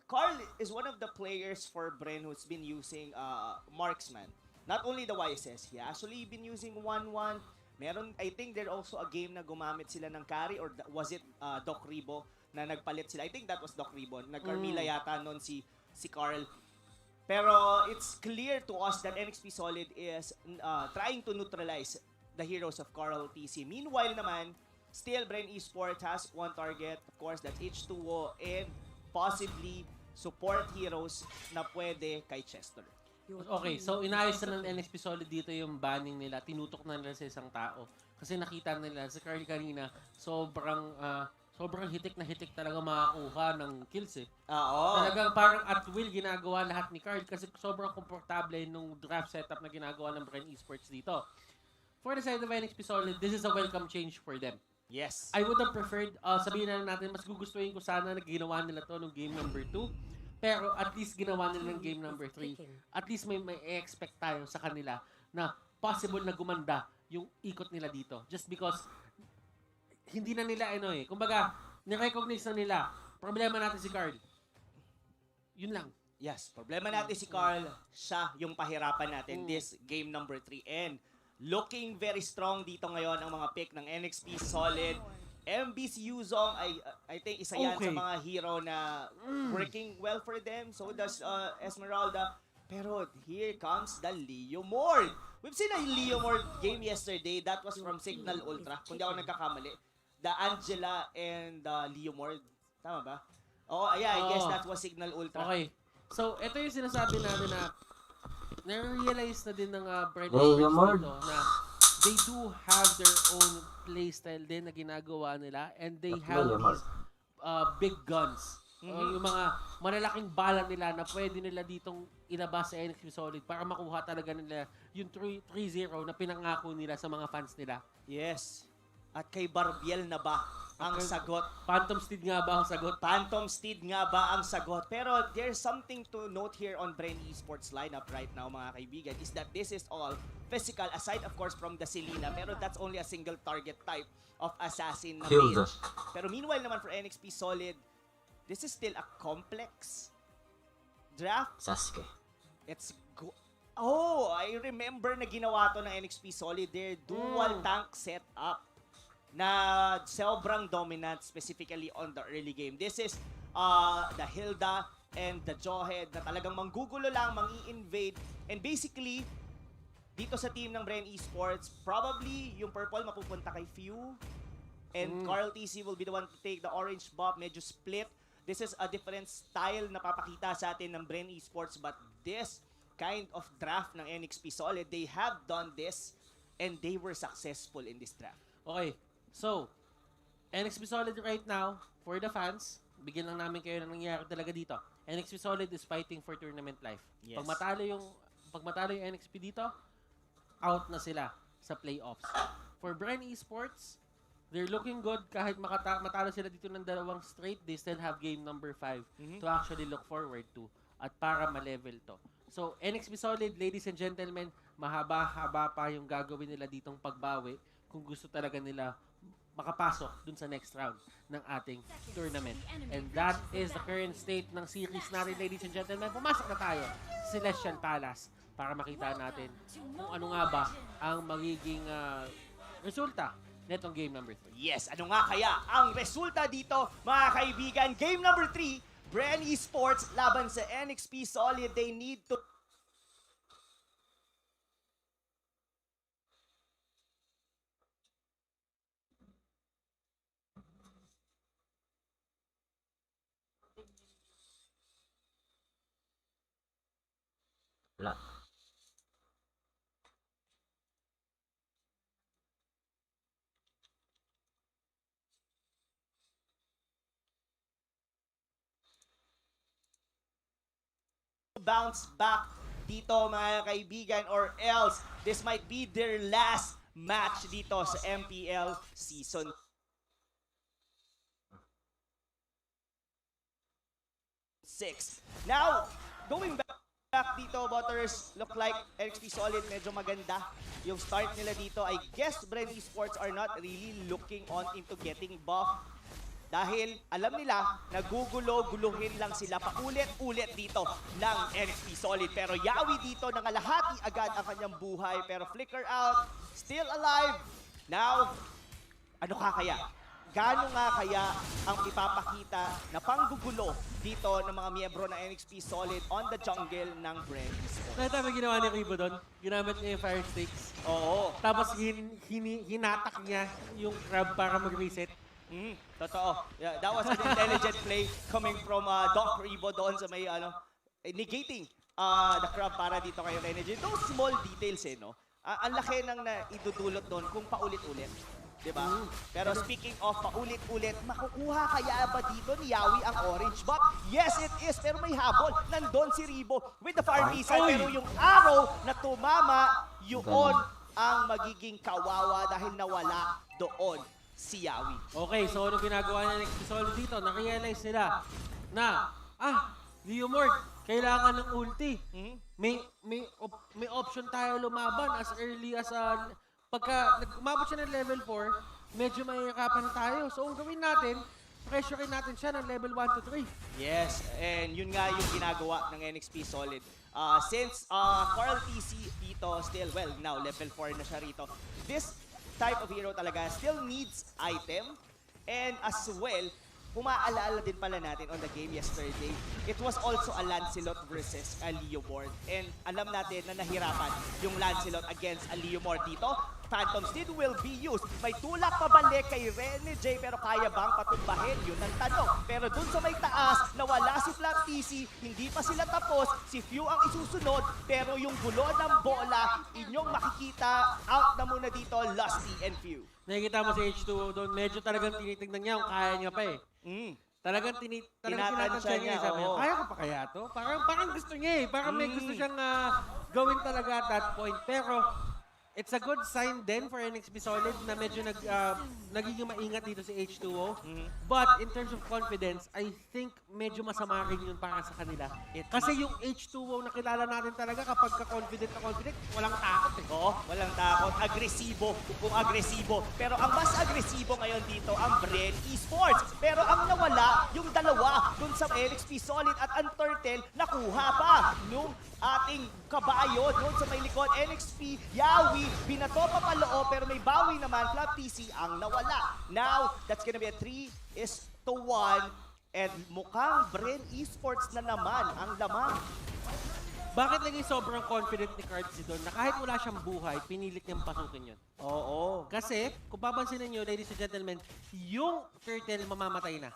Carl is one of the players for Bren who's been using marksman. Not only the YSS, he actually been using 1-1. Meron, I think there also a game na gumamit sila ng carry, or was it Doc Ribo na nagpalit sila? I think that was Doc Ribo. Nag-Carmilla yata nun si Carl. Pero it's clear to us that NXP Solid is trying to neutralize the heroes of Carl TC. Meanwhile naman, still Bren Esports has one target. Of course, that's H2O and possibly support heroes na pwede kay Chester. Okay, so inayos na ng NXP Solid dito yung banning nila. Tinutok na nila sa isang tao. Kasi nakita nila sa Carl kanina, sobrang hitik na hitik talaga makakuha ng kills Talagang parang at will ginagawa lahat ni Carl kasi sobrang komportable nung draft setup na ginagawa ng Bren Esports dito. For the side of NXP Solid, this is a welcome change for them. Yes. I would have preferred, sabihin na natin, mas gugustuhin ko sana na ginawa nila to nung game number 2. Pero at least ginawa nila ng game number 3. At least may expect tayo sa kanila na possible na gumanda yung ikot nila dito. Just because hindi na nila kumbaga, ni-recognize na nila, problema natin si Carl. Yun lang. Yes, problema natin si Carl. Siya yung pahirapan natin this game number 3. And looking very strong dito ngayon ang mga pick ng NXP Solid. MBC Yuzong, I think isa yan sa mga hero na working well for them. So does Esmeralda. Pero here comes the Leomord. We've seen a Leomord game yesterday. That was from Signal Ultra. Kung di ako nagkakamali. The Angela and the Leomord. Tama ba? I guess that was Signal Ultra. Okay. So, ito yung sinasabi namin na na-realize na din ng Bren Leomord na they do have their own playstyle din na ginagawa nila and they have these big guns yung mga malalaking bala nila na pwede nila ditong ilabas sa NXP Solid para makuha talaga nila yung 3-0 na pinangako nila sa mga fans nila. Yes. At kay Barbiel na ba ang sagot? Phantom Steed nga ba ang sagot? Phantom Steed nga ba ang sagot? Pero there's something to note here on Bren Esports lineup right now, mga kaibigan, is that this is all physical, aside of course from the Selena, pero that's only a single target type of assassin na mage. Pero meanwhile naman for NXP Solid, this is still a complex draft. Sasuke. I remember na ginawa to ng NXP Solid, their dual tank setup na sobrang dominant specifically on the early game. This is the Hilda and the Jawhead na talagang manggugulo lang, mangi-invade. And basically, dito sa team ng Bren Esports, probably yung purple mapupunta kay Few. And Carl TC will be the one to take the orange buff, medyo split. This is a different style na papakita sa atin ng Bren Esports, but this kind of draft ng NXP Solid, they have done this and they were successful in this draft. Okay, so, NXP Solid right now, for the fans, bigyan lang namin kayo ng nangyayari talaga dito. NXP Solid is fighting for tournament life. Yes. Pag matalo yung NXP dito, out na sila sa playoffs. For Bren Esports, they're looking good kahit matalo sila dito ng 2 straight, they still have game number 5 to actually look forward to at para ma-level to. So, NXP Solid, ladies and gentlemen, mahaba-haba pa yung gagawin nila ditong pagbawi kung gusto talaga nila makapasok dun sa next round ng ating tournament. And that is the current state ng series natin, ladies and gentlemen. Pumasok na tayo sa Celestial Palace para makita natin kung ano nga ba ang magiging resulta netong game number 3. Yes, ano nga kaya ang resulta dito, mga kaibigan? Game number 3, Bren Esports laban sa NXP Solid. They need to Wala. bounce back dito, mga kaibigan, or else this might be their last match dito sa MPL Season 6. Now, going back dito, Butters, look like NXP Solid medyo maganda yung start nila dito. I guess Bren Esports are not really looking on into getting buff dahil alam nila nagugulo-guluhin lang sila paulit-ulit dito ng NXP Solid. Pero Yawi dito nangalahati agad ang kanyang buhay, pero flicker out, still alive. Now, ano kaya? Gaano nga kaya ang ipapakita na panggugulo dito ng mga miyembro ng NXP Solid on the jungle ng Bren Esports? Nakita mo ginawa ni Ribo doon? Ginamit niya yung fire stakes. Oo. Tapos hinatak niya yung crab para mag-reset. Totoo. Yeah, that was an intelligent play coming from Doc Ribo doon sa may negating the crab para dito kayo energy. Those small details no? Ang laki ng idudulot doon kung paulit-ulit. Diba? Pero speaking of paulit-ulit, makukuha kaya ba dito ni Yawi ang orange buff? Yes, it is. Pero may habol. Nandun si Ribo with the fire missile. Pero yung arrow na tumama, yun ang magiging kawawa dahil nawala doon si Yawi. Okay, so ano ginagawa niya ng Solid dito? Narealize nila na, Leomord, kailangan ng ulti. May option tayo lumaban as early as pagka umabot siya ng level 4, medyo mahihirapan tayo. So, ang gawin natin, pressurein natin siya ng level 1 to 3. Yes, and yun nga yung ginagawa ng NXP Solid. Since Carl TC dito still, well, now level 4 na siya rito. This type of hero talaga still needs item. And as well, umaalala din pala natin on the game yesterday, it was also a Lancelot versus a Leomord. And alam natin na nahirapan yung Lancelot against a Leomord dito. Phantom Steed will be used. May tulak pabalik kay Rene J, pero kaya bang patumbahin? Yun ang tanong. Pero dun sa may taas, nawala si Flat TC, hindi pa sila tapos. Si Few ang isusunod, pero yung gulo ng bola, inyong makikita, out na muna dito, Lusty and Few. Nakikita mo si H2O doon, medyo talagang tinitignan niya kung kaya niya pa eh. Talagang tinatansya niya. Sabi niya, kaya ko pa kaya to? Parang gusto niya eh. Parang may gusto siyang gawin talaga at that point. Pero, it's a good sign din for NXP Solid na medyo nagiging maingat dito si H2O. But in terms of confidence, I think medyo masama rin yun para sa kanila. Kasi yung H2O na kilala natin talaga kapag ka-confident na confident, walang takot eh. Oo, walang takot. Agresibo kung agresibo. Pero ang mas agresibo ngayon dito ang Bren Esports. Pero ang nawala, yung dalawa dun sa NXP Solid at ang Turtle, nakuha pa nung ating kabayo doon sa may likod. NXP, Yawi, binato pa paloo pero may bawi naman. Flap TC ang nawala. Now, that's gonna be a 3-1 and mukhang Bren Esports na naman ang lamang. Bakit naging sobrang confident ni Cardsy doon na kahit wala siyang buhay, pinilit niyang pasukin yun? Oo. Kasi, kung papansinin niyo, ladies and gentlemen, yung Turtle mamamatay na.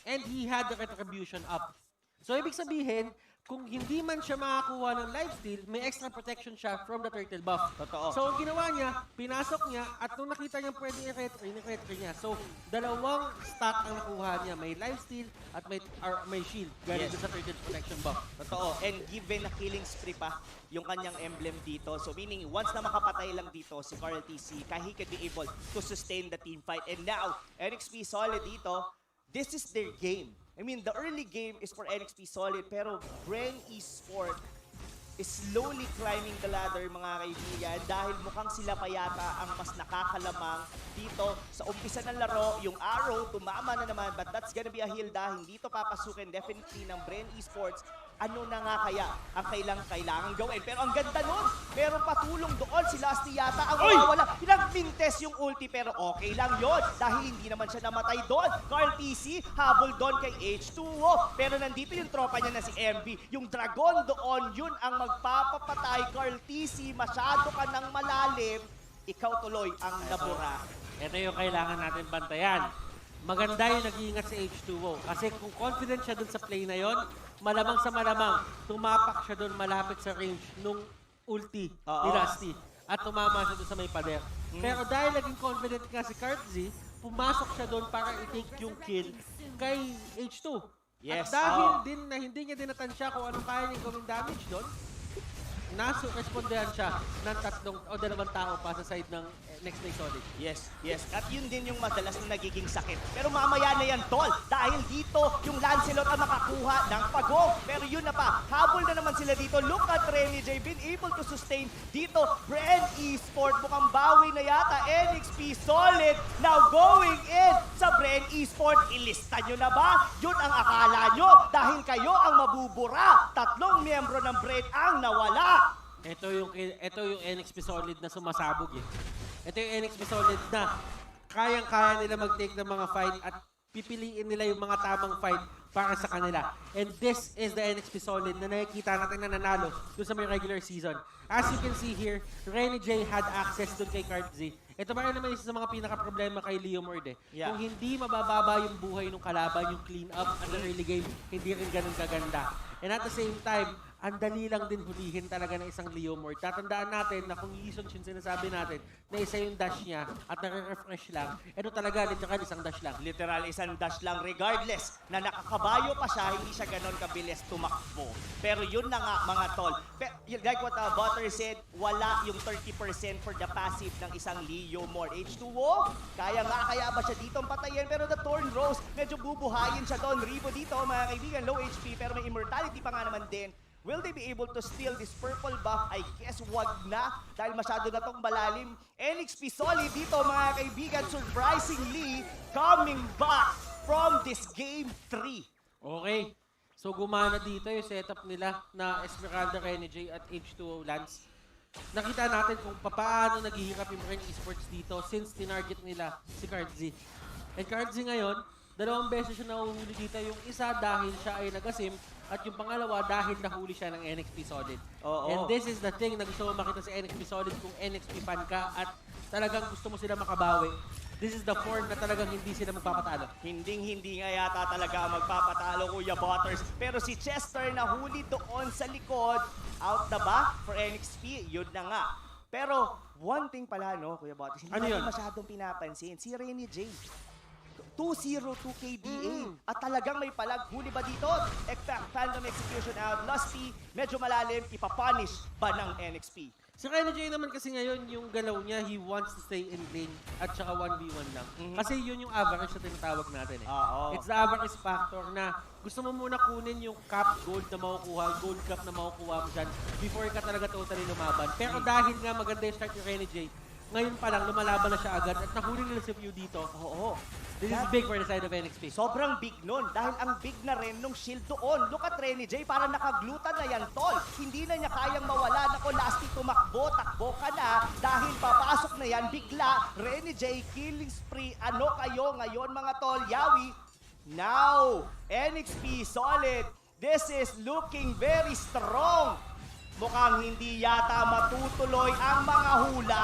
And he had the retribution up. So, ibig sabihin, kung hindi man siya makakuha ng lifesteal, may extra protection siya from the turtle buff. Totoo. So, ang ginawa niya, pinasok niya, at nung nakita niya pwede i-retry niya. So, dalawang stack ang nakuha niya. May lifesteal at may shield. Galing sa turtle protection buff. Totoo. And given na killing spree pa yung kanyang emblem dito. So, meaning, once na makapatay lang dito si Carl TC, he could be able to sustain the team fight. And now, NXP Solid dito, this is their game. I mean, the early game is for NXP Solid, pero Bren Esports is slowly climbing the ladder, mga kaibigan, dahil mukhang sila pa yata ang mas nakakalamang dito sa umpisa ng laro. Yung arrow, tumama na naman, but that's gonna be a heal dahil dito papasukin definitely ng Bren Esports. Ano na nga kaya ang kailangan gawin? Pero ang ganda nun, meron patulong doon si Lusty yata ang mawawala. Pinag-mintes yung ulti pero okay lang yon dahil hindi naman siya namatay doon. Carl TC habol doon kay H2O pero nandito yung tropa niya na si MB. Yung dragon doon, yun ang magpapapatay. Carl TC, masyado ka ng malalim, ikaw tuloy ang nabura. Ito yung kailangan natin bantayan. Maganda yung nag-iingat sa H2O. Kasi kung confident siya dun sa play na yon, malamang sa malamang, tumapak siya dun malapit sa range nung ulti ni Rusty. At tumama siya dun sa may pader. Pero dahil naging confident nga si Cardsy, pumasok siya dun para i-take yung kill kay H2. Yes. At dahil din na hindi niya dinatansya kung anong kaya niya gawing damage dun, respondehan siya ng dalawang tao pa sa side ng Next Play Solid. Yes, yes. At yun din yung madalas na nagiging sakit. Pero mamaya na yan, tol. Dahil dito, yung Lancelot ang makakuha ng pagong. Pero yun na pa, habol na naman sila dito. Look at Renny J, been able to sustain dito. Bren Esports, mukhang bawi na yata. NXP Solid, now going in sa Bren Esports. Ilista nyo na ba? Yun ang akala nyo. Dahil kayo ang mabubura. 3 miyembro ng Bren ang nawala. Ito yung NXP Solid na sumasabog eh. Ito yung NXP Solid na kayang-kaya nila mag-take ng mga fight at pipiliin nila yung mga tamang fight para sa kanila. And this is the NXP Solid na nakikita natin na nanalo doon sa may regular season. As you can see here, Renny J had access doon kay Cardsy. Ito ba rin naman isa sa mga pinaka-problema kay Leomord eh. Yeah. Kung hindi mabababa yung buhay ng kalaban, yung clean up at the early game, hindi rin ganun kaganda. And at the same time, ang dali lang din hulihin talaga ng isang Leomord. Tatandaan natin na kung Yison Shin sinasabi natin na isa yung dash niya at nare-refresh lang, ito talaga literal isang dash lang. Literal isang dash lang regardless na nakakabayo pa siya, hindi siya ganon kabilis tumakbo. Pero yun na nga mga tol. Like what Butter said, wala yung 30% for the passive ng isang Leomord. H2O, kaya ba siya dito patayin? Pero the Thorn Rose, medyo bubuhayin siya doon. Ribo dito mga kaibigan, low HP pero may immortality pa nga naman din. Will they be able to steal this purple buff? I guess wag na dahil masyado na tong malalim. NXP Solid dito mga kaibigan, surprisingly coming back from this game 3. Okay. So gumana dito yung setup nila na Esmeralda, Renny J at H2O Lance. Nakita natin kung paano naghihirap yung Bren Esports dito since tinarget nila si Cardsy. And Cardsy ngayon, 2 beses siya nahuhuli dito. Yung isa dahil siya ay nagasim at yung pangalawa dahil nahuli siya ng NXP Solid. And this is the thing na gusto mo makita sa NXP Solid kung NXP fan ka at talagang gusto mo sila makabawi. This is the form na talagang hindi sila magpapatalo. Hindi nga yata talaga magpapatalo, Kuya Butters. Pero si Chester nahuli doon sa likod. Out na ba for NXP? Yun na nga. Pero one thing pala, no, Kuya Butters, hindi natin masyadong pinapansin. Si Renny J. 2-0 to KDA. At talagang may palag. Huli ba dito? Fandom execution out. Lusty, medyo malalim. Ipapunish ba ng NXP? Si Renegade naman kasi ngayon, yung galaw niya, he wants to stay in lane at saka 1v1 lang. Kasi yun yung average na tinatawag natin eh. It's the average factor na gusto mo muna kunin yung cap gold na makukuha, gold cap na makukuha mo dyan before ka talaga totally lumaban. Pero dahil nga maganda yung start ni Renegade, ngayon pa lang lumalaban na siya agad at nahuli nila si View dito. This is big for the side of NXP. Sobrang big nun. Dahil ang big na rin nung shield doon. Look at Renny J, parang nakaglutan na yan, tol. Hindi na niya kayang mawala. Nako, Lasty, tumakbo, takbo ka na. Dahil papasok na yan, bigla. Renny J, killing spree. Ano kayo ngayon, mga tol? Yawi. Now, NXP solid. This is looking very strong. Mukhang hindi yata matutuloy ang mga hula.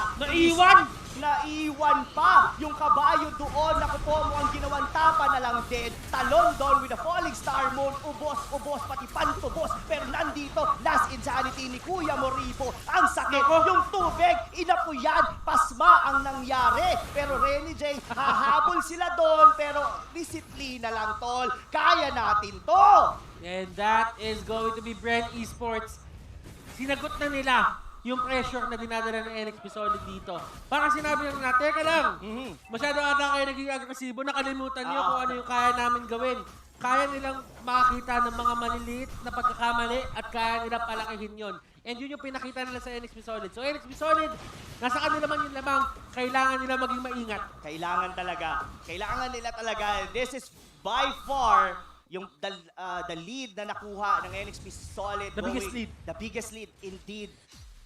Naiwan pa yung kabayo doon. Naku po, mukhang ginawang tapa na lang din. Talon doon with a falling star moon. Ubos, pati pantubos. Pero nandito, last insanity ni Kuya Moribo. Ang sakit, yung tubig, inapuyan. Pasma ang nangyari. Pero Renny J, hahabol sila doon. Pero disiplina lang, tol. Kaya natin to. And that is going to be Bren Esports. Sinagot na nila yung pressure na dinadala ng NXP Solid dito. Parang sinabi lang na, teka lang, masyado ata kayo naging agresibo, nakalimutan nyo kung ano yung kaya namin gawin. Kaya nilang makakita ng mga maliliit na pagkakamali at kaya nila palakihin yon. And yun yung pinakita nila sa NXP Solid. So NXP Solid, nasa kanila man yung lamang, kailangan nila maging maingat. Kailangan nila talaga. This is by far yung the lead na nakuha ng NXP Solid. The biggest lead indeed.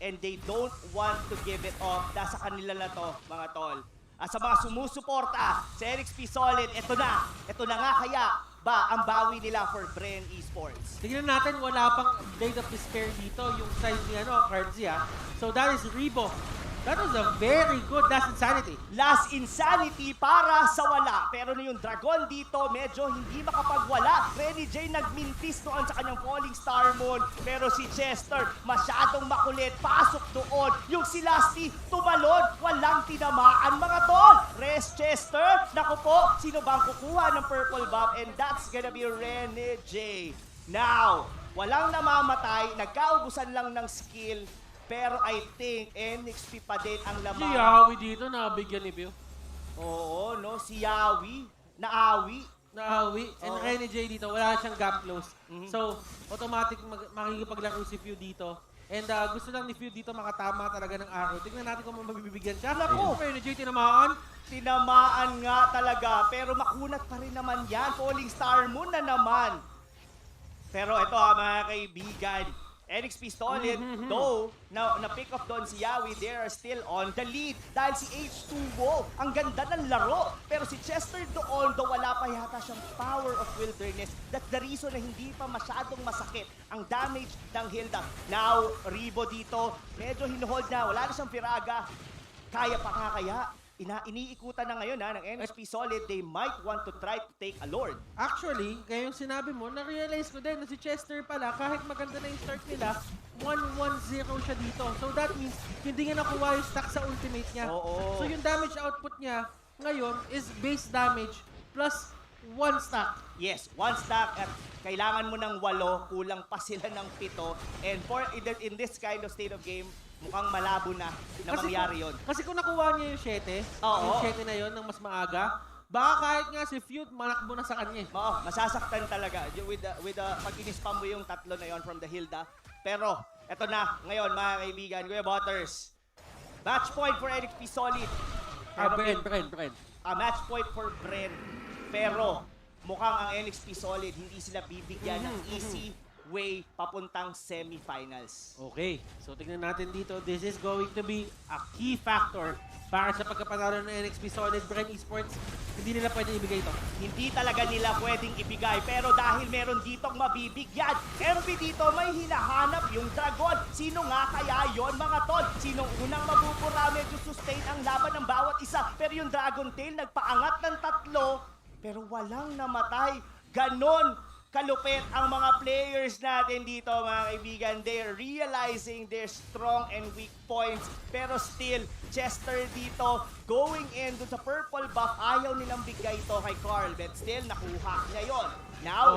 And they don't want to give it off. Nasa kanila na to, mga tol. Sa mga sumusuporta sa NXP Solid, ito na nga kaya ba ang bawi nila for Bren Esports. Tingnan natin, wala pang Blade of Despair dito, yung side ni Cardzi ha. So that is Rebo. That was a very good Last Insanity. Last Insanity para sa wala. Pero na yung Dragon dito, medyo hindi makapagwala. Renny J nagmintis doon sa kanyang Falling Star Moon. Pero si Chester, masyadong makulit. Pasok doon. Yung si Lasty, tumalon. Walang tinamaan, mga tol. Rest Chester. Naku po, sino bang kukuha ng purple buff? And that's gonna be Renny J. Now, walang namamatay. Nagkaubusan lang ng skill. Pero I think NXP pa din ang lamang. Si Yawi dito, nabigyan ni Bill. Oo, no? Si Yawi, naawi. And Renny J dito, wala siyang gap close. So, automatic makikipaglaro si Few dito. And gusto lang ni Few dito makatama talaga ng arrow. Tingnan natin kung mabibigyan siya. Naku, Renny J tinamaan. Tinamaan nga talaga, pero makunat pa rin naman yan. Falling Star Moon na naman. Pero ito mga kaibigan, NXP Solid, though, na-pick off doon si Yawi, they are still on the lead. Dahil si H2O, ang ganda ng laro. Pero si Chester doon, though wala pa yata siyang power of wilderness. That's the reason na hindi pa masyadong masakit ang damage ng Hilda. Now, Rebo dito, medyo hinuhold na, wala na siyang piraga. Kaya pa nga kaya? Iniikutan na ngayon ng NXP Solid, they might want to try to take a Lord. Actually, kaya yung sinabi mo, na-realize ko din na si Chester pala, kahit maganda na yung start nila, 1-1-0 siya dito. So that means, hindi nga nakuha yung stack sa ultimate niya. So yung damage output niya, ngayon, is base damage plus 1 stack. Yes, 1 stack at kailangan mo ng 8, kulang pa sila ng 7. And for in this kind of state of game, mukhang malabo na mangyari yun. Kasi kung nakuha niya yung 7, yung 7 na yun ng mas maaga, baka kahit nga si Feud, manakbo na sa kanya. Oo, masasaktan talaga. With the pag in-spam mo yung 3 na yon from the Hilda. Pero, eto na, ngayon mga kaibigan, Kuya Butters. Match point for NXP Solid. Bren. Match point for Bren. Pero, mukhang ang NXP Solid, hindi sila bibigyan ng easy way papuntang semifinals. Okay, so tingnan natin dito. This is going to be a key factor para sa pagkapanalo ng NXP Solid. Bren Esports, hindi nila pwedeng ibigay ito. Hindi talaga nila pwedeng ibigay, pero dahil meron ditong mabibigyan, MB dito may hinahanap yung Dragon. Sino nga kaya yon, mga tol? Sinong unang mabubura? Medyo sustain ang laban ng bawat isa, pero yung Dragon Tail nagpaangat ng 3, pero walang namatay. Ganon kalupit ang mga players natin dito, mga kaibigan. They're realizing their strong and weak points. Pero still, Chester dito, going in dun sa purple buff, ayaw nilang bigay ito kay Carl. But still, nakuha niya yun. Now,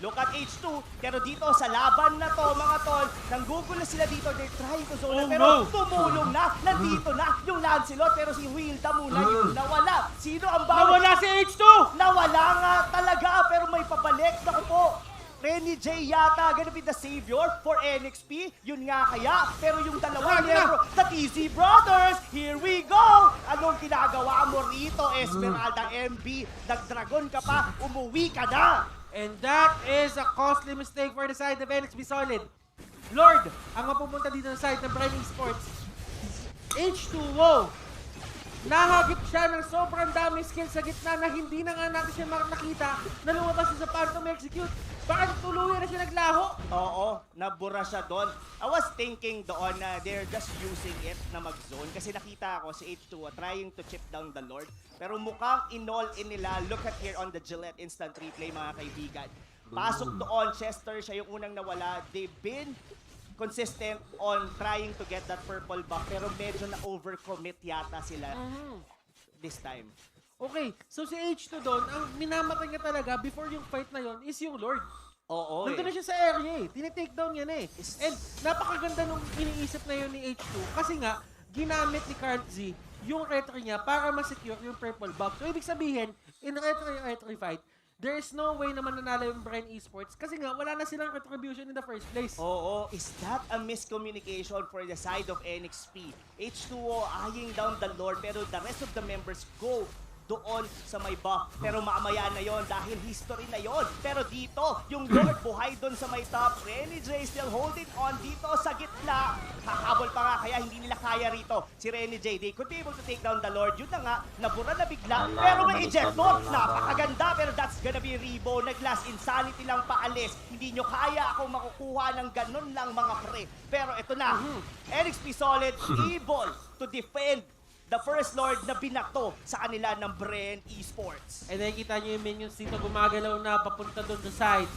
look at H2. Pero dito, sa laban na to, mga tol, nanggugulo sila dito. They're trying to zone pero tumulong na. Nandito na yung Lancelot. Pero si Wilda muna yung nawala. Sino ang bawal? Nawala si H2! Nawala nga talaga, pero may pabalik. Naku po, Renny J yata gonna be the savior for NXP. Yun nga kaya, pero yung dalawa miyembro, the TZ Brothers, here we go! Anong ginagawa mo rito, Esmeralda MB? Nag-dragon ka pa, umuwi ka na! And that is a costly mistake for the side of NXP Solid. Lord, ang mapupunta dito sa side ng Bren Esports. H2O. Nahagip siya ng sobrang dami skill sa gitna na hindi na nga natin siya nakita na lumabas sa Phantom Execute. Baka tuluyan na siya naglaho. Oo, nabura siya doon. I was thinking doon na they're just using it na mag-zone kasi nakita ako si H2O trying to chip down the Lord. Pero mukhang in-all-in nila. Look at here on the Gillette instant replay, mga kaibigan. Pasok doon, Chester siya yung unang nawala. They've been consistent on trying to get that purple buff pero medyo na-overcommit yata sila this time. Okay, so si H2 doon, ang minamatay niya talaga before yung fight na yon is yung Lord. Oo Nandun na siya sa area Tinitake down yan And napakaganda nung iniisip na yun ni H2 kasi nga, ginamit ni Carl Z yung retry niya para ma-secure yung purple buff. So ibig sabihin, in retry fight, there is no way naman nanalo yung Bren Esports kasi nga wala na silang retribution in the first place. Oo, is that a miscommunication for the side of NXP? H2O eyeing down the Lord pero the rest of the members go doon sa may buff. Pero mamaya na yon dahil history na yon. Pero dito, yung Lord buhay doon sa may top. Renny J still holding on dito sa gitna. Hahabol pa nga kaya hindi nila kaya rito. Si Renny J, they could be able to take down the Lord. Yun na nga, nabura na bigla. Pero may ejector. Napakaganda pero that's gonna be Rebo. Nag-last insanity lang paalis. Hindi nyo kaya akong makukuha ng ganun lang mga pre. Pero ito na, NXP Solid able to defend the first Lord na binato sa kanila ng Bren Esports. And nakikita nyo yung minions dito gumagalaw na papunta doon sa side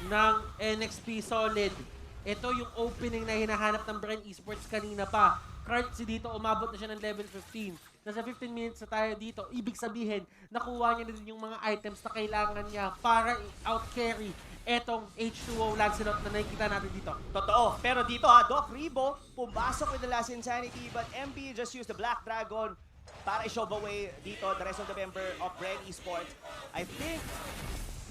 ng NXP Solid. Ito yung opening na hinahanap ng Bren Esports kanina pa. Currency dito, umabot na siya ng level 15. Nasa 15 minutes na tayo dito. Ibig sabihin, nakuha niya na din yung mga items na kailangan niya para out-carry etong H2O Lancelot na nakikita natin dito. Totoo. Pero dito Doc Rebo, pumasok with the last insanity but MP just used the Black Dragon para i-shove away dito the rest of the member of Bren Esports. I think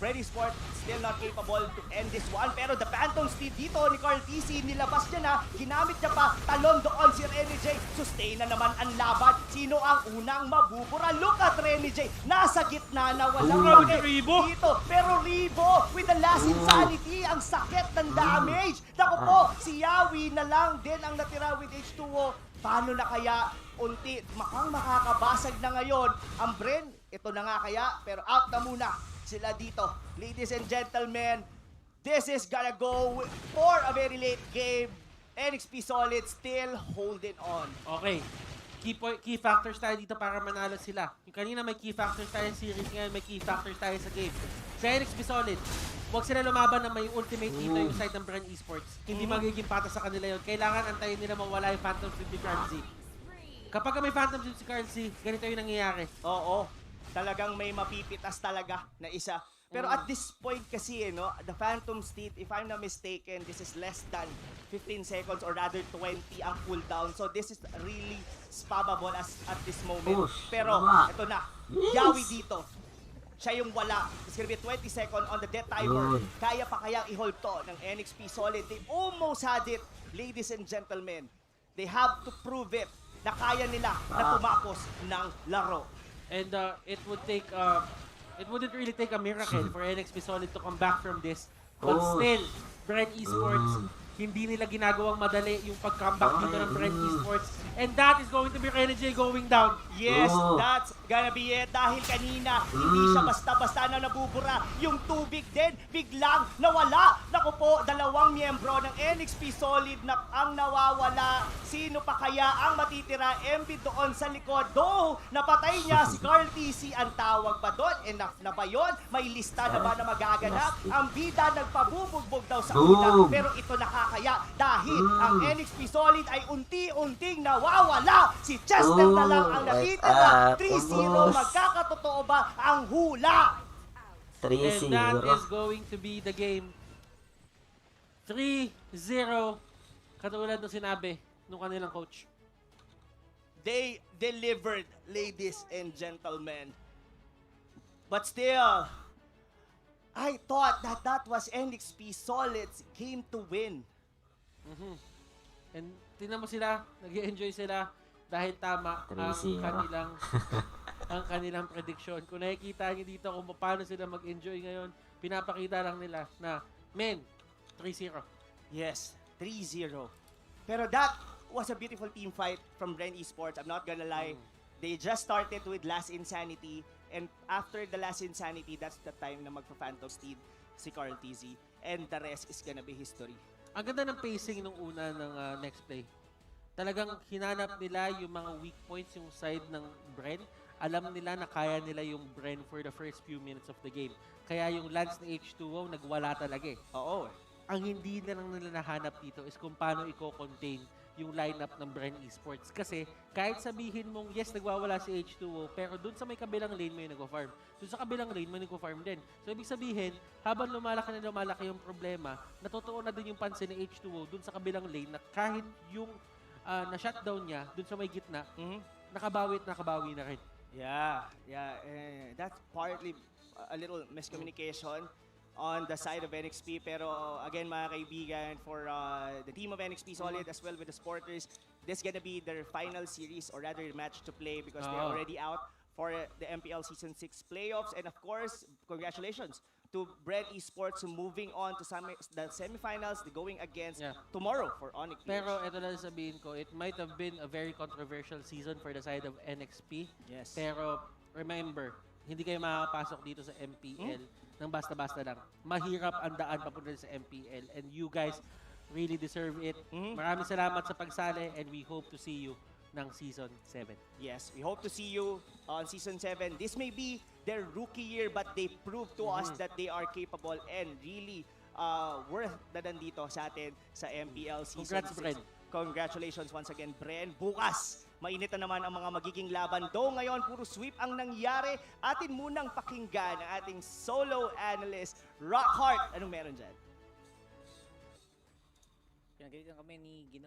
Bren Esports still not capable to end this one. Pero the Phantom Steed dito ni Carl TC, nilabas niya na, ginamit niya pa, talon doon si Renny J. Sustain na naman ang laban. Sino ang unang mabubura? Look at Renny J. Nasa gitna na walang Rebo dito. Pero Rebo with the last insanity, ang sakit ng damage. Naku po, si Yawi na lang din ang natira with H2O. Paano na kaya? Unti, makakabasag na ngayon ang Bren. Ito na nga kaya, pero out na muna sila dito. Ladies and gentlemen, this is gonna go for a very late game. NXP Solid still holding on. Okay. Key factors tayo dito para manalo sila. Yung kanina may key factors tayo sa series, ngayon may key factors tayo sa game. Sa NXP Solid, huwag sila lumaban na may ultimate dito yung side ng Bren Esports. Hindi magiging patas sa kanila yun. Kailangan antayin nila mawala yung Phantom Flip ni Carl Z. Kapag may Phantom Flip si Carl Z, ganito yung nangyayari. Oo. Talagang may mapipitas talaga na isa. Pero at this point kasi, the Phantom Steed, if I'm not mistaken, this is less than 15 seconds or rather 20 ang cooldown. So this is really spammable at this moment. Pero ito na, Yawi dito. Siya yung wala. It's gonna be 20 seconds on the death timer. Kaya pa kayang i-hold to ng NXP Solid. They almost had it, ladies and gentlemen. They have to prove it na kaya nila na tumakos ng laro. And it wouldn't really take a miracle for NXP Solid to come back from this. But still, Bren Esports, hindi nila ginagawang madali yung pag-comeback dito ng Bren Esports. And that is going to be Renny J going down. Yes, that's gonna be it. Dahil kanina, hindi siya basta-basta na nabubura. Yung tubig din, biglang nawala. Naku po, dalawang miyembro ng NXP Solid na ang nawawala. Sino pa kaya ang matitira? MP doon sa likod. Though, napatay niya si Carl TC. Ang tawag ba doon? Enough na ba yun? May lista na ba na magaganap? Ang bida nagpabubugbog daw sa una. Pero ito nakakaya dahil ang NXP Solid ay unti-unting nawawala. Si Chester na lang ang natitira. 3-0. Magkakatotoo ba ang hula? 3-0. And that is going to be the game. 3-0. Katulad ng sinabi nung kanilang coach. They delivered, ladies and gentlemen. But still, I thought that that was NXP Solid's game to win. And tingnan mo sila, nag-enjoy sila dahil tama ang 3-0. kanilang prediction. Kung nakikita niyo dito kung paano sila mag-enjoy ngayon, pinapakita lang nila na, men, 3-0. Yes, 3-0. Pero that was a beautiful team fight from Bren Esports. I'm not gonna lie. They just started with Last Insanity. And after the Last Insanity, that's the time na magpa-Phantom Steed si Carl TZ. And the rest is gonna be history. Ang ganda ng pacing nung una ng next play. Talagang hinanap nila yung mga weak points, yung side ng Bren. Alam nila na kaya nila yung Bren for the first few minutes of the game. Kaya yung Lance na H2O, nagwala talaga eh. Oo. Ang hindi na lang nila nahanap dito is kung paano i-contain yung lineup ng Bren Esports. Kasi kahit sabihin mong, yes, nagwawala si H2O, pero dun sa may kabilang lane may nagwa-farm. Dun sa kabilang lane may nagwa-farm din. So, ibig sabihin, habang lumalaki na lumalaki yung problema, natutuon na din yung pansin ni H2O dun sa kabilang lane na kahit yung na-shutdown niya dun sa may gitna, nakabawi na rin. Yeah. That's partly a little miscommunication on the side of NXP. Pero again, mga kaibigan, for the team of NXP Solid as well with the supporters, this gonna be their final series or rather match to play because they're already out for the MPL Season 6 playoffs. And of course, congratulations to Bren Esports moving on to the semifinals, going against tomorrow for Onic PH. Pero ito na sabihin ko, it might have been a very controversial season for the side of NXP. Yes. Pero remember, hindi kayo makakapasok dito sa MPL nang basta-basta lang. Mahirap ang daan papunta sa MPL and you guys really deserve it. Maraming salamat sa pagsali and we hope to see you ng Season 7. Yes, we hope to see you on Season 7. This may be their rookie year but they proved to us that they are capable and really worth na nandito sa atin sa MPL Season 6. Congrats, Bren. Congratulations once again, Bren. Bukas, mainit na naman ang mga magiging laban. Though ngayon, puro sweep ang nangyari. Atin munang pakinggan ang ating solo analyst, Rockhart. Anong meron dyan? Pinagalitan kami ni